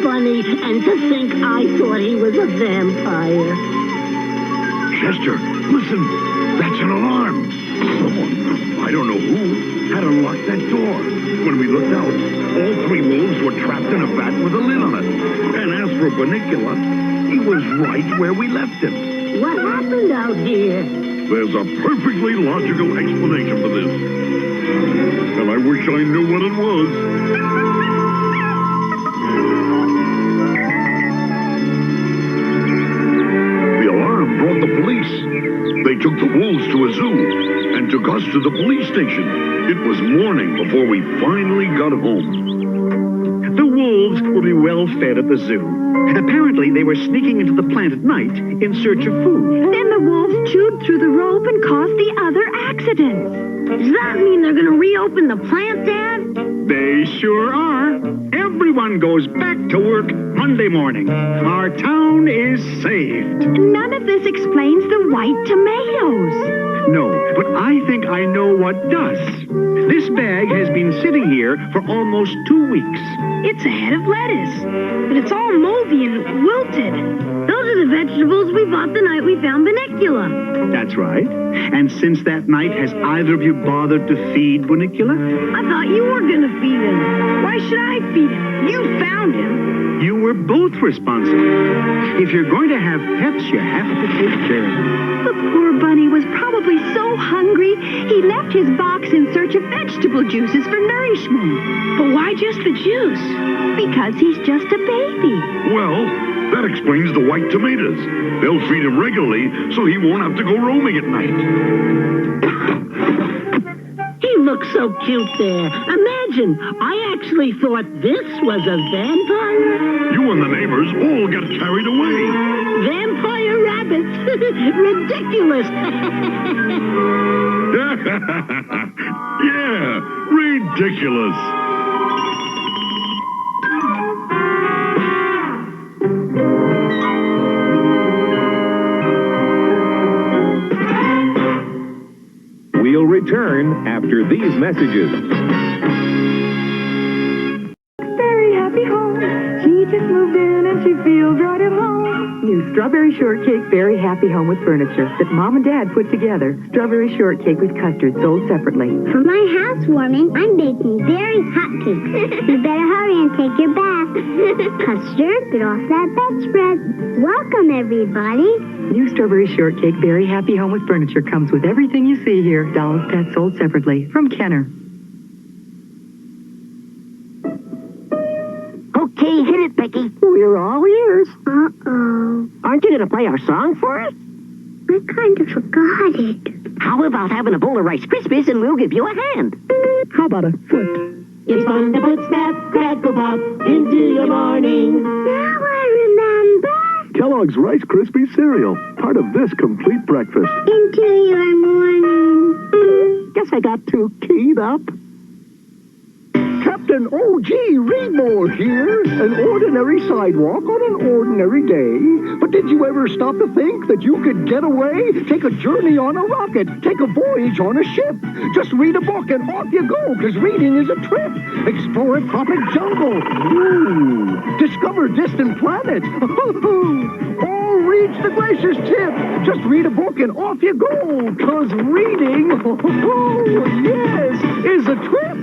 S9: Bunny, and to think I thought he was a vampire.
S21: Chester, listen. That's an alarm. Someone, I don't know who, had unlocked that door. When we looked out, all three wolves were trapped in a vat with a lid on it. And as for Bunicula, he was right where we left him.
S9: What happened out here?
S21: There's a perfectly logical explanation for this. And I wish I knew what it was. Brought the police. They took the wolves to a zoo and took us to the police station. It was morning before we finally got home.
S23: The wolves will be well fed at the zoo. Apparently, they were sneaking into the plant at night in search of food.
S20: Then the wolves chewed through the rope and caused the other accidents.
S1: Does that mean they're gonna reopen the plant, Dad?
S23: They sure are. Everyone goes back to work Monday morning. Our town is saved.
S20: None of this explains the white tomatoes.
S23: No, but I think I know what does. This bag has been sitting here for almost 2 weeks.
S20: It's a head of lettuce, but it's all moldy and wilted.
S1: Those are the vegetables we bought the night we found Bunicula.
S23: That's right. And since that night, has either of you bothered to feed Bunicula?
S1: I thought you were gonna feed him. Why should I feed him? You found him.
S23: You were both responsible. If you're going to have pets, you have to take care of them.
S20: The poor bunny was probably so hungry, he left his box in search of vegetable juices for nourishment.
S10: But why just the juice?
S20: Because he's just a baby.
S21: Well, that explains the white tomatoes. They'll feed him regularly so he won't have to go roaming at night.
S9: He looks so cute there. Imagine, I actually thought this was a vampire.
S21: You and the neighbors all got carried away.
S9: Vampire rabbits. Ridiculous.
S21: Yeah, ridiculous.
S13: We'll return after these messages.
S22: Very happy home. She just moved in and she feels right at home. New strawberry shortcake, very happy home with furniture that Mom and Dad put together. Strawberry shortcake with custard sold separately.
S1: For my housewarming, I'm baking very hot cakes. You better hurry and take your bath. Custard, get off that bedspread. Welcome, everybody.
S22: New strawberry shortcake, very happy home with furniture comes with everything you see here. Dolls Pet sold separately from Kenner.
S9: Okay, hit it, Becky. We're all ears.
S1: Uh-oh.
S9: Aren't you going to play our song for us?
S1: I kind of forgot it.
S9: How about having a bowl of Rice Krispies and we'll give you a hand?
S23: How about a foot?
S2: It's fun to put Snap, Crackle, Pop into your morning.
S1: Now I remember.
S13: Kellogg's Rice Krispies cereal, part of this complete breakfast.
S1: Into your morning.
S23: Guess I got too keyed up. Captain O.G. Reedmore here. An ordinary sidewalk on an ordinary day. But did you ever stop to think that you could get away? Take a journey on a rocket. Take a voyage on a ship. Just read a book and off you go, because reading is a trip. Explore a tropic jungle. Ooh. Discover distant planets. Or reach the glacier's tip. Just read a book and off you go, because reading, yes, is a trip.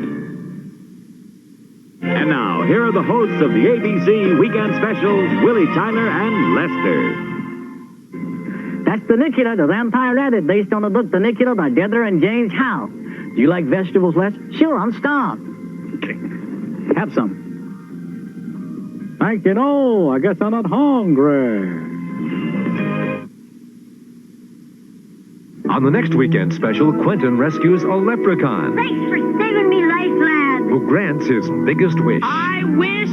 S13: And now, here are the hosts of the ABC Weekend Specials, Willie Tyler and Lester.
S12: That's Binocular, the Vampire Rabbit, based on the book Binocular by Deborah and James Howe. Do you like vegetables, Les? Sure, I'm starved. Okay. Have some.
S13: Thank you. No, I guess I'm not hungry. On the next Weekend Special, Quentin rescues a leprechaun
S1: Thanks for saving me life, lad.
S13: who grants his biggest wish.
S2: I wish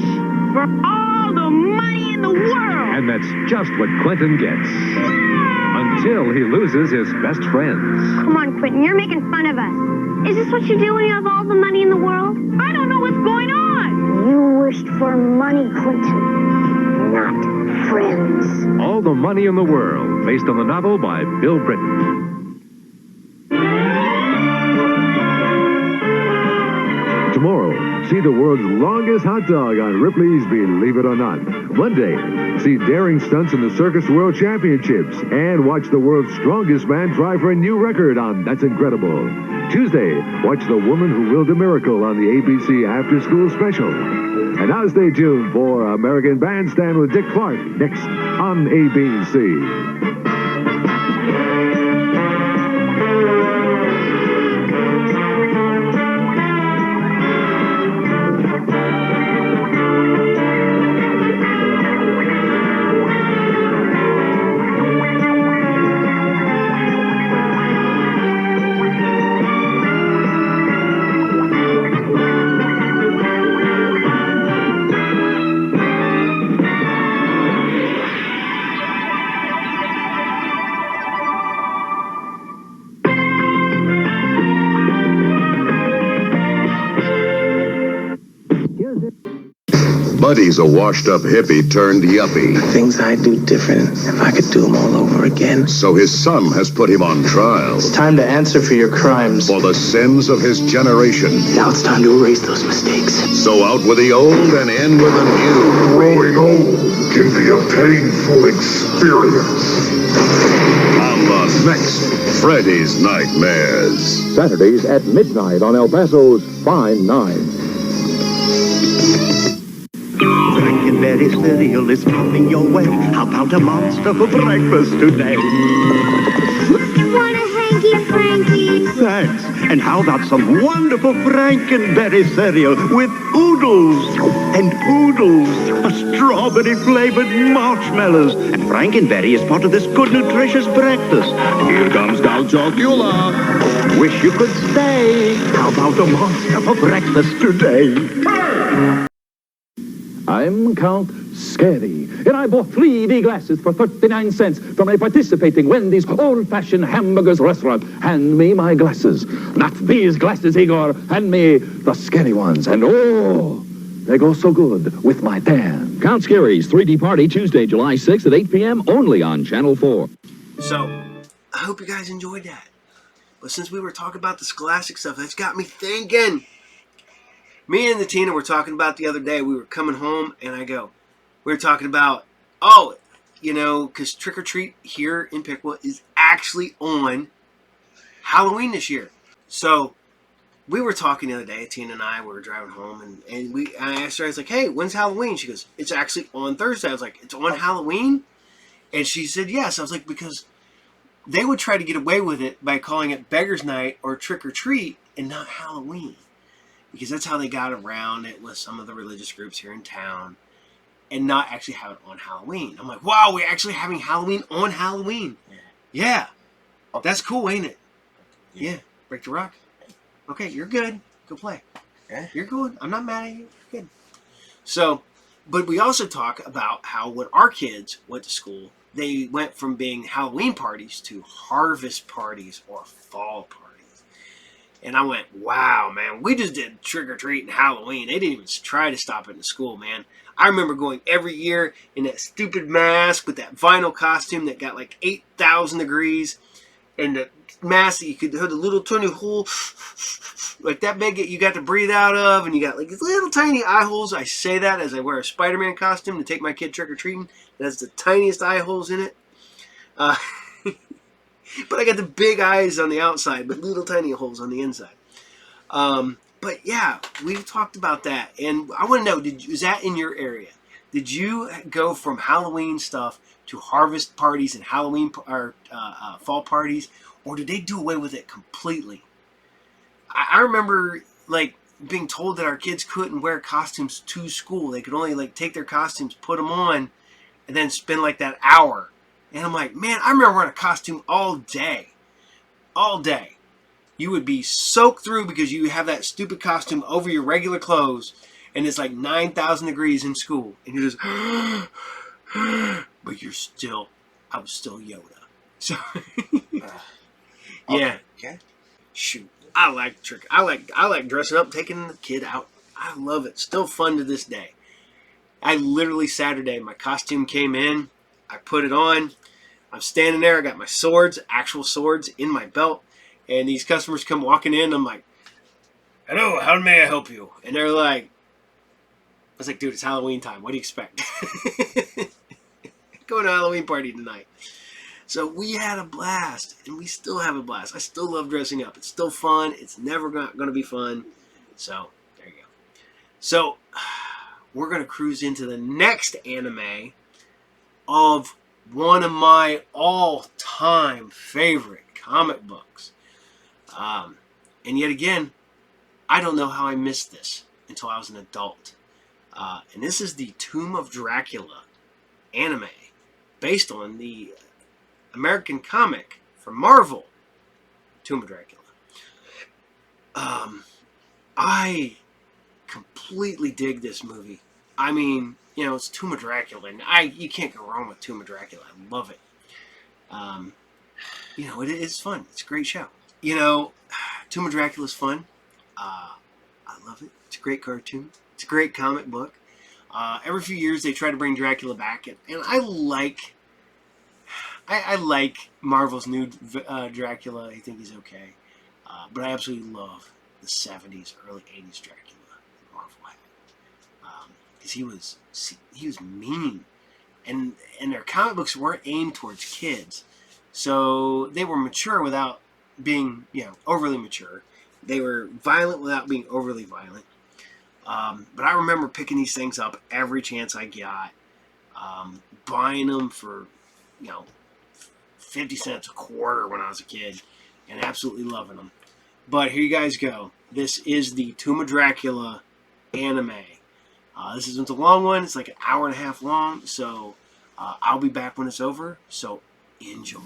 S2: for all the money in the world.
S13: And that's just what Quentin gets. Until he loses his best friends.
S1: Come on, Quentin, you're making fun of us. Is this what you do when you have all the money in the world?
S2: I don't know what's going on.
S1: You wished for money, Quentin, not friends.
S13: All the Money in the World, based on the novel by Bill Britton. Tomorrow, see the world's longest hot dog on Ripley's Believe It or Not. Monday, see daring stunts in the Circus World Championships and watch the world's strongest man try for a new record on That's Incredible. Tuesday, watch The Woman Who Willed a Miracle on the ABC After School Special. And now stay tuned for American Bandstand with Dick Clark next on ABC.
S14: Buddy's a washed-up hippie turned yuppie.
S5: Things I'd do different if I could do them all over again.
S14: So his son has put him on trial.
S5: It's time to answer for your crimes.
S14: For the sins of his generation.
S5: Now it's time to erase those mistakes.
S14: So out with the old and in with the new.
S18: Growing old can be a painful experience.
S14: On the next Freddy's Nightmares.
S13: Saturdays at midnight on El Paso's Fine 9.
S8: Frankenberry cereal is coming your way. How about a monster for breakfast today?
S1: Want a hanky-franky?
S8: Thanks. And how about some wonderful Frankenberry cereal with oodles and oodles of strawberry-flavored marshmallows. And Frankenberry is part of this good, nutritious breakfast. Here comes Count Chocula. Wish you could stay. How about a monster for breakfast today?
S13: I'm Count Scary, and I bought 3D glasses for 39 cents from a participating Wendy's old-fashioned hamburgers restaurant. Hand me my glasses. Not these glasses, Igor. Hand me the scary ones. And oh, they go so good with my tan.
S24: Count Scary's 3D Party, Tuesday, July 6th at 8 p.m. only on Channel 4.
S19: So, I hope you guys enjoyed that. But since we were talking about the scholastic stuff, that's got me thinking. Me and the Tina were talking about the other day. We were coming home, and we were talking about, because Trick or Treat here in Piqua is actually on Halloween this year. So we were talking the other day. Tina and I were driving home, and I asked her, I was like, "Hey, when's Halloween?" She goes, "It's actually on Thursday." I was like, "It's on Halloween?" And she said, "Yes." I was like, because they would try to get away with it by calling it Beggar's Night or Trick or Treat and not Halloween. Because that's how they got around it with some of the religious groups here in town and not actually have it on Halloween. I'm like, wow, we're actually having Halloween on Halloween. Yeah. That's cool, ain't it? Yeah. Break the rock. Okay, you're good. Go play.
S3: Yeah.
S19: You're good. I'm not mad at you. You're good. So, but we also talk about how when our kids went to school, they went from being Halloween parties to harvest parties or fall parties. And I went, wow, man, we just did trick-or-treat and Halloween. They didn't even try to stop it in school, man. I remember going every year in that stupid mask with that vinyl costume that got like 8,000 degrees. And the mask that you could have the little tiny hole, like that big that you got to breathe out of. And you got like these little tiny eye holes. I say that as I wear a Spider-Man costume to take my kid trick-or-treating. It has the tiniest eye holes in it. But I got the big eyes on the outside, but little tiny holes on the inside. But yeah, we talked about that, and I want to know: is that in your area? Did you go from Halloween stuff to harvest parties and Halloween or fall parties, or did they do away with it completely? I remember like being told that our kids couldn't wear costumes to school; they could only like take their costumes, put them on, and then spend like that hour. And I'm like, man, I remember wearing a costume all day. All day. You would be soaked through because you have that stupid costume over your regular clothes. And it's like 9,000 degrees in school. And you're just, but you're still, I was still Yoda. So, yeah.
S3: Okay.
S19: Shoot. I like trick. I like dressing up, taking the kid out. I love it. Still fun to this day. I literally Saturday, my costume came in. I put it on. I'm standing there. I got my swords, actual swords, in my belt. And these customers come walking in. I'm like, hello, how may I help you? And they're like, I was like, dude, it's Halloween time. What do you expect? Going to a Halloween party tonight. So we had a blast. And we still have a blast. I still love dressing up. It's still fun. It's never going to be fun. So there you go. So we're going to cruise into the next anime of one of my all-time favorite comic books. And yet again, I don't know how I missed this until I was an adult. And this is the Tomb of Dracula anime, based on the American comic from Marvel, Tomb of Dracula. I completely dig this movie. I mean, you know, it's Tomb of Dracula, and you can't go wrong with Tomb of Dracula. I love it. You know, it's fun. It's a great show. You know, Tomb of Dracula is fun. I love it. It's a great cartoon. It's a great comic book. Every few years they try to bring Dracula back, and I like Marvel's new Dracula. I think he's okay, but I absolutely love the 70s, early 80s Dracula that Marvel had, because he was mean, and their comic books weren't aimed towards kids, so they were mature without being, you know, overly mature. They were violent without being overly violent. But I remember picking these things up every chance I got, buying them for, you know, 50 cents a quarter when I was a kid, and absolutely loving them. But here you guys go. This is the Tomb of Dracula anime. This isn't a long one. It's like an hour and a half long, so I'll be back when it's over, so enjoy.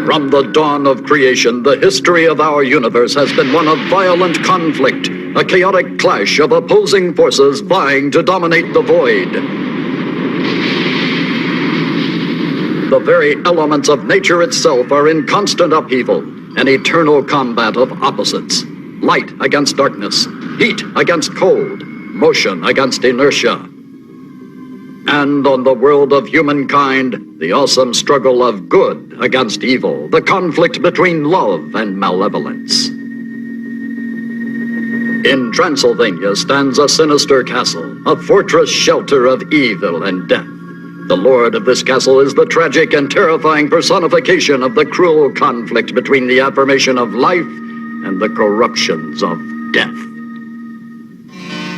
S24: From the dawn of creation, the history of our universe has been one of violent conflict, a chaotic clash of opposing forces vying to dominate the void. The very elements of nature itself are in constant upheaval, an eternal combat of opposites. Light against darkness, heat against cold, motion against inertia. And on the world of humankind, the awesome struggle of good against evil, the conflict between love and malevolence. In Transylvania stands a sinister castle, a fortress shelter of evil and death. The lord of this castle is the tragic and terrifying personification of the cruel conflict between the affirmation of life and the corruptions of death.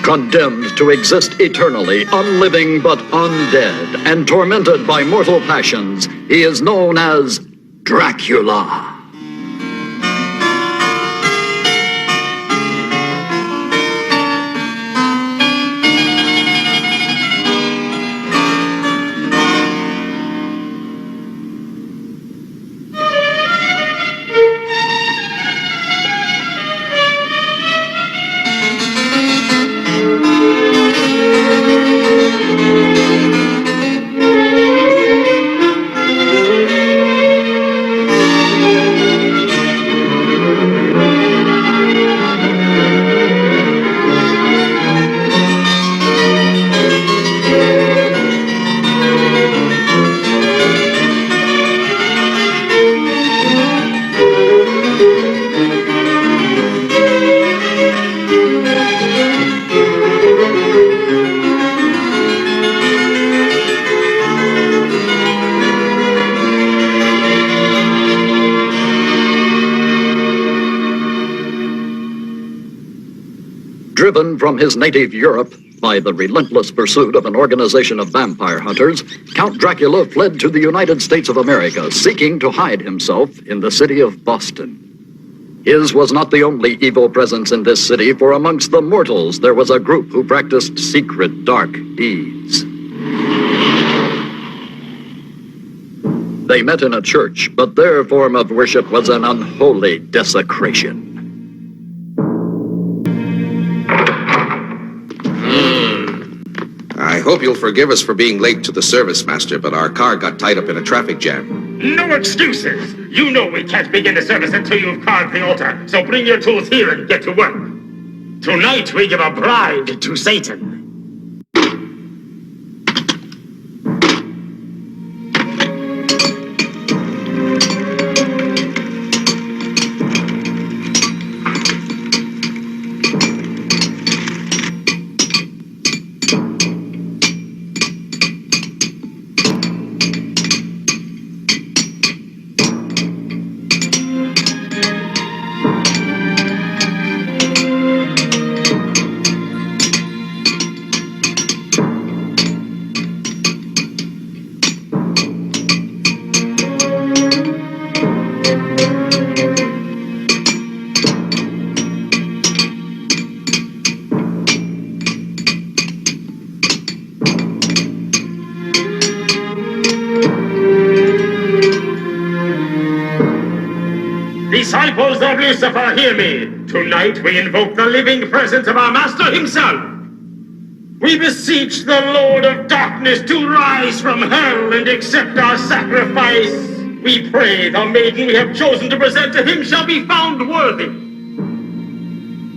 S24: Condemned to exist eternally, unliving but undead, and tormented by mortal passions, he is known as Dracula. Driven from his native Europe by the relentless pursuit of an organization of vampire hunters, Count Dracula fled to the United States of America, seeking to hide himself in the city of Boston. His was not the only evil presence in this city, for amongst the mortals there was a group who practiced secret, dark deeds. They met in a church, but their form of worship was an unholy desecration.
S3: I hope you'll forgive us for being late to the service, Master, but our car got tied up in a traffic jam.
S6: No excuses! You know we can't begin the service until you've carved the altar, so bring your tools here and get to work. Tonight we give a bride to Satan. Disciples of Lucifer, hear me. Tonight we invoke the living presence of our Master himself. We beseech the Lord of Darkness to rise from hell and accept our sacrifice. We pray the maiden we have chosen to present to him shall be found worthy.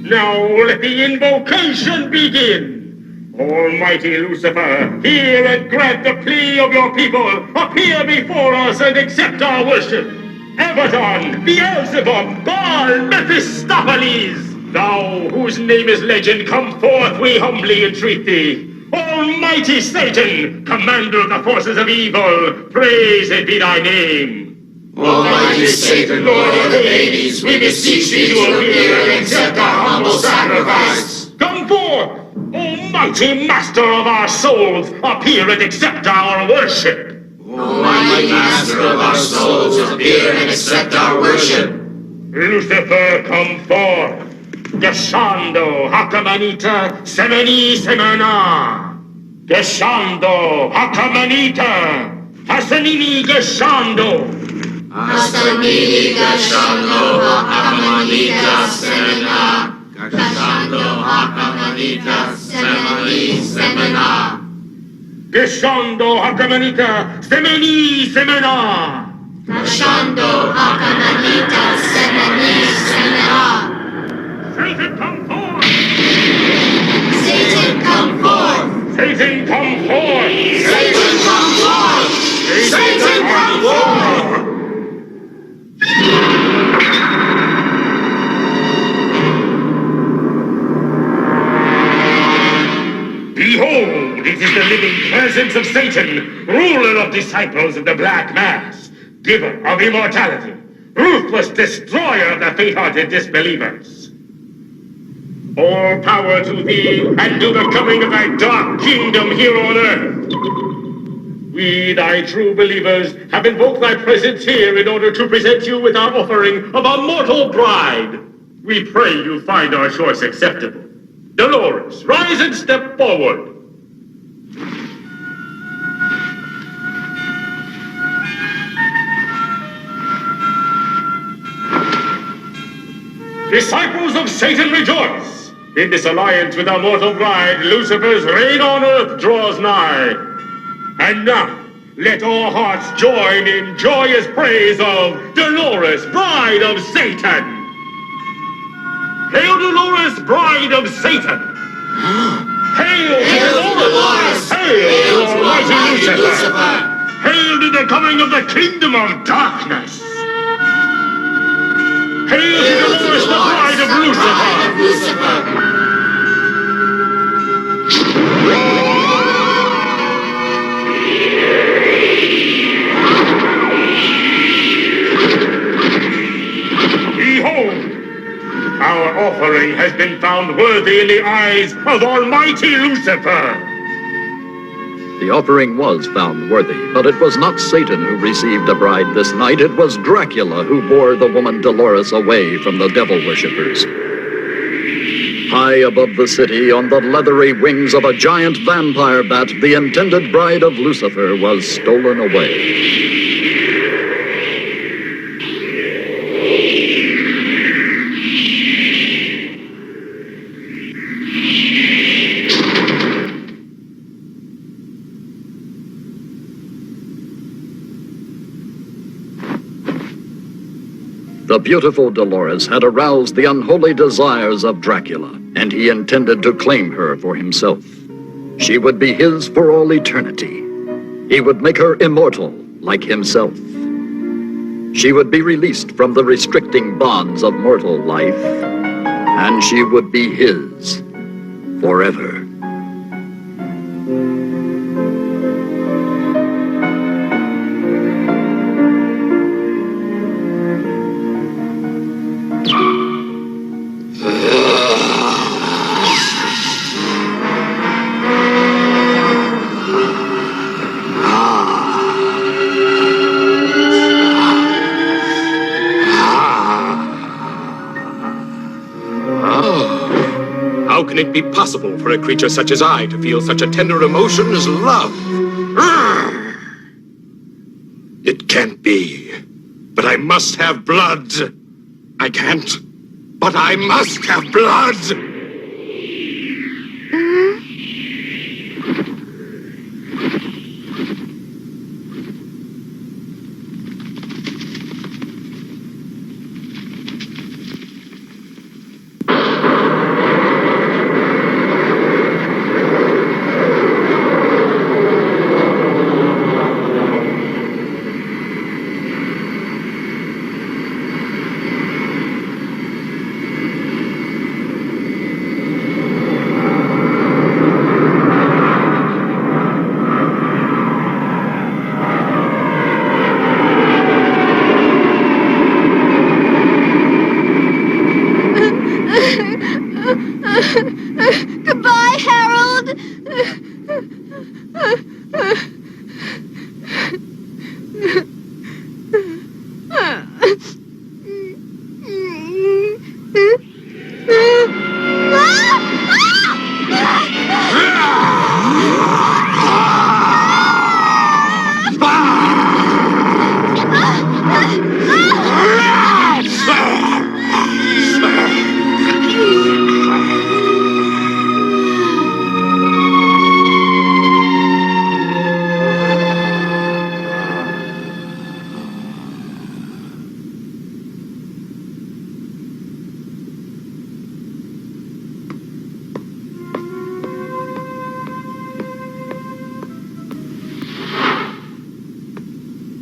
S6: Now let the invocation begin. Almighty Lucifer, hear and grant the plea of your people. Appear before us and accept our worship. Abaddon, Beelzebub, Baal, Mephistopheles, thou whose name is legend, come forth, we humbly entreat thee. Almighty Satan, commander of the forces of evil, praised be thy name.
S7: Almighty Satan, Lord of the Hades, we beseech thee to appear and accept our humble sacrifice.
S6: Come forth, Almighty Master of our souls, appear and accept our worship.
S7: Almighty Master of our souls, appear and accept our worship.
S6: Lucifer, come forth. Geshando, Hakamanita, Semeni, Semena. Geshando, Hakamanita, Hasanini, Geshando.
S7: Hasanini, Geshando, Hakamanita, Semena. Geshando, Hakamanita, Semeni, Semena.
S6: Geshando, Hakamanita, Semeni, Semena.
S7: Geshando, Hakamanita, Semeni, Semena.
S6: Satan, come forth!
S7: Satan, come forth!
S6: Satan, come forth!
S7: Satan, come forth! Satan, come forth!
S6: Behold, it is the living presence presence of Satan, ruler of disciples of the Black Mass, giver of immortality, ruthless destroyer of the faint-hearted disbelievers. All power to thee, and to the coming of thy dark kingdom here on earth. We, thy true believers, have invoked thy presence here in order to present you with our offering of a mortal bride. We pray you find our choice acceptable. Dolores, rise and step forward. Disciples of Satan, rejoice! In this alliance with our mortal bride, Lucifer's reign on earth draws nigh. And now, let all hearts join in joyous praise of Dolores, bride of Satan! Hail, Dolores, bride of Satan! Hail, Dolores! Hail, Almighty Lucifer! Hail to the coming of the kingdom of darkness! Hail to Dolores, the bride of Lucifer! Behold, our offering has been found worthy in the eyes of Almighty Lucifer.
S24: The offering was found worthy, but it was not Satan who received a bride this night. It was Dracula who bore the woman Dolores away from the devil worshippers. High above the city, on the leathery wings of a giant vampire bat, the intended bride of Lucifer was stolen away. The beautiful Dolores had aroused the unholy desires of Dracula, and he intended to claim her for himself. She would be his for all eternity. He would make her immortal, like himself. She would be released from the restricting bonds of mortal life, and she would be his forever.
S4: How can it be possible for a creature such as I to feel such a tender emotion as love? It can't be. But I must have blood. I can't. But I must have blood!
S1: Goodbye, Harold!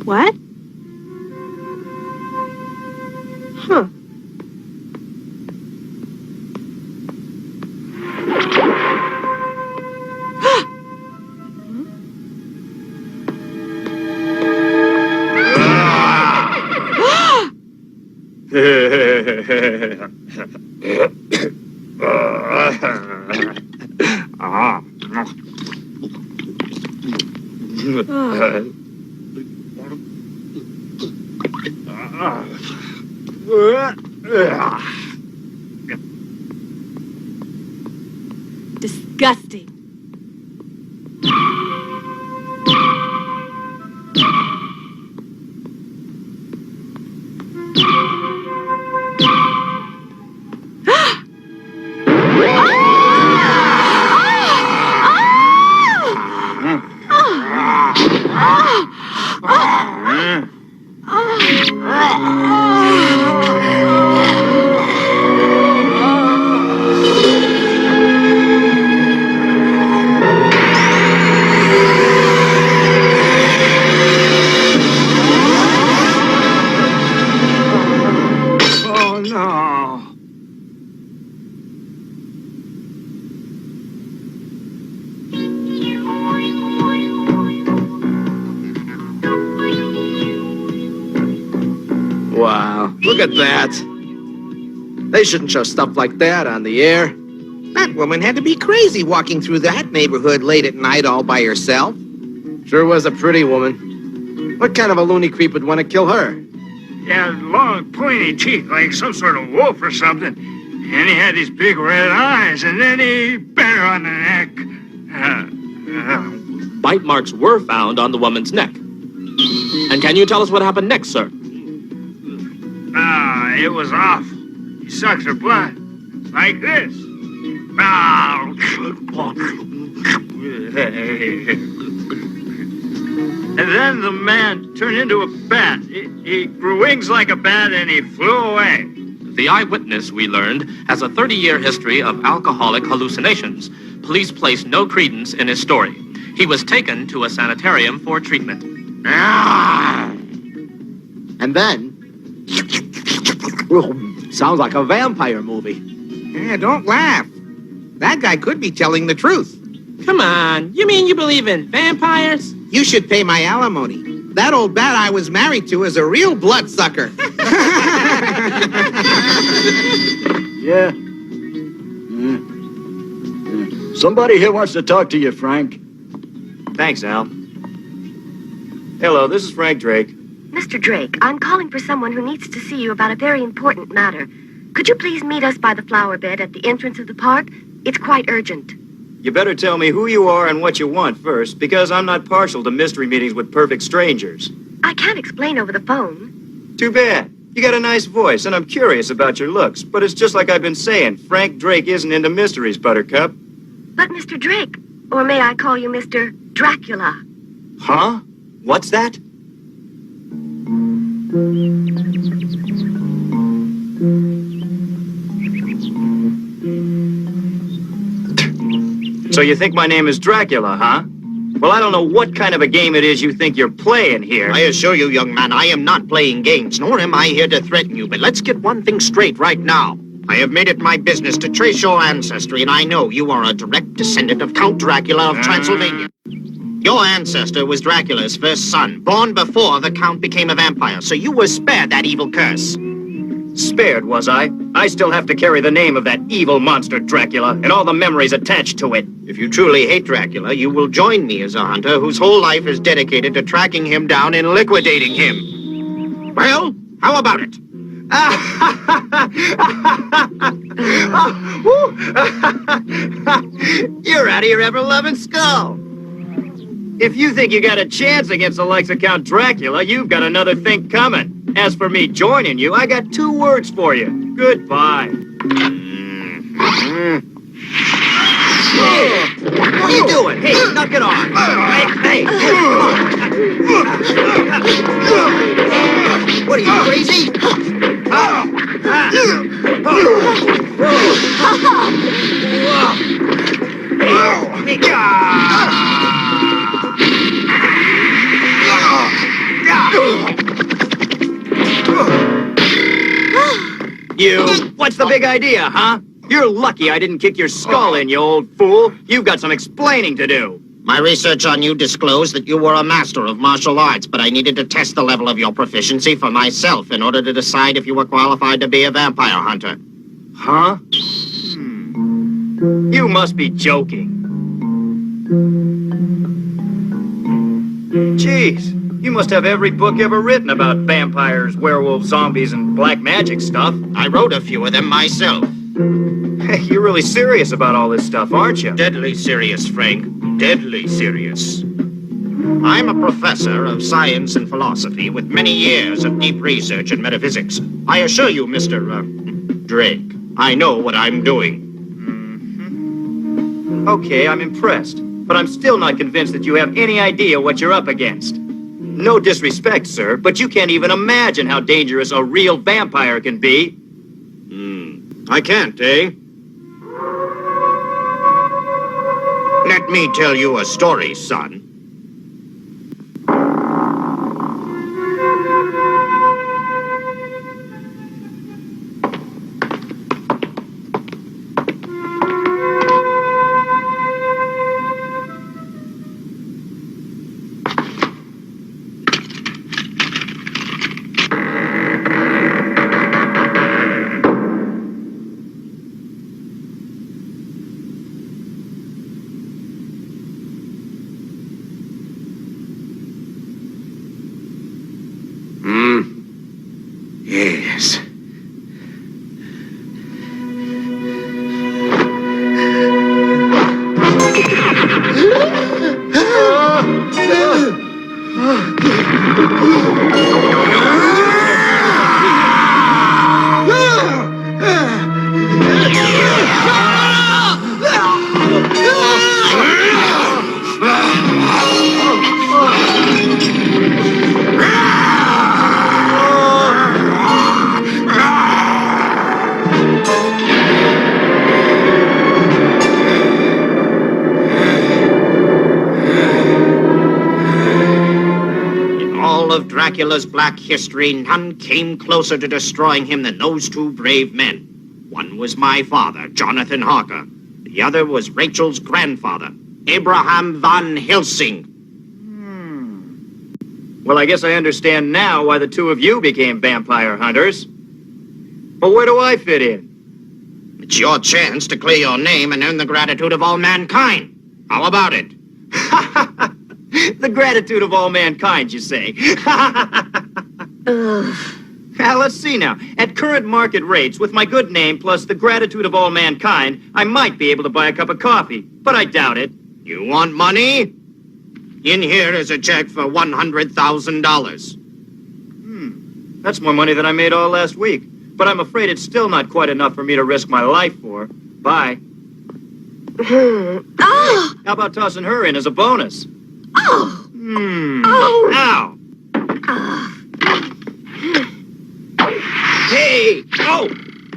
S10: What? Huh.
S11: Disgusting.
S6: Oh, no.
S15: Wow, look at that. They shouldn't show stuff like that on the air.
S16: That woman had to be crazy walking through that neighborhood late at night all by herself.
S15: Sure was a pretty woman. What kind of a loony creep would want to kill her?
S6: He had long, pointy teeth like some sort of wolf or something. And he had these big red eyes, and then he bit her on the neck.
S17: Bite marks were found on the woman's neck. And can you tell us what happened next, sir?
S6: It was off. He sucks her blood. Like this. And then the man turned into a bat. He grew wings like a bat and he flew away.
S17: The eyewitness, we learned, has a 30-year history of alcoholic hallucinations. Police placed no credence in his story. He was taken to a sanitarium for treatment.
S15: And then... sounds like a vampire movie.
S16: Yeah, don't laugh. That guy could be telling the truth.
S11: Come on, you mean you believe in vampires?
S16: You should pay my alimony. That old bat I was married to is a real bloodsucker.
S24: Yeah. Somebody here wants to talk to you, Frank.
S25: Thanks, Al. Hello, this is Frank Drake.
S26: Mr. Drake, I'm calling for someone who needs to see you about a very important matter. Could you please meet us by the flower bed at the entrance of the park? It's quite urgent.
S25: You better tell me who you are and what you want first, because I'm not partial to mystery meetings with perfect strangers.
S26: I can't explain over the phone.
S25: Too bad. You got a nice voice, and I'm curious about your looks, but it's just like I've been saying, Frank Drake isn't into mysteries, Buttercup.
S26: But Mr. Drake, or may I call you Mr. Dracula?
S25: Huh? What's that? So you think my name is Dracula, huh? Well, I don't know what kind of a game it is you think you're playing here.
S16: I assure you, young man, I am not playing games, nor am I here to threaten you. But let's get one thing straight right now. I have made it my business to trace your ancestry, and I know you are a direct descendant of Count Dracula of Transylvania. Your ancestor was Dracula's first son, born before the Count became a vampire, so you were spared that evil curse.
S25: Spared, was I? I still have to carry the name of that evil monster Dracula and all the memories attached to it.
S16: If you truly hate Dracula, you will join me as a hunter whose whole life is dedicated to tracking him down and liquidating him. Well, how about it?
S25: You're out of your ever-loving skull. If you think you got a chance against the likes of Count Dracula, you've got another thing coming. As for me joining you, I got 2 words for you. Goodbye. What are you doing? Hey, knock it off. Hey, come on. What are you, crazy? You, what's the big idea, huh? You're lucky I didn't kick your skull in, you old fool. You've got some explaining to do.
S16: My research on you disclosed that you were a master of martial arts, but I needed to test the level of your proficiency for myself in order to decide if you were qualified to be a vampire hunter.
S25: Huh? You must be joking. Jeez, you must have every book ever written about vampires, werewolves, zombies, and black magic stuff.
S16: I wrote a few of them myself.
S25: Hey, you're really serious about all this stuff, aren't you?
S16: Deadly serious, Frank. Deadly serious. I'm a professor of science and philosophy with many years of deep research in metaphysics. I assure you, Mr. Drake, I know what I'm doing.
S25: Okay, I'm impressed, but I'm still not convinced that you have any idea what you're up against. No disrespect, sir, but you can't even imagine how dangerous a real vampire can be.
S16: I can't, eh? Let me tell you a story, son.
S14: Yes.
S16: Dracula's black history, none came closer to destroying him than those two brave men. One was my father, Jonathan Harker. The other was Rachel's grandfather, Abraham Van Helsing.
S25: Well, I guess I understand now why the two of you became vampire hunters. But where do I fit in?
S16: It's your chance to clear your name and earn the gratitude of all mankind. How about it?
S25: The gratitude of all mankind, you say? Now, let's see now. At current market rates, with my good name plus the gratitude of all mankind, I might be able to buy a cup of coffee, but I doubt it.
S16: You want money? In here is a check for $100,000.
S25: That's more money than I made all last week, but I'm afraid it's still not quite enough for me to risk my life for. Bye.
S26: Oh!
S25: How about tossing her in as a bonus?
S26: Oh!
S25: Oh! Ow! Hey! Oh!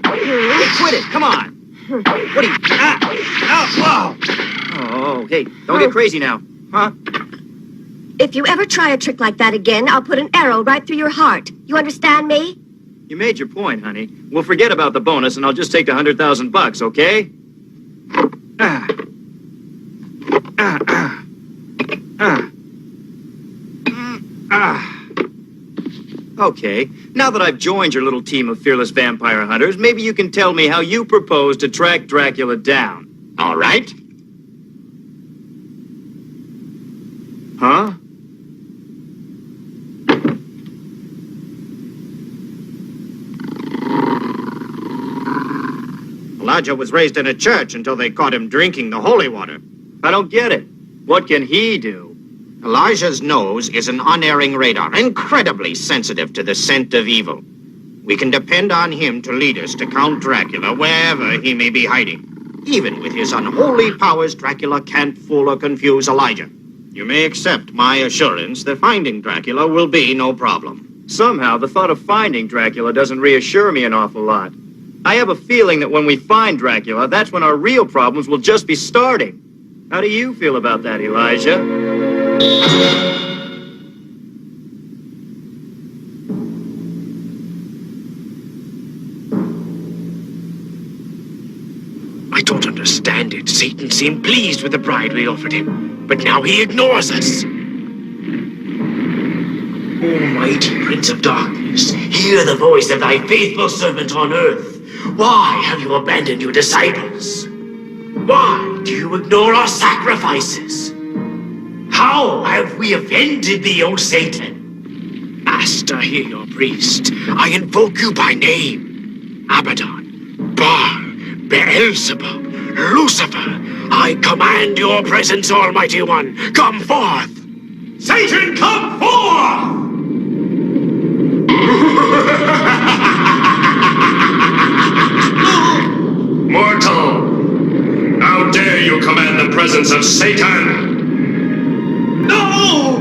S25: Hey, quit it! Come on! What are you... Whoa! Oh, hey, don't get crazy now. Huh?
S26: If you ever try a trick like that again, I'll put an arrow right through your heart. You understand me?
S25: You made your point, honey. We'll forget about the bonus, and I'll just take the $100,000, okay? Okay, now that I've joined your little team of fearless vampire hunters, maybe you can tell me how you propose to track Dracula down.
S16: All right.
S25: Huh?
S16: Elijah was raised in a church until they caught him drinking the holy water.
S25: I don't get it. What can he do?
S16: Elijah's nose is an unerring radar, incredibly sensitive to the scent of evil. We can depend on him to lead us to Count Dracula wherever he may be hiding. Even with his unholy powers, Dracula can't fool or confuse Elijah. You may accept my assurance that finding Dracula will be no problem.
S25: Somehow, the thought of finding Dracula doesn't reassure me an awful lot. I have a feeling that when we find Dracula, that's when our real problems will just be starting. How do you feel about that, Elijah?
S14: I don't understand it. Satan seemed pleased with the bribe we offered him.
S4: but now he ignores us.
S7: Almighty Prince of Darkness, hear the voice of thy faithful servant on earth. Why have you abandoned your disciples? Why do you ignore our sacrifices? How have we offended thee, O Satan?
S4: Master, hear your priest. I invoke you by name. Abaddon, Baal, Beelzebub, Lucifer. I command your presence, Almighty One. Come forth.
S6: Satan, come forth! Mortal! How dare you command the presence of Satan? No!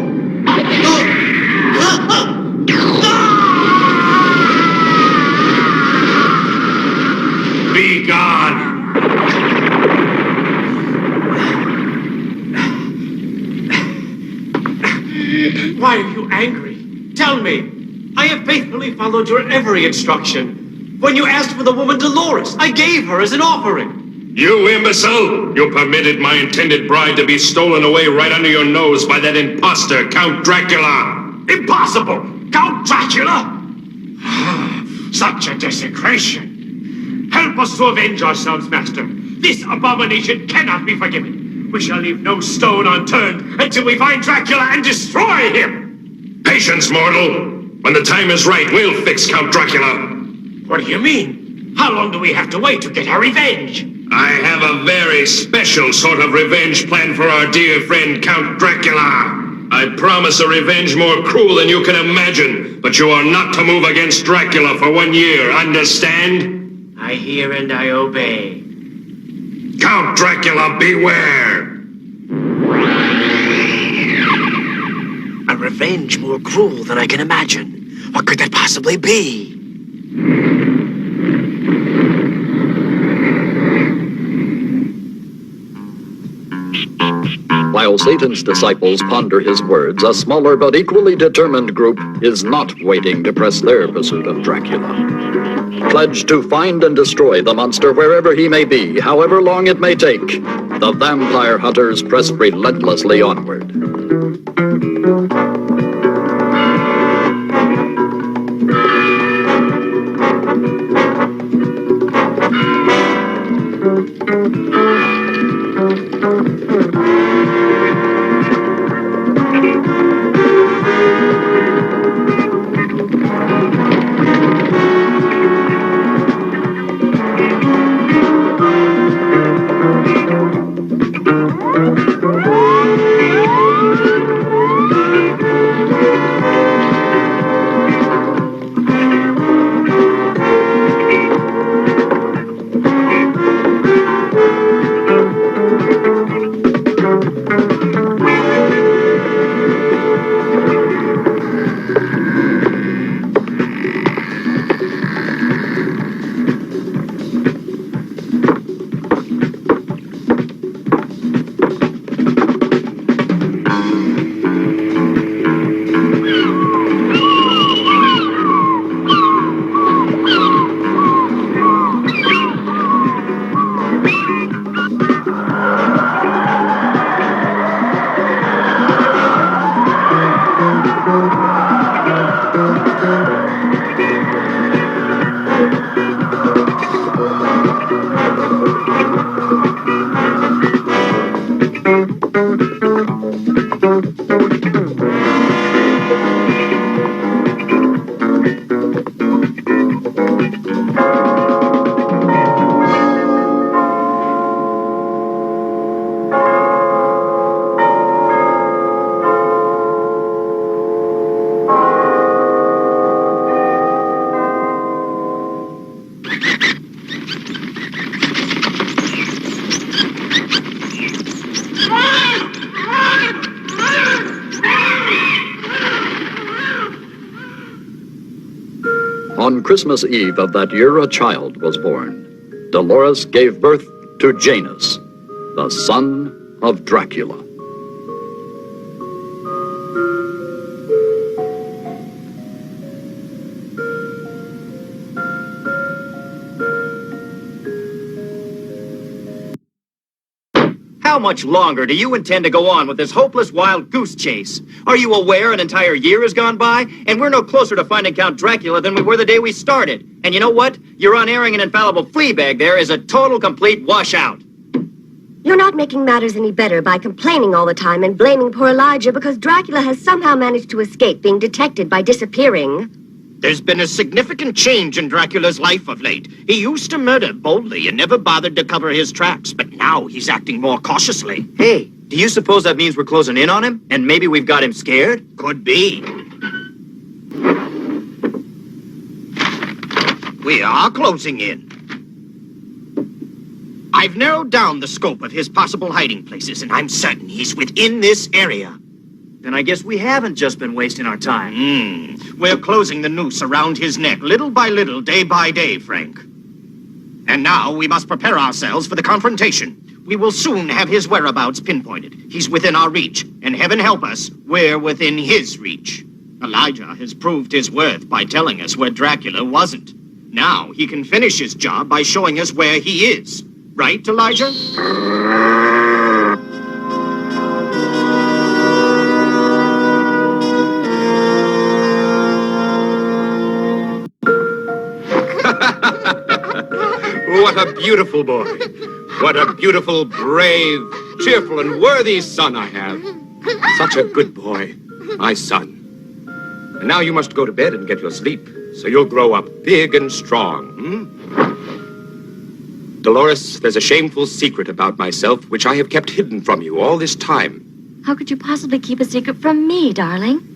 S6: Be gone!
S17: Why are you angry? Tell me. I have faithfully followed your every instruction. When you asked for the woman Dolores, I gave her as an offering.
S6: You imbecile! You permitted my intended bride to be stolen away right under your nose by that imposter, Count Dracula!
S7: Impossible! Count Dracula? Such a desecration! Help us to avenge ourselves, Master. This abomination cannot be forgiven. We shall leave no stone unturned until we find Dracula and destroy him!
S6: Patience, mortal! When the time is right, we'll fix Count Dracula!
S7: What do you mean? How long do we have to wait to get our revenge?
S6: I have a very special sort of revenge plan for our dear friend Count Dracula. I promise a revenge more cruel than you can imagine, but you are not to move against Dracula for 1 year, understand?
S7: I hear and I obey.
S6: Count Dracula, beware!
S4: A revenge more cruel than I can imagine. What could that possibly be?
S24: While Satan's disciples ponder his words, a smaller but equally determined group is not waiting to press their pursuit of Dracula. Pledged to find and destroy the monster wherever he may be, however long it may take, the vampire hunters press relentlessly onward. On Christmas Eve of that year, a child was born. Dolores gave birth to Janus, the son of Dracula.
S25: How much longer do you intend to go on with this hopeless wild goose chase? Are you aware an entire year has gone by, and we're no closer to finding Count Dracula than we were the day we started? And you know what? Your unerring and infallible flea bag there is a total, complete washout.
S26: You're not making matters any better by complaining all the time and blaming poor Elijah because Dracula has somehow managed to escape being detected by disappearing.
S16: There's been a significant change in Dracula's life of late. He used to murder boldly and never bothered to cover his tracks, but now he's acting more cautiously.
S25: Hey, do you suppose that means we're closing in on him? And maybe we've got him scared?
S16: Could be. We are closing in. I've narrowed down the scope of his possible hiding places, and I'm certain he's within this area.
S25: Then I guess we haven't just been wasting our time.
S16: We're closing the noose around his neck, little by little, day by day, Frank. And now we must prepare ourselves for the confrontation. We will soon have his whereabouts pinpointed. He's within our reach, and heaven help us, we're within his reach. Elijah has proved his worth by telling us where Dracula wasn't. Now he can finish his job by showing us where he is. Right, Elijah?
S4: What a beautiful boy. What a beautiful, brave, cheerful, and worthy son I have. Such a good boy, my son. And now you must go to bed and get your sleep, so you'll grow up big and strong. Dolores, there's a shameful secret about myself which I have kept hidden from you all this time.
S10: How could you possibly keep a secret from me, darling?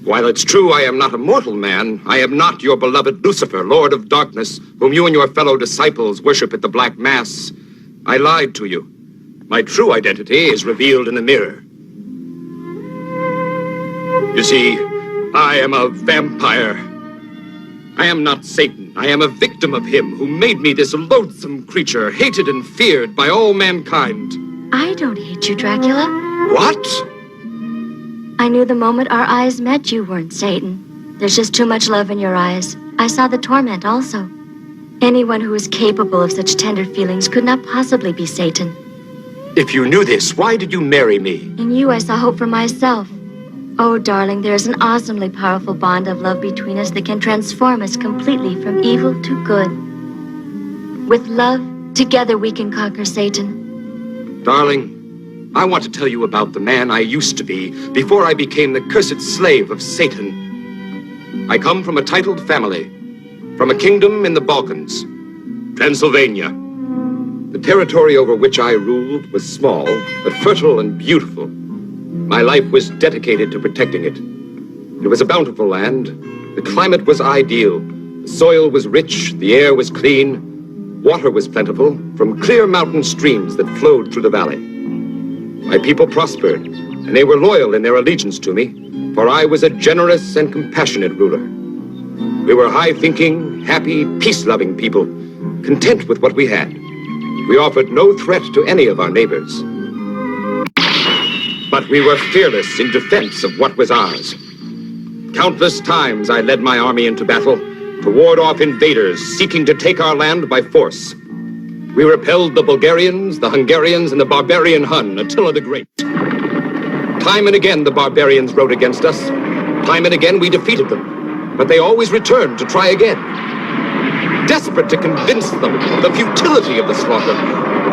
S4: While it's true I am not a mortal man, I am not your beloved Lucifer, Lord of Darkness, whom you and your fellow disciples worship at the Black Mass. I lied to you. My true identity is revealed in the mirror. You see, I am a vampire. I am not Satan. I am a victim of him who made me this loathsome creature, hated and feared by all mankind.
S10: I don't hate you, Dracula.
S4: What?
S10: I knew the moment our eyes met you weren't Satan. There's just too much love in your eyes. I saw the torment also. Anyone who is capable of such tender feelings could not possibly be Satan.
S4: If you knew this, why did you marry me?
S10: In you, I saw hope for myself. Oh, darling, there is an awesomely powerful bond of love between us that can transform us completely from evil to good. With love, together we can conquer Satan.
S4: Darling, I want to tell you about the man I used to be before I became the cursed slave of Satan. I come from a titled family, from a kingdom in the Balkans, Transylvania. The territory over which I ruled was small, but fertile and beautiful. My life was dedicated to protecting it. It was a bountiful land. The climate was ideal. The soil was rich, the air was clean, water was plentiful from clear mountain streams that flowed through the valley. My people prospered, and they were loyal in their allegiance to me, for I was a generous and compassionate ruler. We were high-thinking, happy, peace-loving people, content with what we had. We offered no threat to any of our neighbors. But we were fearless in defense of what was ours. Countless times I led my army into battle to ward off invaders seeking to take our land by force. We repelled the Bulgarians, the Hungarians, and the barbarian Hun, Attila the Great. Time and again the barbarians rode against us. Time and again we defeated them. But they always returned to try again. Desperate to convince them of the futility of the slaughter,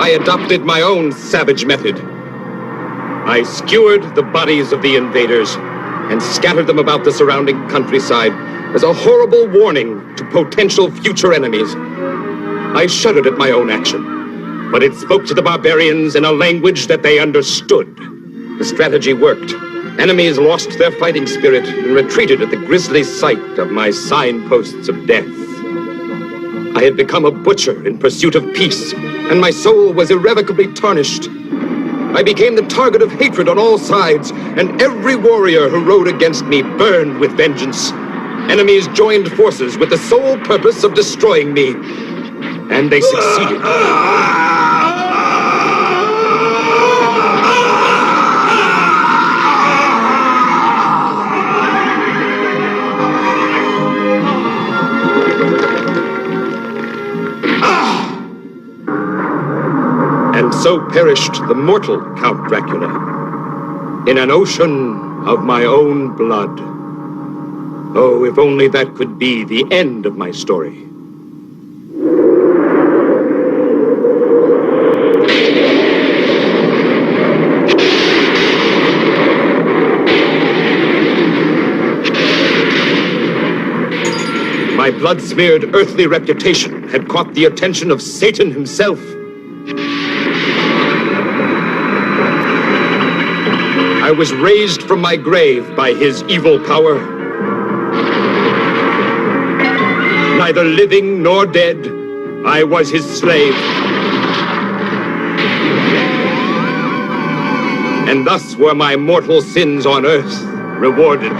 S4: I adopted my own savage method. I skewered the bodies of the invaders and scattered them about the surrounding countryside as a horrible warning to potential future enemies. I shuddered at my own action, but it spoke to the barbarians in a language that they understood. The strategy worked. Enemies lost their fighting spirit and retreated at the grisly sight of my signposts of death. I had become a butcher in pursuit of peace, and my soul was irrevocably tarnished. I became the target of hatred on all sides, and every warrior who rode against me burned with vengeance. Enemies joined forces with the sole purpose of destroying me, and they succeeded. And So perished the mortal Count Dracula, in an ocean of my own blood. Oh, if only that could be the end of my story. My blood-smeared earthly reputation had caught the attention of Satan himself. I was raised from my grave by his evil power. Neither living nor dead, I was his slave. And thus were my mortal sins on earth rewarded,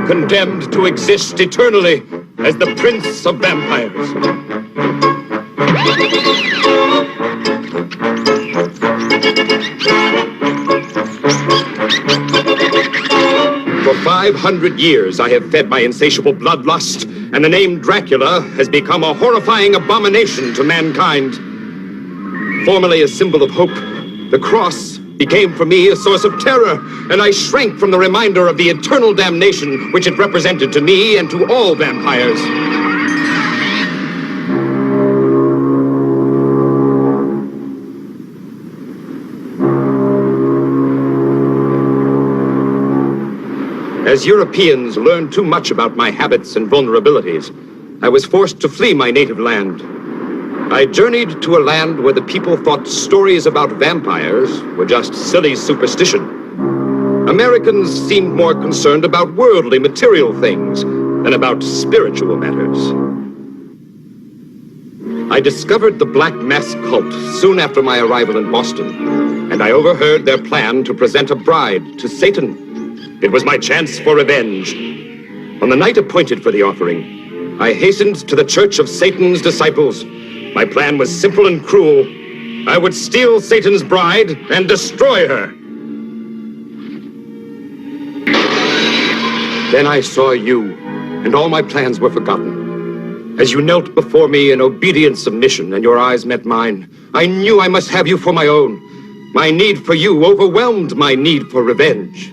S4: condemned to exist eternally as the Prince of Vampires. For 500 years, I have fed my insatiable bloodlust, and the name Dracula has become a horrifying abomination to mankind. Formerly a symbol of hope, the cross became for me a source of terror, and I shrank from the reminder of the eternal damnation which it represented to me and to all vampires. As Europeans learned too much about my habits and vulnerabilities, I was forced to flee my native land. I journeyed to a land where the people thought stories about vampires were just silly superstition. Americans seemed more concerned about worldly, material things than about spiritual matters. I discovered the Black Mass cult soon after my arrival in Boston, and I overheard their plan to present a bride to Satan. It was my chance for revenge. On the night appointed for the offering, I hastened to the Church of Satan's Disciples. My plan was simple and cruel. I would steal Satan's bride and destroy her. Then I saw you, and all my plans were forgotten. As you knelt before me in obedient submission and your eyes met mine, I knew I must have you for my own. My need for you overwhelmed my need for revenge.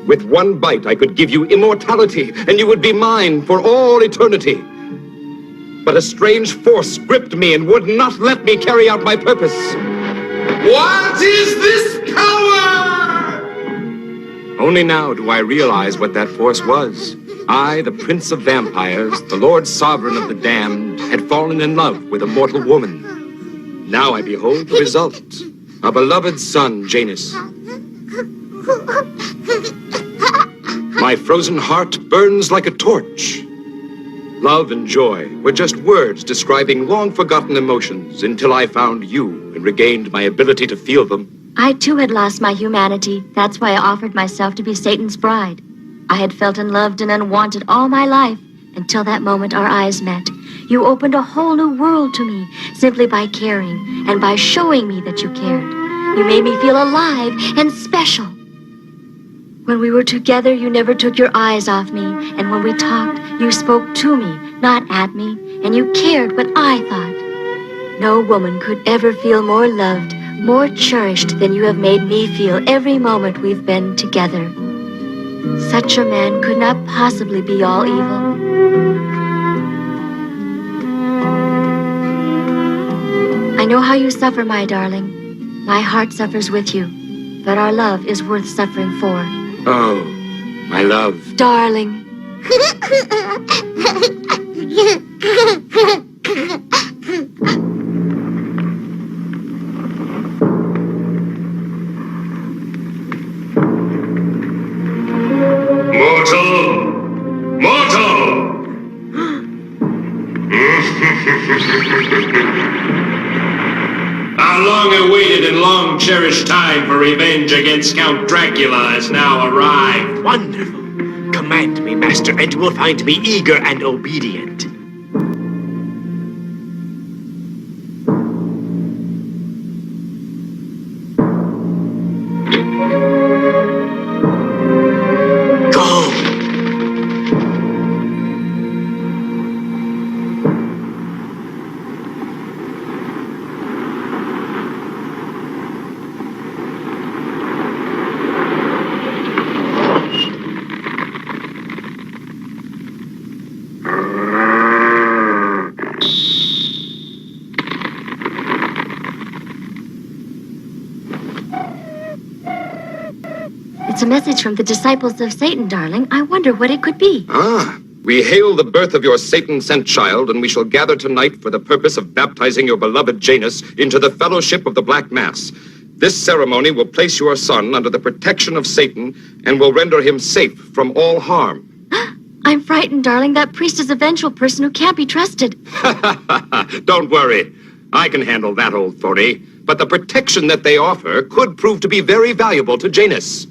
S4: With one bite, I could give you immortality, and you would be mine for all eternity. But a strange force gripped me and would not let me carry out my purpose.
S14: What is this power?
S4: Only now do I realize what that force was. I, the Prince of Vampires, the Lord Sovereign of the Damned, had fallen in love with a mortal woman. Now I behold the result. A beloved son, Janus. My frozen heart burns like a torch. Love and joy were just words describing long-forgotten emotions until I found you and regained my ability to feel them.
S10: I too had lost my humanity. That's why I offered myself to be Satan's bride. I had felt unloved and unwanted all my life until that moment our eyes met. You opened a whole new world to me simply by caring and by showing me that you cared. You made me feel alive and special. When we were together, you never took your eyes off me, and when we talked, you spoke to me, not at me, and you cared what I thought. No woman could ever feel more loved, more cherished than you have made me feel every moment we've been together. Such a man could not possibly be all evil. I know how you suffer, my darling. My heart suffers with you, but our love is worth suffering for.
S4: Oh, my love.
S10: Darling.
S14: Mortal! Our long-awaited and long-cherished time for revenge against Count Dracula has now arrived.
S4: Wonderful. Command me, Master, and you will find me eager and obedient.
S10: It's a message from the disciples of Satan, darling. I wonder what it could be.
S3: Ah, we hail the birth of your Satan-sent child, and we shall gather tonight for the purpose of baptizing your beloved Janus into the fellowship of the Black Mass. This ceremony will place your son under the protection of Satan and will render him safe from all harm.
S10: I'm frightened, darling. That priest is a vengeful person who can't be trusted.
S3: Don't worry. I can handle that old phony. But the protection that they offer could prove to be very valuable to Janus.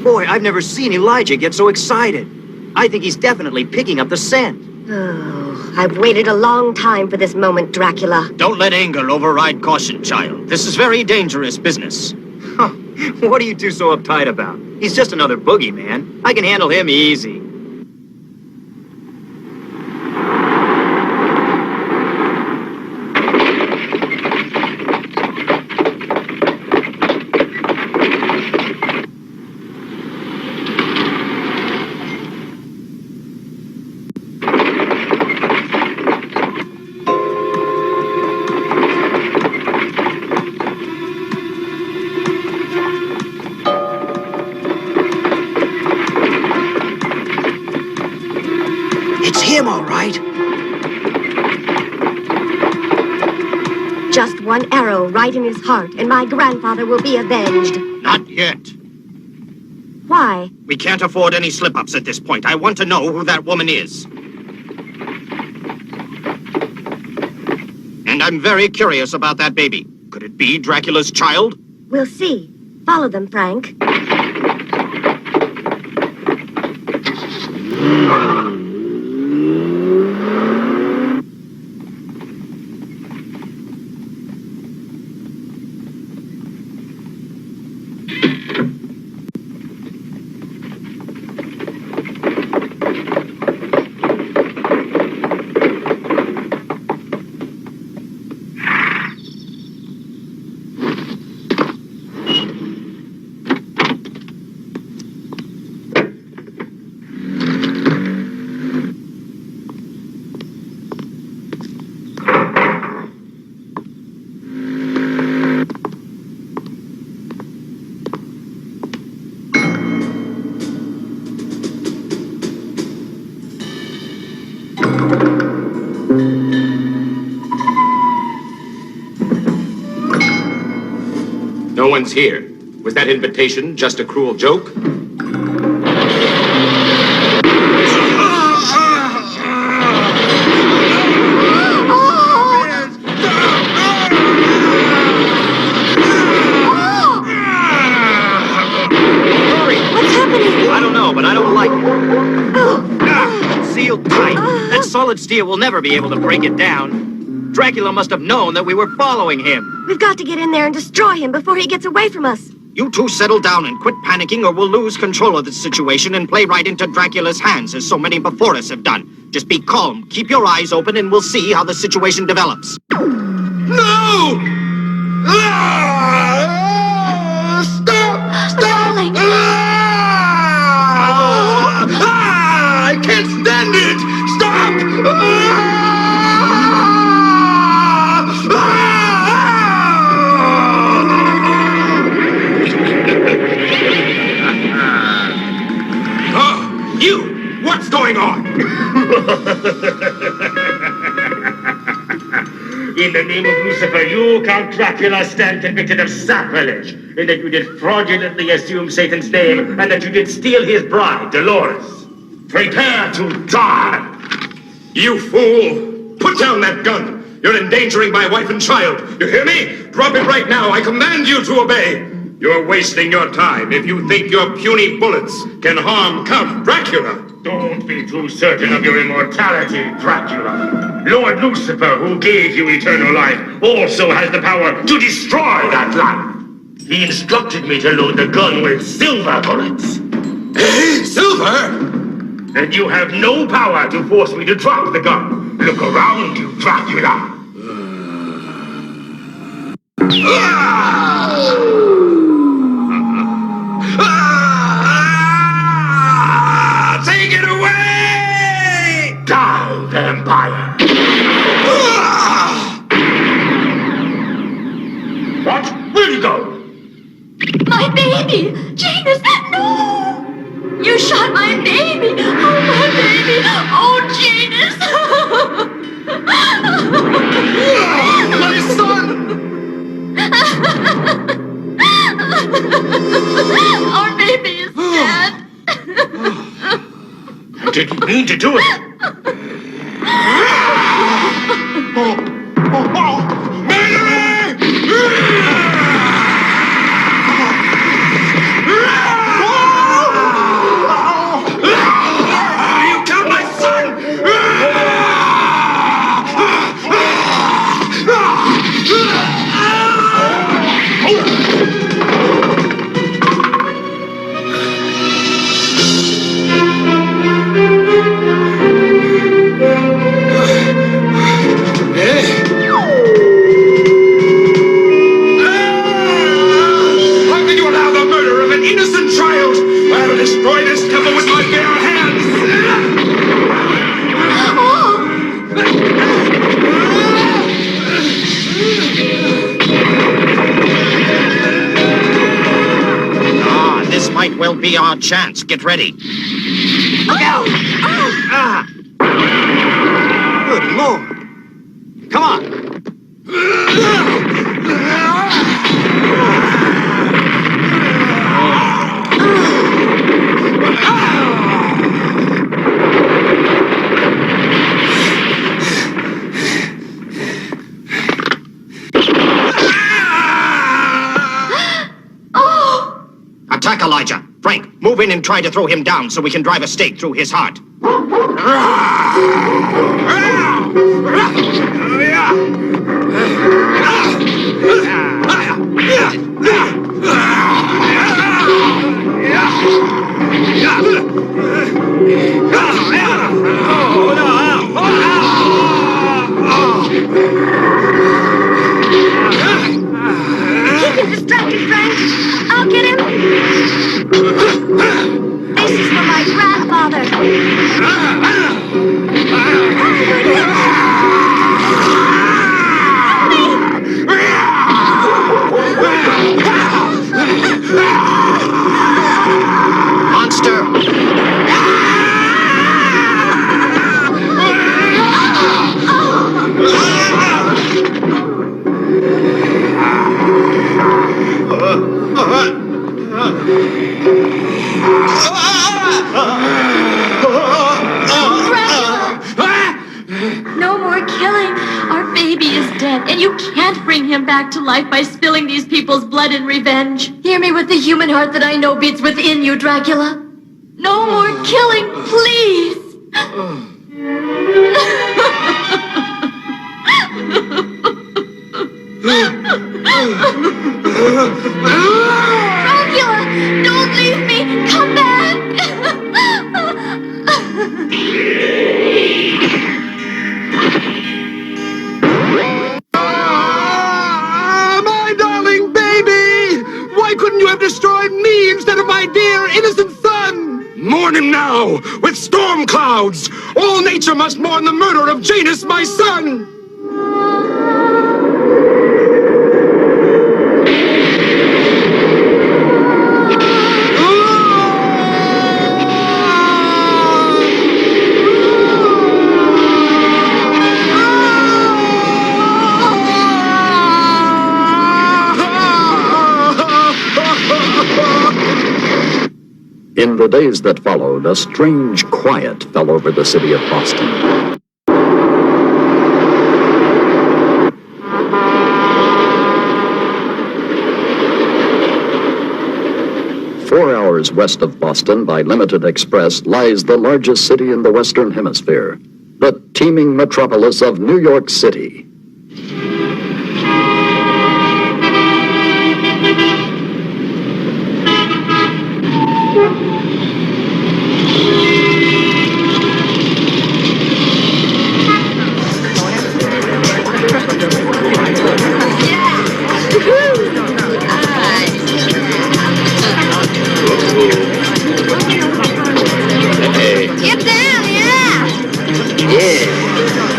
S25: Boy, I've never seen Elijah get so excited. I think he's definitely picking up the scent.
S26: Oh, I've waited a long time for this moment, Dracula.
S25: Don't let anger override caution, child. This is very dangerous business. What are you two so uptight about? He's just another boogeyman. I can handle him easy. It's him, all right.
S26: Just one arrow right in his heart, and my grandfather will be avenged.
S16: Not yet.
S26: Why?
S16: We can't afford any slip-ups at this point. I want to know who that woman is. And I'm very curious about that baby. Could it be Dracula's child?
S26: We'll see. Follow them, Frank.
S3: No one's here. Was that invitation just a cruel joke?
S25: I don't know, but I don't like it. Sealed tight. That solid steel will never be able to break it down. Dracula must have known that we were following him.
S26: We've got to get in there and destroy him before he gets away from us.
S16: You two settle down and quit panicking or we'll lose control of the situation and play right into Dracula's hands as so many before us have done. Just be calm, keep your eyes open, and we'll see how the situation develops.
S18: No! Stop!
S10: Darling!
S18: I can't stand it! Stop!
S3: You! What's going on?
S6: In the name of Lucifer, you, Count Dracula, stand convicted of sacrilege, in that you did fraudulently assume Satan's name, and that you did steal his bride, Dolores. Prepare to die!
S3: You fool! Put down that gun! You're endangering my wife and child! You hear me? Drop it right now! I command you to obey! You're wasting your time if you think your puny bullets can harm Count Dracula!
S6: Don't be too certain of your immortality, Dracula. Lord Lucifer, who gave you eternal life, also has the power to destroy that life. He instructed me to load the gun with silver bullets.
S3: Silver?
S6: And you have no power to force me to drop the gun. Look around you, Dracula.
S3: Take it away!
S4: vampire. What? Where'd he go?
S10: My baby! Janus! No! You shot my baby! Oh, my baby! Oh, Janus!
S4: My son!
S10: Our baby is dead!
S4: I didn't mean to do it.
S16: Will be our chance. Get ready.
S25: Look out! Ah! Good Lord. Come on.
S16: Attack Elijah. Frank, move in and try to throw him down so we can drive a stake through his heart.
S26: Keep him distracted, Frank. I'll get him. This is for my grandfather.
S16: Monster!
S10: No more killing. Our baby is dead, and you can't bring him back to life by spilling these people's blood in revenge. Hear me with the human heart that I know beats within you, Dracula. No more killing, please. Dracula, don't leave me. Come back.
S4: My darling baby! Why couldn't you have destroyed me instead of my dear innocent son? Mourn him now, with storm clouds! All nature must mourn the murder of Janus, my son!
S24: In the days that followed, a strange quiet fell over the city of Boston. 4 hours west of Boston by limited express lies the largest city in the Western Hemisphere, the teeming metropolis of New York City.
S26: Get down, yeah!
S25: Yeah.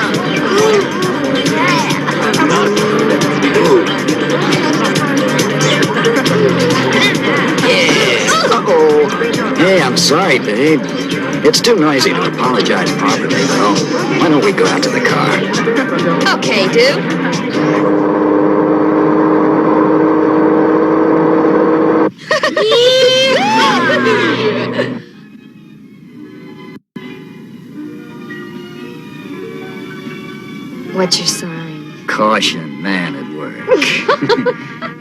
S24: Hey, I'm sorry, Dave. It's too noisy to apologize properly, though. Why don't we go out to the car?
S26: Okay, dude.
S10: What's your sign?
S24: Caution, man at work.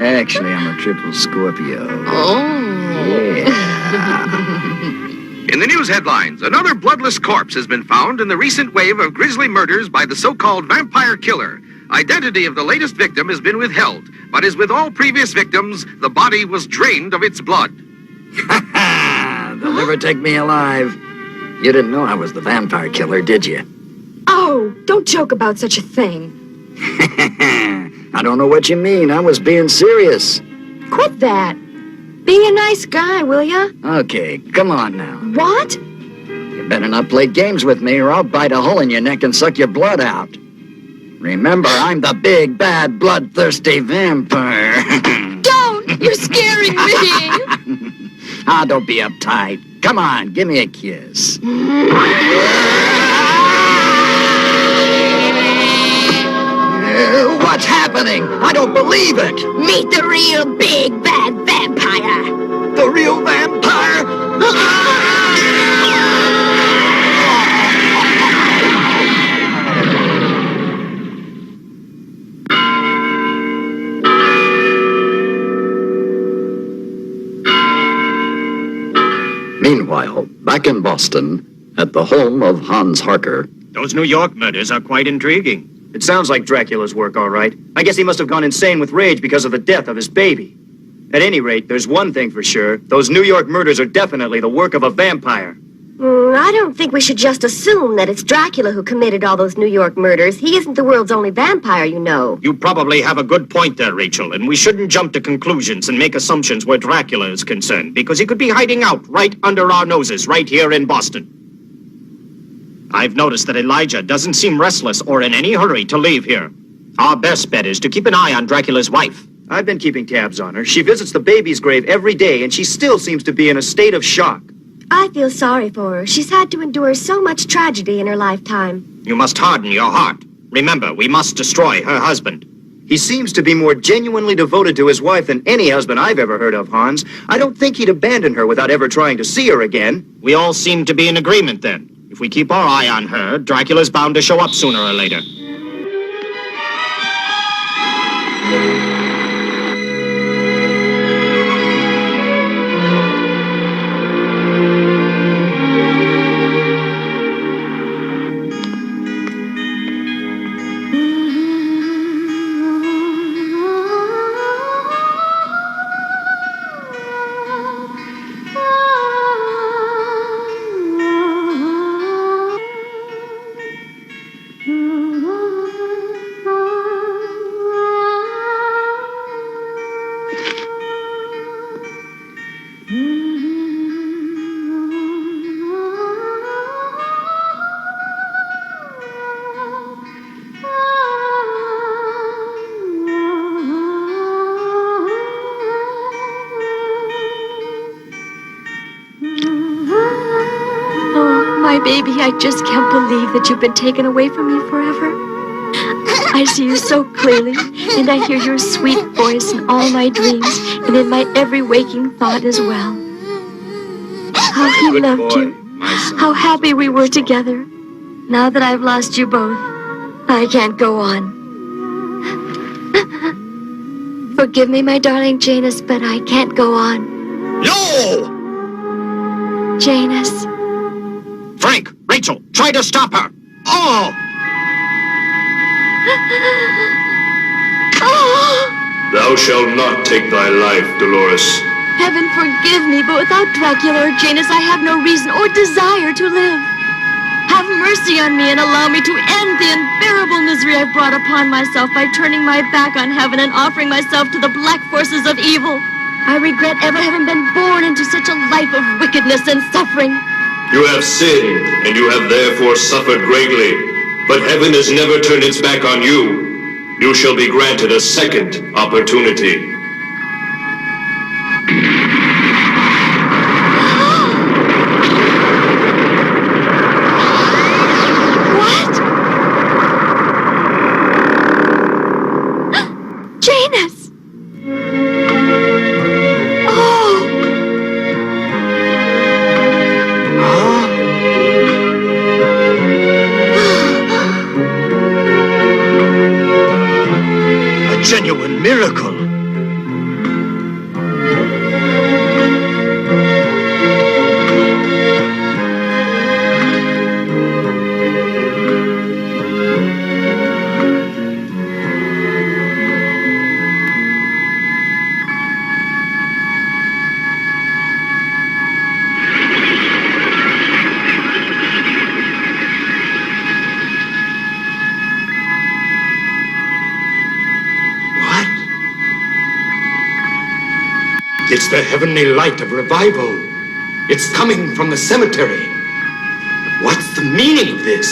S24: Actually, I'm a triple Scorpio.
S3: In the news headlines, another bloodless corpse has been found in the recent wave of grisly murders by the so-called vampire killer. Identity of the latest victim has been withheld, but as with all previous victims, the body was drained of its blood.
S24: They'll never take me alive. You didn't know I was the vampire killer, did you?
S10: Oh, don't joke about such a thing.
S24: I don't know what you mean. I was being serious.
S10: Quit that. Be a nice guy, will ya?
S24: Okay, come on now.
S10: What?
S24: You better not play games with me or I'll bite a hole in your neck and suck your blood out. Remember, I'm the big, bad, bloodthirsty vampire.
S10: Don't! You're scaring me!
S24: Ah, don't be uptight. Come on, give me a kiss. What's happening? I don't believe it.
S26: Meet the real big bad vampire.
S24: The real vampire? Meanwhile, back in Boston, at the home of Hans Harker.
S25: Those New York murders are quite intriguing. It sounds like Dracula's work, all right. I guess he must have gone insane with rage because of the death of his baby. At any rate, there's one thing for sure. Those New York murders are definitely the work of a vampire.
S26: I don't think we should just assume that it's Dracula who committed all those New York murders. He isn't the world's only vampire, you know.
S4: You probably have a good point there, Rachel, and we shouldn't jump to conclusions and make assumptions where Dracula is concerned, because he could be hiding out right under our noses, right here in Boston. I've noticed that Elijah doesn't seem restless or in any hurry to leave here. Our best bet is to keep an eye on Dracula's wife.
S25: I've been keeping tabs on her. She visits the baby's grave every day, and she still seems to be in a state of shock.
S26: I feel sorry for her. She's had to endure so much tragedy in her lifetime.
S4: You must harden your heart. Remember, we must destroy her husband.
S25: He seems to be more genuinely devoted to his wife than any husband I've ever heard of, Hans. I don't think he'd abandon her without ever trying to see her again.
S4: We all seem to be in agreement then. If we keep our eye on her, Dracula's bound to show up sooner or later.
S10: My baby, I just can't believe that you've been taken away from me forever. I see you so clearly, and I hear your sweet voice in all my dreams and in my every waking thought as well. How he loved you. How happy we were together. Now that I've lost you both, I can't go on. Forgive me, my darling Janus, but I can't go on.
S4: No!
S10: Janus.
S4: Frank, Rachel, try to stop her. Oh!
S14: Thou shalt not take thy life, Dolores.
S10: Heaven forgive me, but without Dracula or Janus, I have no reason or desire to live. Have mercy on me and allow me to end the unbearable misery I've brought upon myself by turning my back on heaven and offering myself to the black forces of evil. I regret ever having been born into such a life of wickedness and suffering.
S14: You have sinned, and you have therefore suffered greatly. But heaven has never turned its back on you. You shall be granted a second opportunity.
S3: It's the heavenly light of revival. It's coming from the cemetery. What's the meaning of this?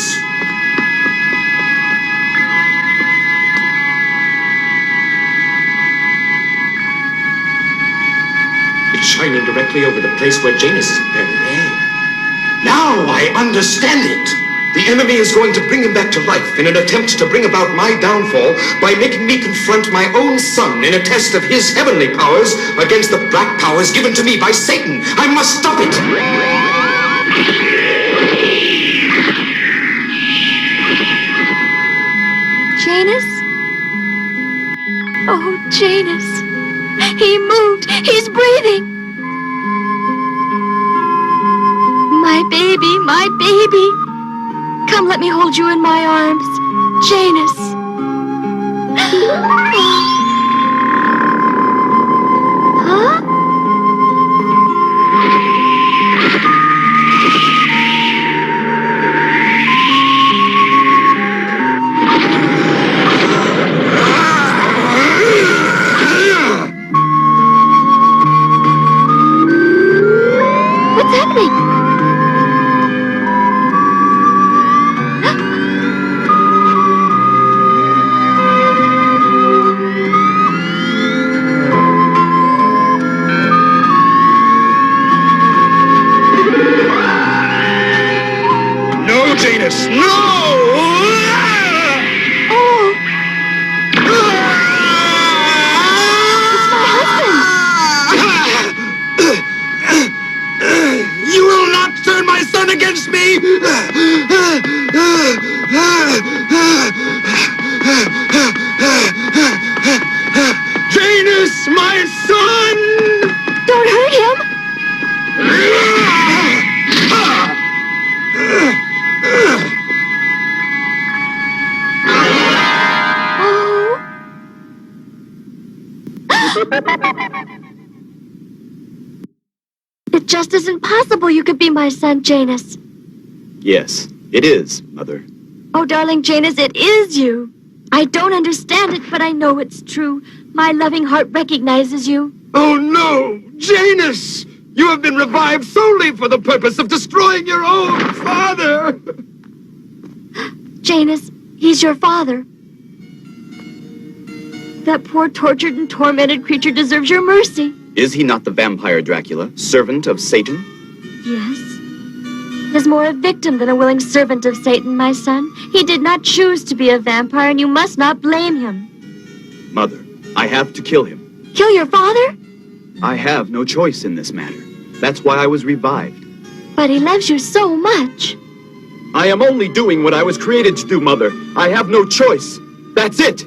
S3: It's shining directly over the place where Janus is buried. Now I understand it. The enemy is going to bring him back to life in an attempt to bring about my downfall by making me confront my own son in a test of his heavenly powers against the black powers given to me by Satan. I must stop it.
S10: Janus? Oh, Janus. He moved. He's breathing. My baby, my baby. Come, let me hold you in my arms. Janus. Huh? What's happening?
S3: Janus, no!
S10: Oh! It's my husband!
S3: You will not turn my son against me! Janus, my son!
S10: Don't hurt him! It just isn't possible you could be my son, Janus.
S9: Yes, it is, Mother.
S10: Oh, darling Janus, it is you. I don't understand it, but I know it's true. My loving heart recognizes you.
S3: Oh, no! Janus! You have been revived solely for the purpose of destroying your own father!
S10: Janus, he's your father. That poor tortured and tormented creature deserves your mercy.
S9: Is he not the vampire Dracula, servant of Satan?
S10: Yes. He's more a victim than a willing servant of Satan, my son. He did not choose to be a vampire, and you must not blame him.
S9: Mother, I have to kill him.
S10: Kill your father?
S9: I have no choice in this matter. That's why I was revived.
S10: But he loves you so much.
S9: I am only doing what I was created to do, Mother. I have no choice. That's it.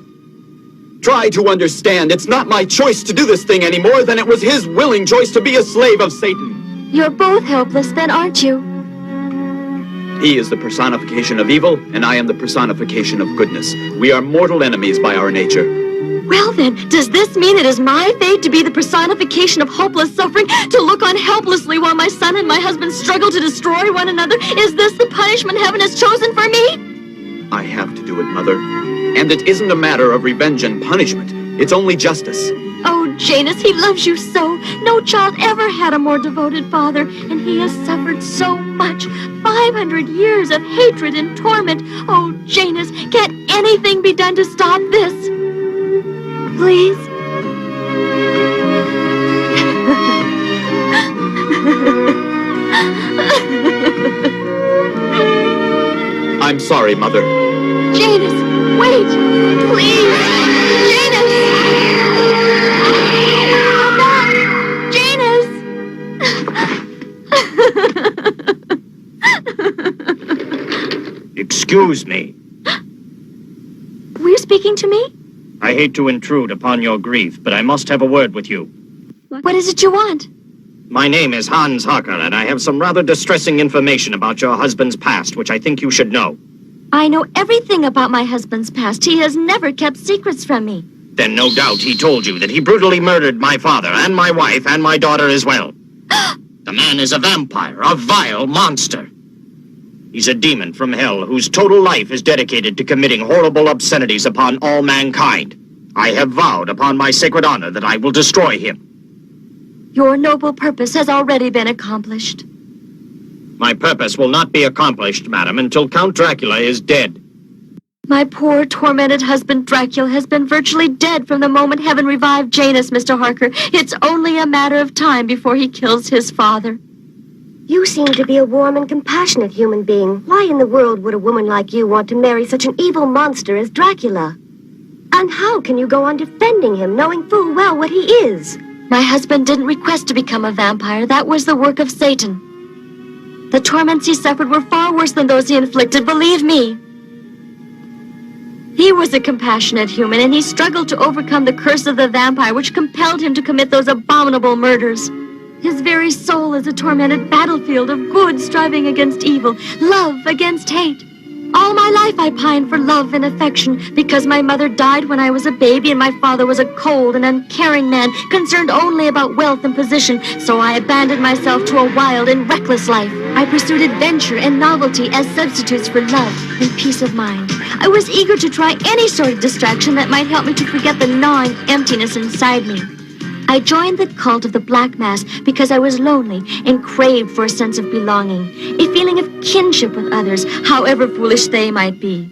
S9: Try to understand. It's not my choice to do this thing any more than it was his willing choice to be a slave of Satan.
S10: You're both helpless then, aren't you?
S9: He is the personification of evil, and I am the personification of goodness. We are mortal enemies by our nature.
S10: Well then, does this mean it is my fate to be the personification of hopeless suffering, to look on helplessly while my son and my husband struggle to destroy one another? Is this the punishment heaven has chosen for me?
S9: I have to do it, Mother. And it isn't a matter of revenge and punishment. It's only justice.
S10: Oh, Janus, he loves you so. No child ever had a more devoted father, and he has suffered so much. 500 years of hatred and torment. Oh, Janus, can't anything be done to stop this? Please?
S9: I'm sorry, Mother.
S10: Janus, wait! Please! Janus! Come back! Janus!
S4: Excuse me.
S10: Were you speaking to me?
S4: I hate to intrude upon your grief, but I must have a word with you.
S10: What is it you want?
S4: My name is Hans Harker, and I have some rather distressing information about your husband's past, which I think you should know.
S10: I know everything about my husband's past. He has never kept secrets from me.
S4: Then no doubt he told you that he brutally murdered my father and my wife and my daughter as well. The man is a vampire, a vile monster. He's a demon from hell whose total life is dedicated to committing horrible obscenities upon all mankind. I have vowed upon my sacred honor that I will destroy him.
S10: Your noble purpose has already been accomplished.
S16: My purpose will not be accomplished, madam, until Count Dracula is dead.
S10: My poor, tormented husband, Dracula, has been virtually dead from the moment heaven revived Janus, Mr. Harker. It's only a matter of time before he kills his father.
S26: You seem to be a warm and compassionate human being. Why in the world would a woman like you want to marry such an evil monster as Dracula? And how can you go on defending him, knowing full well what he is?
S10: My husband didn't request to become a vampire. That was the work of Satan. The torments he suffered were far worse than those he inflicted, believe me. He was a compassionate human, and he struggled to overcome the curse of the vampire, which compelled him to commit those abominable murders. His very soul is a tormented battlefield of good striving against evil, love against hate. All my life I pined for love and affection because my mother died when I was a baby and my father was a cold and uncaring man concerned only about wealth and position, so I abandoned myself to a wild and reckless life. I pursued adventure and novelty as substitutes for love and peace of mind. I was eager to try any sort of distraction that might help me to forget the gnawing emptiness inside me. I joined the cult of the Black Mass because I was lonely and craved for a sense of belonging, a feeling of kinship with others, however foolish they might be.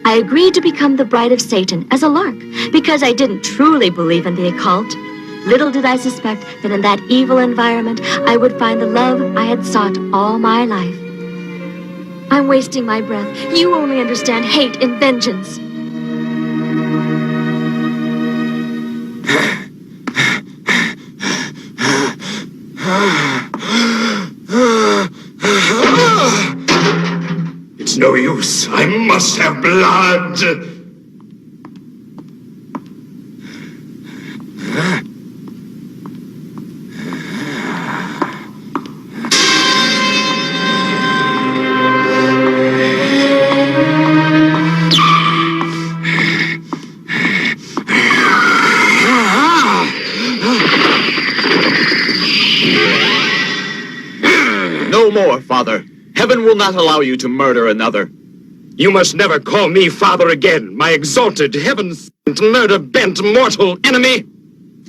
S10: I agreed to become the bride of Satan as a lark because I didn't truly believe in the occult. Little did I suspect that in that evil environment I would find the love I had sought all my life. I'm wasting my breath. You only understand hate and vengeance.
S14: It's no use. I must have blood.
S9: No more, Father. Heaven will not allow you to murder another.
S3: You must never call me father again, my exalted, heaven-sent, murder-bent, mortal enemy.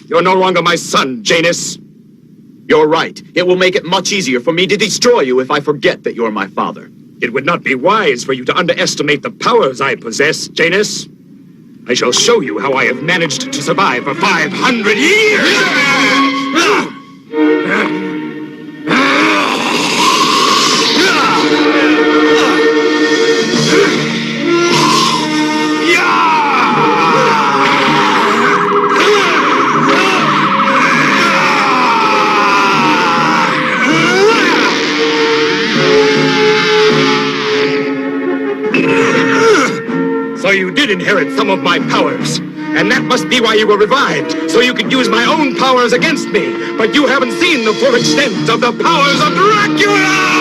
S3: You're no longer my son, Janus.
S9: You're right. It will make it much easier for me to destroy you if I forget that you're my father.
S3: It would not be wise for you to underestimate the powers I possess, Janus. I shall show you how I have managed to survive for 500 years! So you did inherit some of my powers, and that must be why you were revived, so you could use my own powers against me. But you haven't seen the full extent of the powers of Dracula!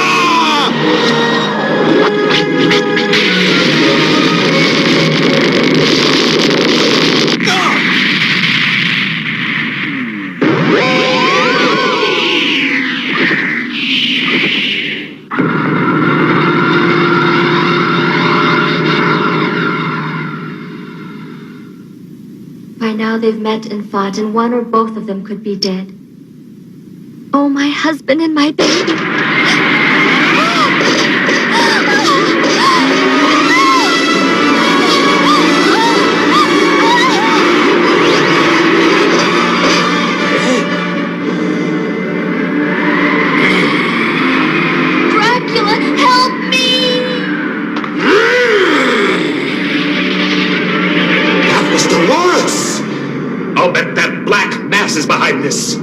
S10: By now they've met and fought, and one or both of them could be dead. Oh, my husband and my baby. Dracula, help me!
S3: That was Dolores! I'll bet that black mass is behind this.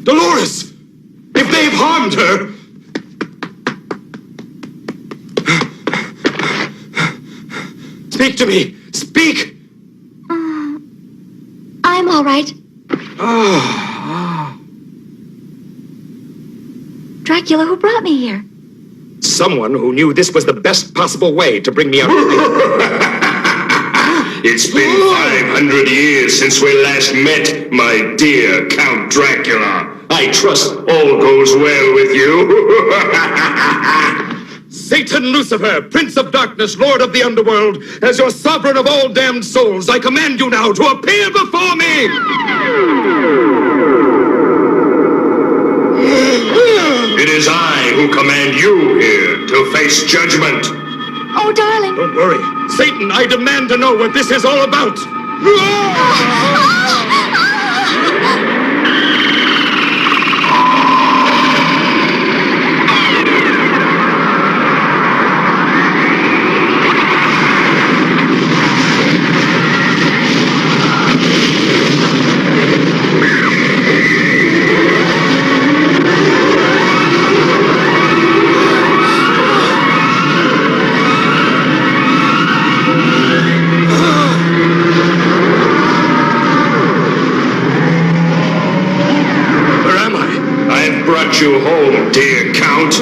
S3: Dolores! If they've harmed her... Speak to me! Speak!
S10: I'm all right. Dracula, who brought me here?
S3: Someone who knew this was the best possible way to bring me out of
S14: It's been 500 years since we last met, my dear Count Dracula. I trust all goes well with you.
S3: Satan Lucifer, Prince of Darkness, Lord of the Underworld, as your sovereign of all damned souls, I command you now to appear before me!
S14: It is I who command you here to face judgment.
S10: Oh, darling.
S3: Don't worry. Satan, I demand to know what this is all about.
S14: Brought you home, dear Count.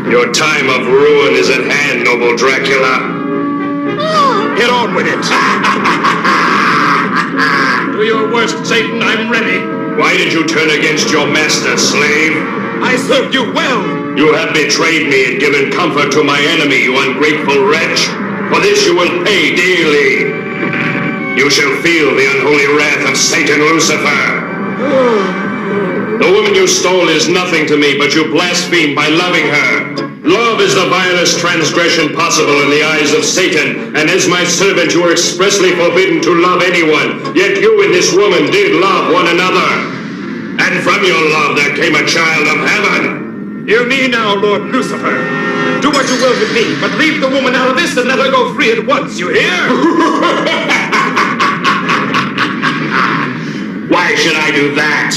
S14: Your time of ruin is at hand, noble Dracula.
S3: Get on with it. Do your worst, Satan. I'm ready.
S14: Why did you turn against your master, slave?
S3: I served you well.
S14: You have betrayed me and given comfort to my enemy, you ungrateful wretch. For this you will pay dearly. You shall feel the unholy wrath of Satan Lucifer. The woman you stole is nothing to me, but you blaspheme by loving her. Love is the vilest transgression possible in the eyes of Satan, and as my servant you are expressly forbidden to love anyone. Yet you and this woman did love one another. And from your love there came a child of heaven.
S3: Hear me now, Lord Lucifer. Do what you will with me, but leave the woman out of this and let her go free at once, you hear?
S14: Why should I do that?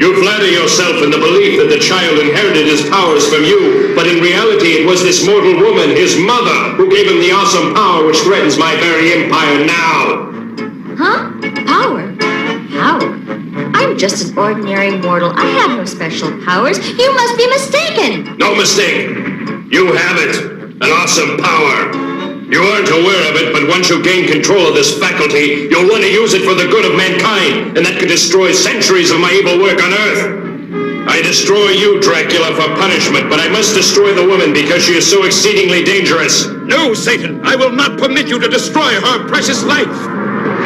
S14: You flatter yourself in the belief that the child inherited his powers from you, but in reality it was this mortal woman, his mother, who gave him the awesome power which threatens my very empire now.
S10: Huh? Power? Power? I'm just an ordinary mortal. I have no special powers. You must be mistaken.
S14: No mistake. You have it. An awesome power. You aren't aware of it, but once you gain control of this faculty, you'll want to use it for the good of mankind, and that could destroy centuries of my evil work on Earth. I destroy you, Dracula, for punishment, but I must destroy the woman because she is so exceedingly dangerous.
S3: No, Satan, I will not permit you to destroy her precious life.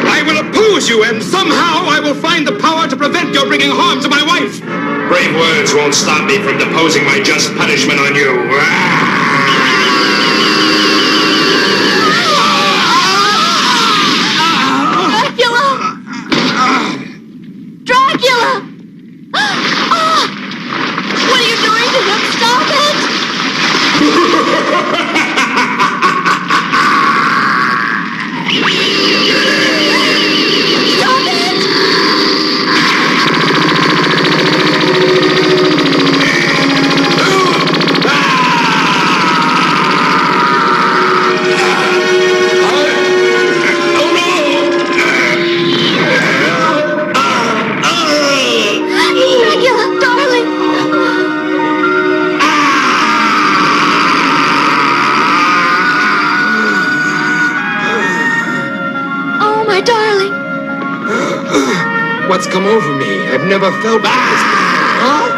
S3: I will oppose you, and somehow I will find the power to prevent your bringing harm to my wife.
S14: Brave words won't stop me from deposing my just punishment on you.
S10: Dracula! What are you doing to him? Stop it! Stop it!
S3: What's come over me? I've never felt like this before.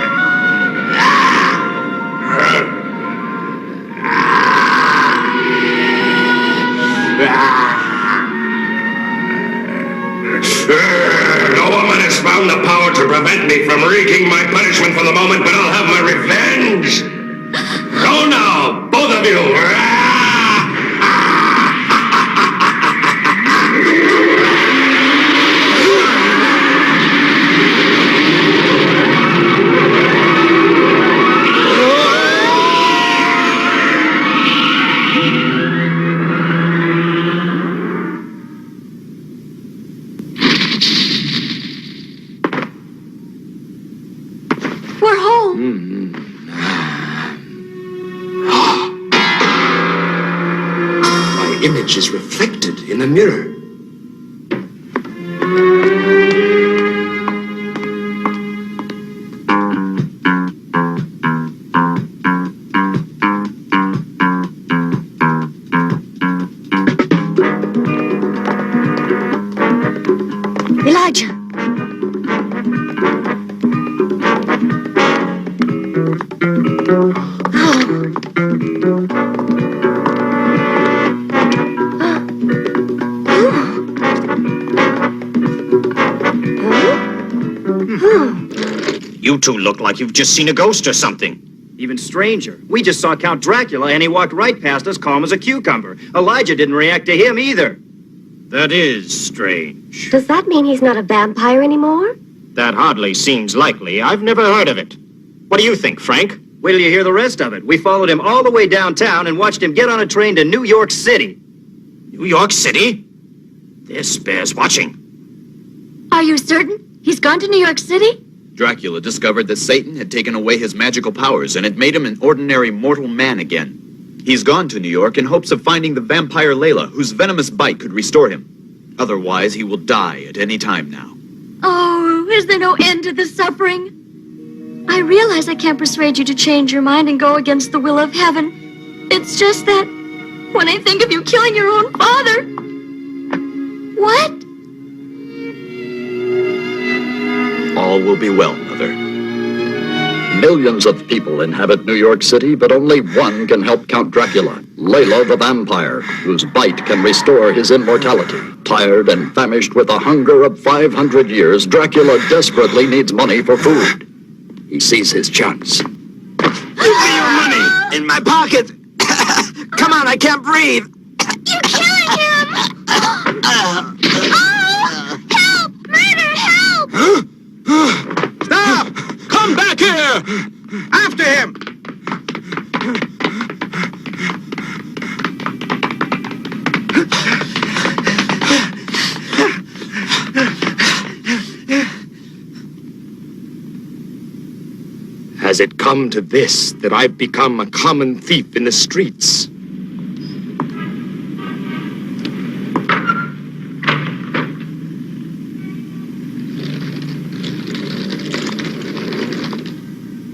S14: No woman has found the power to prevent me from wreaking my punishment for the moment, but I'll have my revenge. Go now, both of you.
S4: image is reflected in the mirror.
S26: Elijah!
S16: You two look like you've just seen a ghost or something.
S25: Even stranger. We just saw Count Dracula and he walked right past us calm as a cucumber. Elijah didn't react to him either.
S16: That is strange.
S26: Does that mean he's not a vampire anymore?
S16: That hardly seems likely. I've never heard of it. What do you think, Frank?
S25: Wait till you hear the rest of it. We followed him all the way downtown and watched him get on a train to New York City.
S16: New York City? This bears watching.
S10: Are you certain? He's gone to New York City?
S9: Dracula discovered that Satan had taken away his magical powers and had made him an ordinary mortal man again. He's gone to New York in hopes of finding the vampire Layla, whose venomous bite could restore him. Otherwise, he will die at any time now.
S10: Oh, is there no end to the suffering? I realize I can't persuade you to change your mind and go against the will of heaven. It's just that when I think of you killing your own father... What?
S24: All will be well, Mother. Millions of people inhabit New York City, but only one can help Count Dracula, Layla the vampire, whose bite can restore his immortality. Tired and famished with the hunger of 500 years, Dracula desperately needs money for food. He sees his chance.
S25: Give me your money! In my pocket! Come on, I can't breathe!
S1: You're killing him! Oh! Help! Murder! Help!
S25: Stop! Come back here! After him!
S3: Has it come to this, that I've become a common thief in the streets?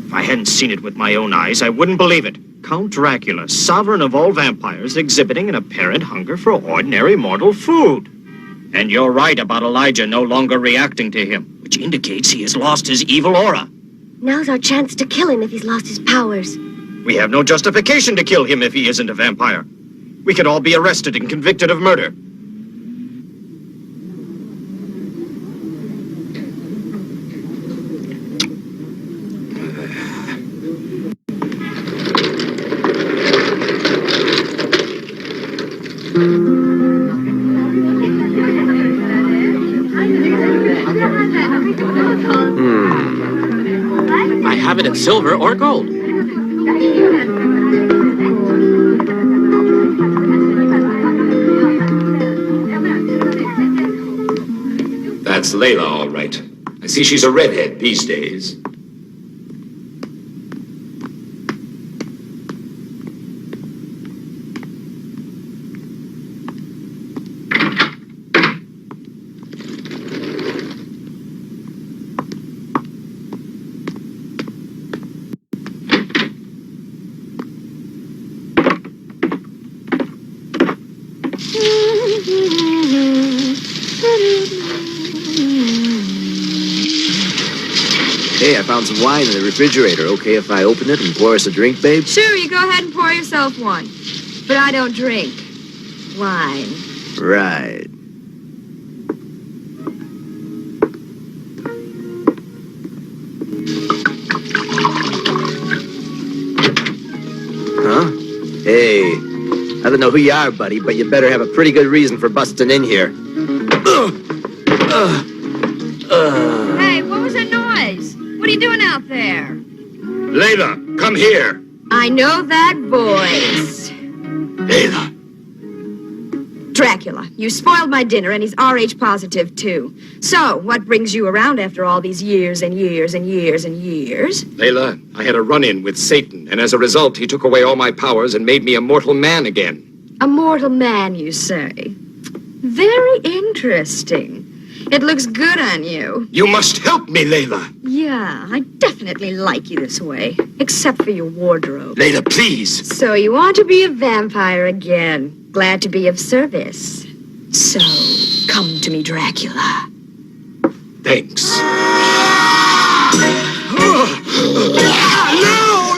S16: If I hadn't seen it with my own eyes, I wouldn't believe it. Count Dracula, sovereign of all vampires, exhibiting an apparent hunger for ordinary mortal food. And you're right about Elijah no longer reacting to him, which indicates he has lost his evil aura.
S26: Now's our chance to kill him if he's lost his powers.
S16: We have no justification to kill him if he isn't a vampire. We could all be arrested and convicted of murder.
S17: I have it in silver or gold.
S3: That's Layla, all right. I see she's a redhead these days.
S15: Hey, I found some wine in the refrigerator. Okay if I open it and pour us a drink, babe?
S2: Sure, you go ahead and pour yourself one. But I don't drink wine.
S15: Right. Huh? Hey, I don't know who you are, buddy, but you better have a pretty good reason for busting in here.
S2: Hey, what was that noise? What are you doing out there?
S3: Layla, come here.
S2: I know that voice.
S3: Layla.
S2: Dracula, you spoiled my dinner, and he's RH positive, too. So, what brings you around after all these years and years and years and years?
S3: Layla, I had a run-in with Satan, and as a result, he took away all my powers and made me a mortal man again.
S2: A mortal man, you say? Very interesting. It looks good on you.
S3: You must help me, Layla.
S2: Yeah, I definitely like you this way. Except for your wardrobe.
S3: Layla, please.
S2: So you want to be a vampire again. Glad to be of service. So, come to me, Dracula.
S3: Thanks.
S2: No,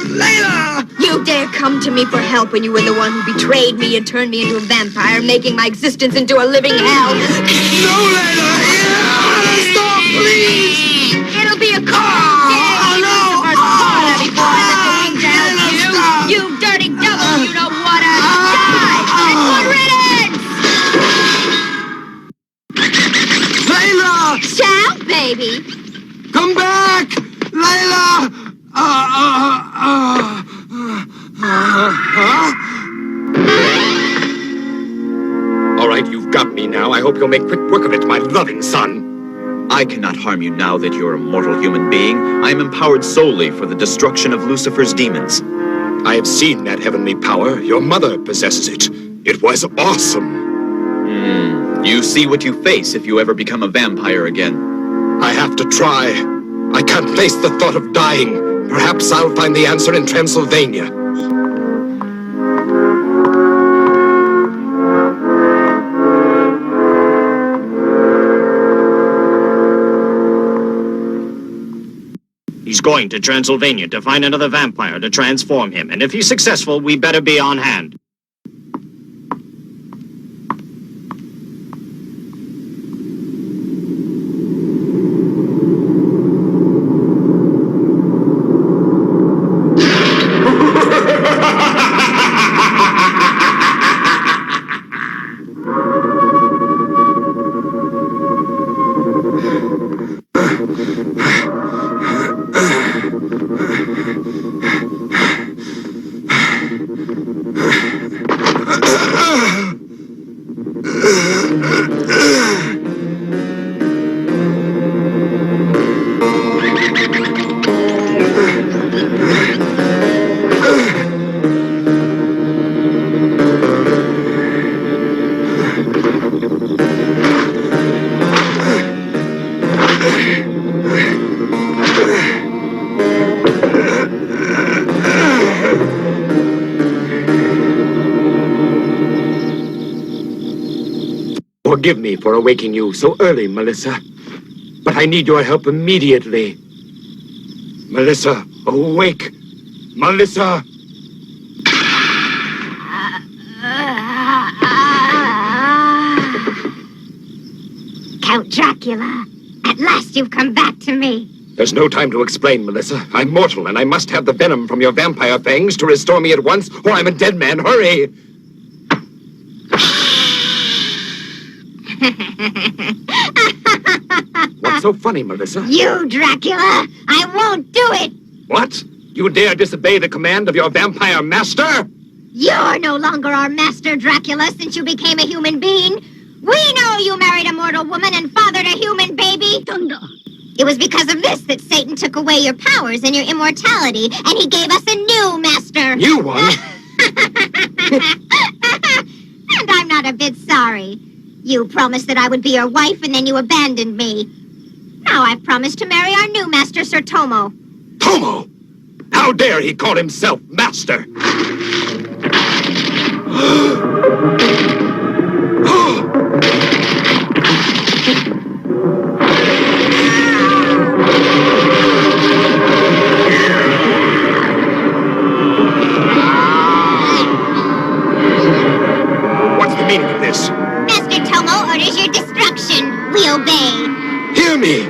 S2: Layla! You dare come to me for help when you were the one who betrayed me and turned me into a vampire, making my existence into a living hell.
S6: No, Layla! Stop, please!
S2: It'll be a car! No! You dirty devil! You don't want to die! And good riddance!
S6: Layla!
S2: Ciao, baby!
S6: Come back! Layla!
S3: All right, you've got me now. I hope you'll make quick work of it, my loving son.
S9: I cannot harm you now that you're a mortal human being. I am empowered solely for the destruction of Lucifer's demons.
S3: I have seen that heavenly power. Your mother possesses it. It was awesome.
S9: You see what you face if you ever become a vampire again.
S3: I have to try. I can't face the thought of dying. Perhaps I'll find the answer in Transylvania.
S16: He's going to Transylvania to find another vampire to transform him, and if he's successful, we better be on hand.
S3: Forgive me for awaking you so early, Melissa. But I need your help immediately. Melissa, awake! Melissa!
S1: Count Dracula, at last you've come back to me.
S3: There's no time to explain, Melissa. I'm mortal, and I must have the venom from your vampire fangs to restore me at once, or I'm a dead man. Hurry! What's so funny, Melissa?
S1: You, Dracula! I won't do it!
S3: What? You dare disobey the command of your vampire master?
S1: You're no longer our master, Dracula, since you became a human being. We know you married a mortal woman and fathered a human baby. Thunder. It was because of this that Satan took away your powers and your immortality, and he gave us a new master.
S3: New one?
S1: And I'm not a bit sorry. You promised that I would be your wife, and then you abandoned me. Now I've promised to marry our new master, Sir Tomo.
S3: Tomo? How dare he call himself master? What's the meaning of this?
S1: Master Tomo orders your destruction. We obey.
S3: Hear me!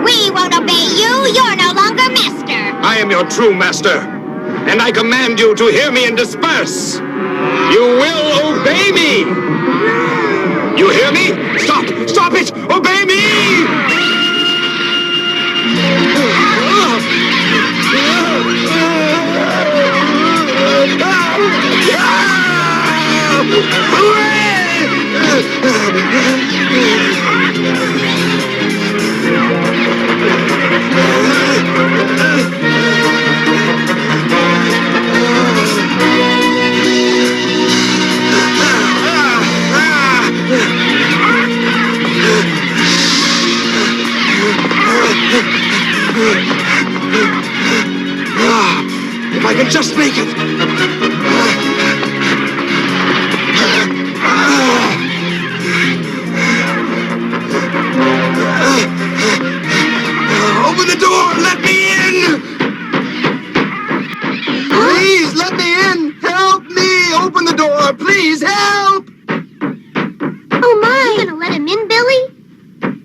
S1: We won't obey you. You're no longer master.
S3: I am your true master, and I command you to hear me and disperse. You will obey me! You hear me? Stop! Stop it! Obey me!
S4: might just make it. Open the door! Let me in! Please, let me in! Help me! Open the door! Please, help!
S1: Oh, my! You gonna let him in, Billy?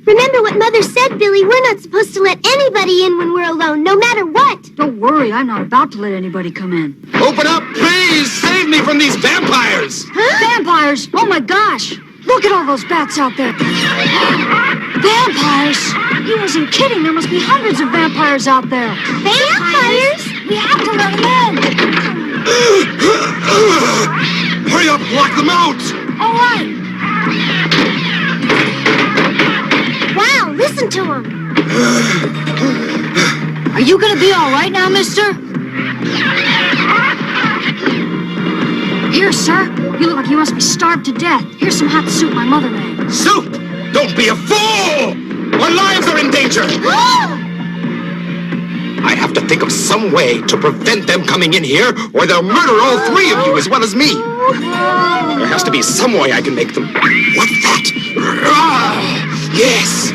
S1: Remember what Mother said, Billy. We're not supposed to let anybody in when we're alone, no matter what.
S5: Don't worry, I'm not about to let anybody come in.
S3: Open up, please! Save me from these vampires!
S5: Huh? Vampires? Oh my gosh! Look at all those bats out there. Vampires? He wasn't kidding. There must be hundreds of vampires out there.
S1: Vampires?
S5: We have to let them in.
S4: Hurry up, lock them out!
S5: All right.
S1: Wow, listen to him.
S5: Are you gonna be all right now, mister? Here, sir. You look like you must be starved to death. Here's some hot soup my mother made.
S3: Soup! Don't be a fool! Our lives are in danger! I have to think of some way to prevent them coming in here, or they'll murder all three of you as well as me. There has to be some way I can make them... What's that? Yes!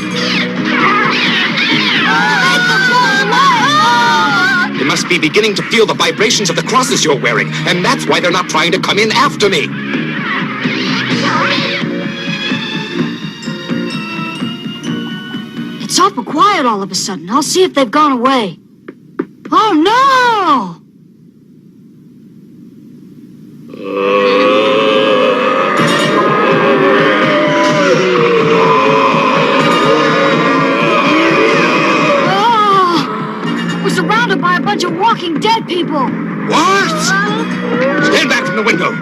S3: They must be beginning to feel the vibrations of the crosses you're wearing, and that's why they're not trying to come in after me.
S5: It's awful quiet all of a sudden. I'll see if they've gone away. Oh, no! We're surrounded by a bunch of walking dead people.
S3: What? Stand back from the window.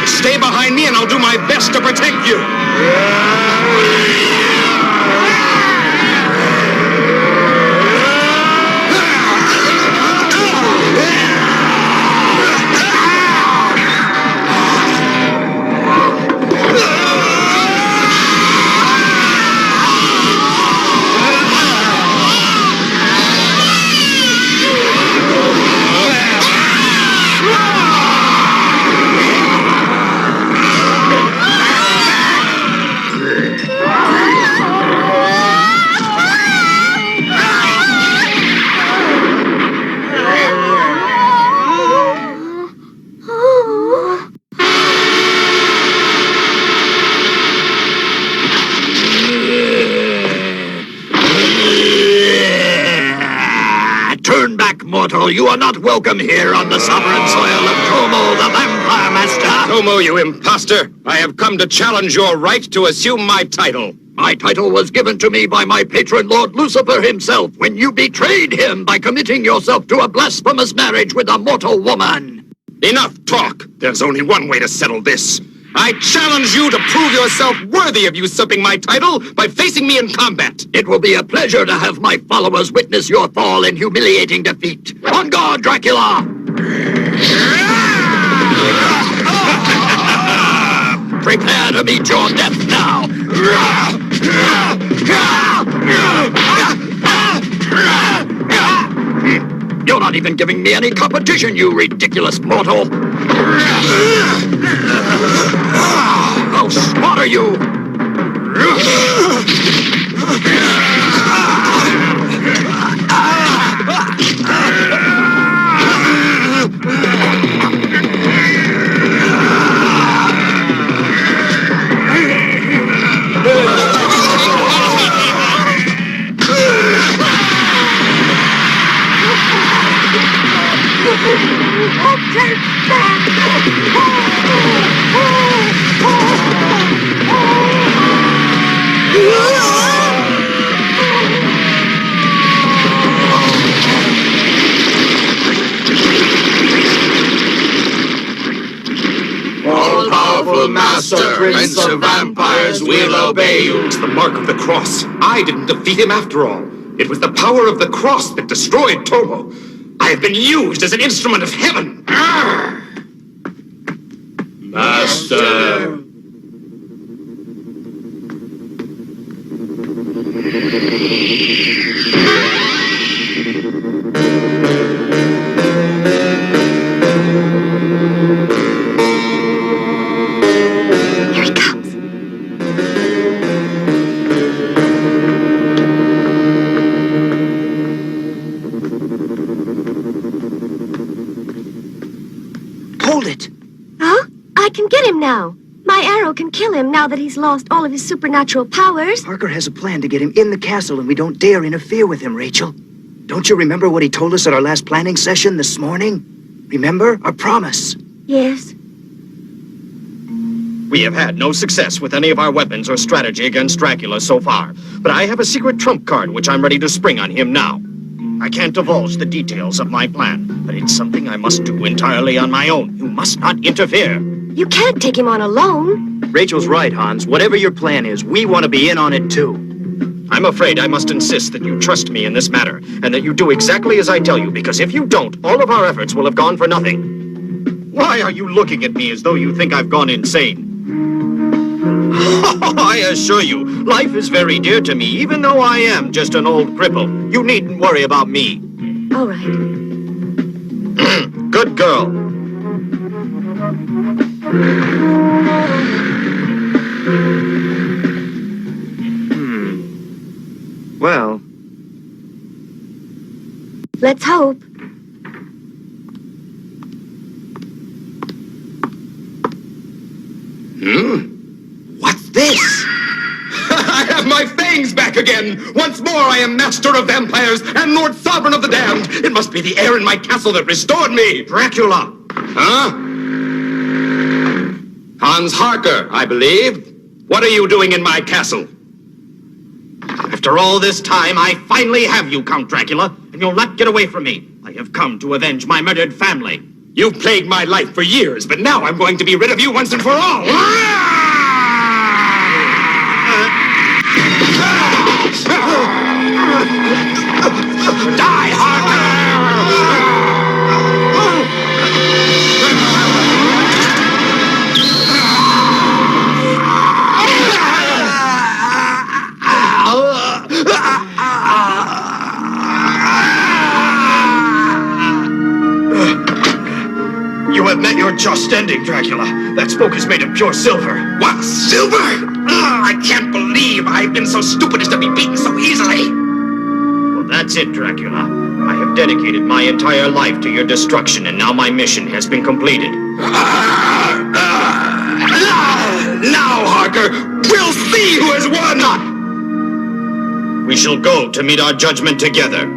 S3: Stay behind me and I'll do my best to protect you.
S24: Mortal, you are not welcome here on the sovereign soil of Como, the Vampire Master.
S3: Como, you imposter! I have come to challenge your right to assume my title.
S24: My title was given to me by my patron, Lord Lucifer himself, when you betrayed him by committing yourself to a blasphemous marriage with a mortal woman.
S3: Enough talk! There's only one way to settle this. I challenge you to prove yourself worthy of usurping my title by facing me in combat.
S24: It will be a pleasure to have my followers witness your fall in humiliating defeat. On guard, Dracula! Prepare to meet your death now. You're not even giving me any competition, you ridiculous mortal. I'll slaughter you.
S4: Okay, powerful master, prince of vampires, we'll obey you.
S3: It's the mark of the cross. I didn't defeat him after all. It was the power of the cross that destroyed Tomo. I have been used as an instrument of heaven.
S4: Master.
S26: Here he comes.
S25: Hold it!
S26: Huh? I can get him now. My arrow can kill him now that he's lost all of his supernatural powers.
S25: Parker has a plan to get him in the castle, and we don't dare interfere with him, Rachel. Don't you remember what he told us at our last planning session this morning? Remember? Our promise.
S26: Yes.
S16: We have had no success with any of our weapons or strategy against Dracula so far, but I have a secret trump card which I'm ready to spring on him now. I can't divulge the details of my plan, but it's something I must do entirely on my own. You must not interfere.
S26: You can't take him on alone.
S25: Rachel's right, Hans. Whatever your plan is, we want to be in on it too.
S16: I'm afraid I must insist that you trust me in this matter, and that you do exactly as I tell you, because if you don't, all of our efforts will have gone for nothing. Why are you looking at me as though you think I've gone insane? I assure you, life is very dear to me, even though I am just an old cripple. You needn't worry about me.
S26: All right.
S16: Good girl.
S25: Well,
S26: let's hope.
S3: What's this? I have my fangs back again! Once more I am master of vampires and Lord Sovereign of the Damned! It must be the air in my castle that restored me!
S16: Dracula!
S3: Huh? Hans Harker, I believe. What are you doing in my castle?
S16: After all this time, I finally have you, Count Dracula, and you'll not get away from me. I have come to avenge my murdered family.
S3: You've plagued my life for years, but now I'm going to be rid of you once and for all!
S16: Die, Harker! You have met your just ending, Dracula. That smoke is made of pure silver.
S3: What? Silver? I can't believe I've been so stupid as to be beaten so easily.
S16: Well, that's it, Dracula. I have dedicated my entire life to your destruction, and now my mission has been completed.
S3: Now, Harker, we'll see who has won!
S16: We shall go to meet our judgment together.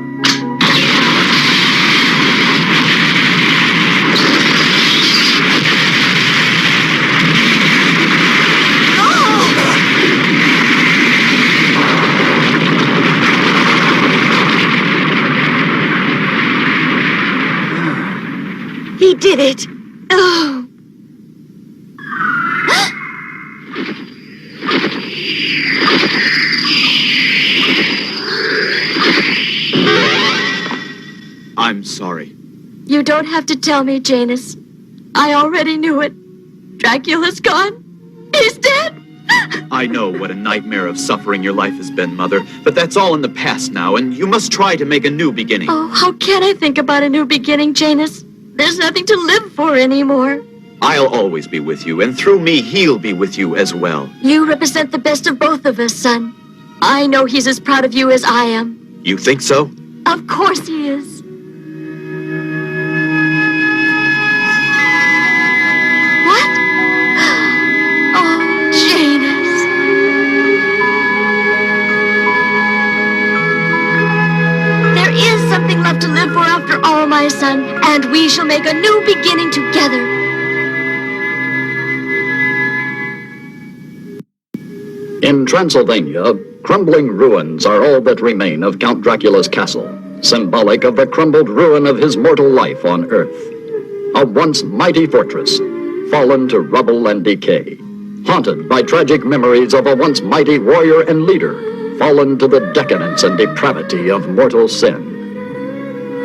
S26: He did it. Oh.
S9: I'm sorry.
S10: You don't have to tell me, Janus. I already knew it. Dracula's gone. He's dead.
S9: I know what a nightmare of suffering your life has been, Mother, but that's all in the past now, and you must try to make a new beginning.
S10: Oh, how can I think about a new beginning, Janus? There's nothing to live for anymore.
S9: I'll always be with you, and through me, he'll be with you as well.
S10: You represent the best of both of us, son. I know he's as proud of you as I am.
S9: You think so?
S10: Of course he is. What? Oh, Janus. There is something left to live for after all, my son, and we shall make a new beginning together.
S24: In Transylvania, crumbling ruins are all that remain of Count Dracula's castle, symbolic of the crumbled ruin of his mortal life on Earth. A once mighty fortress, fallen to rubble and decay. Haunted by tragic memories of a once mighty warrior and leader, fallen to the decadence and depravity of mortal sin.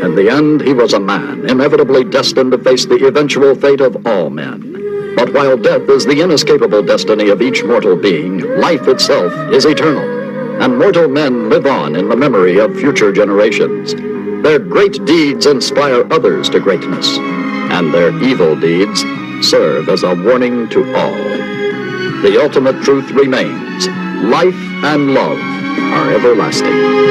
S24: In the end, he was a man, inevitably destined to face the eventual fate of all men. But while death is the inescapable destiny of each mortal being, life itself is eternal, and mortal men live on in the memory of future generations. Their great deeds inspire others to greatness, and their evil deeds serve as a warning to all. The ultimate truth remains: life and love are everlasting.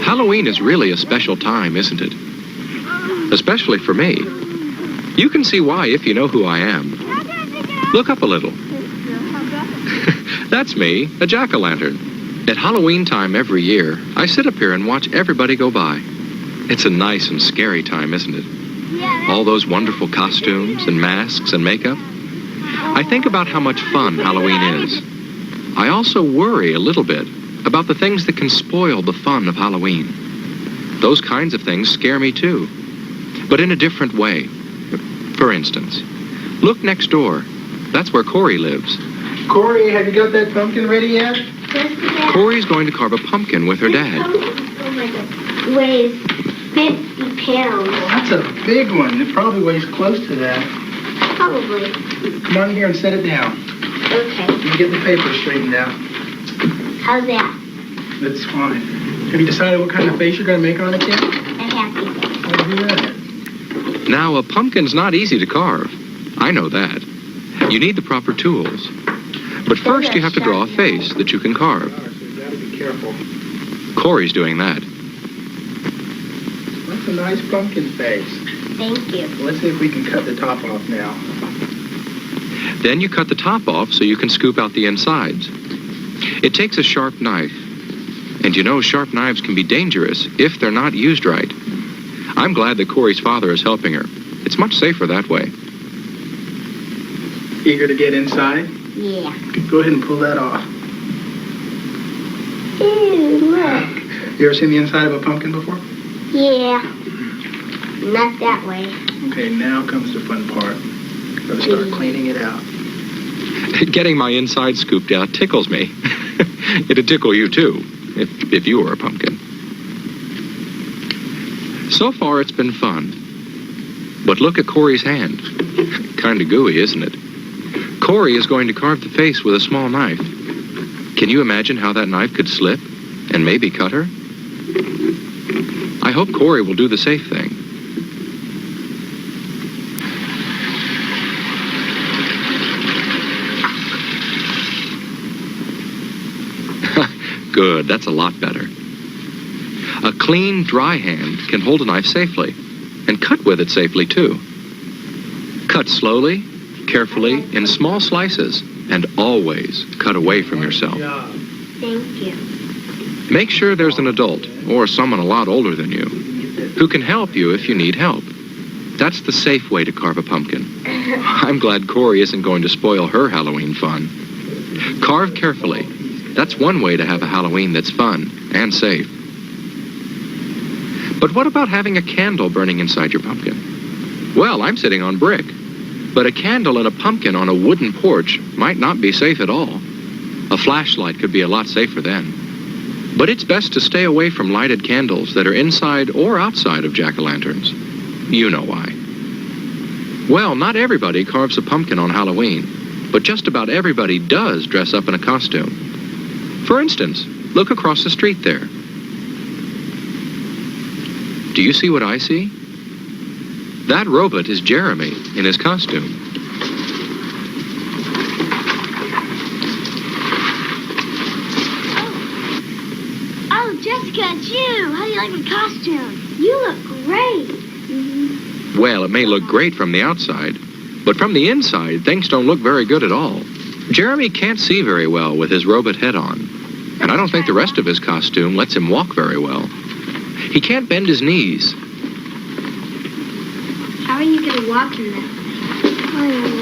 S3: Halloween is really a special time, isn't it? Especially for me. You can see why if you know who I am. Look up a little. That's me, a jack-o'-lantern. At Halloween time every year, I sit up here and watch everybody go by. It's a nice and scary time, isn't it? All those wonderful costumes and masks and makeup. I think about how much fun Halloween is. I also worry a little bit about the things that can spoil the fun of Halloween. Those kinds of things scare me too, but in a different way. For instance, look next door. That's where Corey lives.
S8: Corey, have you got that pumpkin ready yet?
S3: Corey's going to carve a pumpkin with her dad.
S1: Weighs 50 pounds.
S8: Well, that's a big one. It probably weighs close to that.
S1: Probably.
S8: Come on here and set it down.
S1: Okay.
S8: Let me get the paper straightened out.
S1: How's that?
S8: That's fine. Have you decided what kind of face you're going to make on it yet?
S1: A happy face.
S8: I'll do that.
S3: Now, a pumpkin's not easy to carve. I know that. You need the proper tools. But first you have to draw a face that you can carve.
S8: So you got to be careful.
S3: Corey's doing that.
S8: That's a nice pumpkin face.
S1: Thank you.
S8: Let's see if we can cut the top off now.
S3: Then you cut the top off so you can scoop out the insides. It takes a sharp knife. And you know, sharp knives can be dangerous if they're not used right. I'm glad that Corey's father is helping her. It's much safer that way.
S8: Eager to get inside?
S1: Yeah.
S8: Go ahead and pull that off.
S1: Ew, look.
S8: You ever seen the inside of a pumpkin before?
S1: Yeah. Not that way.
S8: Okay, now comes the fun part. Gotta start cleaning it out.
S3: Getting my inside scooped out tickles me. It'd tickle you too, if you were a pumpkin. So far it's been fun. But look at Corey's hand. Kinda gooey, isn't it? Corey is going to carve the face with a small knife. Can you imagine how that knife could slip and maybe cut her? I hope Corey will do the safe thing. Good, that's a lot better. A clean, dry hand can hold a knife safely, and cut with it safely too. Cut slowly, carefully, in small slices, and always cut away from yourself.
S1: Thank you.
S3: Make sure there's an adult, or someone a lot older than you, who can help you if you need help. That's the safe way to carve a pumpkin. I'm glad Corey isn't going to spoil her Halloween fun. Carve carefully. That's one way to have a Halloween that's fun and safe. But what about having a candle burning inside your pumpkin? Well, I'm sitting on brick.
S12: But a candle and a pumpkin on a wooden porch might not be safe at all. A flashlight could be a lot safer then. But it's best to stay away from lighted candles that are inside or outside of jack-o'-lanterns. You know why. Well, not everybody carves a pumpkin on Halloween, but just about everybody does dress up in a costume. For instance, look across the street there. Do you see what I see? That robot is Jeremy in his costume.
S1: Oh, Jessica, it's you. How do you like my costume? You look great.
S12: Well, it may look great from the outside, but from the inside, things don't look very good at all. Jeremy can't see very well with his robot head on, and I don't think the rest of his costume lets him walk very well. He can't bend his knees.
S1: How are you going to walk in that? I don't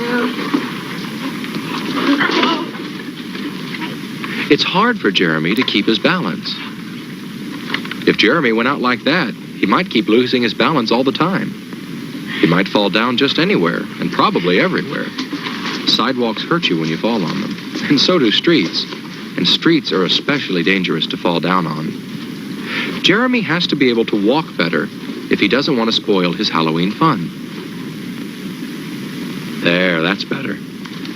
S1: know.
S12: It's hard for Jeremy to keep his balance. If Jeremy went out like that, he might keep losing his balance all the time. He might fall down just anywhere, and probably everywhere. Sidewalks hurt you when you fall on them, and so do streets. And streets are especially dangerous to fall down on. Jeremy has to be able to walk better if he doesn't want to spoil his Halloween fun. There, that's better.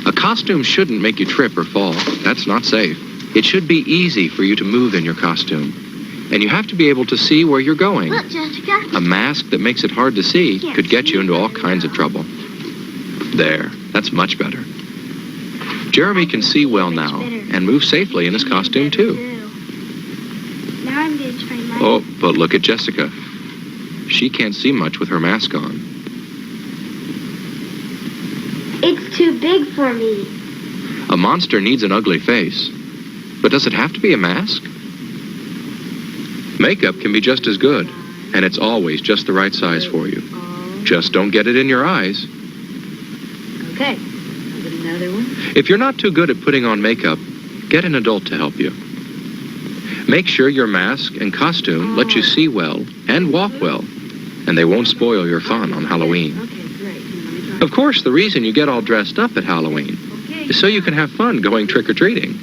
S12: A costume shouldn't make you trip or fall. That's not safe. It should be easy for you to move in your costume. And you have to be able to see where you're going.
S1: Look, Jessica.
S12: A mask that makes it hard to see could get you into all kinds of trouble. There, that's much better. Jeremy can see well now and move safely in his costume too.
S1: Now I'm going to try my...
S12: Oh, but look at Jessica. She can't see much with her mask on.
S1: It's too big for me.
S12: A monster needs an ugly face. But does it have to be a mask? Makeup can be just as good, and it's always just the right size for you. Just don't get it in your eyes.
S10: Okay. Another one.
S12: If you're not too good at putting on makeup, get an adult to help you. Make sure your mask and costume let you see well and walk well, and they won't spoil your fun on Halloween. Of course, the reason you get all dressed up at Halloween is so you can have fun going trick-or-treating.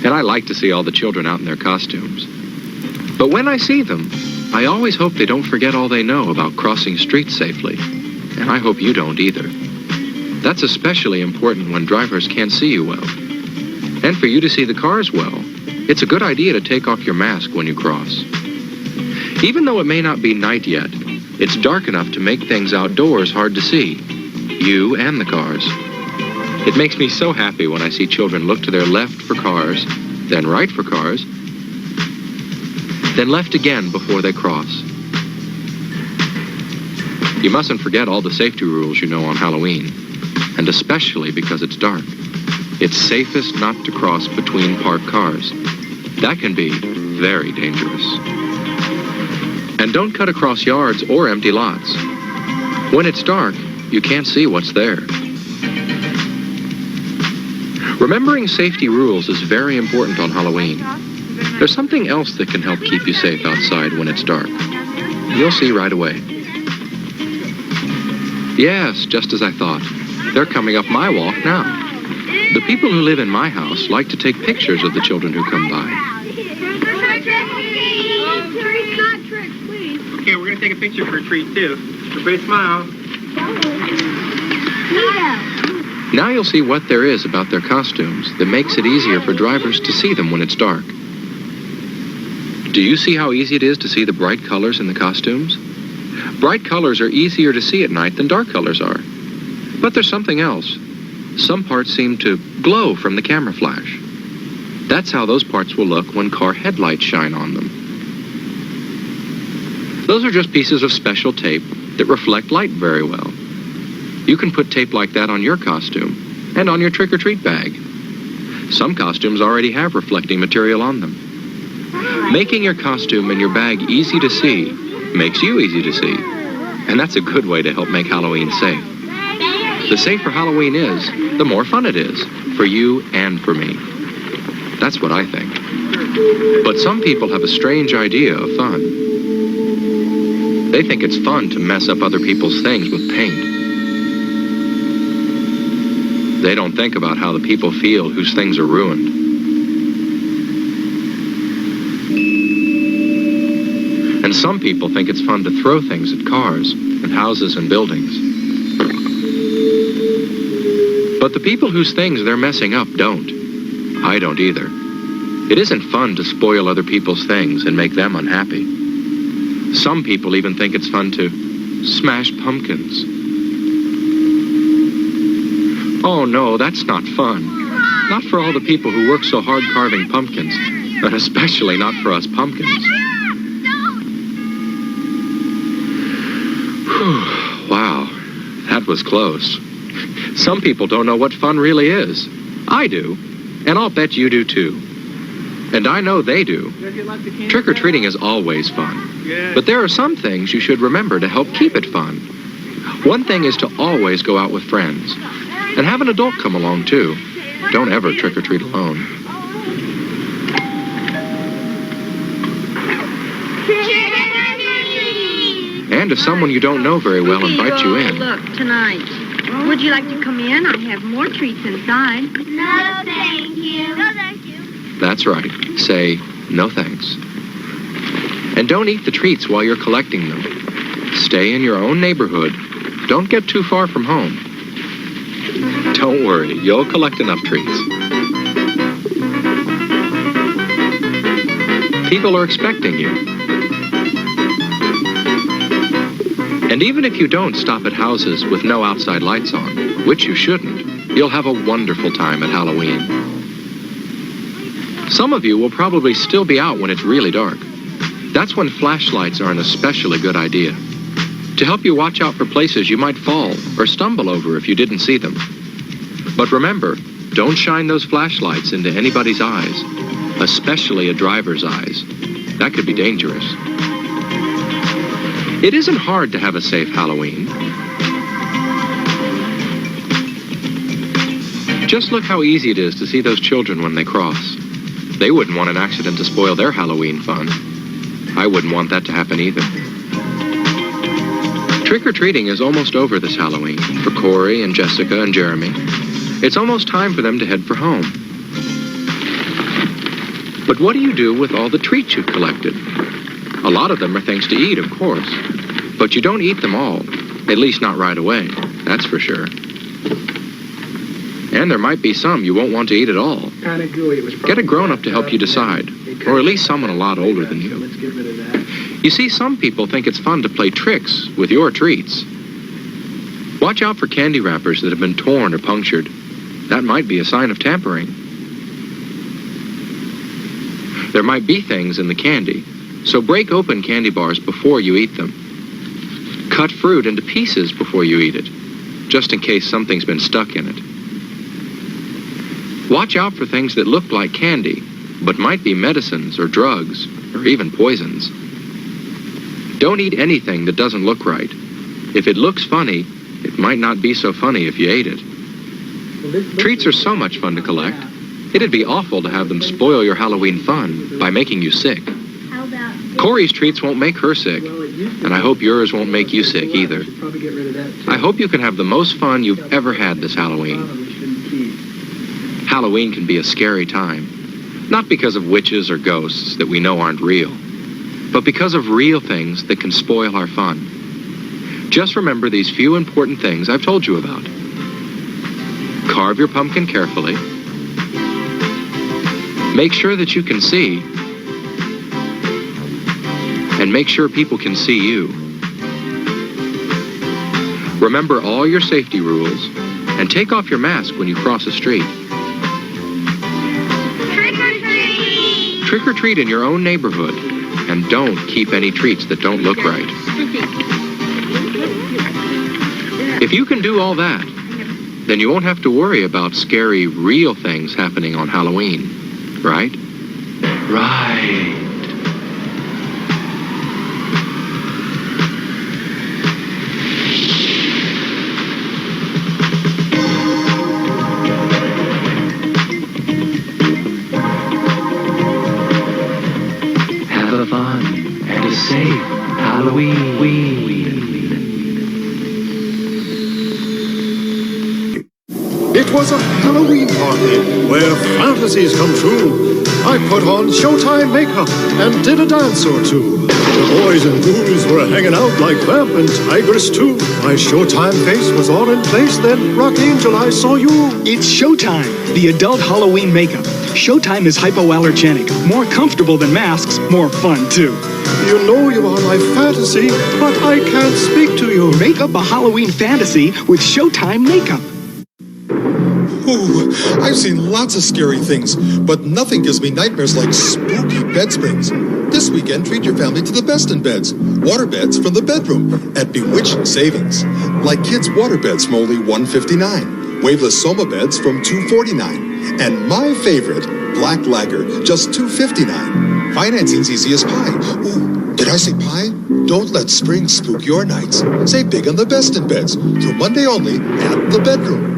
S12: And I like to see all the children out in their costumes. But when I see them, I always hope they don't forget all they know about crossing streets safely. And I hope you don't either. That's especially important when drivers can't see you well. And for you to see the cars well, it's a good idea to take off your mask when you cross. Even though it may not be night yet, it's dark enough to make things outdoors hard to see. You and the cars. It makes me so happy when I see children look to their left for cars, then right for cars, then left again before they cross. You mustn't forget all the safety rules you know on Halloween, and especially because it's dark. It's safest not to cross between parked cars. That can be very dangerous. And don't cut across yards or empty lots. When it's dark, you can't see what's there. Remembering safety rules is very important on Halloween. There's something else that can help keep you safe outside when it's dark. You'll see right away. Yes, just as I thought. They're coming up my walk now. The people who live in my house like to take pictures of the children who come by.
S11: Okay, we're going to take a picture for a treat, too. Everybody smile.
S12: Now you'll see what there is about their costumes that makes it easier for drivers to see them when it's dark. Do you see how easy it is to see the bright colors in the costumes? Bright colors are easier to see at night than dark colors are. But there's something else. Some parts seem to glow from the camera flash. That's how those parts will look when car headlights shine on them. Those are just pieces of special tape that reflect light very well. You can put tape like that on your costume and on your trick-or-treat bag. Some costumes already have reflecting material on them. Making your costume and your bag easy to see makes you easy to see. And that's a good way to help make Halloween safe. The safer Halloween is, the more fun it is, for you and for me. That's what I think. But some people have a strange idea of fun. They think it's fun to mess up other people's things with paint. They don't think about how the people feel whose things are ruined. And some people think it's fun to throw things at cars and houses and buildings. But the people whose things they're messing up don't. I don't either. It isn't fun to spoil other people's things and make them unhappy. Some people even think it's fun to smash pumpkins. Oh no, that's not fun. Not for all the people who work so hard carving pumpkins, but especially not for us pumpkins. Whew, wow, that was close. Some people don't know what fun really is. I do, and I'll bet you do too. And I know they do. Trick-or-treating is always fun. But there are some things you should remember to help keep it fun. One thing is to always go out with friends. And have an adult come along, too. Don't ever trick-or-treat alone. And if someone you don't know very well invites you in.
S13: Look, tonight. Would you like to come in? I have more treats inside.
S1: No, thank you. No, thank you.
S12: That's right. Say, no thanks. And don't eat the treats while you're collecting them. Stay in your own neighborhood. Don't get too far from home. Don't worry, you'll collect enough treats. People are expecting you. And even if you don't stop at houses with no outside lights on, which you shouldn't, you'll have a wonderful time at Halloween. Some of you will probably still be out when it's really dark. That's when flashlights are an especially good idea. To help you watch out for places you might fall or stumble over if you didn't see them. But remember, don't shine those flashlights into anybody's eyes, especially a driver's eyes. That could be dangerous. It isn't hard to have a safe Halloween. Just look how easy it is to see those children when they cross. They wouldn't want an accident to spoil their Halloween fun. I wouldn't want that to happen either. Trick-or-treating is almost over this Halloween for Corey and Jessica and Jeremy. It's almost time for them to head for home. But what do you do with all the treats you've collected? A lot of them are things to eat, of course. But you don't eat them all. At least not right away. That's for sure. And there might be some you won't want to eat at all. Get a grown-up to help you decide. Or at least someone a lot older than you. You see, some people think it's fun to play tricks with your treats. Watch out for candy wrappers that have been torn or punctured. That might be a sign of tampering. There might be things in the candy, so break open candy bars before you eat them. Cut fruit into pieces before you eat it, just in case something's been stuck in it. Watch out for things that look like candy, but might be medicines or drugs, or even poisons. Don't eat anything that doesn't look right. If it looks funny, it might not be so funny if you ate it. Treats are so much fun to collect. It'd be awful to have them spoil your Halloween fun by making you sick. Corey's treats won't make her sick, and I hope yours won't make you sick either. I hope you can have the most fun you've ever had this Halloween. Halloween can be a scary time, not because of witches or ghosts that we know aren't real, but because of real things that can spoil our fun. Just remember these few important things I've told you about. Carve your pumpkin carefully. Make sure that you can see. And make sure people can see you. Remember all your safety rules and take off your mask when you cross a street.
S1: Trick or treat!
S12: Trick or treat in your own neighborhood and don't keep any treats that don't look right. If you can do all that, then you won't have to worry about scary, real things happening on Halloween, right? Right.
S19: Have a fun and a safe Halloween.
S7: It was a Halloween party where fantasies come true. I put on Showtime makeup and did a dance or two. The boys and ghouls were hanging out like vamp and tigress too. My Showtime face was all in place then. Rock Angel, I saw you.
S19: It's Showtime, the adult Halloween makeup. Showtime is hypoallergenic, more comfortable than masks, more fun too.
S7: You know you are my fantasy, but I can't speak to you.
S19: Make up a Halloween fantasy with Showtime makeup.
S20: Ooh, I've seen lots of scary things, but nothing gives me nightmares like spooky bed springs. This weekend, treat your family to the best in beds. Water beds from the bedroom at bewitching savings. Like kids' water beds from only $159. Waveless Soma beds from $249. And my favorite, Black Lager, just $259. Financing's easy as pie. Ooh, did I say pie? Don't let spring spook your nights. Save big on the best in beds. Through Monday only at the bedroom.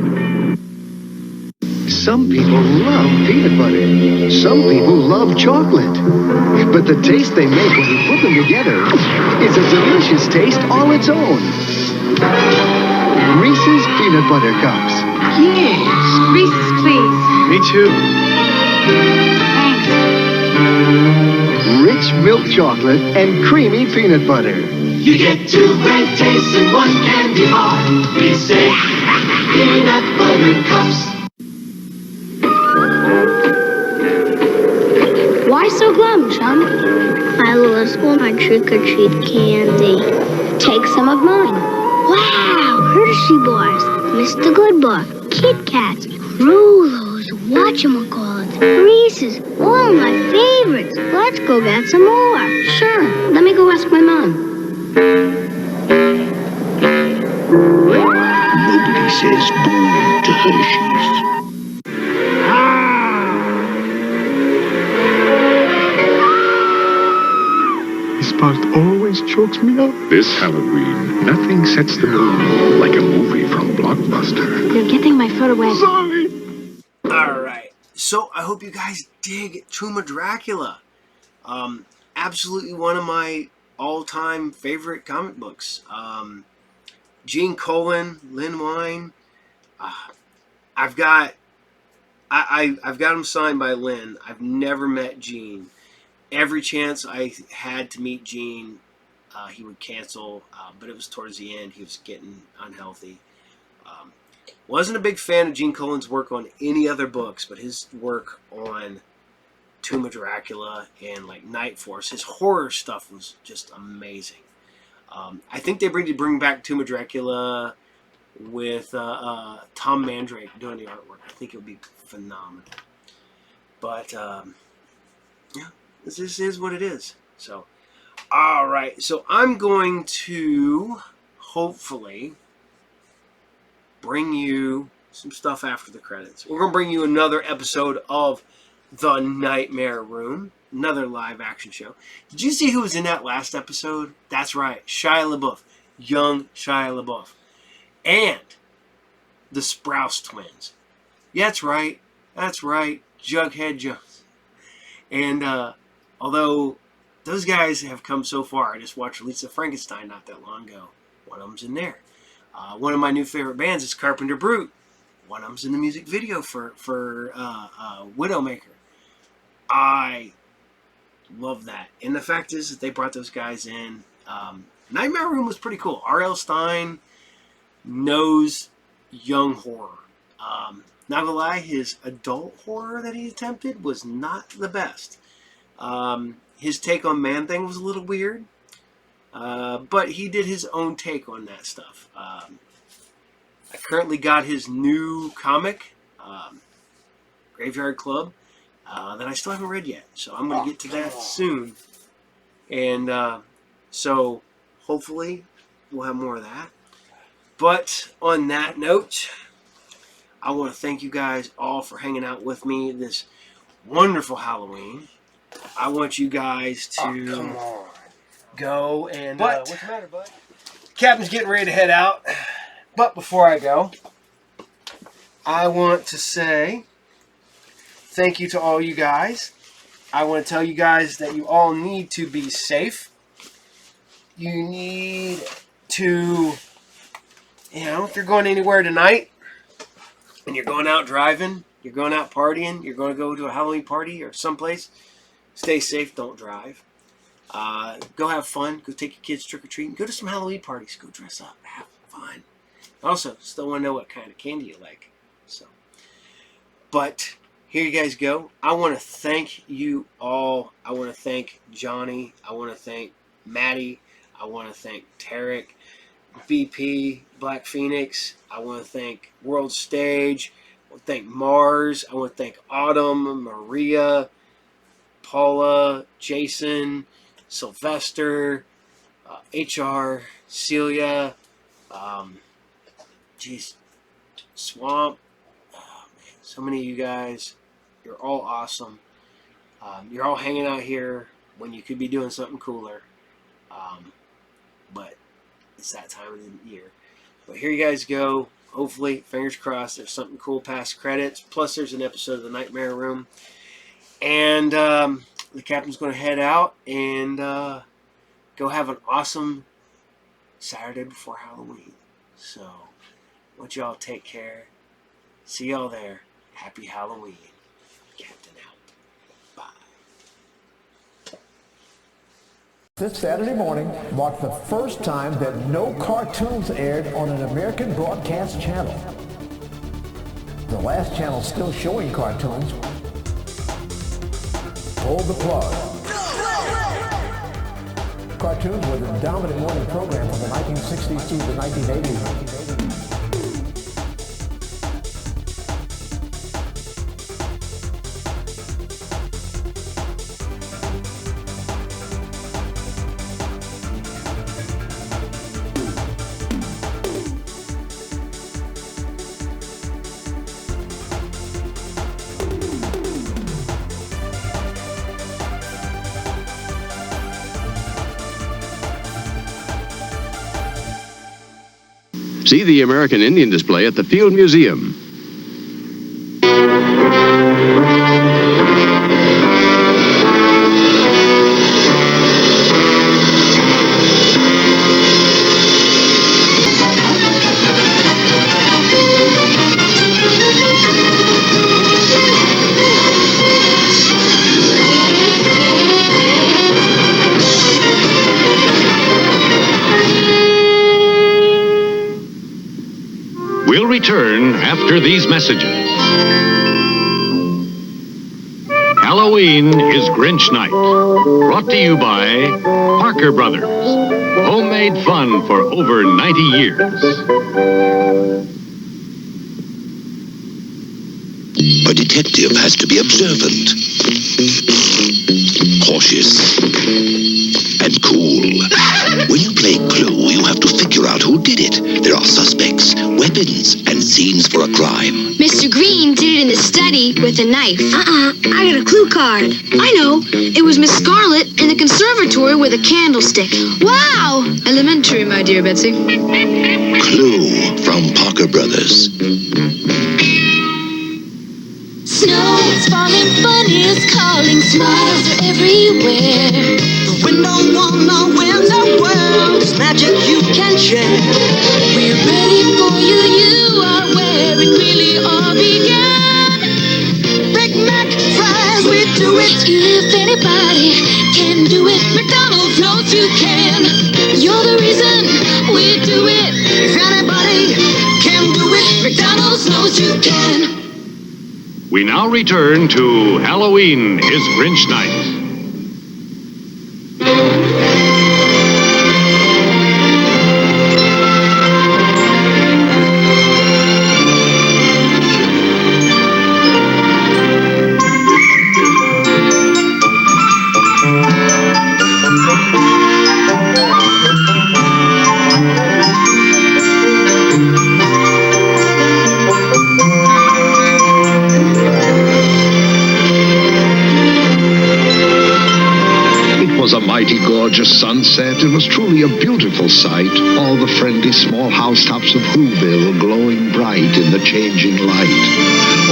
S21: Some people love peanut butter. Some people love chocolate. But the taste they make when you put them together is a delicious taste all its own. Reese's Peanut Butter Cups.
S5: Yes. Reese's, please.
S21: Me too.
S5: Thanks.
S21: Rich milk chocolate and creamy peanut butter.
S22: You get two great tastes in one candy bar. Reese's Peanut Butter Cups.
S1: Why so glum, chum? I lost all my trick-or-treat candy. Take some of mine. Wow, Hershey bars, Mr. Goodbar, Kit Kats, Rolos, whatchamacallits, Reese's, all my favorites. Let's go get some more. Sure, let me go ask my mom.
S21: Nobody says boo to Hershey's.
S7: This part always chokes me up.
S12: This Halloween, nothing sets the mood like a movie from Blockbuster.
S1: You're getting my foot away.
S7: Sorry.
S23: Alright, so I hope you guys dig Tomb of Dracula. Absolutely one of my all-time favorite comic books. Gene Colan, Lynn Wein. I've got them signed by Lynn. I've never met Gene. Every chance I had to meet Gene, he would cancel, but it was towards the end. He was getting unhealthy. Wasn't a big fan of Gene Colan's work on any other books, but his work on Tomb of Dracula and like Night Force, his horror stuff was just amazing. I think they bring back Tomb of Dracula with Tom Mandrake doing the artwork. I think it would be phenomenal. But yeah, this is what it is. So, all right. So I'm going to hopefully bring you some stuff after the credits. We're going to bring you another episode of The Nightmare Room, another live action show. Did you see who was in that last episode? That's right, Shia LaBeouf, young Shia LaBeouf, and the Sprouse twins. Yeah, that's right, Jughead Jones. And although those guys have come so far, I just watched Lisa Frankenstein not that long ago. One of them's in there. One of my new favorite bands is Carpenter Brute. One of them's in the music video for Widowmaker. I love that. And the fact is that they brought those guys in. Nightmare Room was pretty cool. R.L. Stine knows young horror. Not gonna lie, his adult horror that he attempted was not the best. His take on Man-Thing was a little weird. But he did his own take on that stuff. I currently got his new comic, Graveyard Club, that I still haven't read yet. So I'm going to get to that soon. And so hopefully we'll have more of that. But on that note, I want to thank you guys all for hanging out with me this wonderful Halloween. I want you guys to go and... what's the matter, bud? Captain's getting ready to head out. But before I go, I want to say thank you to all you guys. I want to tell you guys that you all need to be safe. You need to, if you're going anywhere tonight, and you're going out driving, you're going out partying, you're going to go to a Halloween party or someplace, stay safe, don't drive. Go have fun, go take your kids trick-or-treating, go to some Halloween parties, go dress up, have fun. Also, still want to know what kind of candy you like. So, but here you guys go. I want to thank you all. I want to thank Johnny. I want to thank Maddie. I want to thank Tarek, BP, Black Phoenix. I want to thank World Stage. I want to thank Mars. I want to thank Autumn, Maria, Paula, Jason, Sylvester, HR, Celia, Swamp. Oh, man, so many of you guys. You're all awesome. You're all hanging out here when you could be doing something cooler. But it's that time of the year. But here you guys go. Hopefully, fingers crossed, there's something cool past credits. Plus, there's an episode of The Nightmare Room. And the captain's going to head out and go have an awesome Saturday before Halloween. So, I want y'all to take care. See y'all there. Happy Halloween. Captain out. Bye.
S2: This Saturday morning marked the first time that no cartoons aired on an American broadcast channel. The last channel still showing cartoons pulled the plug. Cartoons were the dominant morning program from the 1960s to the 1980s.
S12: See the American Indian display at the Field Museum. We'll return after these messages. Halloween is Grinch Night. Brought to you by Parker Brothers. Homemade fun for over 90 years.
S6: A detective has to be observant, cautious, and cool. When you play Clue, you have to figure out who did it. There are suspects, weapons, and scenes for a crime.
S14: Mr. Green did it in the study with a knife. I got a clue card. I know. It was Miss Scarlet in the conservatory with a candlestick. Wow! Elementary, my dear Betsy.
S6: Clue from Parker Brothers.
S22: Snow is falling, fun is calling, smiles are everywhere. The window on the winter world is magic you can share. We're ready for you, you are where it really all began. Big Mac fries, we do it. If anybody can do it, McDonald's knows you can. You're the reason we do it. If anybody can do it, McDonald's knows you can.
S12: We now return to Halloween is Grinch Night.
S15: A mighty gorgeous sunset
S6: sunset, it was truly a beautiful sight. All the friendly small housetops of Whoville glowing bright in the changing light.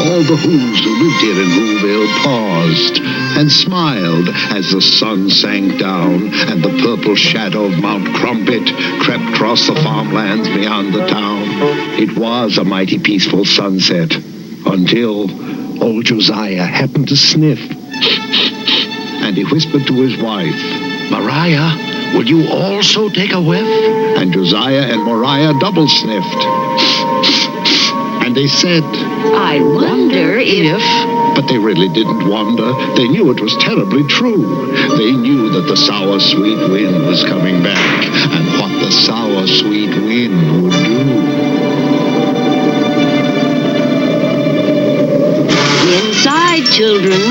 S6: All the Whos who lived here in Whoville paused and smiled as the sun sank down and the purple shadow of Mount Crumpet crept across the farmlands beyond the town. It was a mighty peaceful sunset until old Josiah happened to sniff. And he whispered to his wife, "Mariah, will you also take a whiff?" And Josiah and Mariah double sniffed. And they said, "I wonder if..." But they really didn't wonder. They knew it was terribly true. They knew that the sour, sweet wind was coming back, and what the sour, sweet wind would do.
S22: Inside, children.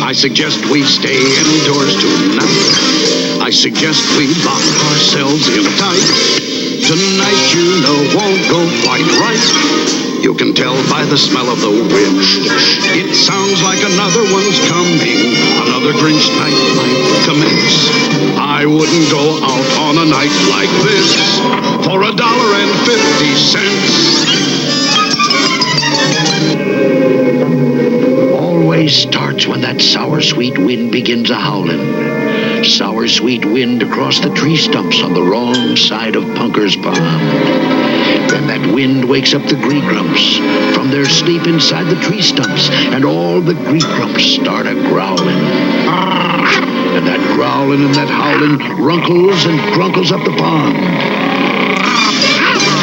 S6: I suggest we stay indoors tonight. I suggest we lock ourselves in tight. Tonight, you know, won't go quite right. You can tell by the smell of the wind. It sounds like another one's coming. Another Grinch night might commence. I wouldn't go out on a night like this for $1.50. Always starts when that sour, sweet wind begins a-howlin'. Sour, sweet wind across the tree stumps on the wrong side of Punker's Pond. Then that wind wakes up the Gree-Grumps from their sleep inside the tree stumps, and all the Gree-Grumps start a-growlin'. And that growlin' and that howlin' runkles and grunkles up the pond.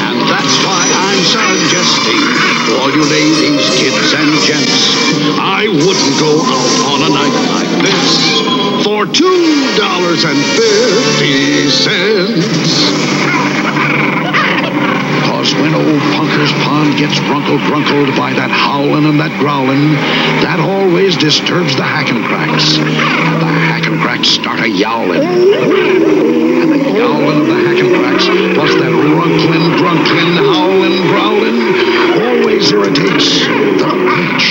S6: And that's why I'm suggesting to all you ladies, kids, and gents, I wouldn't go out on a night like this for $2.50. Cause when old Punker's Pond gets grunkled by that howlin' and that growlin', that always disturbs the Hackencracks. The Hackencracks start a-yowlin'. And the yowlin' of the Hackencracks, plus that runklin', grunklin', howlin', growlin', always irritates the Grinch.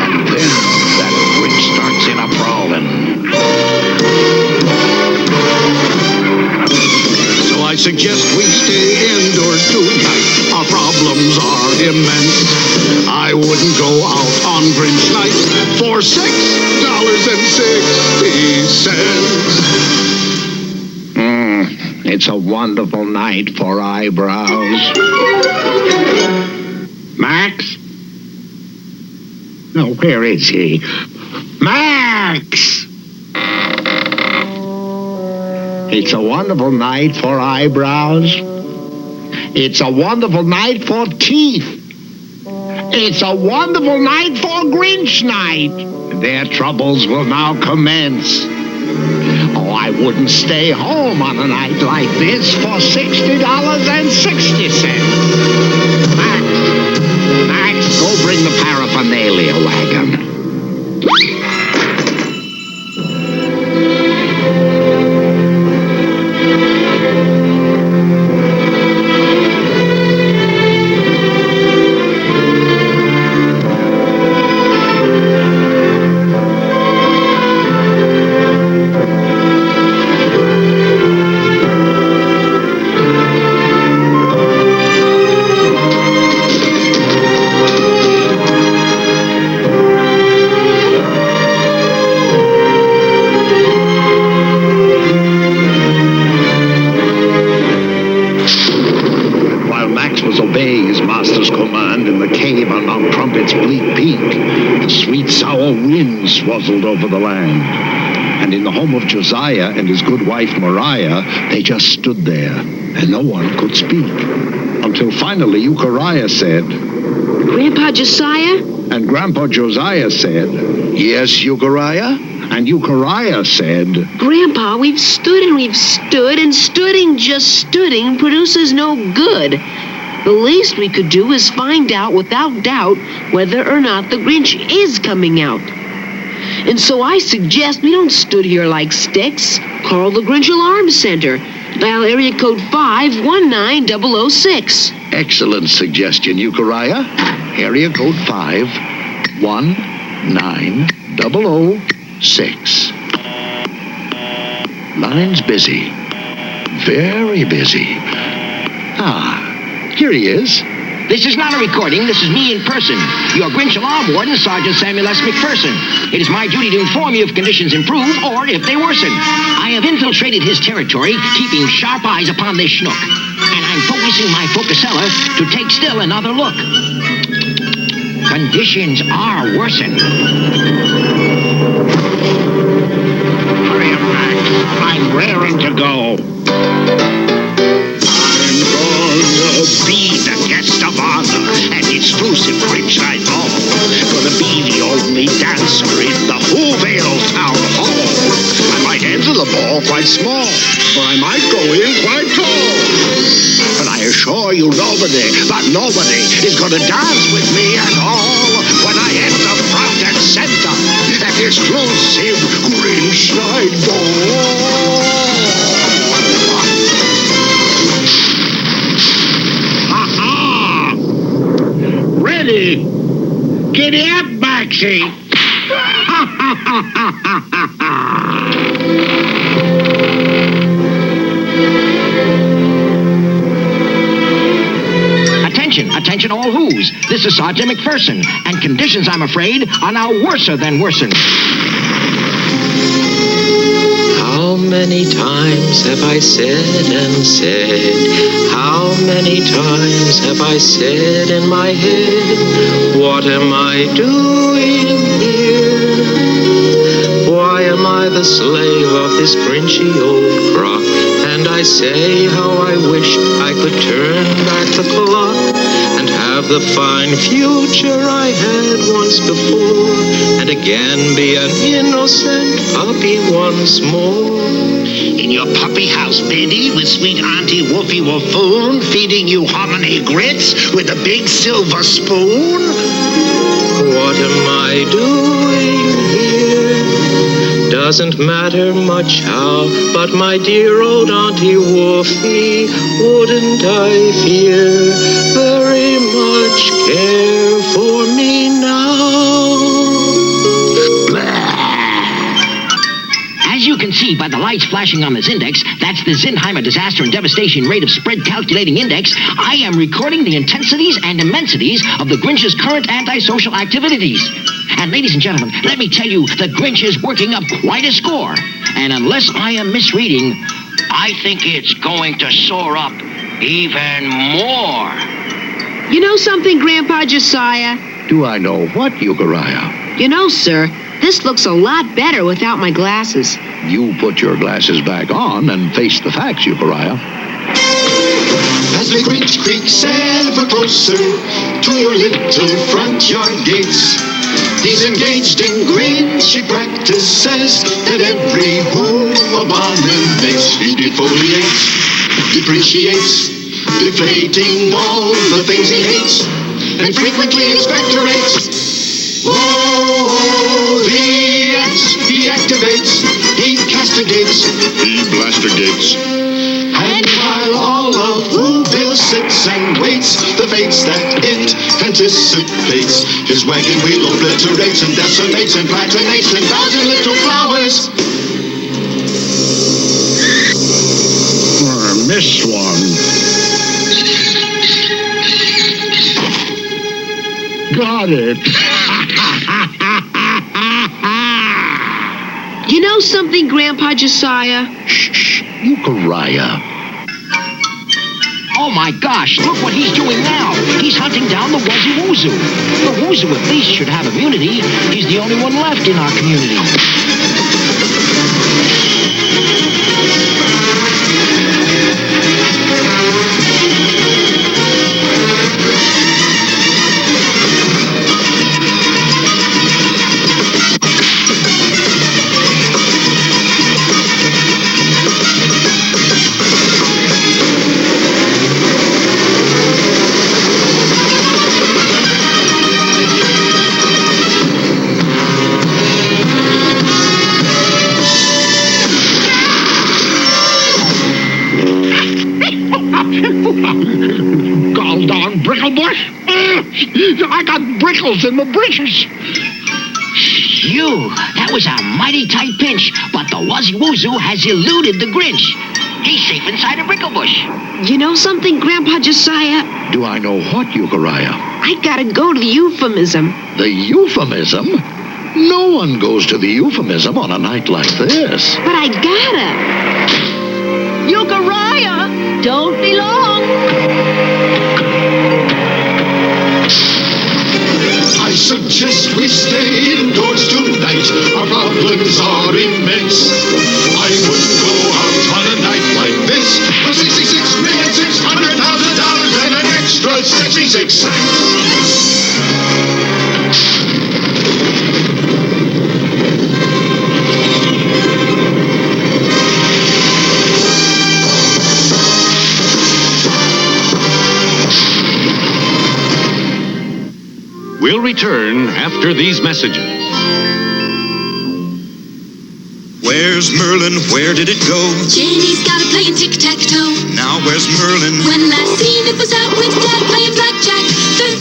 S6: And then that Grinch starts in a-brawlin'. So I suggest we stay indoors tonight. Our problems are immense. I wouldn't go out on Grinch night for $6.60. It's a wonderful night for eyebrows. Max? No, where is he? Max! It's a wonderful night for eyebrows. It's a wonderful night for teeth. It's a wonderful night for Grinch night. Their troubles will now commence. Oh, I wouldn't stay home on a night like this for $60.60. Max, go bring the paraphernalia wagon. Swazzled over the land. And in the home of Josiah and his good wife Mariah, they just stood there, and no one could speak. Until finally Euchariah said,
S4: Grandpa Josiah?
S6: And Grandpa Josiah said, yes, Euchariah? And Euchariah said,
S4: Grandpa, we've stood and we've stood, and stooding just stooding produces no good. The least we could do is find out without doubt whether or not the Grinch is coming out. And so I suggest we don't stood here like sticks. Call the Grinch Alarm Center. Dial area code 519006.
S6: excellent suggestion, Euchariah. Area code 519006. Line's busy. Very busy. Here he is.
S15: This is not a recording. This is me in person. Your Grinch Alarm Warden, Sergeant Samuel S. McPherson. It is my duty to inform you if conditions improve or if they worsen. I have infiltrated his territory, keeping sharp eyes upon this schnook. And I'm focusing my focusella to take still another look. Conditions are worsen.
S6: Hurry up, Max. I'm raring to go.
S16: Be the guest of honor, an exclusive Grinch I know. Gonna be the only dancer in the Whoville Town Hall. I might enter the ball quite small, or I might go in quite tall. But I assure you nobody, but nobody is gonna dance with me at all when I enter front and center at the exclusive Grinch Night Ball. Ready? Giddy up, Maxie.
S15: Attention, attention all who's. This is Sergeant McPherson, and conditions, I'm afraid, are now worser than worsen.
S12: How many times have I said and said? How many times have I said in my head, what am I doing here? Why am I the slave of this Grinchy old crock? And I say how I wish I could turn back the clock and have the fine future I had once before, and again be an innocent puppy once more.
S16: In your puppy house, Betty, with sweet Auntie Woofy Woofoon, feeding you hominy grits with a big silver spoon.
S12: What am I doing here? Doesn't matter much how, but my dear old Auntie Woofy, wouldn't I fear very much care for me now?
S15: As you can see by the lights flashing on this index, that's the Zinheimer Disaster and Devastation Rate of Spread Calculating Index, I am recording the intensities and immensities of the Grinch's current antisocial activities. And ladies and gentlemen, let me tell you, the Grinch is working up quite a score. And unless I am misreading, I think it's going to soar up even more.
S4: You know something, Grandpa Josiah?
S6: Do I know what, Euchariah?
S4: You know, sir, this looks a lot better without my glasses.
S6: You put your glasses back on and face the facts, Euchariah.
S22: As the Grinch creaks ever closer to your little front yard gates, he's engaged in Grinchy practices that every who abominates. He defoliates, depreciates, deflating all the things he hates, and frequently expectorates. Oh, the X he activates, he castigates, he blastigates. And while all of Whoville sits and waits the fates that it anticipates, his wagon wheel obliterates and decimates and platinates 1,000 little flowers.
S16: Missed one. Got it.
S4: You know something, Grandpa Josiah?
S6: Shh, Euchariah.
S15: Oh my gosh, look what he's doing now. He's hunting down the Wuzzy Woozoo. The Woozoo at least should have immunity. He's the only one left in our community.
S6: Gall darn Bricklebush. I got brickles in the britches.
S15: Phew, that was a mighty tight pinch, but the Wuzzy Woozoo has eluded the Grinch. He's safe inside a bricklebush.
S4: You know something, Grandpa Josiah?
S6: Do I know what, Euchariah?
S4: I gotta go to the euphemism.
S6: The euphemism? No one goes to the euphemism on a night like this.
S4: But I gotta.
S22: Euchariah, don't be long.
S20: I suggest we stay indoors tonight. Our problems are immense. I wouldn't go out on a night like this for $66,600,000 and an extra 66 cents.
S9: We'll return after these messages.
S17: Where's Merlin? Where did it go?
S22: Jenny's got it playing tic-tac-toe.
S17: Now where's Merlin?
S22: When last seen it was out with Dad playing blackjack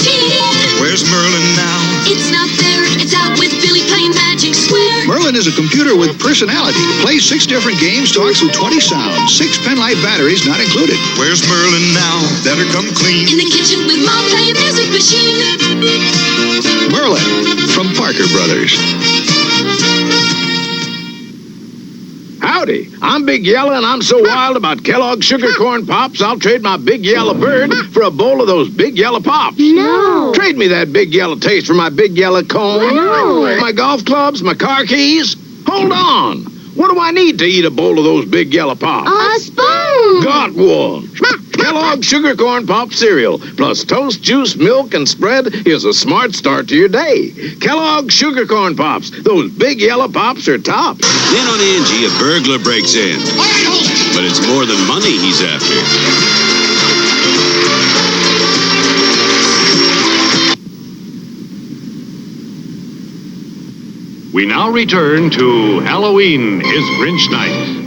S22: 13.
S17: Where's Merlin now?
S22: It's not there, it's out with Billy playing magic square.
S18: Merlin is a computer with personality. Plays 6 different games, talks with 20 sounds. 6 pen-light batteries not included.
S17: Where's Merlin now? Better come clean.
S22: In the kitchen with Mom playing music machine.
S18: Merlin from Parker Brothers.
S24: Howdy, I'm Big Yellow, and I'm so wild about Kellogg's Sugar Corn Pops, I'll trade my Big Yellow Bird for a bowl of those Big Yellow Pops.
S1: No.
S24: Trade me that Big Yellow taste for my Big Yellow cone.
S1: No.
S24: My golf clubs, my car keys. Hold on. What do I need to eat a bowl of those Big Yellow Pops?
S1: A spoon.
S24: Got one. Kellogg's Sugar Corn Pop cereal, plus toast, juice, milk, and spread is a smart start to your day. Kellogg's Sugar Corn Pops. Those Big Yellow Pops are top.
S25: Then on Angie, a burglar breaks in. But it's more than money he's after.
S9: We now return to Halloween is Grinch Night.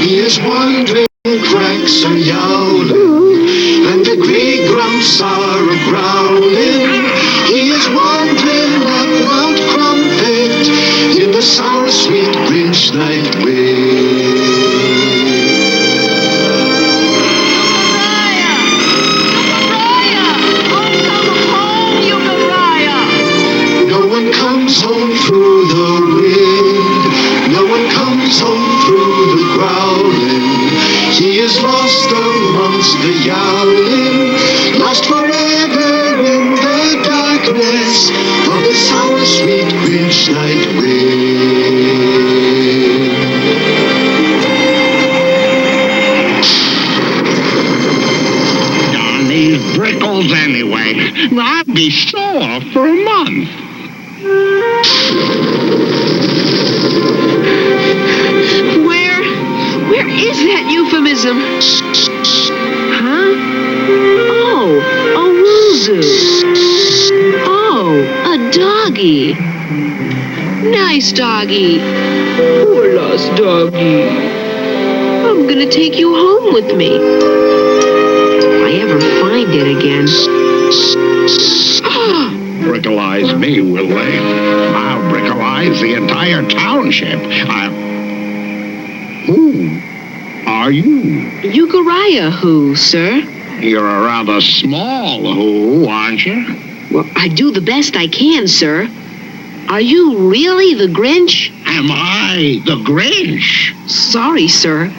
S21: He is wandering, cracks are yowling, and the grey grumps are a-growling. He is wandering up Mount Crumpet in the sour, sweet Grinch night way. No one comes home through the wind. No one comes home through the growling. He is lost amongst the yowling, lost forever in the darkness of the sour, sweet Grinch night wind.
S6: Darn these brickles anyway. I'd be sore for a month.
S4: Where is that euphemism? Huh? Oh, a woozoo. Oh, a doggy. Nice doggy. Poor lost doggy. I'm gonna take you home with me. If I ever find it again.
S6: Brickleize me, will they? I'll brickleize the entire township. Who are you?
S4: Euchariah who, sir?
S6: You're a rather small who, aren't you?
S4: Well, I do the best I can, sir. Are you really the Grinch?
S6: Am I the Grinch?
S4: Sorry, sir.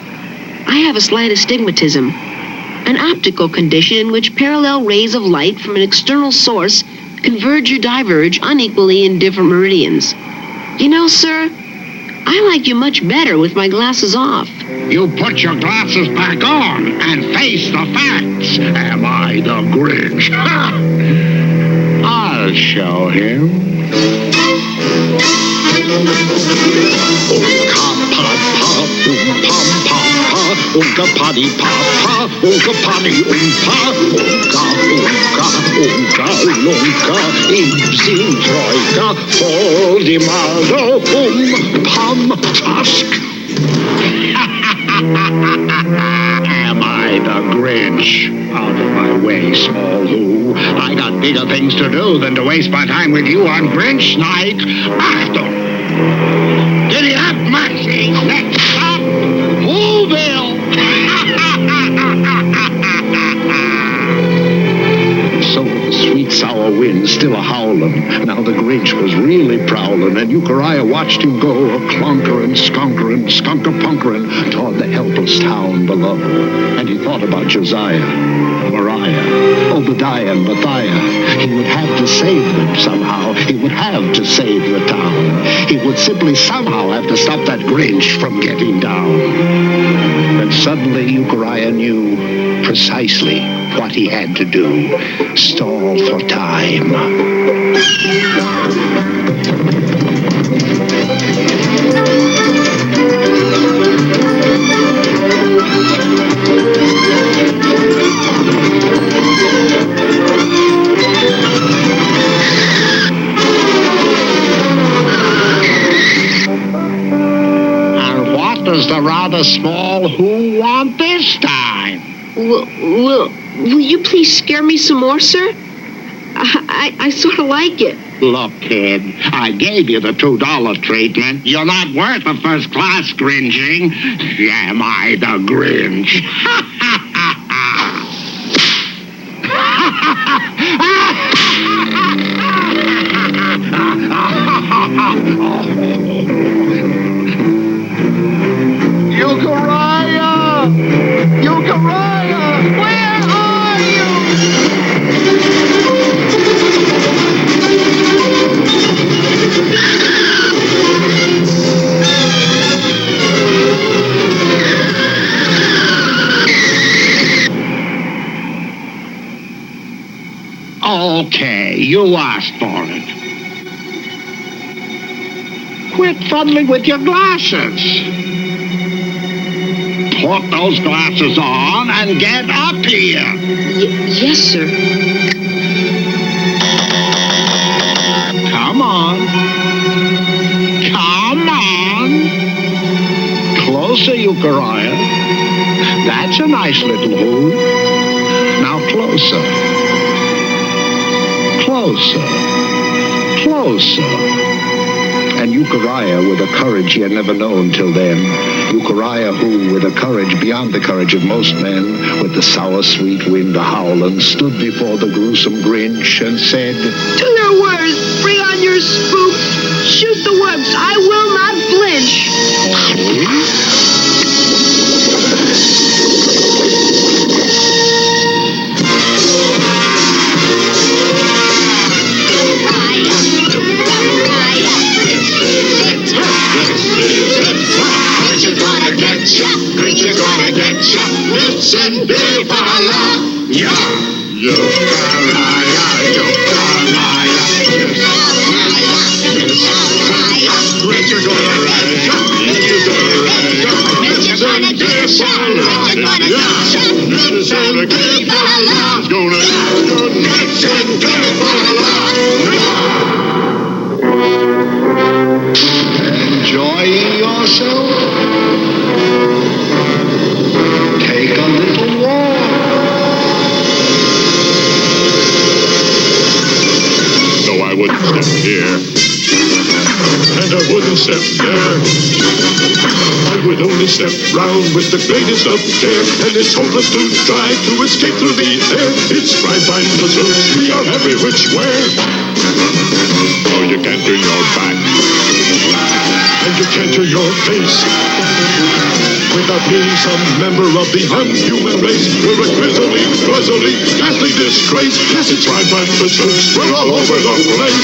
S4: I have a slight astigmatism, an optical condition in which parallel rays of light from an external source converge or diverge unequally in different meridians. You know, sir, I like you much better with my glasses off.
S6: You put your glasses back on and face the facts. Am I the Grinch? Ha! I'll show him. Oh, cop, pop, pop, boom, pom, pom, pom. oompa potty papa, oompa potty oompa, oompa oompa oompa lunka, ibzim troika, foldimado pam tusk. Am I the Grinch? Out of my way, small who. I got bigger things to do than to waste my time with you on Grinch night. Achtung! Giddy up, Maxie! Next stop, Whoville! So the sweet sour wind still a-howlin'. Now the Grinch was really prowlin', and Euchariah watched him go a-clunkerin', skunkerin', skunker-punkerin' toward the helpless town below. And he thought about Josiah, Mariah, Obadiah, and Matthiah. He would have to save them somehow. He would have to save the town. He would simply somehow have to stop that Grinch from getting down. And suddenly Euchariah knew precisely what he had to do. Stall for time. And what does the rather small who want this time?
S4: Will you please scare me some more, sir? I sort of like it.
S6: Look, kid, I gave you the $2 treatment. You're not worth a first-class Grinching. Am I the Grinch? Euchariah! Euchariah! Where are you? Okay, you asked for it. Quit fuddling with your glasses. Put those glasses on and get up here.
S4: Yes, sir.
S6: Come on. Come on. Closer, Euchariah. That's a nice little who. Now closer. Closer. Closer. And Euchariah, with a courage he had never known till then, Euchariah who, with a courage beyond the courage of most men, with the sour sweet wind a-howlin', stood before the gruesome Grinch and said,
S4: To your words, bring on your spooks. Shoot the works, I will not flinch.
S21: Listen, big fella. Yeah. Euchariah, Euchariah. Grinch is gonna ride ya. You're gonna ride ya. Listen, big fella. Listen, big fella. It's gonna ride ya. Listen, big fella.
S6: enjoying yourself? Take a little walk.
S7: No, I wouldn't step here. And I wouldn't step there. I would only step round with the greatest of care. And it's hopeless to try to escape through the air. It's prime time pursuits. We are every which way. Oh, you can't turn your back. And you can't turn your face. Without being some member of the unhuman race, we're a grisly, ghastly disgrace. Yes, it's prime time pursuits. We're all over the place.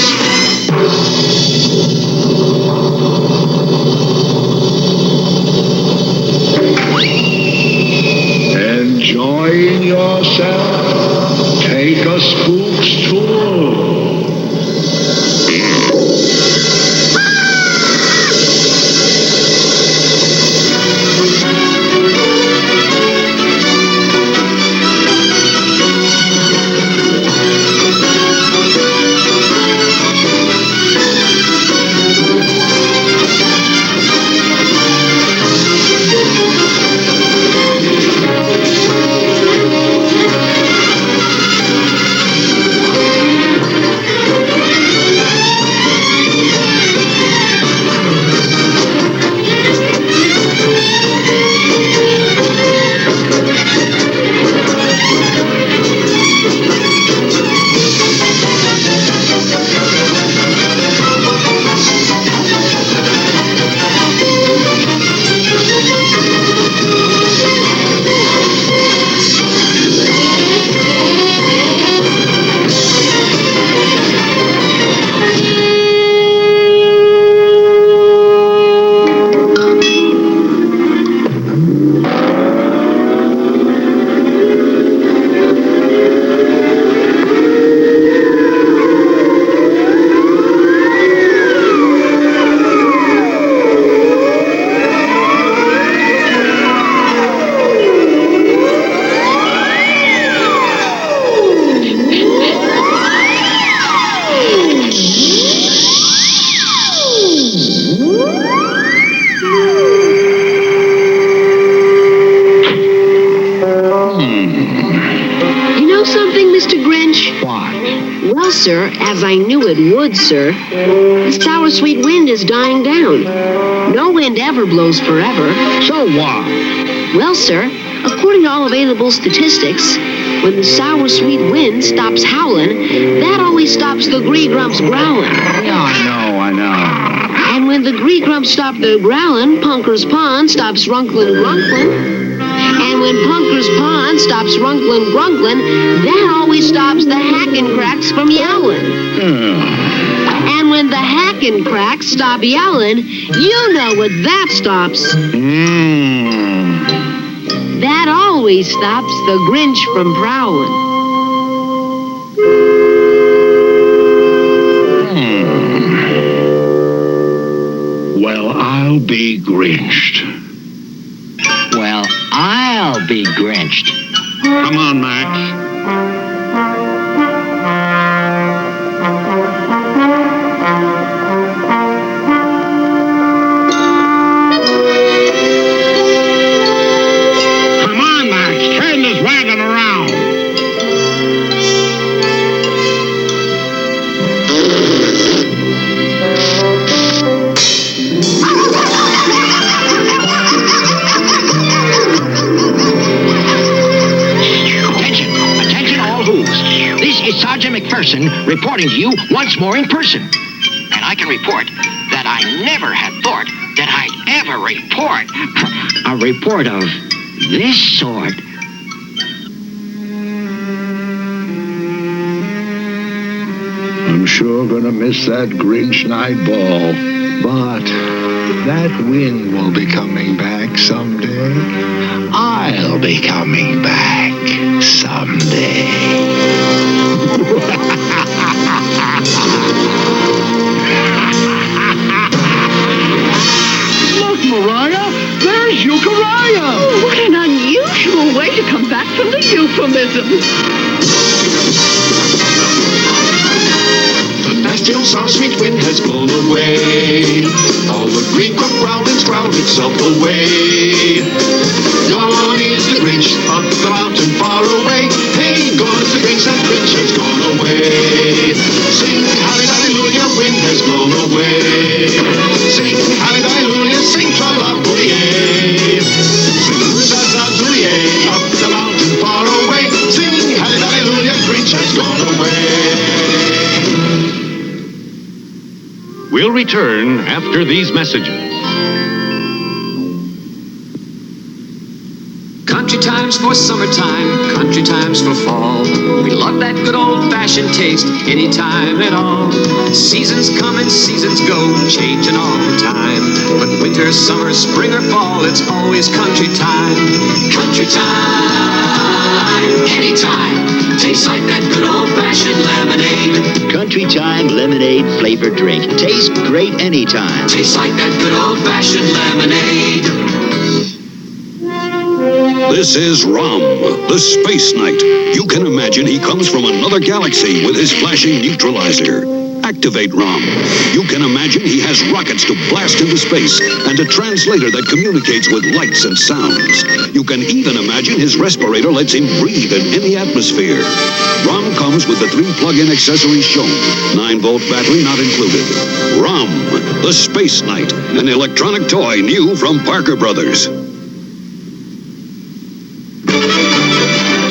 S6: Enjoying yourself? Take a spook's tour.
S4: know something, Mr. Grinch?
S15: What?
S4: Well, sir, as I knew it would, sir, the sour sweet wind is dying down. No wind ever blows forever.
S15: So what?
S4: Well, sir, according to all available statistics, when the sour sweet wind stops howling, that always stops the gree-grumps growling.
S15: Yeah, I know.
S4: And when the gree-grumps stop their growling, Punker's Pond stops runkling grunkling. And when Punker's Pond stops runkling grunkling, that always stops the hackin' cracks from yowling. And when the hackin' cracks stop yowling, you know what that stops. That always stops the Grinch from prowling.
S6: Well, I'll be Grinched.
S15: Well, I'll be Grinched.
S6: Come on, Max.
S16: Come on, Max. Turn this wagon around.
S15: Attention all who's. This is Sergeant McPherson reporting to you once more in person. And I can report that I never had thought that I'd ever report a report of this sort.
S6: I'm sure gonna miss that Grinch night ball. But that wind will be coming back someday. I'll be coming back someday.
S16: Look, Mariah, there's Euchariah.
S3: Oh, what an unusual way to come back from the euphemism.
S21: The nasty old sour sweet wind has blown away. All the green crop growling's growled itself away. Gone is the Grinch up the mountain far away. Hey, gone is the Grinch, that Grinch has gone away. Sing hallelujah, wind has blown away. Sing hallelujah, sing tra-la-booey-ay. Sing za-za-zooey-ay, up the mountain far away. Sing hallelujah, Grinch has gone away.
S9: We'll return after these messages.
S8: Country times for summertime, country times for fall. We love that good old-fashioned taste anytime at all. Seasons come and seasons go, changing all the time. But winter, summer, spring, or fall, it's always country time. Country time, anytime. Tastes like that good old-fashioned lemonade.
S10: Country Time lemonade flavored drink. Tastes great anytime.
S8: Tastes like that good old-fashioned lemonade.
S25: This is Rom, the Space Knight. You can imagine he comes from another galaxy with his flashing neutralizer. Activate Rom. You can imagine he has rockets to blast into space and a translator that communicates with lights and sounds. You can even imagine his respirator lets him breathe in any atmosphere. Rom comes with the 3 plug-in accessories shown. 9-volt battery not included. Rom, the Space Knight, an electronic toy new from Parker Brothers.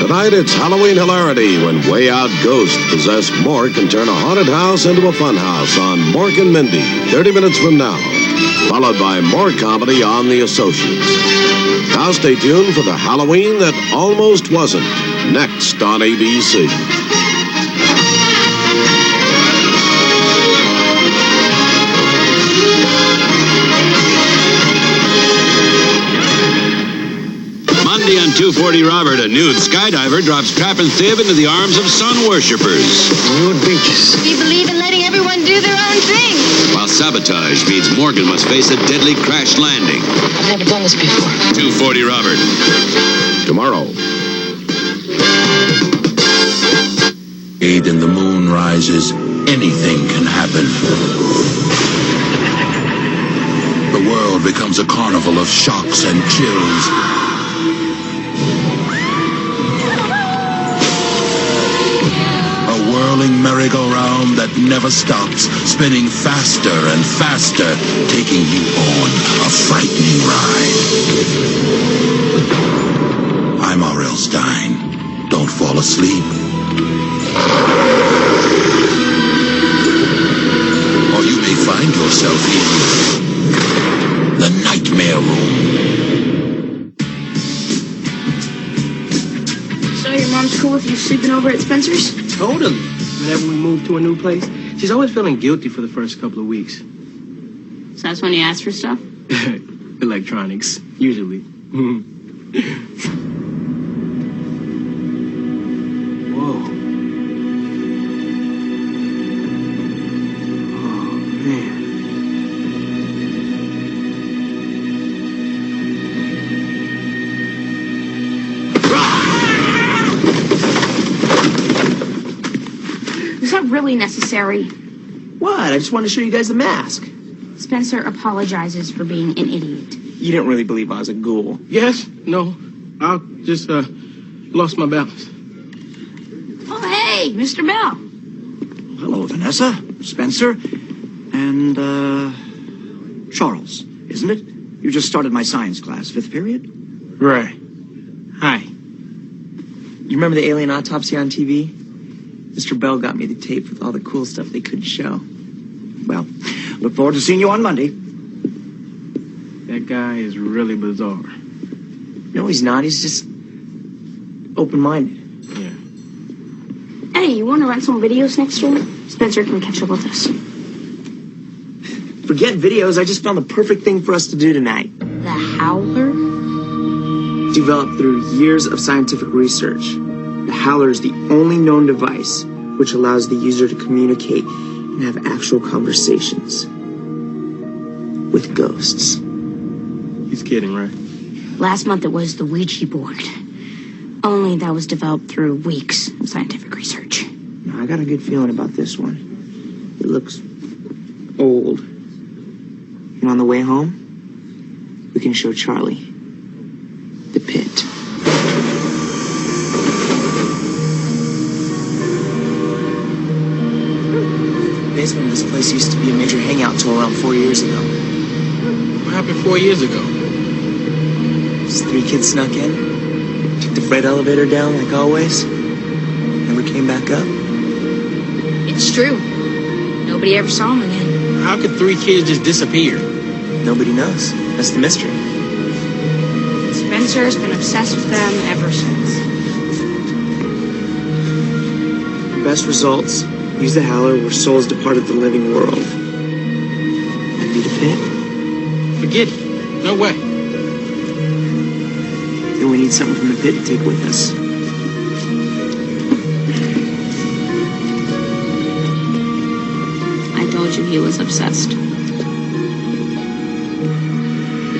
S11: Tonight it's Halloween hilarity when Way Out Ghost possessed Mork and turn a haunted house into a fun house on Mork and Mindy, 30 minutes from now, followed by more comedy on The Associates. Now stay tuned for the Halloween that almost wasn't, next on ABC.
S25: Monday on 240 Robert, a nude skydiver drops trap and sieve into the arms of sun worshippers.
S8: Nude beaches.
S13: We believe in letting everyone do their own thing.
S25: While sabotage means Morgan must face a deadly crash landing.
S13: I've never done this before.
S25: 240 Robert.
S11: Tomorrow.
S26: And the moon rises, anything can happen. The world becomes a carnival of shocks and chills. sound that never stops, spinning faster and faster, taking you on a frightening ride. I'm R.L. Stein. Don't fall asleep. Or you may find yourself in the Nightmare Room.
S2: So your mom's cool with you sleeping over at Spencer's?
S5: Totally. Whenever we move to a new place, she's always feeling guilty for the first couple of weeks.
S2: So that's when you ask for stuff?
S5: Electronics, usually. Whoa. Oh, man.
S2: Is that really necessary?
S5: What? I just wanted to show you guys the mask.
S2: Spencer apologizes for being an idiot.
S5: You didn't really believe I was a ghoul. Yes? No. I just, lost my balance.
S2: Oh, hey, Mr. Bell.
S12: Hello, Vanessa, Spencer, and, Charles, isn't it? You just started my science class, 5th period?
S5: Right. Hi. You remember the alien autopsy on TV? Mr. Bell got me the tape with all the cool stuff they couldn't show.
S12: Well, look forward to seeing you on Monday.
S5: That guy is really bizarre.
S12: No, he's not. He's just open-minded.
S5: Yeah.
S2: Hey, you want to rent some videos next door? Spencer can catch up with us.
S5: Forget videos. I just found the perfect thing for us to do tonight.
S2: The Howler?
S5: Developed through years of scientific research. The Howler is the only known device which allows the user to communicate and have actual conversations with ghosts. He's kidding, right?
S2: Last month it was the Ouija board. Only that was developed through weeks of scientific research.
S5: No, I got a good feeling about this one. It looks old. And on the way home, we can show Charlie the pit. The basement of this place used to be a major hangout till around 4 years ago. What happened 4 years ago? Just 3 kids snuck in, took the freight elevator down like always, never came back up.
S2: It's true. Nobody ever saw him again.
S5: How could 3 kids just disappear? Nobody knows. That's the mystery.
S2: Spencer's been obsessed with them ever since.
S5: Best results. Use the Howler where souls departed the living world. That'd be the pit. Forget it. No way. Then we need something from the pit to take with us.
S2: I told you he was obsessed.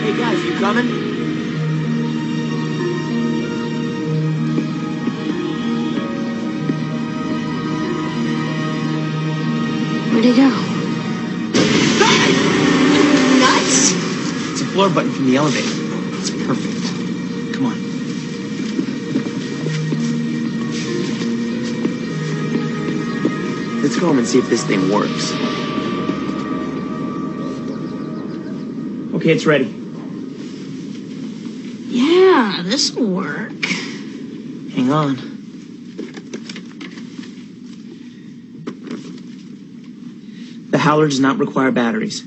S5: Hey guys, you coming?
S2: Where'd he go?
S5: Nuts! It's a floor button from the elevator. It's perfect. Come on. Let's go home and see if this thing works. Okay, it's ready.
S2: Yeah, this'll work.
S5: Hang on. The Howler does not require batteries.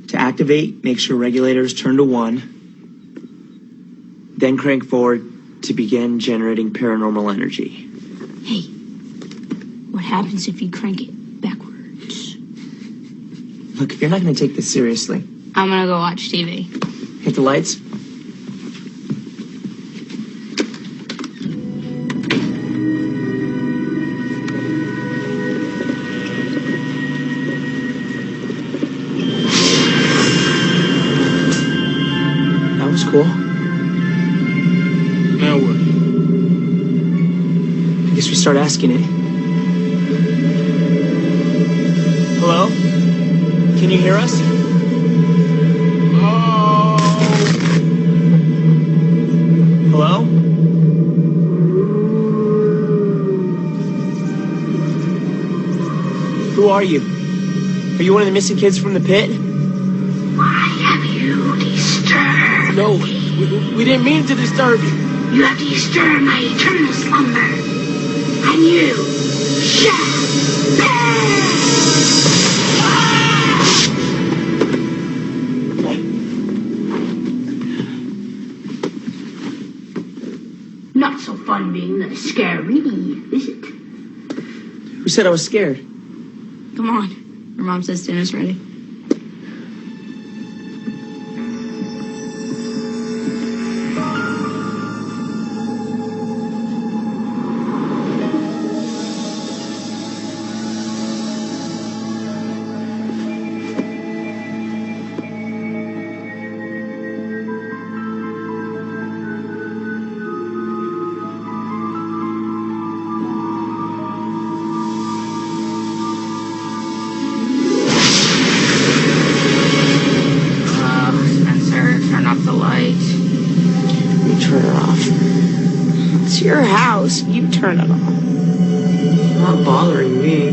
S5: To activate, make sure regulators turn to 1, then crank forward to begin generating paranormal energy.
S2: Hey, what happens if you crank it backwards?
S5: Look, if you're not going to take this seriously,
S2: I'm gonna go watch TV.
S5: hit the lights. Cool. Now what? I guess we start asking it. Hello? Can you hear us? Hello? are you? Are you one of the missing kids from the pit?
S3: Why have you disturbed?
S5: No, we didn't mean to disturb you.
S3: You have disturbed my eternal slumber. And you shall Not so fun being the scary, is it?
S5: Who said I was scared?
S2: Come on. Your mom says dinner's ready.
S5: Turn it off. It's your house. You turn it off. It's not bothering me.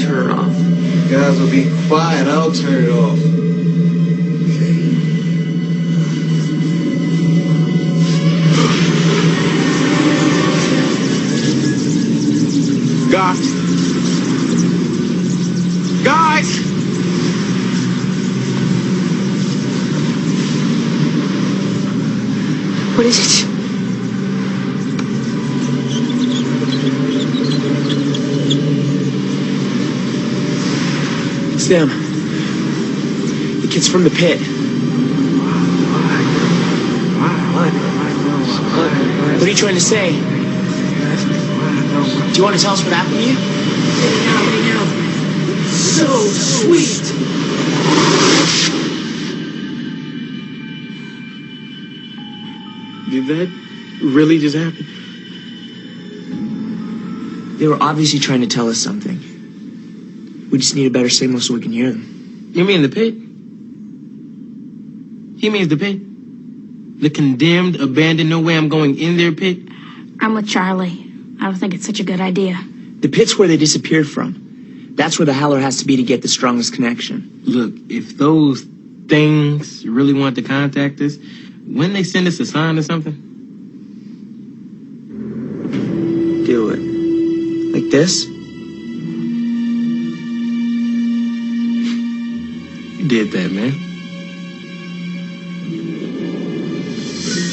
S5: Turn it off.
S21: You guys will be quiet. I'll turn it off.
S5: Guys! What is it? It's them. The kids from the pit. What are you trying to say? Do you want to tell us what happened to you? No. So sweet. Did that really just happen? They were obviously trying to tell us something. We just need a better signal so we can hear them.
S14: You mean the pit? He means the pit? The condemned, abandoned, no way I'm going in their pit?
S2: I'm with Charlie. I don't think it's such a good idea.
S5: The pit's where they disappeared from. That's where the howler has to be to get the strongest connection.
S14: Look, if those things really want to contact us, when they send us a sign or something?
S5: Do it. Like this?
S14: You did that, man.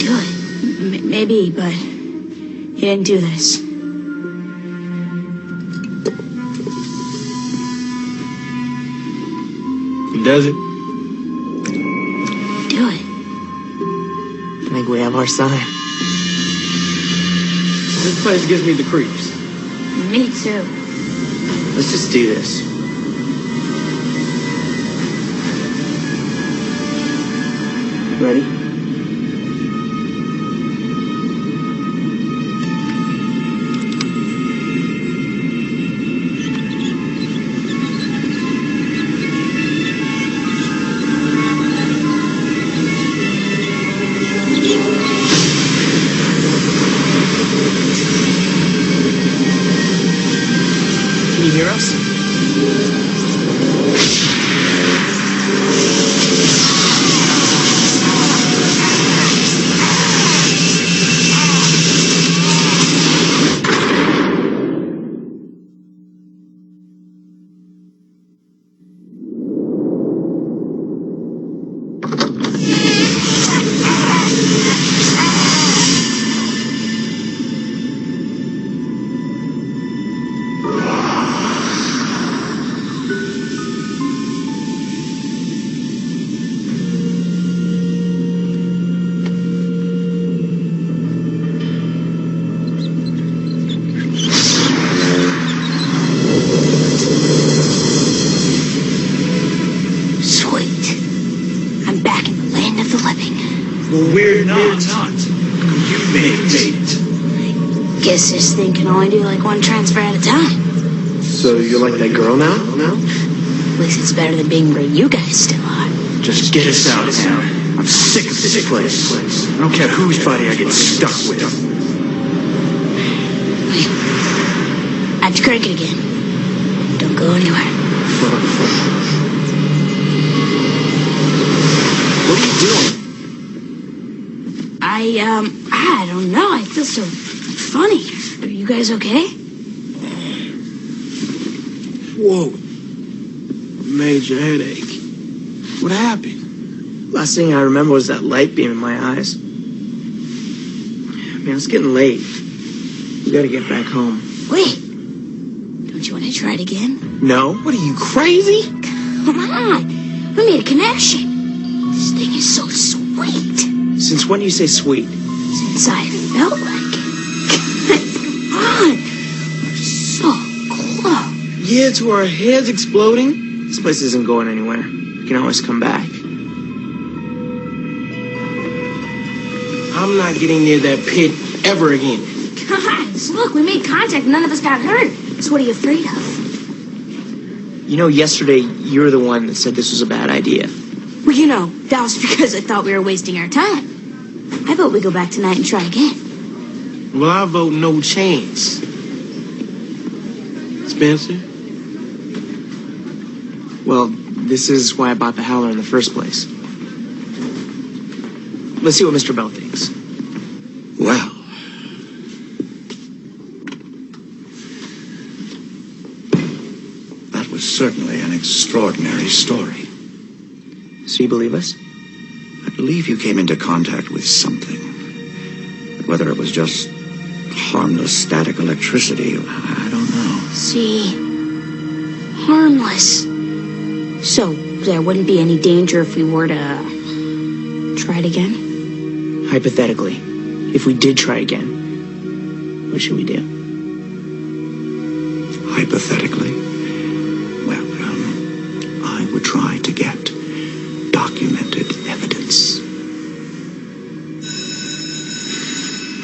S2: Do it. Maybe, but he didn't do this.
S14: He does it?
S2: Do it.
S5: I think we have our sign.
S14: This place gives me the creeps.
S2: Me too.
S5: Let's just do this. Ready? Can you hear us?
S21: We're not. You made it.
S2: Guess this thing can only do like one transfer at a time.
S21: So you're like that girl now?
S2: At least it's better than being where you guys still are.
S21: Just get us out of town. I'm sick of this place. I don't care whose body I get stuck with.
S2: Wait. I have to crank it again. Don't go anywhere.
S14: What are you doing?
S2: I don't know. I feel so funny. Are you guys okay?
S14: Whoa. Major headache. What happened?
S5: Last thing I remember was that light beam in my eyes. Man, it's getting late. We gotta get back home.
S2: Wait. Don't you want to try it again?
S5: No?
S14: What are you, crazy?
S2: Come on. We made a connection. This thing is so sweet.
S5: Since when do you say sweet?
S2: Since I felt like it. Come on. We're so close.
S5: Yeah, to our heads exploding. This place isn't going anywhere. We can always come back.
S14: I'm not getting near that pit ever again.
S2: Guys, look, we made contact. None of us got hurt. So what are you afraid of?
S5: You know, yesterday you were the one that said this was a bad idea.
S2: Well, you know, that was because I thought we were wasting our time. I vote we go back tonight and try again.
S14: Well, I vote no chance. Spencer?
S5: Well, this is why I bought the Howler in the first place. Let's see what Mr. Bell thinks.
S25: Well, that was certainly an extraordinary story.
S5: So you believe us?
S25: I believe you came into contact with something. But whether it was just harmless static electricity, I don't know.
S2: See? Harmless. So there wouldn't be any danger if we were to try it again?
S5: Hypothetically, if we did try again, what should we do?
S25: Hypothetically, well, I would try to get documented evidence.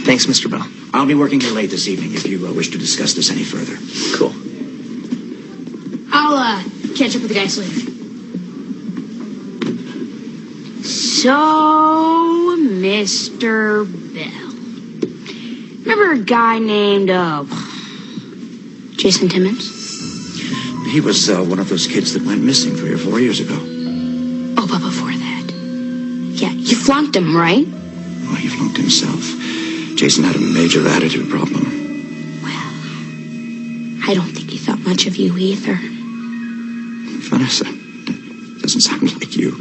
S5: Thanks, Mr. Bell.
S17: I'll be working here late this evening if you wish to discuss this any further.
S5: Cool.
S2: I'll catch up with the guys later. So, Mr. Bell. Remember a guy named, Jason Timmons?
S17: He was one of those kids that went missing 3 or 4 years ago.
S2: Oh, but before that. Yeah, you flunked him, right?
S17: Oh, he flunked himself. Jason had a major attitude problem.
S2: Well, I don't think he thought much of you either.
S17: Vanessa, that doesn't sound like you.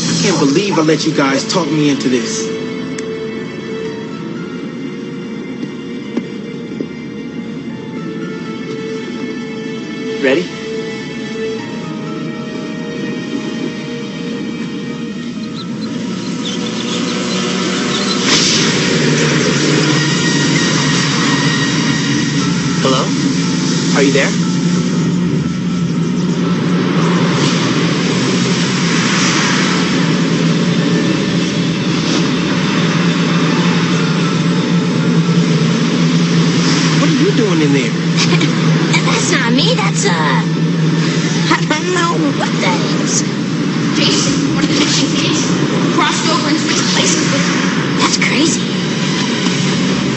S14: I can't believe I let you guys talk me into this.
S5: Ready? Hello? Are you there?
S14: What are you doing in there?
S2: That's not me, that's, I don't know what that is. Jason, one of the missing kids, crossed over and switched places with me. That's crazy.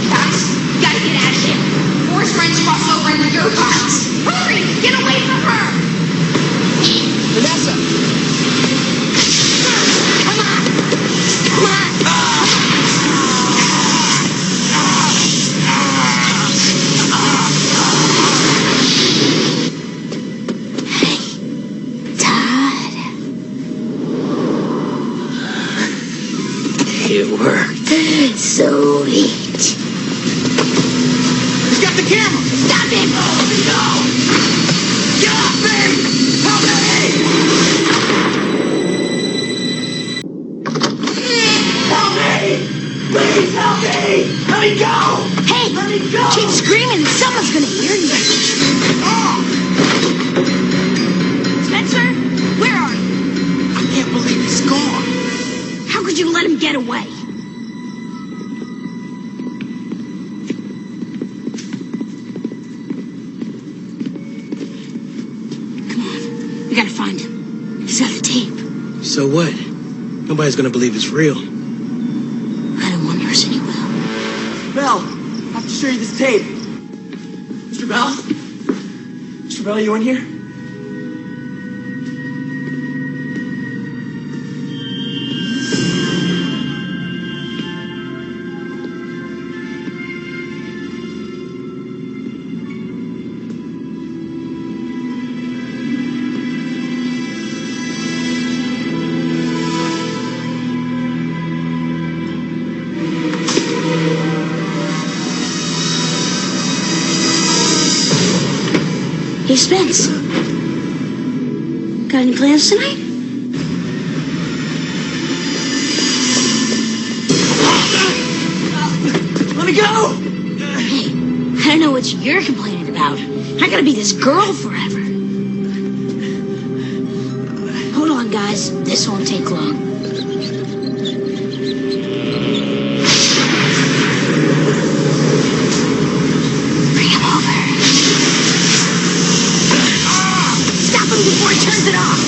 S2: Guys, you gotta get out of here. Moore's friends crossed over into your house. Hurry, get away from her.
S14: Vanessa!
S2: Come on. Come on. It worked. Sweet.
S14: He's got the camera!
S2: Stop it! No!
S14: Get off me! Help me! Help me! Please help me! Let me go!
S2: Hey!
S14: Let me go!
S2: Keep screaming and someone's gonna hear you. Spencer? Where are you?
S14: I can't believe he's gone.
S2: How could you let him get away? Come on. We gotta find him. He's got the tape.
S14: So what? Nobody's gonna believe it's real.
S5: Bell, I have to show you this tape. Mr. Bell? Mr. Bell, you in here?
S2: Hey, Spence. Got any plans tonight?
S5: Let me go!
S2: Hey, I don't know what you're complaining about. I gotta be this girl forever. Hold on, guys. This won't take long. Bring him over. Stop him before he turns it off.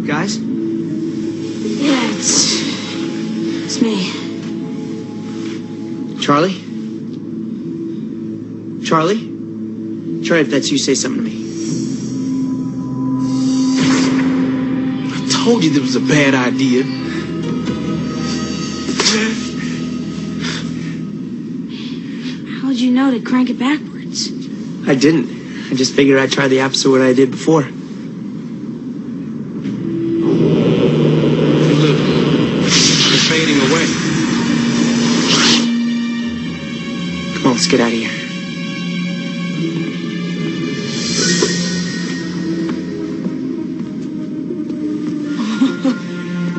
S5: Guys?
S2: Yeah, it's me.
S5: Charlie? Charlie? Charlie, if that's you, say something to me.
S14: I told you this was a bad idea.
S2: How'd you know to crank it backwards?
S5: I didn't. I just figured I'd try the opposite of what I did before.
S14: Look, it's fading away.
S5: Come on, let's get out of here.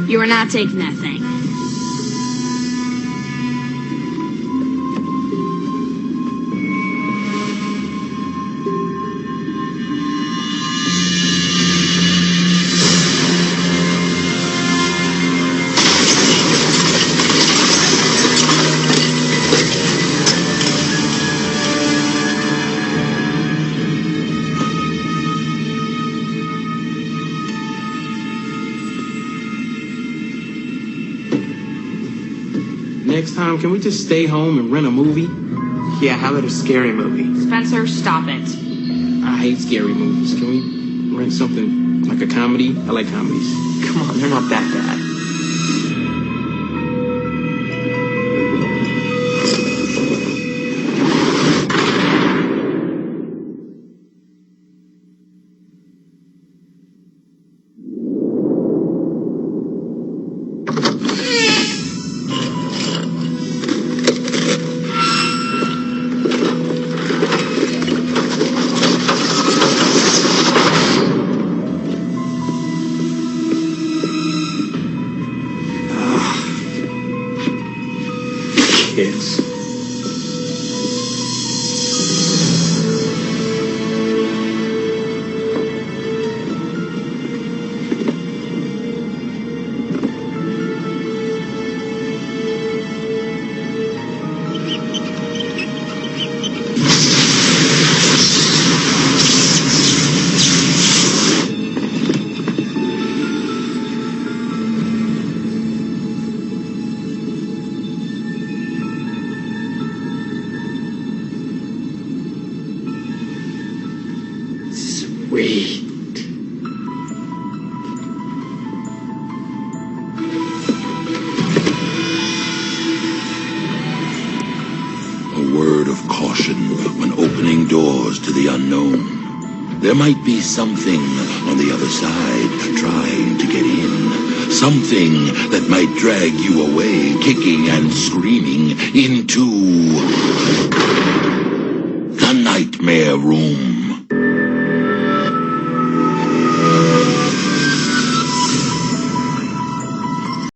S2: You are not taking that thing.
S14: Next time, can we just stay home and rent a movie?
S5: Yeah, how about a scary movie?
S13: Spencer, stop it.
S14: I hate scary movies. Can we rent something like a comedy? I like comedies.
S5: Come on, they're not that bad.
S14: Kids.
S5: Sweet.
S26: A word of caution when opening doors to the unknown. There might be something on the other side trying to get in. Something that might drag you away, kicking and screaming into the Nightmare Room.